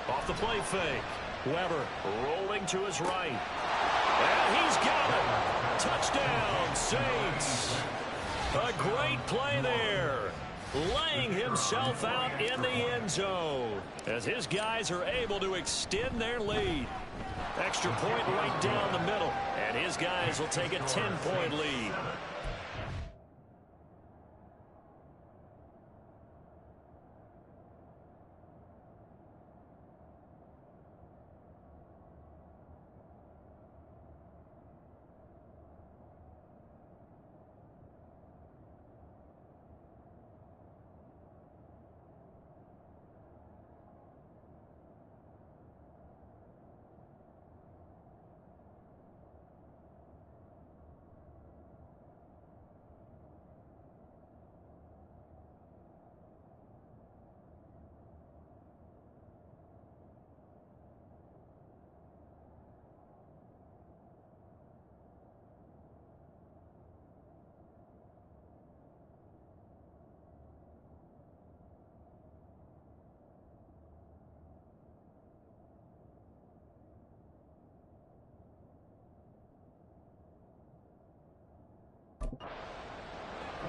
Off the play fake. Weber rolling to his right. And he's got it. Touchdown, Saints. A great play there. Laying himself out in the end zone as his guys are able to extend their lead. Extra point right down the middle. And his guys will take a 10-point lead.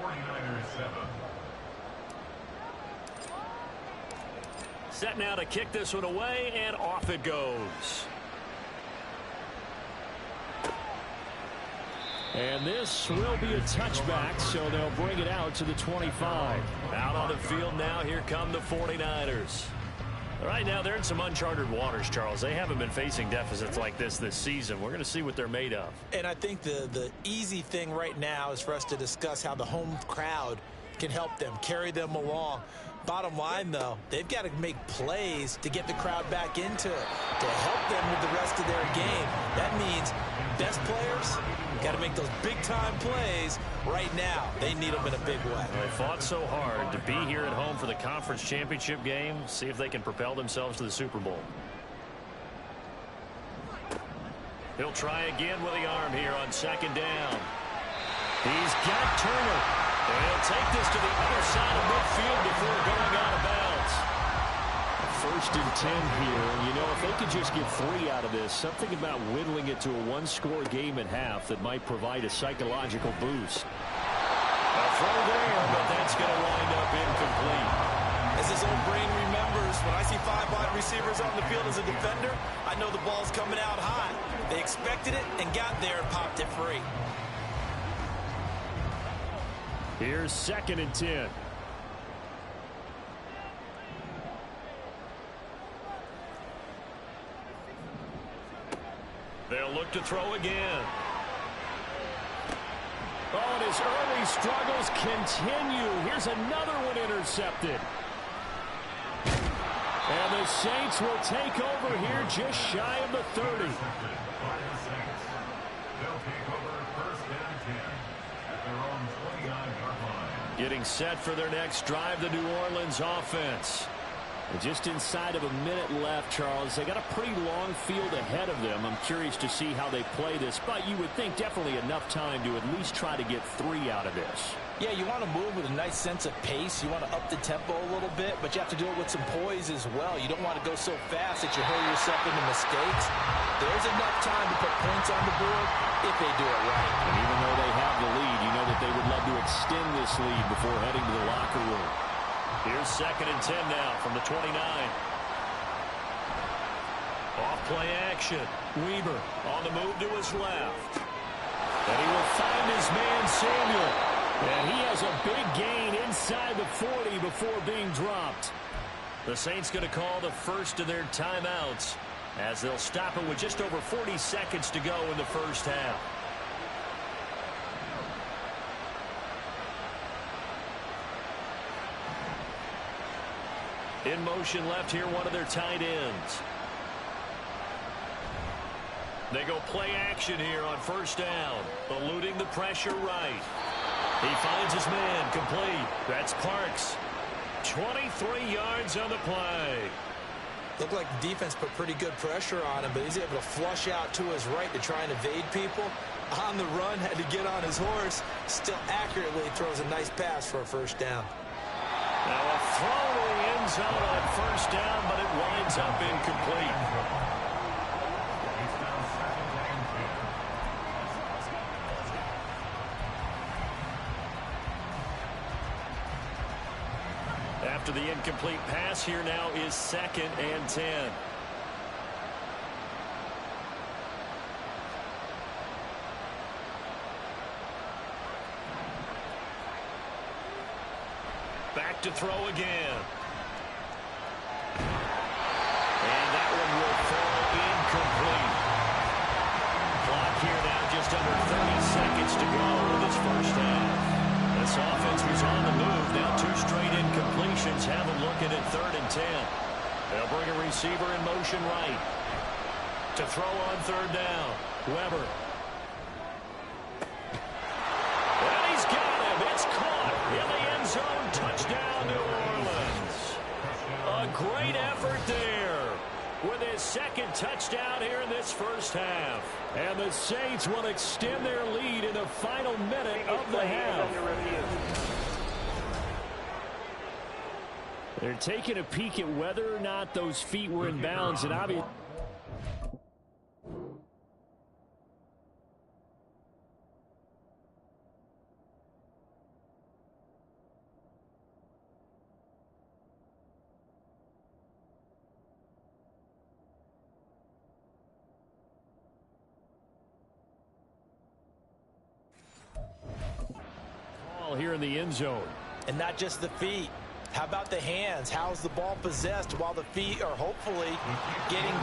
49ers 7. Set now to kick this one away, and off it goes. And this will be a touchback, so they'll bring it out to the 25. Out on the field now, here come the 49ers. Right now, they're in some uncharted waters, Charles. They haven't been facing deficits like this season. We're going to see what they're made of. And I think the easy thing right now is for us to discuss how the home crowd can help them, carry them along. Bottom line, though, they've got to make plays to get the crowd back into it, to help them with the rest of their game. That means best players got to make those big-time plays right now. They need them in a big way. They fought so hard to be here at home for the conference championship game. See if they can propel themselves to the Super Bowl. He'll try again with the arm here on second down. He's got Turner. And he'll take this to the other side of midfield before going out of bounds. 1st and 10 here. You know, if they could just get 3 out of this, something about whittling it to a one-score game at half that might provide a psychological boost. A throw there, but that's going to wind up incomplete. As his old brain remembers, when I see 5 wide receivers on the field as a defender, I know the ball's coming out high. They expected it and got there and popped it free. Here's 2nd and 10. They'll look to throw again. Oh, and his early struggles continue. Here's another one intercepted. And the Saints will take over here just shy of the 30. They'll take over 1st and 10 at their own 29-yard line. Getting set for their next drive, the New Orleans offense. And just inside of a minute left, Charles. They got a pretty long field ahead of them. I'm curious to see how they play this, but you would think definitely enough time to at least try to get 3 out of this. Yeah, you want to move with a nice sense of pace. You want to up the tempo a little bit, but you have to do it with some poise as well. You don't want to go so fast that you hurry yourself into mistakes. There's enough time to put points on the board if they do it right. And even though they have the lead, you know that they would love to extend this lead before heading to the locker room. Here's 2nd and 10 now from the 29. Off play action. Weaver on the move to his left. And he will find his man Samuel. And he has a big gain inside the 40 before being dropped. The Saints going to call the first of their timeouts as they'll stop it with just over 40 seconds to go in the first half. In motion left here, one of their tight ends. They go play action here on 1st down, eluding the pressure right. He finds his man, complete. That's Parks. 23 yards on the play. Looked like the defense put pretty good pressure on him, but he's able to flush out to his right to try and evade people. On the run, had to get on his horse. Still accurately throws a nice pass for a 1st down. Now a throw to the end zone on 1st down, but it winds up incomplete. After the incomplete pass, here now is 2nd and 10. Back to throw again. And that one will fall incomplete. Clock here now just under 30 seconds to go in this first half. This offense was on the move. Now 2 straight incompletions have them looking at 3rd and 10. They'll bring a receiver in motion right. To throw on 3rd down. Weber. And he's got him. It's caught in the end zone. Touchdown, New Orleans. A great effort there with his 2nd touchdown here in this first half. And the Saints will extend their lead in the final minute of the half. They're taking a peek at whether or not those feet were in bounds, and obviously in the end zone. And not just the feet. How about the hands? How's the ball possessed while the feet are hopefully getting...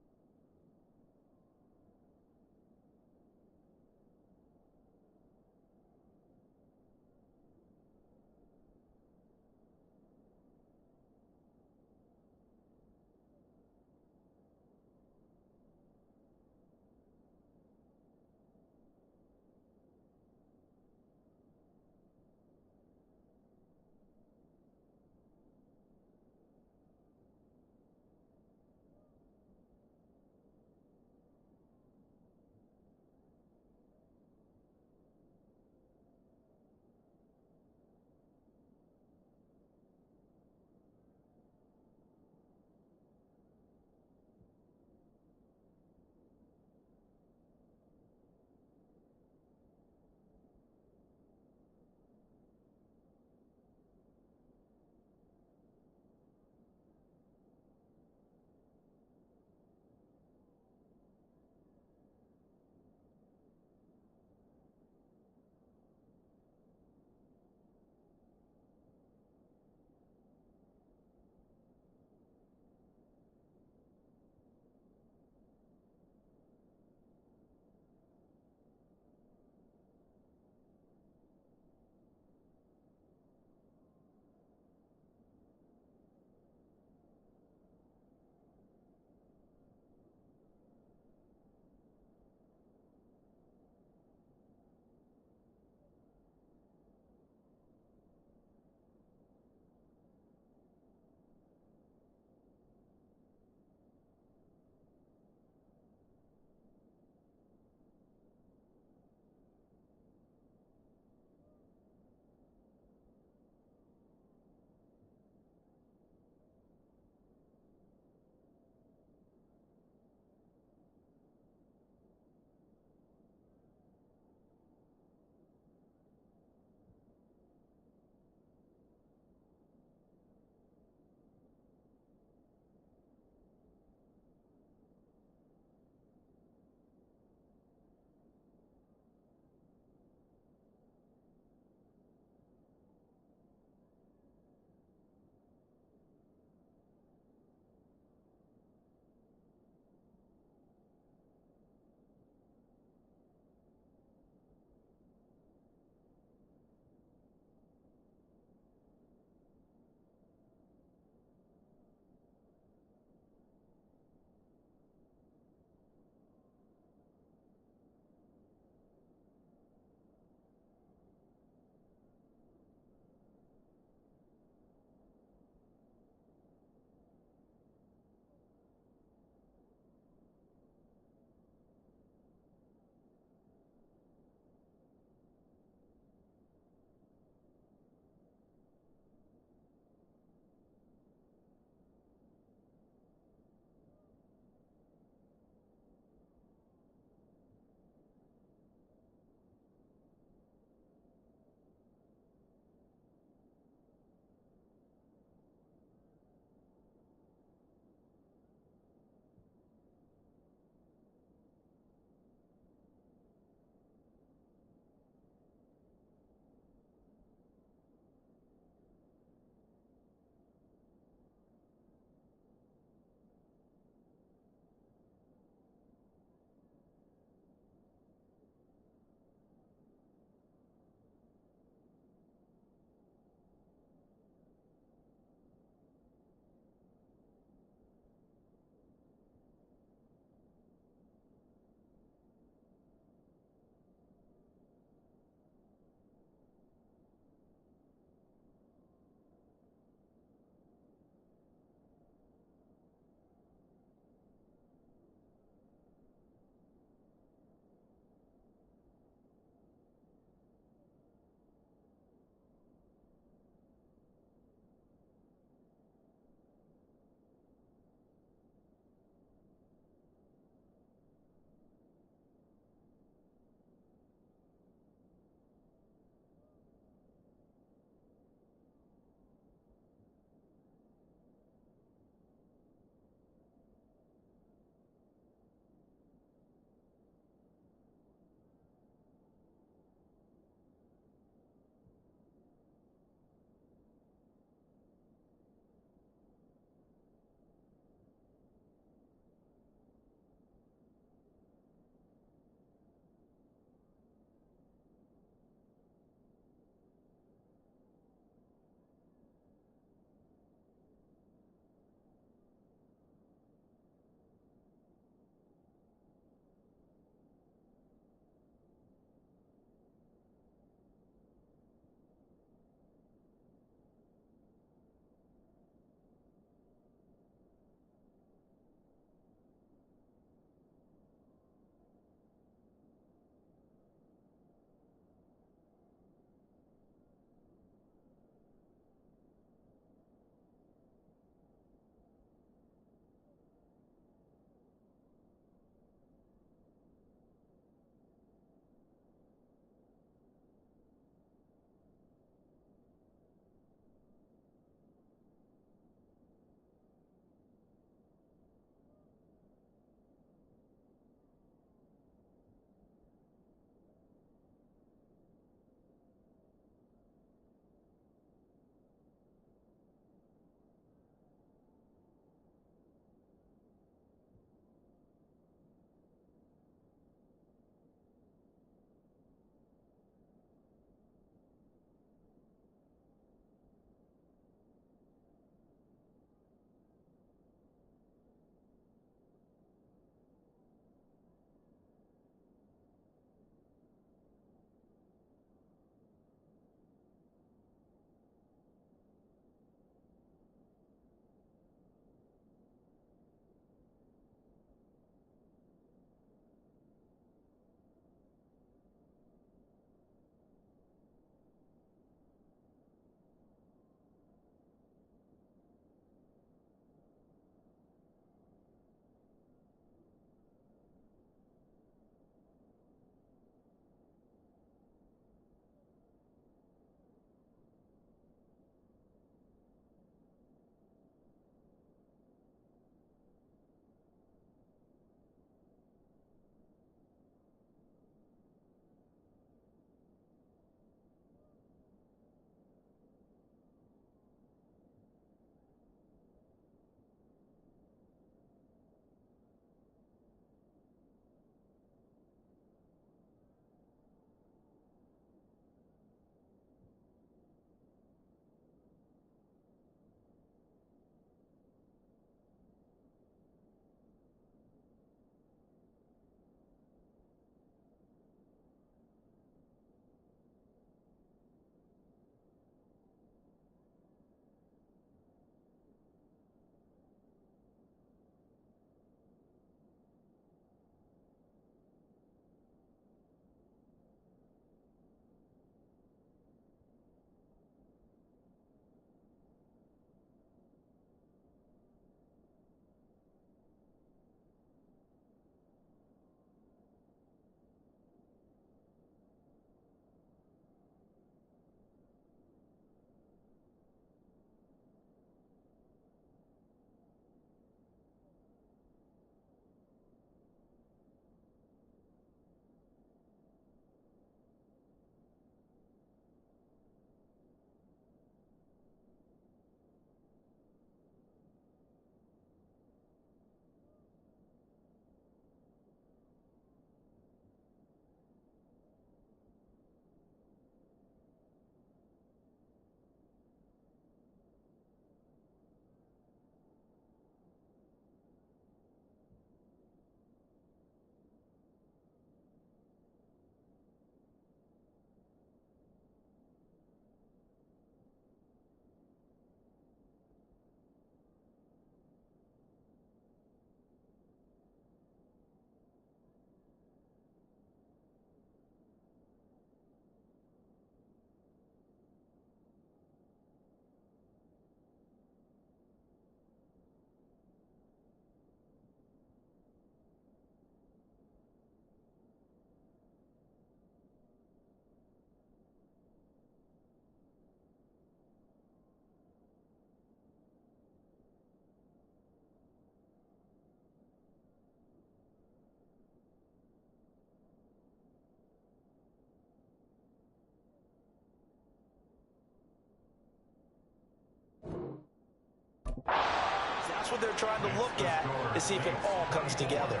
that's what they're trying to look at to see if it all comes together.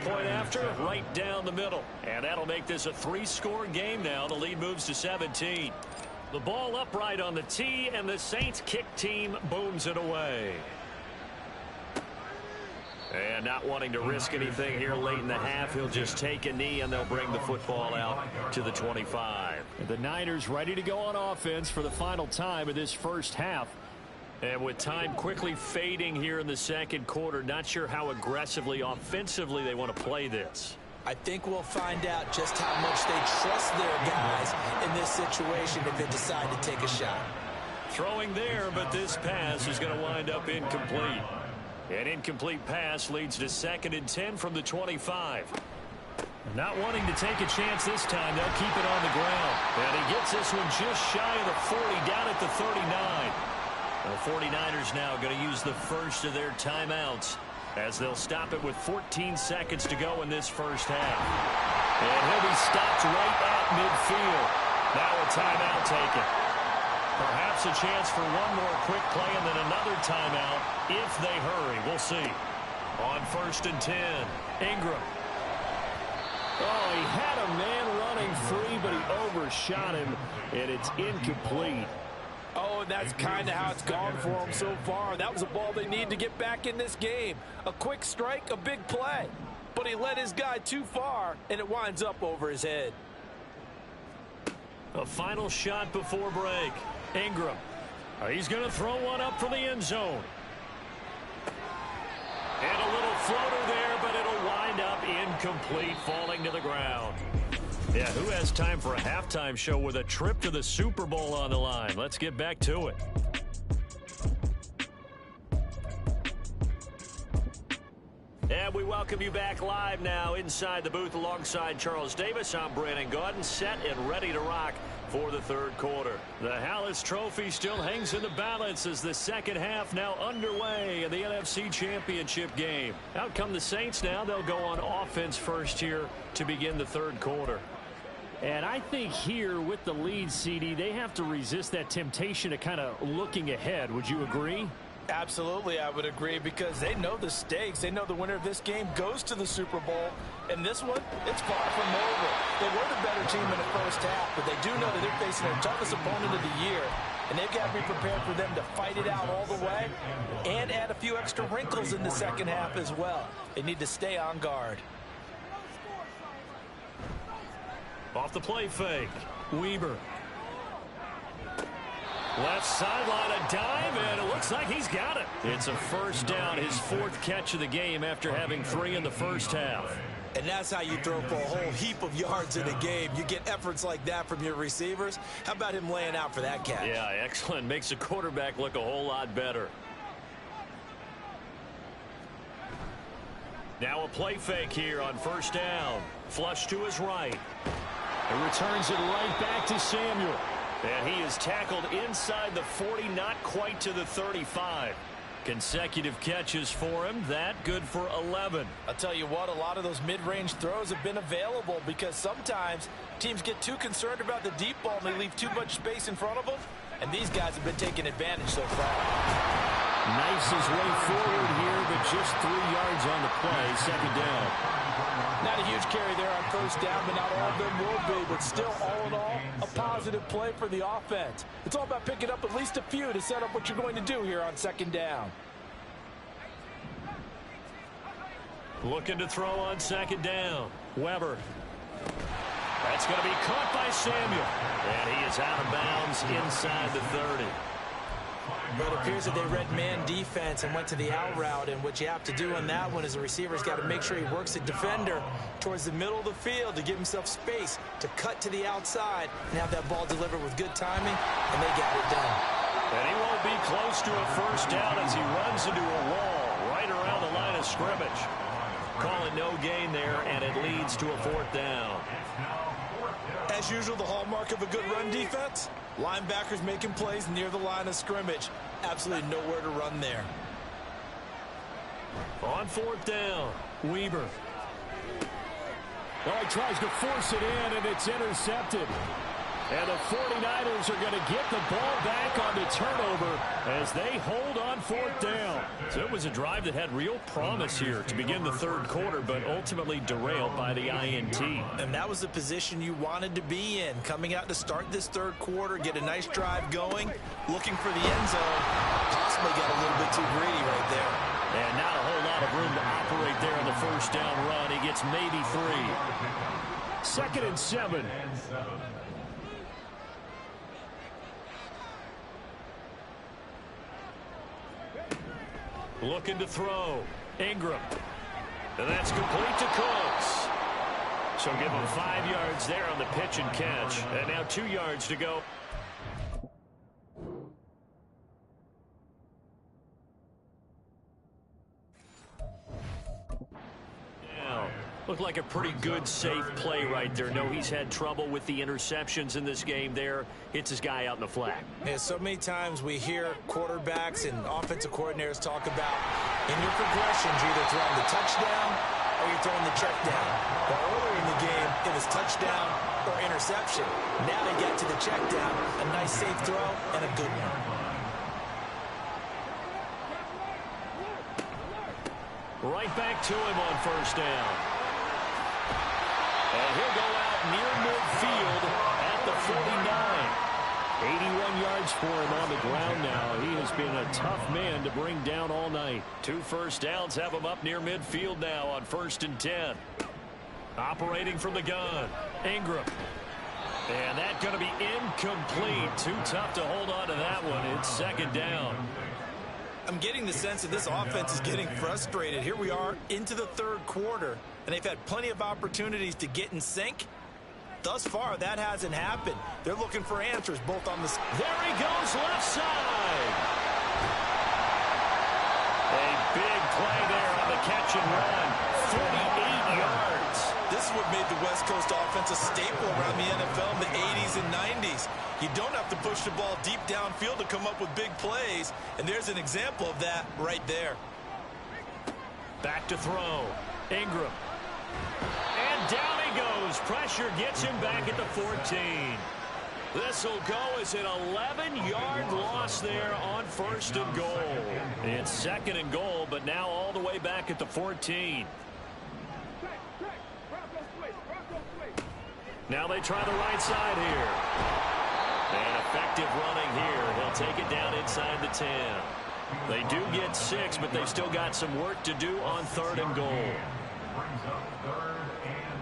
Point after, right down the middle. And that'll make this a 3-score game now. The lead moves to 17. The ball upright on the tee, and the Saints kick team booms it away. And not wanting to risk anything here late in the half, he'll just take a knee, and they'll bring the football out to the 25. The Niners ready to go on offense for the final time of this first half. And with time quickly fading here in the second quarter, not sure how aggressively, offensively they want to play this. I think we'll find out just how much they trust their guys in this situation if they decide to take a shot. Throwing there, but this pass is going to wind up incomplete. An incomplete pass leads to 2nd and 10 from the 25. Not wanting to take a chance this time, they'll keep it on the ground. And he gets this one just shy of the 40, down at the 39. The 49ers now going to use the first of their timeouts as they'll stop it with 14 seconds to go in this first half. And he'll be stopped right at midfield. Now a timeout taken. Perhaps a chance for one more quick play and then another timeout if they hurry. We'll see. On 1st and 10, Ingram. Oh, he had a man running free, but he overshot him, and it's incomplete. Oh, and that's kind of how it's gone for them so far. That was a ball they need to get back in this game. A quick strike, a big play. But he led his guy too far, and it winds up over his head. A final shot before break. Ingram. He's going to throw one up for the end zone. And a little floater there, but it'll wind up incomplete, falling to the ground. Yeah, who has time for a halftime show with a trip to the Super Bowl on the line? Let's get back to it. And we welcome you back live now inside the booth alongside Charles Davis. I'm Brandon Gaudin, set and ready to rock for the third quarter. The Hallis Trophy still hangs in the balance as the second half now underway in the NFC Championship game. Out come the Saints now. They'll go on offense first here to begin the third quarter. And I think here with the lead, CD, they have to resist that temptation of kind of looking ahead. Would you agree? Absolutely, I would agree, because they know the stakes. They know the winner of this game goes to the Super Bowl. And this one, it's far from over. They were the better team in the first half, but they do know that they're facing their toughest opponent of the year. And they've got to be prepared for them to fight it out all the way and add a few extra wrinkles in the second half as well. They need to stay on guard. Off the play fake, Weber. Left sideline, a dive, and it looks like he's got it. It's a first down, his 4th catch of the game after having 3 in the first half. And that's how you throw for a whole heap of yards in a game. You get efforts like that from your receivers. How about him laying out for that catch? Yeah, excellent. Makes the quarterback look a whole lot better. Now a play fake here on first down. Flush to his right. He returns it right back to Samuel. And he is tackled inside the 40, not quite to the 35. Consecutive catches for him. That good for 11. I'll tell you what, a lot of those mid-range throws have been available because sometimes teams get too concerned about the deep ball and they leave too much space in front of them. And these guys have been taking advantage so far. Knifes his way forward here, but just 3 yards on the play, second down. Not a huge carry there on first down, but not all of them will be. But still, all in all, a positive play for the offense. It's all about picking up at least a few to set up what you're going to do here on second down. Looking to throw on second down. Weber. That's going to be caught by Samuel. And he is out of bounds inside the 30. But it appears that they read man defense and went to the out route, and what you have to do on that one is the receiver's got to make sure he works the defender towards the middle of the field to give himself space to cut to the outside and have that ball delivered with good timing, and they got it done. And he won't be close to a first down as he runs into a wall right around the line of scrimmage. Call it no gain there, and it leads to a 4th down. As usual, the hallmark of a good run defense, linebackers making plays near the line of scrimmage. Absolutely nowhere to run there. On 4th down, Weber. Oh, he tries to force it in, and it's intercepted. And the 49ers are going to get the ball back on the turnover as they hold on fourth down. So it was a drive that had real promise here to begin the third quarter, but ultimately derailed by the INT. And that was the position you wanted to be in. Coming out to start this third quarter, get a nice drive going, looking for the end zone. Possibly got a little bit too greedy right there. And not a whole lot of room to operate there on the first down run. He gets maybe 3. 2nd and 7. Looking to throw. Ingram. And that's complete to Cooks. So give him 5 yards there on the pitch and catch. And now 2 yards to go. Looked like a pretty good, safe play right there. No, he's had trouble with the interceptions in this game there. Hits his guy out in the flat. Yeah, so many times we hear quarterbacks and offensive coordinators talk about in your progressions, you're either throwing the touchdown or you're throwing the check down. But earlier in the game, it was touchdown or interception. Now they get to the check down, a nice safe throw, and a good one. Right back to him on first down. And he'll go out near midfield at the 49. 81 yards for him on the ground now. He has been a tough man to bring down all night. 2 first downs have him up near midfield now on 1st and 10. Operating from the gun. Ingram. And that's going to be incomplete. Too tough to hold on to that one. It's 2nd down. I'm getting the sense that this offense is getting frustrated. Here we are into the third quarter, and they've had plenty of opportunities to get in sync. Thus far, that hasn't happened. They're looking for answers both on the... There he goes, left side. A big play there on the catch and run. 48 yards. This is what made the West Coast offense a staple around the NFL in the 80s and 90s. You don't have to push the ball deep downfield to come up with big plays, and there's an example of that right there. Back to throw. Ingram. And down he goes. Pressure gets him back at the 14. This will go as an 11-yard loss there on 1st and goal. It's 2nd and goal, but now all the way back at the 14. Now they try the right side here. And effective running here. He'll take it down inside the 10. They do get 6, but they've still got some work to do on 3rd and goal. Brings up 3rd and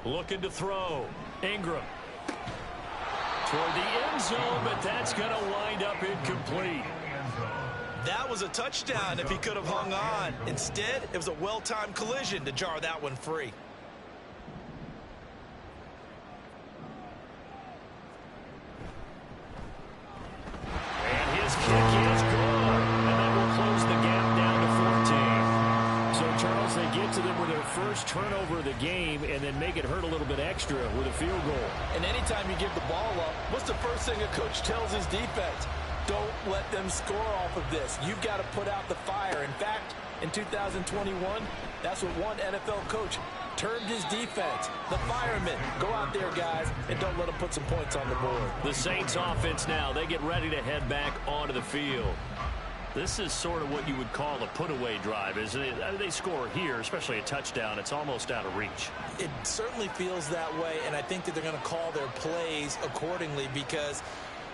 goal. Looking to throw. Ingram. Toward the end zone, but that's going to wind up incomplete. That was a touchdown if he could have hung on. Instead, it was a well-timed collision to jar that one free. And his kick is good. And that will close the gap down to 14. So, Charles, they get to them with their first turnover of the game and then make it hurt a little bit extra with a field goal. And anytime you give the ball up, what's the first thing a coach tells his defense? Don't let them score off of this. You've got to put out the fire. In fact, in 2021, that's what one NFL coach termed his defense. The firemen. Go out there, guys, and don't let them put some points on the board. The Saints offense now, they get ready to head back onto the field. This is sort of what you would call a put-away drive, isn't it? I mean, they score here, especially a touchdown. It's almost out of reach. It certainly feels that way, and I think that they're going to call their plays accordingly because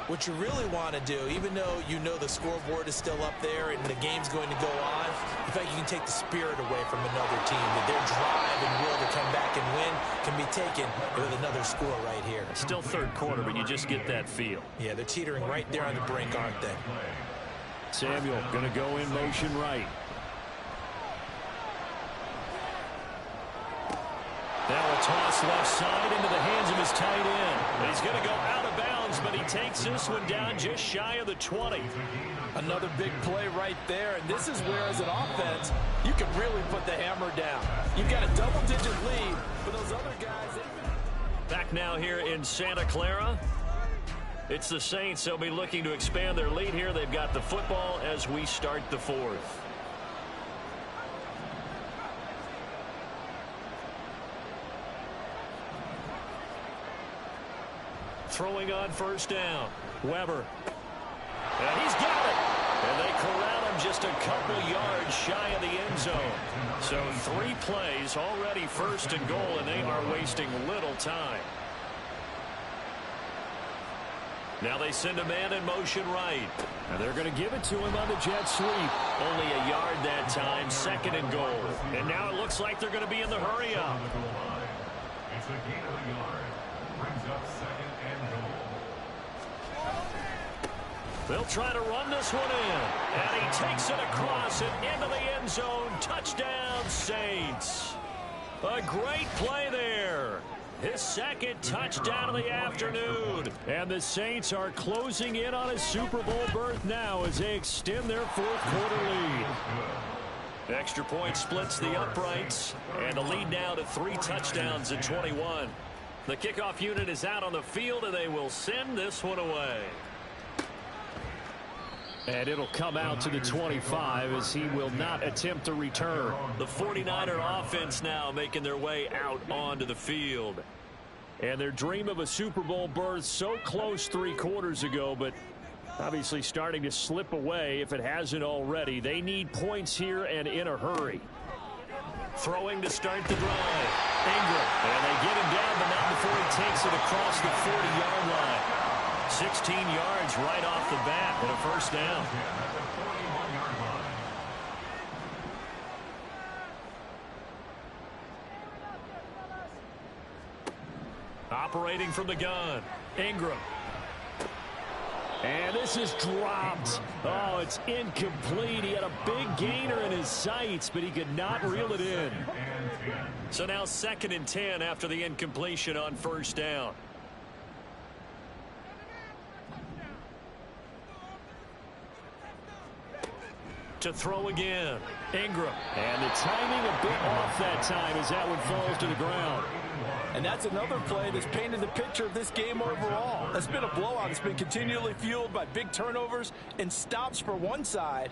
what you really want to do, even though you know the scoreboard is still up there and the game's going to go on, in fact, you can take the spirit away from another team. That their drive and will to come back and win can be taken with another score right here. Still third quarter, but you just get that feel. Yeah, they're teetering right there on the brink, aren't they? Samuel going to go in motion right. Now a toss left side into the hands of his tight end. He's going to go out of bounds, but he takes this one down just shy of the 20. Another big play right there, and this is where, as an offense, you can really put the hammer down. You've got a double-digit lead, but those other guys... Back now here in Santa Clara. It's the Saints. They'll be looking to expand their lead here. They've got the football as we start the fourth. throwing on first down. Weber. And he's got it. And they corral him just a couple yards shy of the end zone. So 3 plays already first and goal, and they are wasting little time. Now they send a man in motion right. And they're going to give it to him on the jet sweep. Only a yard that time, second and goal. And now it looks like they're going to be in the hurry up. It's a gain of a yard. Brings up second and goal. They'll try to run this one in. And he takes it across and into the end zone. Touchdown, Saints. A great play there. His second touchdown of the afternoon. And the Saints are closing in on a Super Bowl berth now as they extend their fourth quarter lead. Extra point splits the uprights. And the lead now to 3 touchdowns in 21. The kickoff unit is out on the field, and they will send this one away. And it'll come out to the 25 as he will not attempt to return. The 49er offense now making their way out onto the field. And their dream of a Super Bowl berth so close 3 quarters ago, but obviously starting to slip away if it hasn't already. They need points here and in a hurry. Throwing to start the drive. Ingram. And they get him down, but not before he takes it across the 40-yard line. 16 yards right off the bat and a first down. Operating from the gun, Ingram. And this is dropped. Oh, it's incomplete. He had a big gainer in his sights, but he could not reel it in. So now 2nd and 10 after the incompletion on first down. To throw again, Ingram. And the timing a bit off that time as that one falls to the ground. And that's another play that's painted the picture of this game overall. It's been a blowout. It's been continually fueled by big turnovers and stops for one side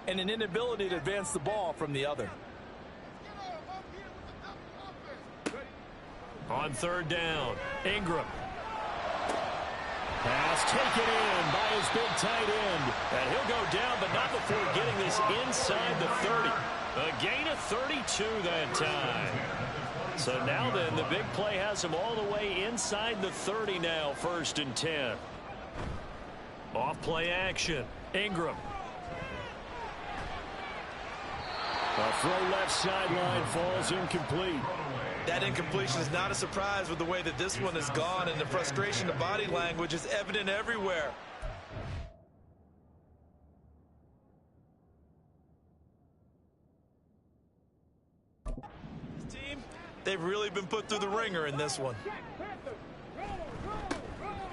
and an inability to advance the ball from the other. On 3rd down, Ingram. Pass taken in by his big tight end. And he'll go down, but not before getting this inside the 30. A gain of 32 that time. So now then, the big play has him all the way inside the 30 now, 1st and 10. Off play action, Ingram. A throw left sideline falls incomplete. That incompletion is not a surprise with the way that this one has gone, and the frustration of body language is evident everywhere. This team, they've really been put through the ringer in this one.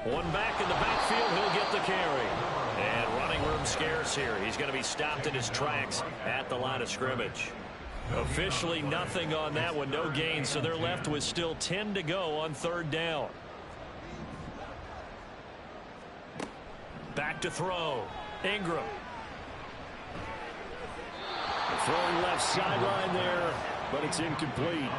One back in the backfield, he'll get the carry. And running room scarce here. He's going to be stopped in his tracks at the line of scrimmage. Officially nothing on that one, no gain, so they're left with still 10 to go on 3rd down. Back to throw, Ingram. Throwing left sideline there, but it's incomplete.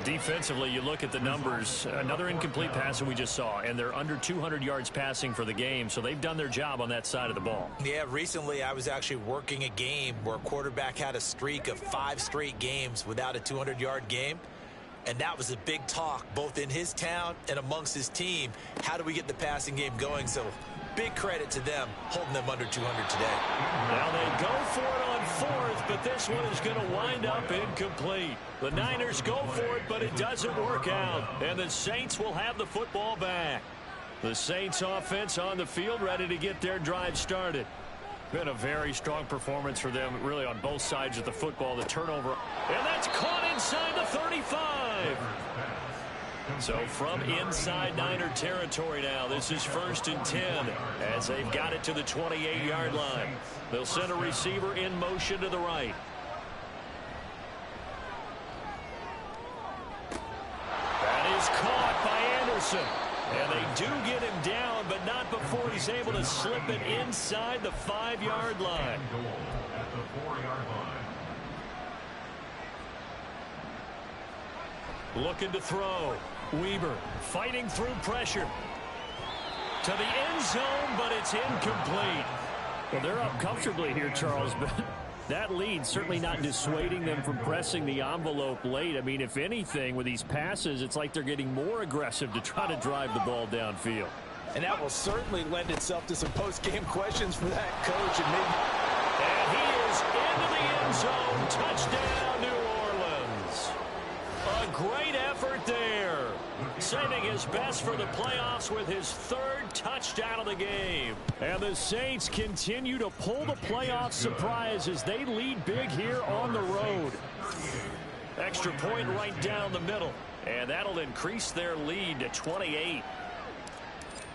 Defensively, you look at the numbers, another incomplete pass that we just saw, and they're under 200 yards passing for the game, so they've done their job on that side of the ball. Yeah, recently I was actually working a game where a quarterback had a streak of 5 straight games without a 200-yard game, and that was a big talk both in his town and amongst his team. How do we get the passing game going? So big credit to them holding them under 200 today. Now they go for it on 4th, but this one is going to wind up incomplete. The Niners go for it, but it doesn't work out. And the Saints will have the football back. The Saints offense on the field ready to get their drive started. Been a very strong performance for them, really on both sides of the football. The turnover, and that's caught inside the 35. So from inside Niner territory now, this is 1st and 10 as they've got it to the 28-yard line. They'll send a receiver in motion to the right. That is caught by Anderson. And they do get him down, but not before he's able to slip it inside the 5-yard line. Looking to throw. Weber fighting through pressure. To the end zone, but it's incomplete. Well, they're up comfortably here, Charles, but that lead certainly not dissuading them from pressing the envelope late. I mean, if anything, with these passes, it's like they're getting more aggressive to try to drive the ball downfield. And that will certainly lend itself to some post-game questions for that coach. And he is into the end zone. Touchdown, New Orleans. A great effort there. Saving his best for the playoffs with his third touchdown of the game. And the Saints continue to pull the playoff surprise as they lead big here on the road. Extra point right down the middle. And that'll increase their lead to 28.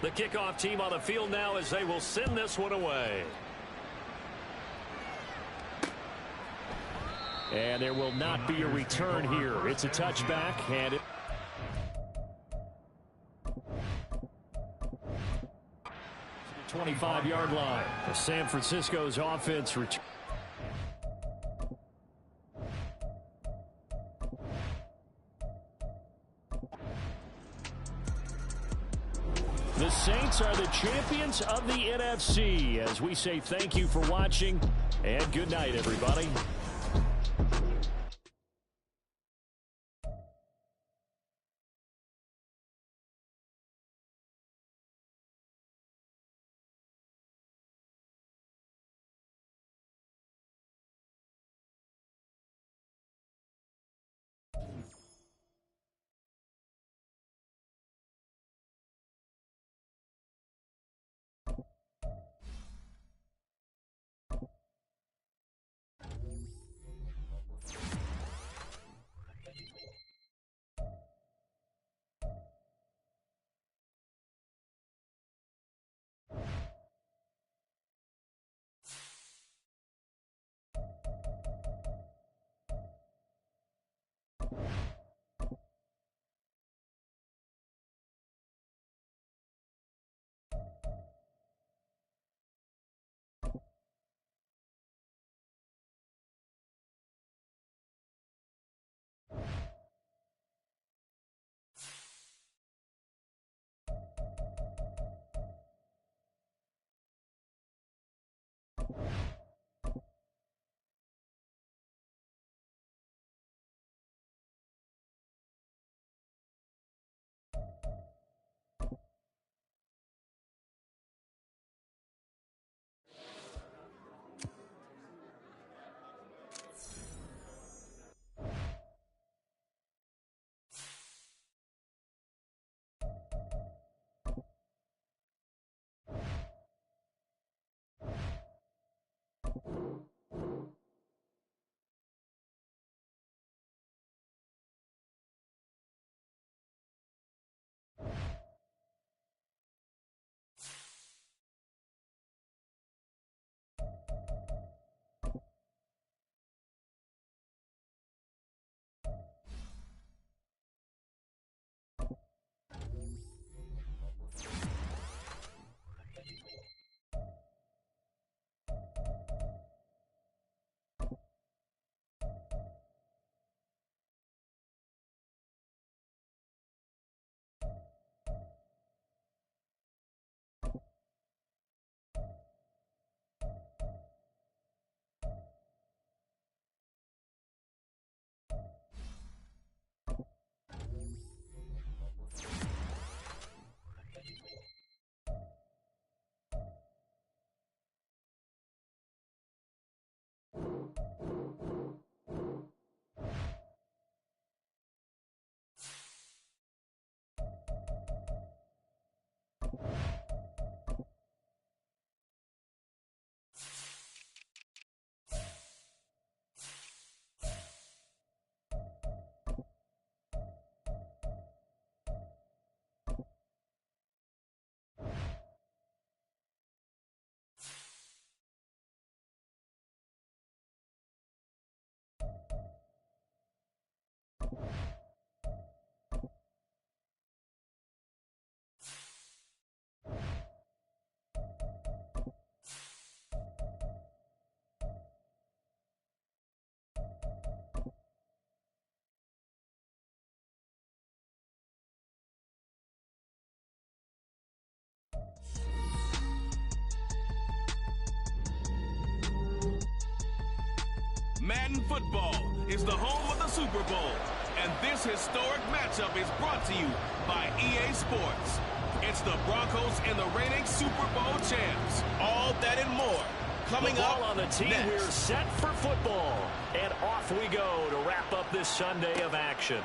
The kickoff team on the field now as they will send this one away. And there will not be a return here. It's a touchback, and it 25-yard line. The San Francisco's offense returns. The Saints are the champions of the NFC. As we say thank you for watching, and good night, everybody. Madden Football is the home of the Super Bowl, and this historic matchup is brought to you by EA Sports. It's the Broncos and the reigning Super Bowl champs. All that and more coming the ball up on the tee. next. We're set for football, and off we go to wrap up this Sunday of action.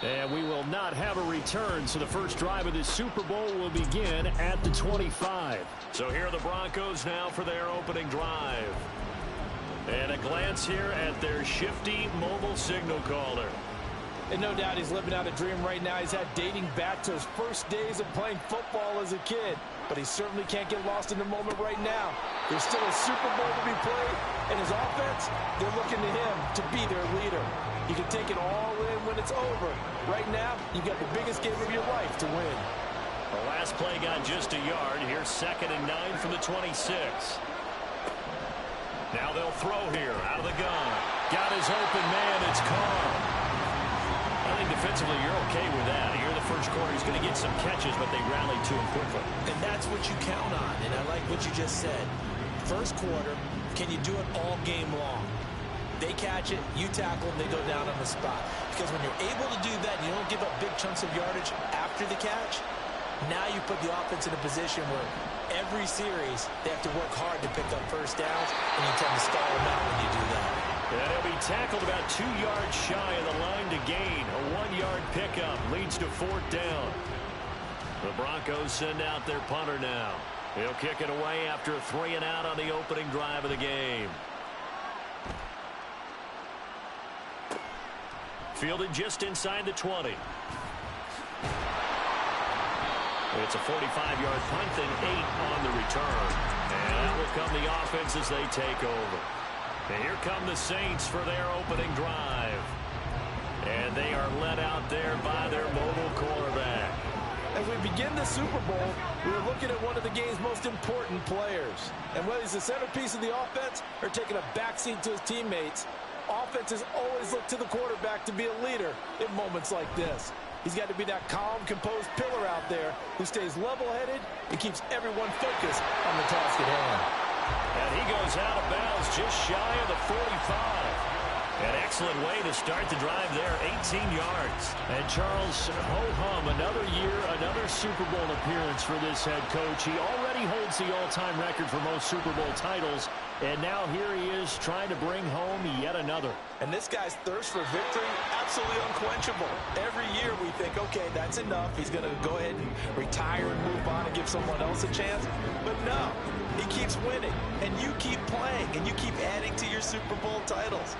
And we will not have a return, so the first drive of this Super Bowl will begin at the 25. So here are the Broncos now for their opening drive. And a glance here at their shifty mobile signal caller. And no doubt he's living out a dream right now. He's had dating back to his first days of playing football as a kid. But he certainly can't get lost in the moment right now. There's still a Super Bowl to be played. And his offense, they're looking to him to be their leader. You can take it all in when it's over. Right now, you've got the biggest game of your life to win. The last play got just a yard. Here's 2nd and 9 from the 26. Now they'll throw here out of the gun. Got his open man. It's Carr. I think defensively you're okay with that. Here in the first quarter, he's going to get some catches, but they rallied to him quickly. And that's what you count on. And I like what you just said. First quarter, can you do it all game long? They catch it, you tackle them, they go down on the spot. Because when you're able to do that, you don't give up big chunks of yardage after the catch. Now you put the offense in a position where every series they have to work hard to pick up first downs, and you tend to stall them out when you do that. And he'll be tackled about 2 yards shy of the line to gain. A 1-yard pickup leads to 4th down. The Broncos send out their punter now. He'll kick it away after a 3-and-out on the opening drive of the game. Fielded just inside the 20. It's a 45-yard punt and 8 on the return. And that will come the offense as they take over. And here come the Saints for their opening drive. And they are led out there by their mobile quarterback. As we begin the Super Bowl, we're looking at one of the game's most important players. And whether he's the centerpiece of the offense or taking a backseat to his teammates, offenses always look to the quarterback to be a leader in moments like this. He's got to be that calm, composed pillar out there who stays level-headed and keeps everyone focused on the task at hand. And he goes out of bounds just shy of the 45. An excellent way to start the drive there, 18 yards. And Charles, ho-hum, another year, another Super Bowl appearance for this head coach. He already holds the all-time record for most Super Bowl titles, and now here he is trying to bring home yet another. And this guy's thirst for victory, absolutely unquenchable. Every year we think, okay, that's enough. He's going to go ahead and retire and move on and give someone else a chance. But no, he keeps winning, and you keep playing, and you keep adding to your Super Bowl titles.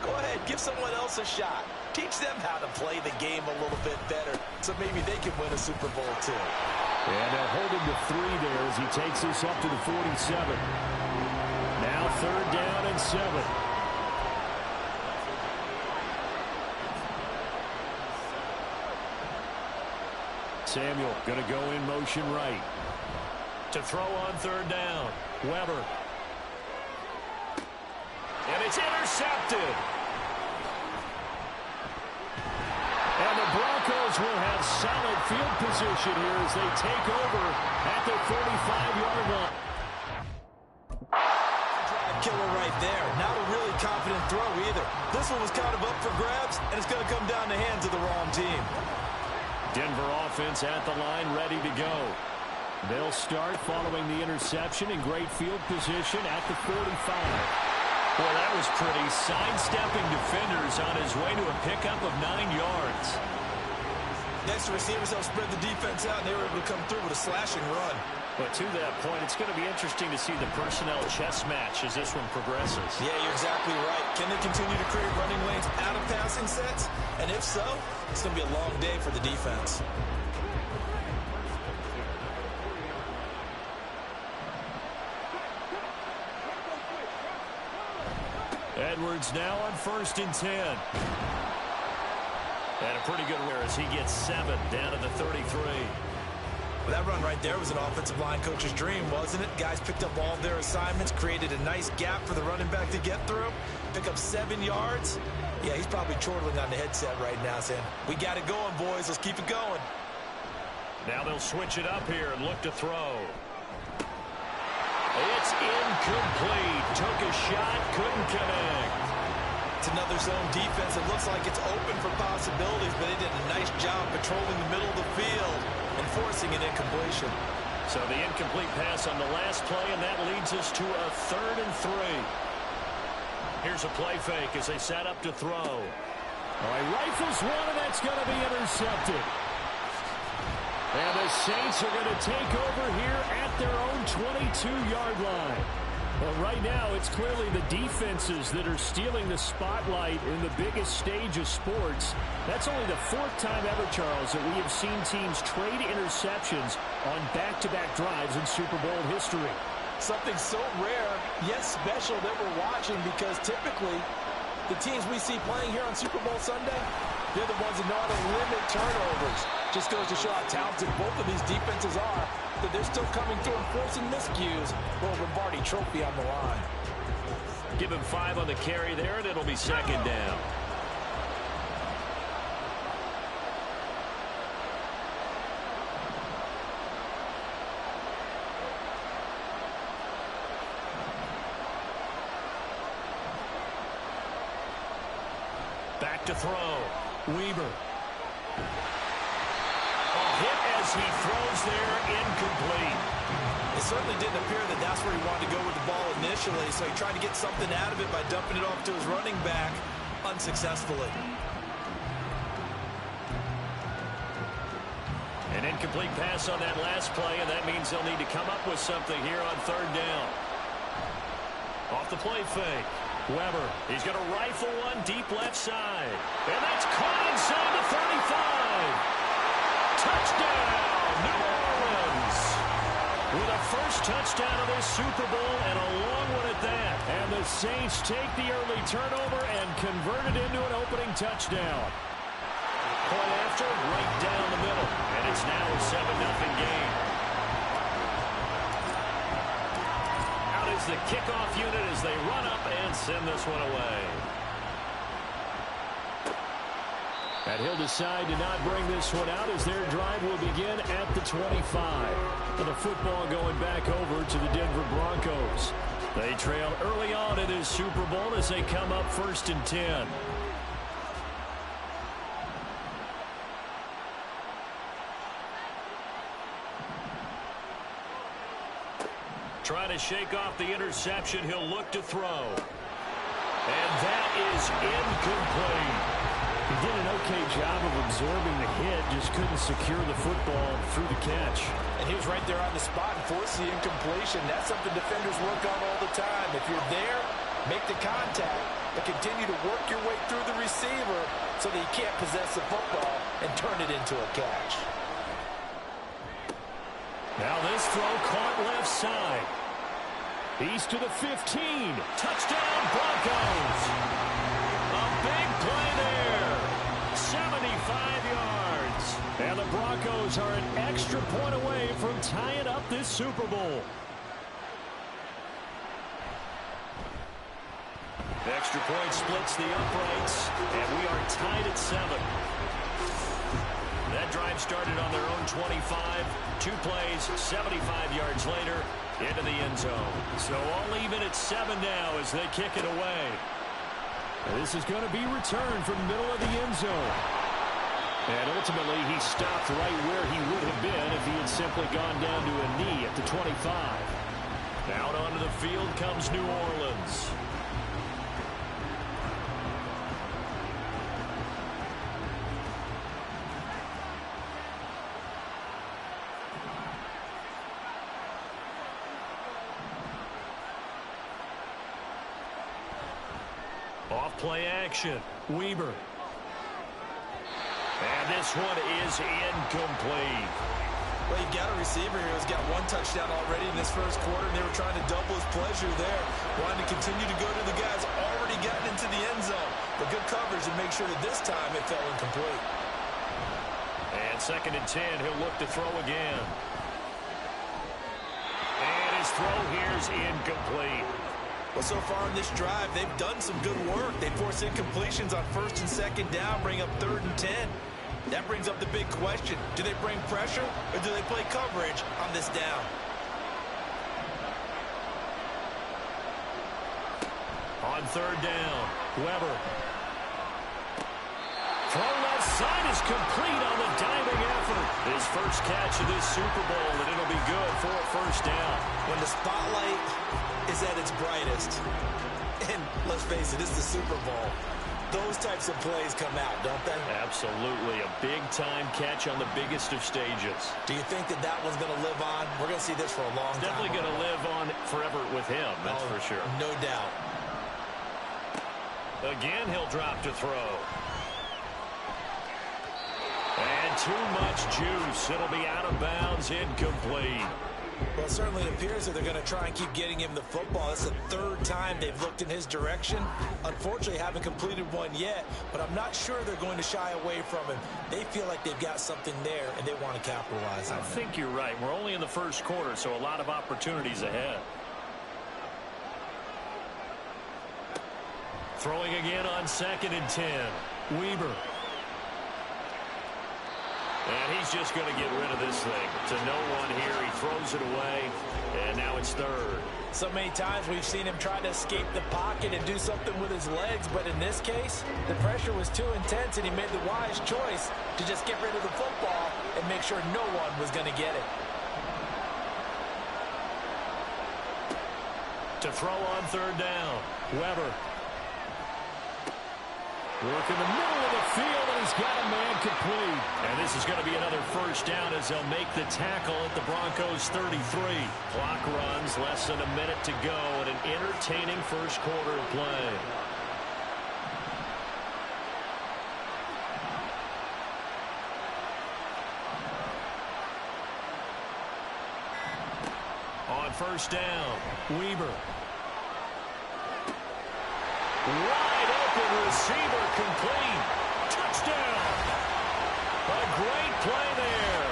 Go ahead, give someone else a shot. Teach them how to play the game a little bit better so maybe they can win a Super Bowl too. And they'll hold him to 3 there as he takes this up to the 47. Now 3rd down and 7. Samuel going to go in motion right. To throw on 3rd down. Weber. And it's intercepted. And the Broncos will have solid field position here as they take over at the 45-yard line. Drive killer right there. Not a really confident throw either. This one was kind of up for grabs, and it's going to come down the hands of the wrong team. Denver offense at the line, ready to go. They'll start following the interception in great field position at the 45. Well, that was pretty. Sidestepping defenders on his way to a pickup of 9 yards. Next, the receivers help spread the defense out, and they were able to come through with a slashing run. But to that point, it's going to be interesting to see the personnel chess match as this one progresses. Yeah, you're exactly right. Can they continue to create running lanes out of passing sets? And if so, it's going to be a long day for the defense. Edwards now on 1st and 10. And a pretty good where as he gets 7 down to the 33. Well, that run right there was an offensive line coach's dream, wasn't it? Guys picked up all of their assignments, created a nice gap for the running back to get through, pick up 7 yards. Yeah, he's probably chortling on the headset right now saying, we got it going, boys. Let's keep it going. Now they'll switch it up here and look to throw. It's incomplete. Took a shot, couldn't connect. It's another zone defense. It looks like it's open for possibilities, but they did a nice job patrolling the middle of the field and forcing an incompletion. So the incomplete pass on the last play, and that leads us to a 3rd and 3. Here's a play fake as they set up to throw. All right, rifles one, and that's going to be intercepted. And the Saints are going to take over here at their own 22-yard line. Well, right now, it's clearly the defenses that are stealing the spotlight in the biggest stage of sports. That's only the 4th time ever, Charles, that we have seen teams trade interceptions on back-to-back drives in Super Bowl history. Something so rare, yet special that we're watching, because typically the teams we see playing here on Super Bowl Sunday, they're the ones that know how to limit turnovers. Just goes to show how talented both of these defenses are, that they're still coming through and forcing miscues. Little Lombardi trophy on the line. Give him 5 on the carry there, and it'll be 2nd down. Back to throw. Weaver. A hit as he throws there, incomplete. It certainly didn't appear that that's where he wanted to go with the ball initially, so he tried to get something out of it by dumping it off to his running back unsuccessfully. An incomplete pass on that last play, and that means they'll need to come up with something here on 3rd down. Off the play fake. Weber, he's going to rifle one deep left side. And that's caught inside the 35. Touchdown, New Orleans. With a first touchdown of this Super Bowl, and a long one at that. And the Saints take the early turnover and convert it into an opening touchdown. Point after, right down the middle. And it's now a 7-0 game. Out is the kickoff unit as they run up and send this one away. And he'll decide to not bring this one out as their drive will begin at the 25. And the football going back over to the Denver Broncos. They trail early on in this Super Bowl as they come up 1st and 10. Trying to shake off the interception. He'll look to throw. And that is incomplete. He did an okay job of absorbing the hit, just couldn't secure the football through the catch. And he was right there on the spot and forced the incompletion. That's something defenders work on all the time. If you're there, make the contact, but continue to work your way through the receiver so that you can't possess the football and turn it into a catch. Now this throw caught left side. He's to the 15. Touchdown, Broncos. A big play there. 75 yards. And the Broncos are an extra point away from tying up this Super Bowl. The extra point splits the uprights, and we are tied at 7. That drive started on their own 25. 2 plays, 75 yards later, into the end zone. So all even at 7 now as they kick it away. And this is going to be returned from the middle of the end zone. And ultimately, he stopped right where he would have been if he had simply gone down to a knee at the 25. Out onto the field comes New Orleans. Off-play action. Weber. And this one is incomplete. Well, you got a receiver here who's got 1 touchdown already in this first quarter, and they were trying to double his pleasure there. Wanted to continue to go to the guys already gotten into the end zone. But good coverage to make sure that this time it fell incomplete. And 2nd and 10, he'll look to throw again. And his throw here is incomplete. Well, so far on this drive, they've done some good work. They force incompletions on 1st and 2nd down, bring up 3rd and 10. That brings up the big question. Do they bring pressure or do they play coverage on this down? On 3rd down, Weber. Throw left side is complete on the diving effort. His first catch of this Super Bowl, and it'll be good for a first down. When the spotlight is at its brightest, and let's face it, it's the Super Bowl, those types of plays come out, don't they? Absolutely. A big-time catch on the biggest of stages. Do you think that that one's going to live on? We're going to see this for a long time. Definitely going to live on forever with him, that's for sure. No doubt. Again, he'll drop to throw. And too much juice. It'll be out of bounds, incomplete. Well, it certainly appears that they're going to try and keep getting him the football. It's the third time they've looked in his direction. Unfortunately, haven't completed one yet, but I'm not sure they're going to shy away from him. They feel like they've got something there, and they want to capitalize on it. I think you're right. We're only in the first quarter, so a lot of opportunities ahead. Throwing again on 2nd and 10. Weber. And he's just going to get rid of this thing. To no one here. He throws it away. And now it's 3rd. So many times we've seen him try to escape the pocket and do something with his legs. But in this case, the pressure was too intense, and he made the wise choice to just get rid of the football and make sure no one was going to get it. To throw on 3rd down. Weber. Work in the middle of the field, and he's got a man complete. And this is going to be another first down as they'll make the tackle at the Broncos' 33. Clock runs, less than a minute to go, and an entertaining first quarter of play. On 1st down, Weber. Wide open receiver complete. Touchdown. A great play there.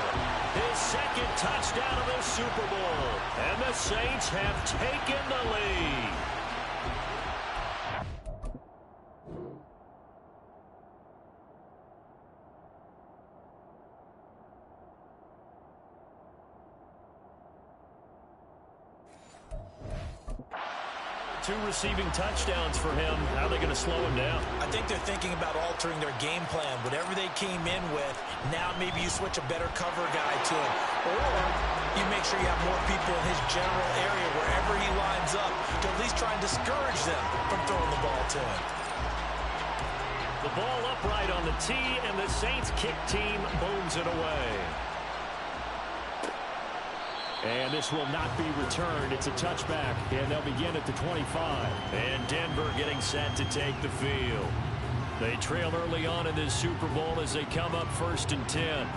His 2nd touchdown of the Super Bowl. And the Saints have taken the lead. Two receiving touchdowns for him. How are they going to slow him down? I think they're thinking about altering their game plan. Whatever they came in with, now maybe you switch a better cover guy to him. Or you make sure you have more people in his general area wherever he lines up to at least try and discourage them from throwing the ball to him. The ball upright on the tee, and the Saints kick team booms it away. And this will not be returned. It's a touchback, and they'll begin at the 25. And Denver getting set to take the field. They trail early on in this Super Bowl as they come up 1st and 10.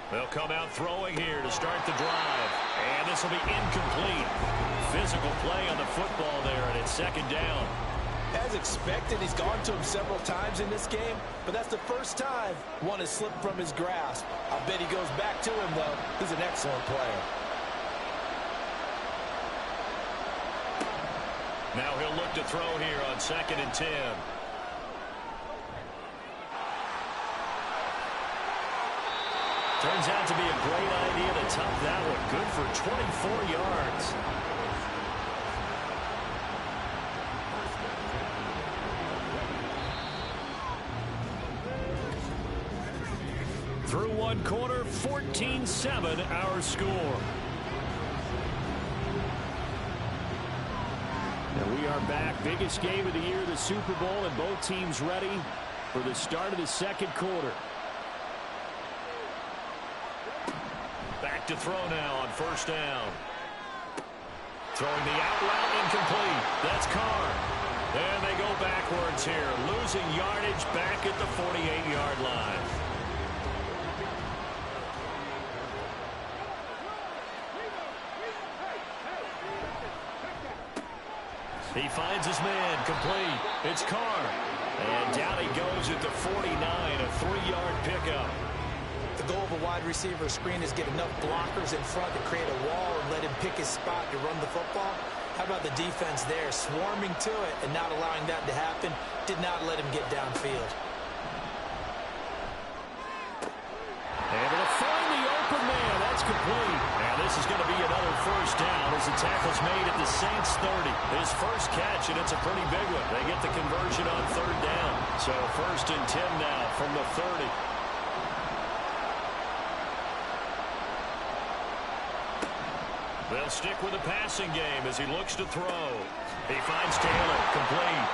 They'll come out throwing here to start the drive. And this will be incomplete. Physical play on the football there, and it's 2nd down. As expected, he's gone to him several times in this game, but that's the first time one has slipped from his grasp. I bet he goes back to him, though. He's an excellent player. Now he'll look to throw here on 2nd and 10. Turns out to be a great idea to top that one. Good for 24 yards. Through one quarter, 14-7 our score. And we are back. Biggest game of the year, the Super Bowl, and both teams ready for the start of the 2nd quarter. Back to throw now on 1st down. Throwing the out route, incomplete. That's Carr. And they go backwards here, losing yardage back at the 48-yard line. He finds his man, complete. It's Carr. And down he goes at the 49, a 3-yard pickup. The goal of a wide receiver screen is get enough blockers in front to create a wall and let him pick his spot to run the football. How about the defense there, swarming to it and not allowing that to happen? Did not let him get downfield. Able to find the open man. That's complete. And this is going to be another first down as the tackle's made at the Saints 30. His first catch, and it's a pretty big one. They get the conversion on third down. So 1st and 10 now from the 30. They'll stick with the passing game as he looks to throw. He finds Taylor, complete.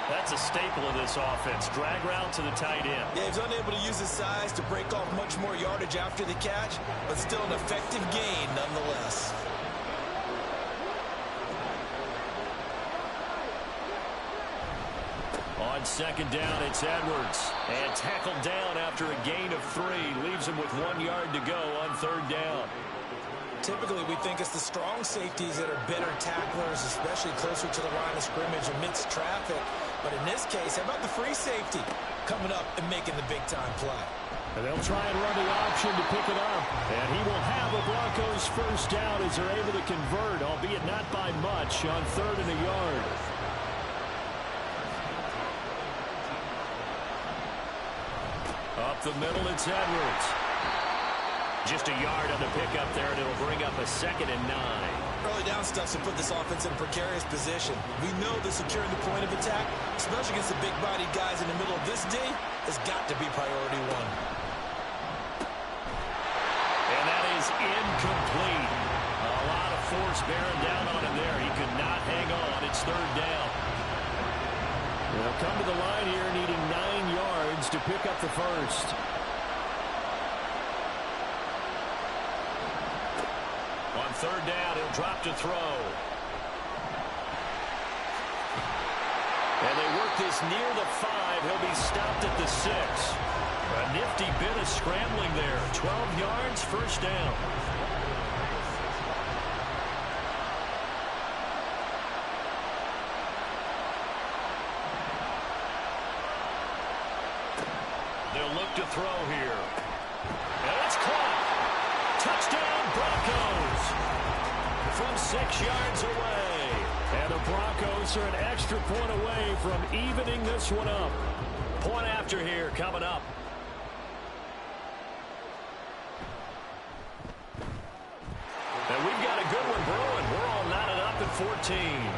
That's a staple of this offense. Drag route to the tight end. Yeah, he's unable to use his size to break off much more yardage after the catch, but still an effective gain nonetheless. On 2nd down, it's Edwards. And tackled down after a gain of 3. Leaves him with 1 yard to go on 3rd down. Typically, we think it's the strong safeties that are better tacklers, especially closer to the line of scrimmage amidst traffic. But in this case, how about the free safety coming up and making the big-time play? And they'll try and run the option to pick it up. And he will have a Broncos first down as they're able to convert, albeit not by much, on 3rd and a yard. Up the middle, it's Edwards. Just a yard on the pickup there, and it'll bring up a 2nd and 9. Early down stuff to put this offense in a precarious position. We know that securing the point of attack, especially against the big-bodied guys in the middle of this D, has got to be priority 1. And that is incomplete. A lot of force bearing down on him there. He could not hang on. It's 3rd down. They'll come to the line here needing 9 yards to pick up the first. On 3rd down, he'll drop to throw. And they work this near the 5. He'll be stopped at the 6. A nifty bit of scrambling there. 12 yards, first down. They'll look to throw here. And it's caught. Touchdown, Broncos. From 6 yards away. And the Broncos are an extra point away from evening this one up. Point after here coming up. And we've got a good one brewing. We're all knotted up at 14.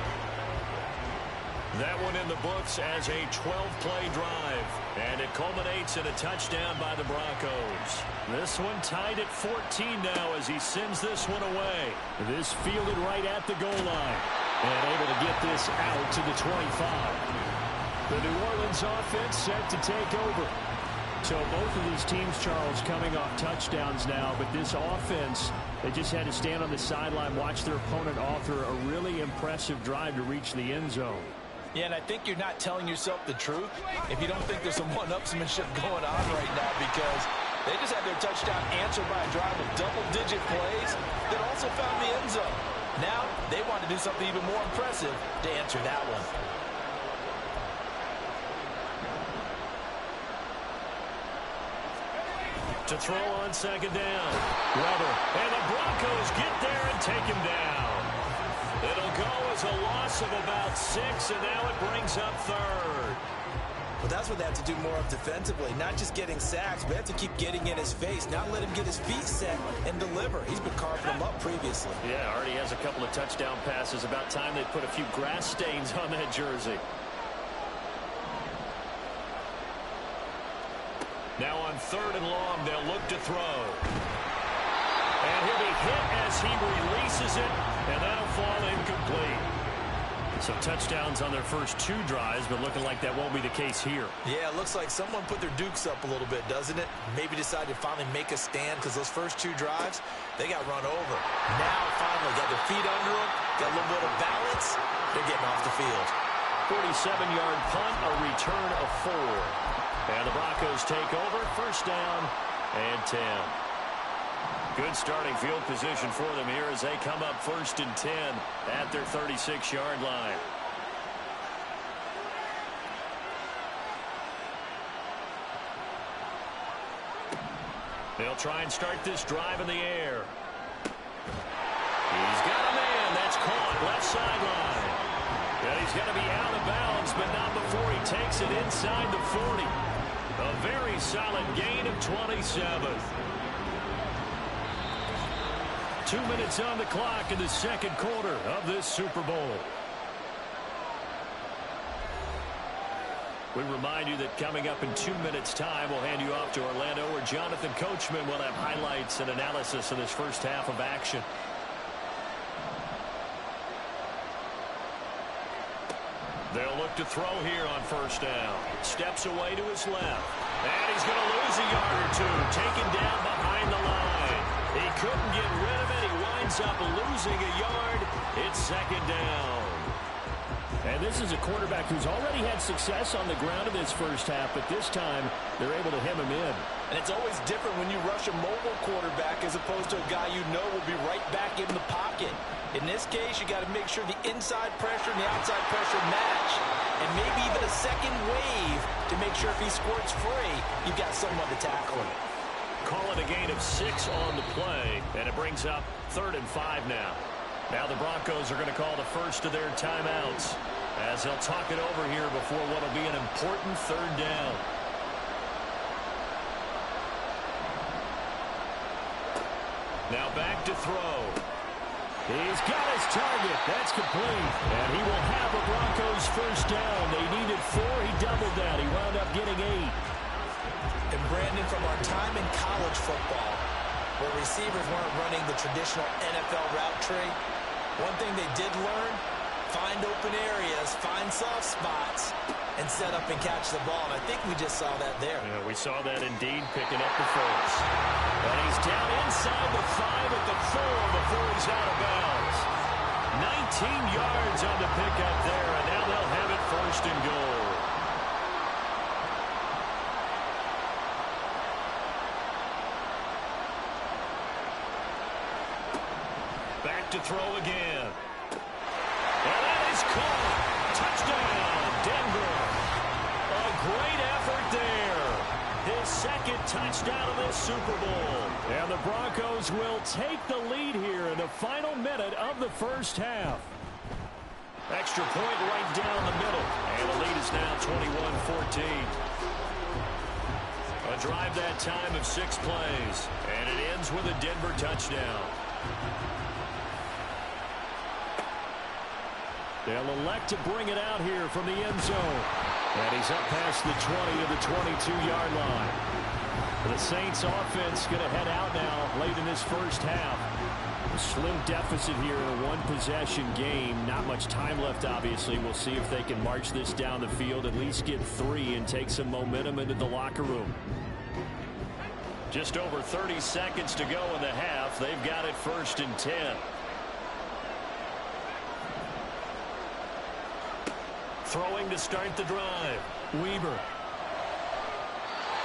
That one in the books as a 12-play drive. And it culminates in a touchdown by the Broncos. This one tied at 14 now as he sends this one away. This fielded right at the goal line. And able to get this out to the 25. The New Orleans offense set to take over. So both of these teams, Charles, coming off touchdowns now. But this offense, they just had to stand on the sideline, watch their opponent author a really impressive drive to reach the end zone. Yeah, and I think you're not telling yourself the truth if you don't think there's some one-upsmanship going on right now, because they just had their touchdown answered by a drive of double-digit plays that also found the end zone. Now they want to do something even more impressive to answer that one. To throw on 2nd down. Weber. And the Broncos get there and take him down. It'll go as a loss of about 6, and now it brings up 3rd. Well, that's what they have to do more of defensively, not just getting sacks, but they have to keep getting in his face, not let him get his feet set and deliver. He's been carving them up previously. Yeah, already has a couple of touchdown passes. About time they put a few grass stains on that jersey. Now on 3rd and long, they'll look to throw. And he'll be hit as he releases it, and that'll fall incomplete. Some touchdowns on their first 2 drives, but looking like that won't be the case here. Yeah, it looks like someone put their dukes up a little bit, doesn't it? Maybe decided to finally make a stand, because those first 2 drives, they got run over. Now, finally, got their feet under them, got a little bit of balance. They're getting off the field. 47-yard punt, a return of 4. And the Broncos take over, first down and 10. Good starting field position for them here as they come up 1st and 10 at their 36-yard line. They'll try and start this drive in the air. He's got a man. That's caught. Left sideline. And he's going to be out of bounds, but not before he takes it inside the 40. A very solid gain of 27. 2 minutes on the clock in the second quarter of this Super Bowl. We remind you that coming up in 2 minutes' time, we'll hand you off to Orlando, where Jonathan Coachman will have highlights and analysis of this first half of action. They'll look to throw here on first down. Steps away to his left. And he's going to lose a yard or two. Taken down behind the line. He couldn't get rid of it. He winds up losing a yard. It's second down. And this is a quarterback who's already had success on the ground in this first half, but this time they're able to hem him in. And it's always different when you rush a mobile quarterback as opposed to a guy you know will be right back in the pocket. In this case, you got to make sure the inside pressure and the outside pressure match, and maybe even a second wave to make sure if he squirts free, you've got someone to tackle him. Call it a gain of 6 on the play, and it brings up 3rd and 5 now. Now the Broncos are going to call the first of their timeouts as they'll talk it over here before what will be an important 3rd down. Now back to throw. He's got his target. That's complete. And he will have the Broncos first down. They needed 4. He doubled that. He wound up getting 8. And Brandon, from our time in college football, where receivers weren't running the traditional NFL route tree, one thing they did learn, find open areas, find soft spots, and set up and catch the ball. And I think we just saw that there. Yeah, we saw that indeed, picking up the first. And he's down inside the 5 at the 4 before he's out of bounds. 19 yards on the pickup there, and now they'll have it 1st and goal. Back to throw again. And that is caught. Touchdown, Denver. A great effort there. His 2nd touchdown of this Super Bowl. And the Broncos will take the lead here in the final minute of the first half. Extra point right down the middle. And the lead is now 21-14. A drive that time of 6 plays. And it ends with a Denver touchdown. They'll elect to bring it out here from the end zone. And he's up past the 20 of the 22-yard line. The Saints offense going to head out now late in this first half. A slim deficit here in a one-possession game. Not much time left, obviously. We'll see if they can march this down the field, at least get 3 and take some momentum into the locker room. Just over 30 seconds to go in the half. They've got it 1st and 10. Throwing to start the drive. Weaver.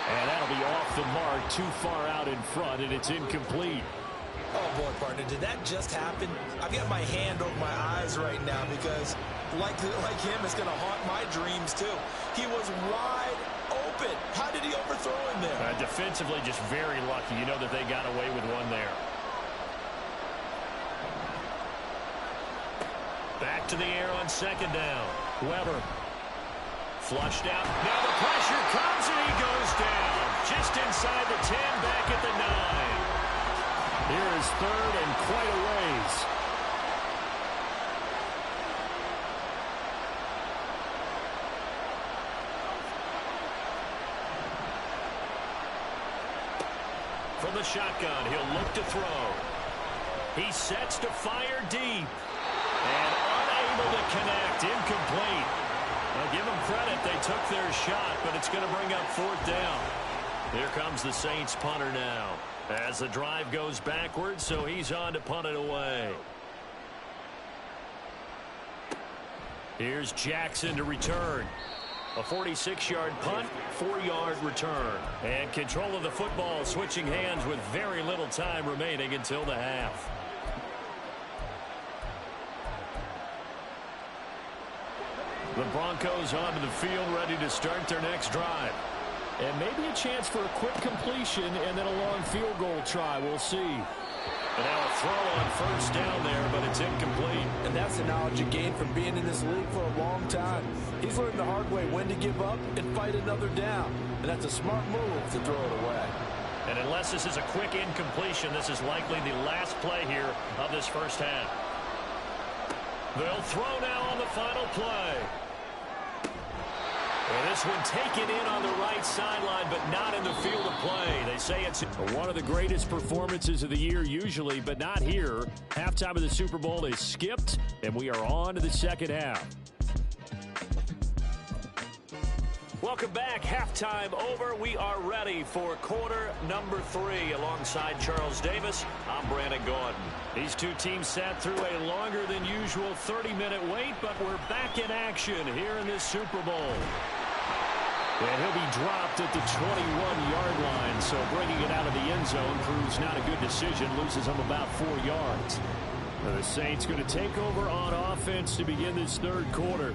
And that'll be off the mark, too far out in front, and it's incomplete. Oh, boy, partner, did that just happen? I've got my hand over my eyes right now because, like him, it's going to haunt my dreams, too. He was wide open. How did he overthrow him there? Defensively, just very lucky. You know that they got away with one there. Back to the air on 2nd down. Weber. Flushed out. Now the pressure comes and he goes down. Just inside the 10, back at the 9. Here is 3rd and quite a ways. From the shotgun, he'll look to throw. He sets to fire deep. And unable to connect. Incomplete. Now give them credit. They took their shot, but it's going to bring up 4th down. Here comes the Saints punter now. As the drive goes backwards, so he's on to punt it away. Here's Jackson to return. A 46-yard punt, 4-yard return. And control of the football switching hands with very little time remaining until the half. The Broncos onto the field ready to start their next drive. And maybe a chance for a quick completion and then a long field goal try. We'll see. And now a throw on first down there, but it's incomplete. And that's the knowledge he gained from being in this league for a long time. He's learned the hard way when to give up and fight another down. And that's a smart move to throw it away. And unless this is a quick incompletion, this is likely the last play here of this first half. They'll throw now on the final play. And this one taken in on the right sideline, but not in the field of play. They say it's one of the greatest performances of the year usually, but not here. Halftime of the Super Bowl is skipped, and we are on to the second half. Welcome back. Halftime over. We are ready for quarter number 3 alongside Charles Davis. I'm Brandon Gaudin. These two teams sat through a longer than usual 30-minute wait, but we're back in action here in this Super Bowl. And he'll be dropped at the 21-yard line, so bringing it out of the end zone proves not a good decision, loses him about 4 yards. Now the Saints going to take over on offense to begin this third quarter.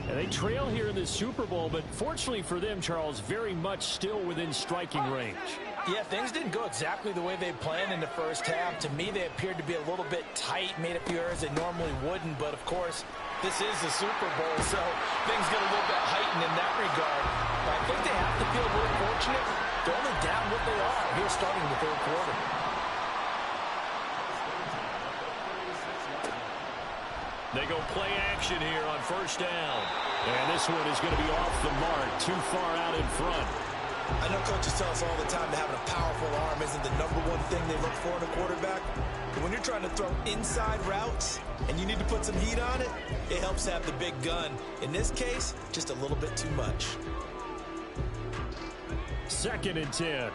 And they trail here in this Super Bowl, but fortunately for them, Charles, very much still within striking range. Yeah, things didn't go exactly the way they planned in the first half. To me, they appeared to be a little bit tight, made a few errors they normally wouldn't. But, of course, this is the Super Bowl, so things get a little bit heightened in that regard. But I think they have to feel a little fortunate. They're only down what they are here starting the third quarter. They go play action here on first down. And this one is going to be off the mark, too far out in front. I know coaches tell us all the time that having a powerful arm isn't the #1 thing they look for in a quarterback. But when you're trying to throw inside routes and you need to put some heat on it, it helps to have the big gun. In this case, just a little bit too much. 2nd and 10.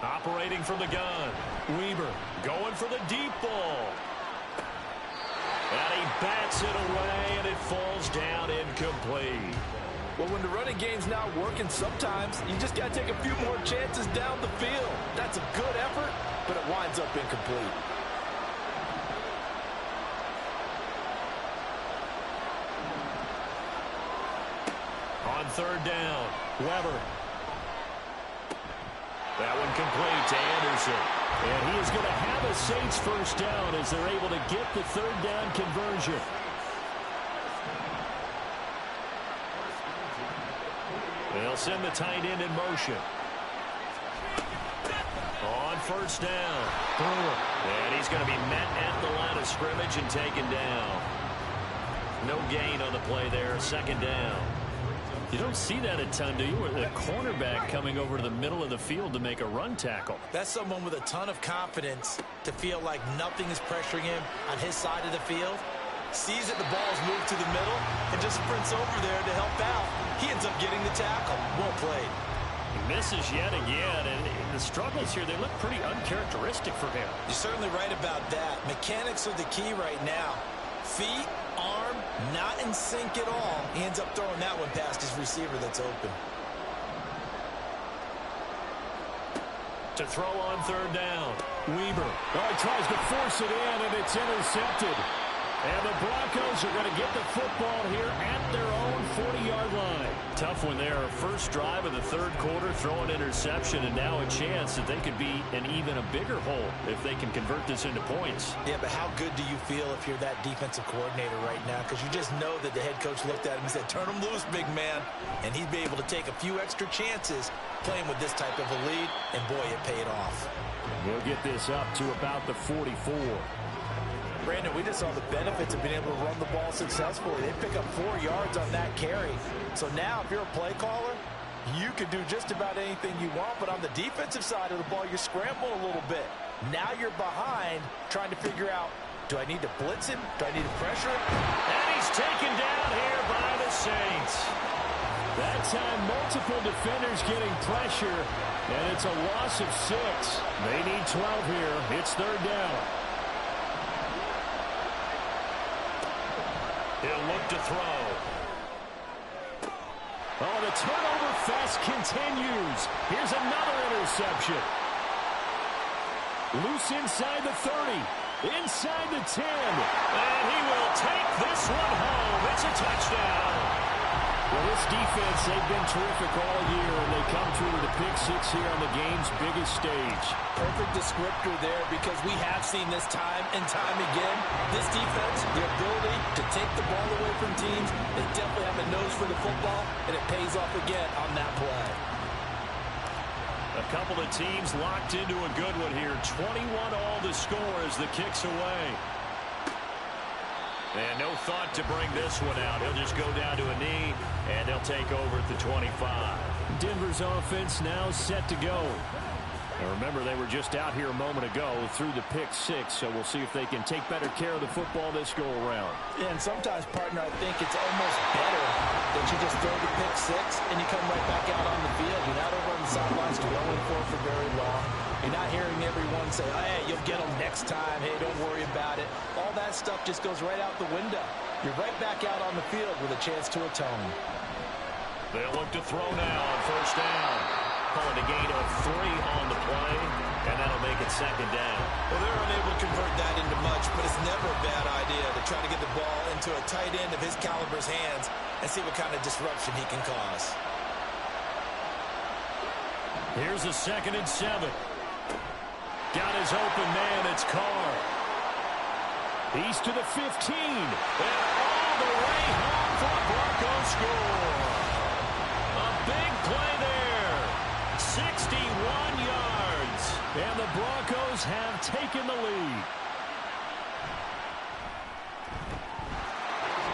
Operating from the gun. Weber going for the deep ball. And he bats it away, and it falls down incomplete. Well, when the running game's not working, sometimes you just got to take a few more chances down the field. That's a good effort, but it winds up incomplete. On third down, Weber. That one complete to Anderson. And he is going to have a Saints first down as they're able to get the third down conversion. They'll send the tight end in motion. On first down. And he's going to be met at the line of scrimmage and taken down. No gain on the play there. 2nd down. You don't see that a ton, do you? A cornerback coming over to the middle of the field to make a run tackle. That's someone with a ton of confidence to feel like nothing is pressuring him on his side of the field. Sees that the ball is moved to the middle and just sprints over there to help out. He ends up getting the tackle. Well played. He misses yet again, and the struggles here, they look pretty uncharacteristic for him. You're certainly right about that. Mechanics are the key right now. Feet, arm, not in sync at all. He ends up throwing that one past his receiver that's open. To throw on third down, Weber. Oh, he tries to force it in, and it's intercepted. And the Broncos are going to get the football here at their own 40-yard line. Tough one there. First drive of the third quarter, throw an interception, and now a chance that they could be in even a bigger hole if they can convert this into points. Yeah, but how good do you feel if you're that defensive coordinator right now? Because you just know that the head coach looked at him and said, turn him loose, big man. And he'd be able to take a few extra chances playing with this type of a lead, and boy, it paid off. We'll get this up to about the 44. Brandon, we just saw the benefits of being able to run the ball successfully. They pick up 4 yards on that carry. So now, if you're a play caller, you can do just about anything you want. But on the defensive side of the ball, you're scrambling a little bit. Now you're behind, trying to figure out, do I need to blitz him? Do I need to pressure him? And he's taken down here by the Saints. That time, multiple defenders getting pressure, and it's a loss of 6. They need 12 here. It's third down. He'll look to throw. Oh, the turnover fest continues. Here's another interception. Loose inside the 30. Inside the 10. And he will take this one home. It's a touchdown. Well, this defense, they've been terrific all year, and they come through with a pick six here on the game's biggest stage. Perfect descriptor there, because we have seen this time and time again. This defense, the ability to take the ball away from teams, they definitely have a nose for the football, and it pays off again on that play. A couple of teams locked into a good one here. 21 all to score as the kick's away. And no thought to bring this one out. He'll just go down to a knee, and they'll take over at the 25. Denver's offense now set to go. And remember, they were just out here a moment ago through the pick six, so we'll see if they can take better care of the football this go-around. Yeah, and sometimes, partner, I think it's almost better that you just throw the pick six and you come right back out on the field. You're not over on the sidelines dwelling for very long. You're not hearing everyone say, oh, hey, you'll get them next time. Hey, don't worry about it. All that stuff just goes right out the window. You're right back out on the field with a chance to atone. They'll look to throw now on first down. Calling a gain of 3 on the play, and that'll make it second down. Well, they're unable to convert that into much, but it's never a bad idea to try to get the ball into a tight end of his caliber's hands and see what kind of disruption he can cause. Here's a 2nd and 7. Got his open man, it's Carr. He's to the 15. And all the way home for a Broncos score. A big play there. 61 yards. And the Broncos have taken the lead.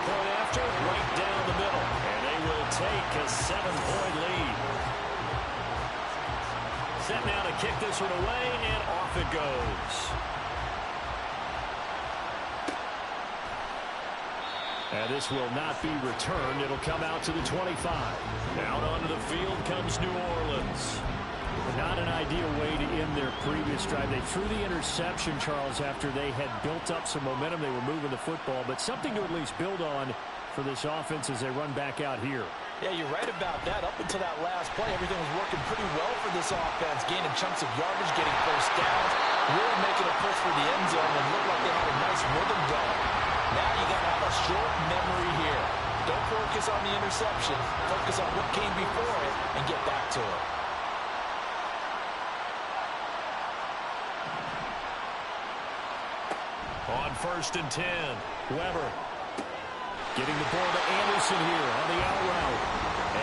Point after, right down the middle. And they will take a 7-point lead. Set now to kick this one away, and off it goes. And this will not be returned. It'll come out to the 25. Out onto the field comes New Orleans. Not an ideal way to end their previous drive. They threw the interception, Charles, after they had built up some momentum. They were moving the football, but something to at least build on for this offense as they run back out here. Yeah, you're right about that. Up until that last play, everything was working pretty well for this offense, gaining chunks of yardage, getting first downs, really making a push for the end zone, and looked like they had a nice rhythm going. Now you got to have a short memory here. Don't focus on the interception. Focus on what came before it and get back to it. On 1st and 10, Weber. Getting the ball to Anderson here on the out route.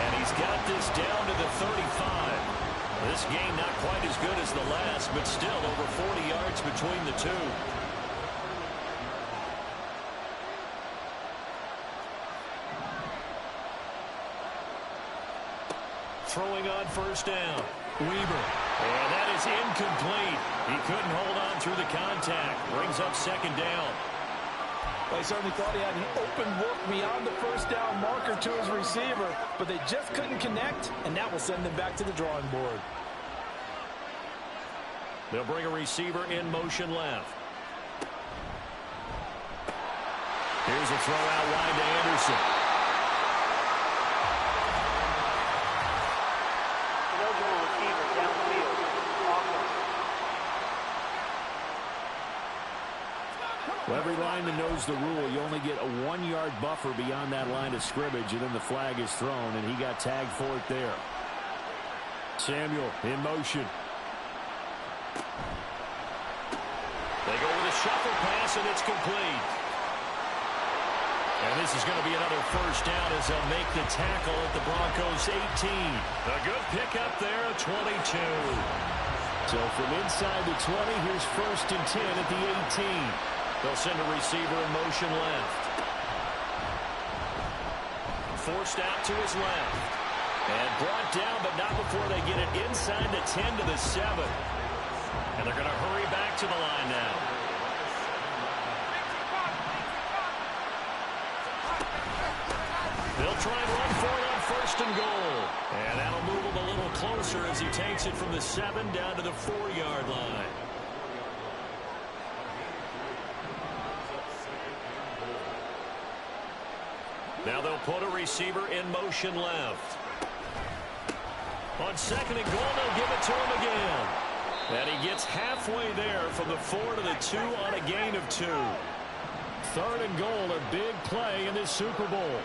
And he's got this down to the 35. This game not quite as good as the last, but still over 40 yards between the two. Throwing on first down. Weber. And that is incomplete. He couldn't hold on through the contact. Brings up 2nd down. Well, he certainly thought he had an open look beyond the first down marker to his receiver, but they just couldn't connect, and that will send them back to the drawing board. They'll bring a receiver in motion left. Here's a throw out wide to Anderson. Eligible receiver downfield. Awesome. Well, every lineman knows the rule. You only get a 1-yard buffer beyond that line of scrimmage, and then the flag is thrown, and he got tagged for it there. Samuel in motion. They go with a shuffle pass, and it's complete. And this is going to be another first down as they'll make the tackle at the Broncos' 18. A good pickup there, 22. So from inside the 20, here's 1st and 10 at the 18. They'll send a receiver in motion left. Forced out to his left. And brought down, but not before they get it inside the 10 to the 7. And they're going to hurry back to the line now. They'll try and run for it on 1st and goal. And that'll move him a little closer as he takes it from the 7 down to the 4-yard line. Now they'll put a receiver in motion left. On 2nd and goal, they'll give it to him again. And he gets halfway there from the 4 to the 2 on a gain of 2. 3rd and goal, a big play in this Super Bowl.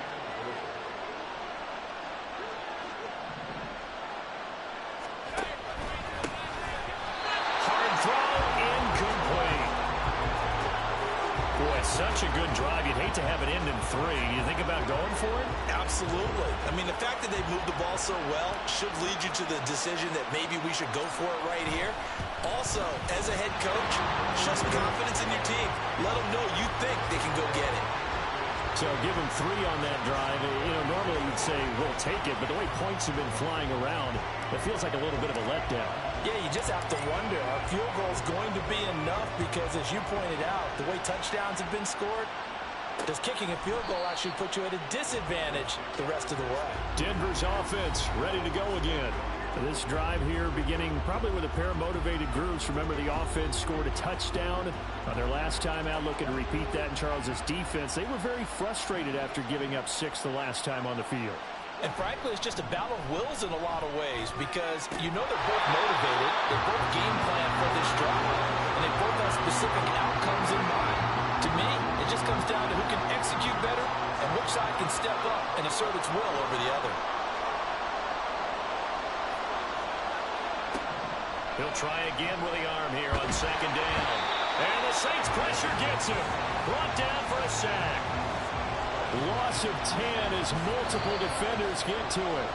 Hard throw, incomplete. Boy, such a good drive. You'd hate to have it end in 3. You think about going for it? Absolutely. I mean, the fact that they moved the ball so well should lead you to the decision that maybe we should go for it right here. Also, as a head coach, show some confidence in your team. Let them know you think they can go get it. So give them 3 on that drive. You know, normally you'd say we'll take it, but the way points have been flying around, it feels like a little bit of a letdown. Yeah, you just have to wonder, are field goals going to be enough? Because as you pointed out, the way touchdowns have been scored, does kicking a field goal actually put you at a disadvantage the rest of the way? Denver's offense ready to go again. This drive here beginning probably with a pair of motivated groups. Remember, the offense scored a touchdown on their last time out, looking to repeat that in Charles' defense. They were very frustrated after giving up 6 the last time on the field. And frankly, it's just a battle of wills in a lot of ways because you know they're both motivated, they both game plan for this drive, and they both have specific outcomes in mind. To me, it just comes down to who can execute better and which side can step up and assert its will over the other. He'll try again with the arm here on 2nd down. And the Saints pressure gets him. Brought down for a sack. Loss of 10 as multiple defenders get to it.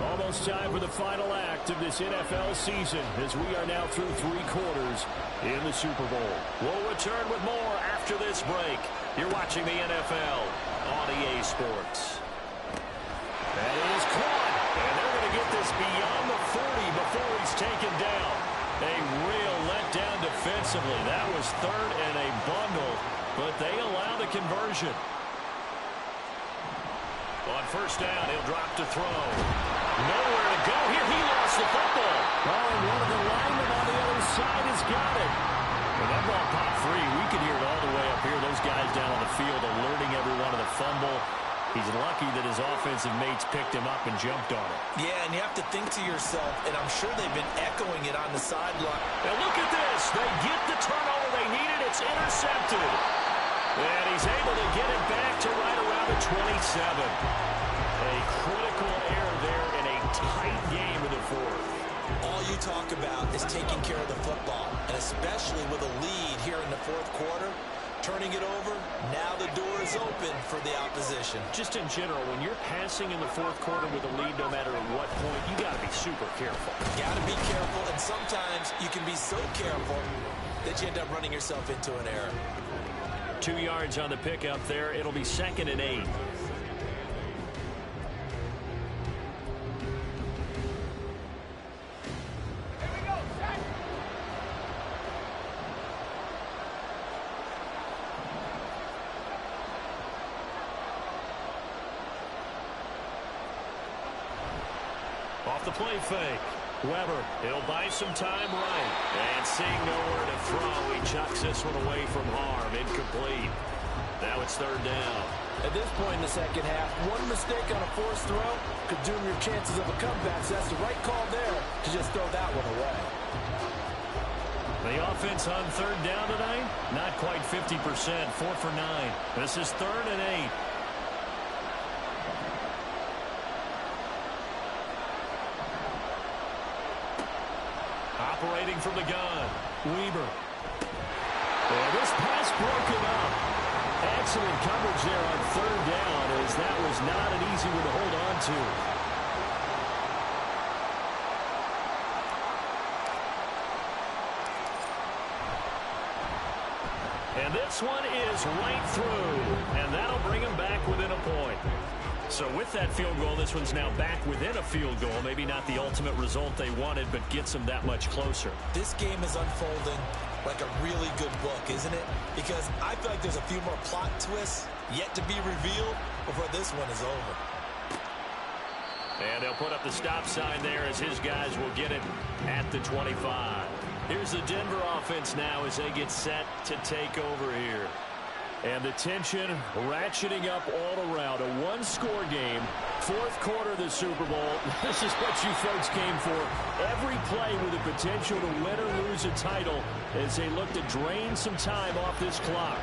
Almost time for the final act of this NFL season as we are now through 3 quarters in the Super Bowl. We'll return with more after this break. You're watching the NFL on EA Sports. That is caught. And they're going to get this beyond the 40 before he's taken down. A real letdown defensively. That was 3rd and a bundle, but they allow the conversion. On 1st down, he'll drop to throw. Nowhere to go here. He lost the football. Oh, and one of the linemen on the other side has got it. When that ball popped free, we could hear it all the way up here. Those guys down on the field alerting everyone of the fumble. He's lucky that his offensive mates picked him up and jumped on it. Yeah, and you have to think to yourself, and I'm sure they've been echoing it on the sideline. Now look at this. They get the turnover they needed. It's intercepted. And he's able to get it back to right around the 27. A critical error there in a tight game in the 4th. All you talk about is taking care of the football, and especially with a lead here in the 4th quarter. Turning it over, now the door is open for the opposition. Just in general, when you're passing in the 4th quarter with a lead, no matter at what point, you got to be super careful. Got to be careful, and sometimes you can be so careful that you end up running yourself into an error. 2 yards on the pickup there. It'll be 2nd and 8. Off the play fake. Weber, he'll buy some time right. And seeing nowhere to throw, he chucks this one away from harm. Incomplete. Now it's 3rd down. At this point in the 2nd half, one mistake on a forced throw could doom your chances of a comeback. So that's the right call there to just throw that one away. The offense on 3rd down tonight, not quite 50%, 4 for 9. This is 3rd and 8. Operating from the gun, Weber. And this pass broken up. Excellent coverage there on 3rd down, as that was not an easy one to hold on to. And this one is right through, and that'll bring him back within a point. So with that field goal, this one's now back within a field goal. Maybe not the ultimate result they wanted, but gets them that much closer. This game is unfolding like a really good book, isn't it? Because I feel like there's a few more plot twists yet to be revealed before this one is over. And they'll put up the stop sign there as his guys will get it at the 25. Here's the Denver offense now as they get set to take over here. And the tension ratcheting up all around. A one-score game, fourth quarter of the Super Bowl. This is what you folks came for. Every play with the potential to win or lose a title as they look to drain some time off this clock.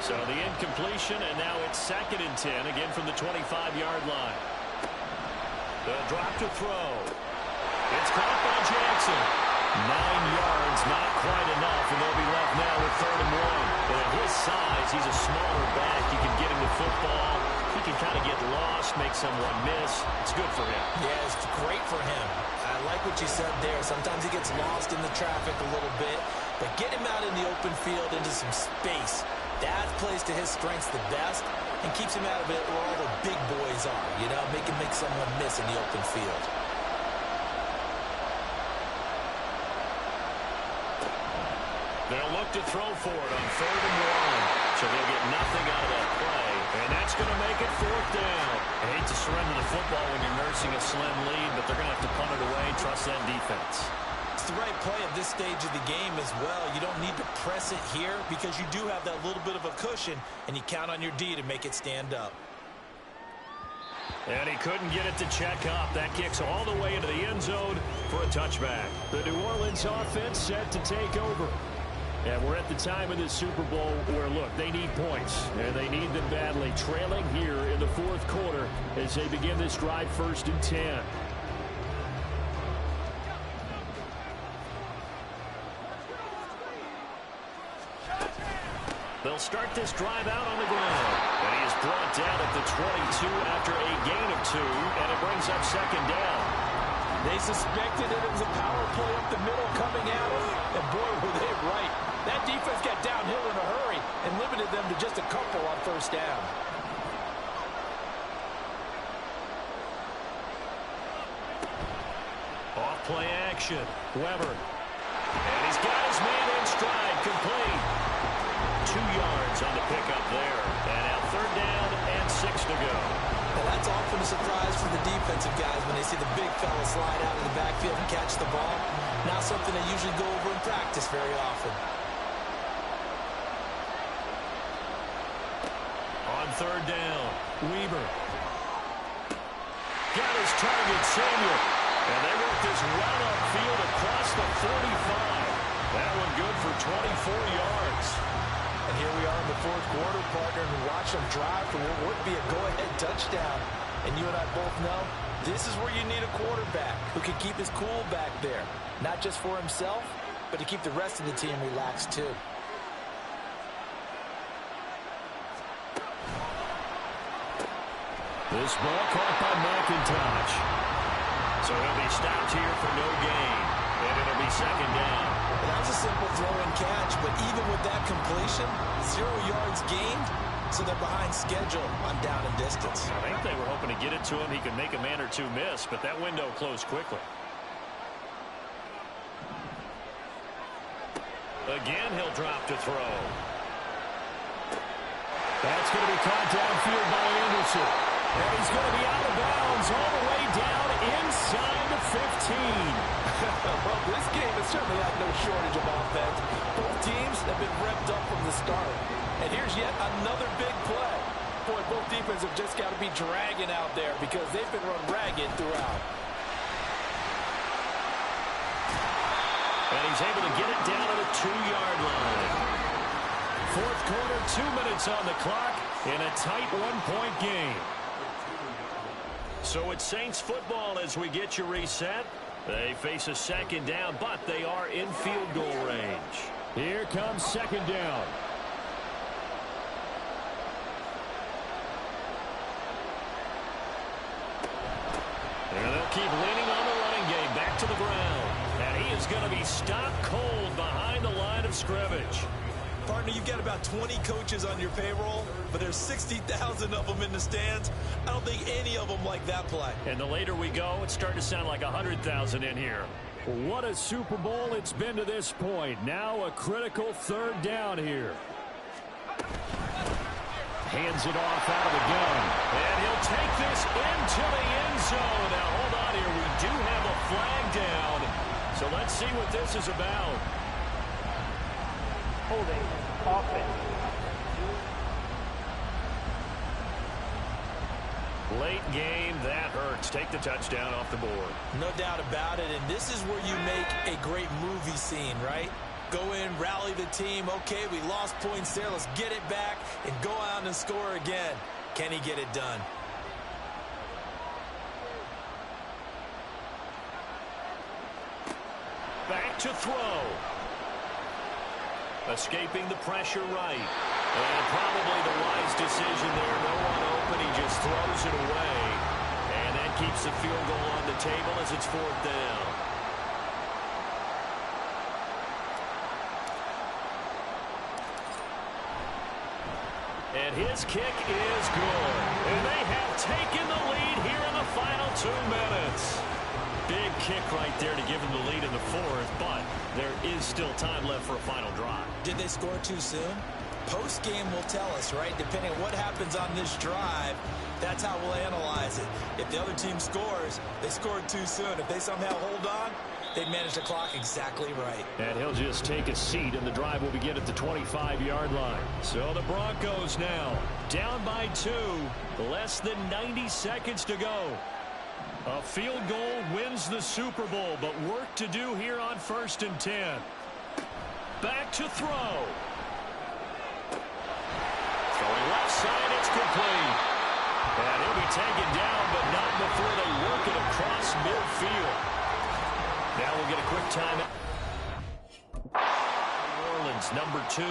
So the incompletion, and now it's 2nd and 10, again from the 25-yard line. They'll drop to throw. It's caught by Jackson. 9 yards, not quite enough, and they'll be left now with 3rd and 1. But at his size, he's a smaller back. You can get him the football. He can kind of get lost, make someone miss. It's good for him. Yeah, it's great for him. I like what you said there. Sometimes he gets lost in the traffic a little bit, but get him out in the open field into some space. That plays to his strengths the best and keeps him out of it where all the big boys are, you know, make him make someone miss in the open field. They'll look to throw for it on 3rd and 1. So they'll get nothing out of that play. And that's going to make it 4th down. I hate to surrender the football when you're nursing a slim lead, but they're going to have to punt it away, trust that defense. It's the right play at this stage of the game as well. You don't need to press it here because you do have that little bit of a cushion, and you count on your D to make it stand up. And he couldn't get it to check up. That kicks all the way into the end zone for a touchback. The New Orleans offense set to take over. And we're at the time of this Super Bowl where, look, they need points, and they need them badly. Trailing here in the 4th quarter as they begin this drive 1st and 10. They'll start this drive out on the ground. And he is brought down at the 22 after a gain of 2, and it brings up 2nd down. They suspected it was a power play up the middle coming at them, and boy, were they right. That defense got downhill in a hurry and limited them to just a couple on 1st down. Off play action. Weber. And he's got his man in stride. Complete. 2 yards on the pickup there. And now 3rd down and 6 to go. Well, that's often a surprise for the defensive guys when they see the big fella slide out of the backfield and catch the ball. Not something they usually go over in practice very often. On 3rd down, Weber. Got his target, Samuel. And they work this run upfield across the 45. That one good for 24 yards. And here we are in the 4th quarter, partner, and watch them drive for what would be a go-ahead touchdown. And you and I both know this is where you need a quarterback who can keep his cool back there. Not just for himself, but to keep the rest of the team relaxed too. This ball caught by McIntosh. So he'll be stopped here for no gain. And it'll be 2nd down. Well, that was a simple throw and catch, but even with that completion, 0 yards gained, so they're behind schedule on down and distance. I think they were hoping to get it to him. He could make a man or two miss, but that window closed quickly. Again, he'll drop to throw. That's going to be caught downfield by Anderson. And he's going to be out of bounds all the way down inside the 15. Well, this game has certainly had no shortage of offense. Both teams have been revved up from the start. And here's yet another big play. Boy, both defenses have just got to be dragging out there because they've been run ragged throughout. And he's able to get it down to the 2-yard line. 4th quarter, 2 minutes on the clock in a tight 1-point game. So it's Saints football as we get you reset. They face a 2nd down, but they are in field goal range. Here comes 2nd down. And they'll keep leaning on the running game back to the ground. And he is going to be stopped cold behind the line of scrimmage. Partner, you've got about 20 coaches on your payroll, but there's 60,000 of them in the stands. I don't think any of them like that play. And the later we go, it's starting to sound like 100,000 in here. What a Super Bowl it's been to this point. Now a critical 3rd down here. Hands it off out of the gun. And he'll take this into the end zone. Now hold on here. We do have a flag down. So let's see what this is about. Holding, offense. Late game, that hurts. Take the touchdown off the board. No doubt about it, and this is where you make a great movie scene, right? Go in, rally the team. Okay, we lost points there. Let's get it back and go out and score again. Can he get it done? Back to throw. Escaping the pressure right. And probably the wise decision there. No one open. He just throws it away. And that keeps the field goal on the table as it's 4th down. And his kick is good. And they have taken the lead here in the final 2 minutes. Big kick right there to give them the lead in the 4th, but there is still time left for a final drive. Did they score too soon? Post-game will tell us, right? Depending on what happens on this drive, that's how we'll analyze it. If the other team scores, they scored too soon. If they somehow hold on, they managed the clock exactly right. And he'll just take a seat, and the drive will begin at the 25-yard line. So the Broncos now down by 2, less than 90 seconds to go. A field goal wins the Super Bowl, but work to do here on 1st and 10. Back to throw. Throwing left side, it's complete. And he'll be taken down, but not before they work it across midfield. Now we'll get a quick timeout. New Orleans, number 2.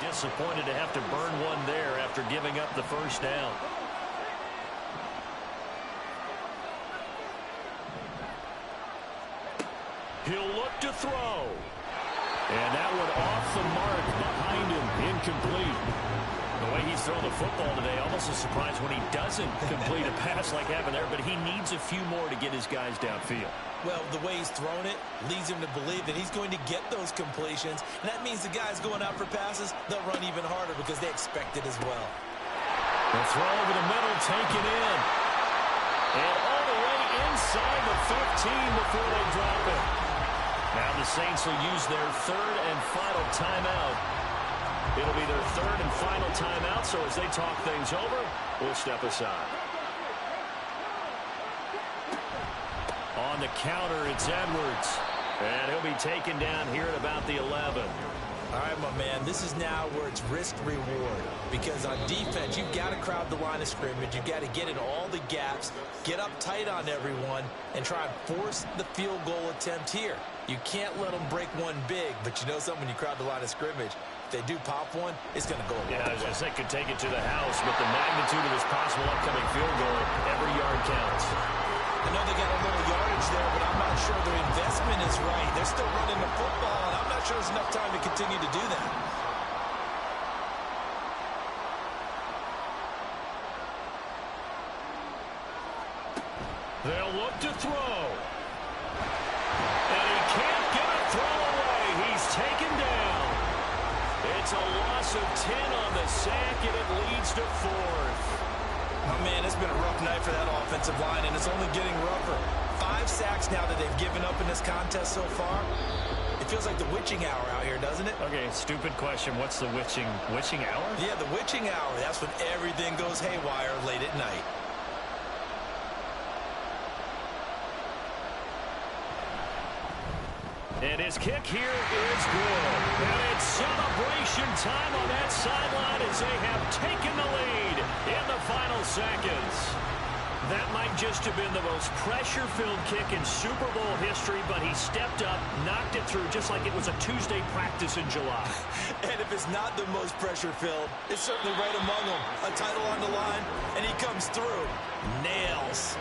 Disappointed to have to burn one there after giving up the 1st down. He'll look to throw. And that one off the mark behind him. Incomplete. The way he's throwing the football today, almost a surprise when he doesn't complete a pass like happened there, but he needs a few more to get his guys downfield. Well, the way he's thrown it leads him to believe that he's going to get those completions. And that means the guys going out for passes, they'll run even harder because they expect it as well. The throw over the middle, taken in. And all the way inside the 15 before they drop it. Now the Saints will use their 3rd and final timeout. It'll be their 3rd and final timeout, so as they talk things over, we'll step aside. On the counter, it's Edwards. And he'll be taken down here at about the 11. All right, my man, this is now where it's risk-reward. Because on defense, you've got to crowd the line of scrimmage. You've got to get in all the gaps, get up tight on everyone, and try and force the field goal attempt here. You can't let them break one big, but you know something, when you crowd the line of scrimmage, if they do pop one, it's going to go away. Yeah, I was going to say could take it to the house, but the magnitude of this possible upcoming field goal, every yard counts. I know they got a little yardage there, but I'm not sure their investment is right. They're still running the football, and I'm not sure there's enough time to continue to do that. They'll look to throw. And he can't get a throw away. He's taken down. It's a loss of 10 on the sack, and it leads to 4th. Oh, man, it's been a rough night for that offensive line, and it's only getting rougher. 5 sacks now that they've given up in this contest so far. It feels like the witching hour out here, doesn't it? Okay, stupid question. What's the witching hour? Yeah, the witching hour. That's when everything goes haywire late at night. And his kick here is good. And it's celebration time on that sideline as they have taken the lead in the final seconds. That might just have been the most pressure-filled kick in Super Bowl history, but he stepped up, knocked it through just like it was a Tuesday practice in July. And if it's not the most pressure-filled, it's certainly right among them. A title on the line, and he comes through. Nails.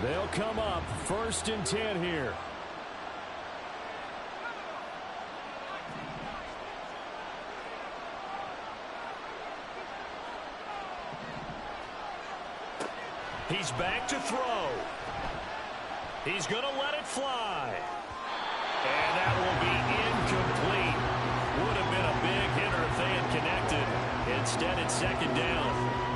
They'll come up 1st and 10 here. He's back to throw. He's going to let it fly. And that will be incomplete. Would have been a big hitter if they had connected. Instead, it's second down.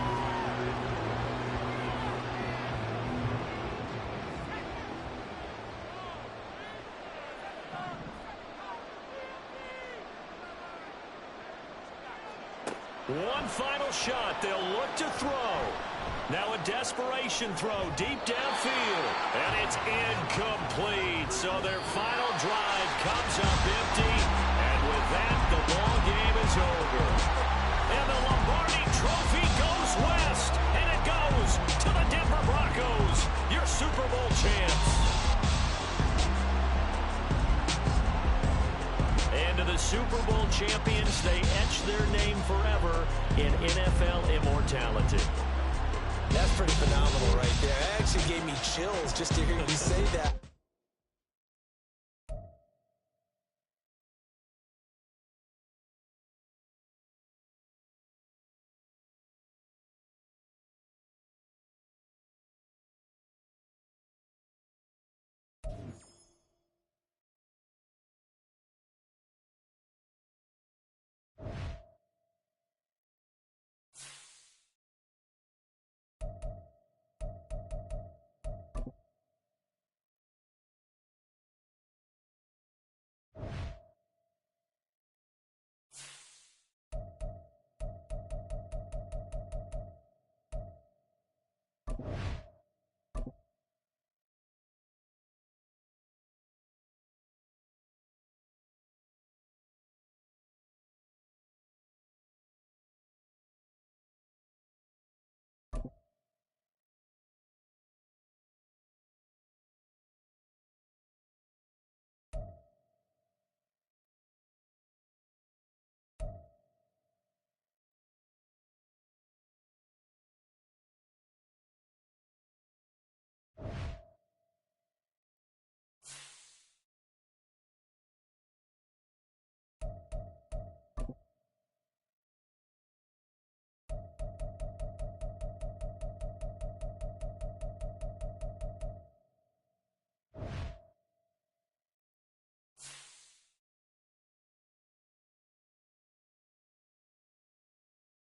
One final shot. They'll look to throw. Now a desperation throw deep downfield. And it's incomplete. So their final drive comes up empty. And with that, the ball game is over. And the Lombardi Trophy goes west. And it goes to the Denver Broncos, your Super Bowl champs. And to the Super Bowl champions, they etch their name forever in NFL immortality. That's pretty phenomenal right there. It actually gave me chills just to hear you say that.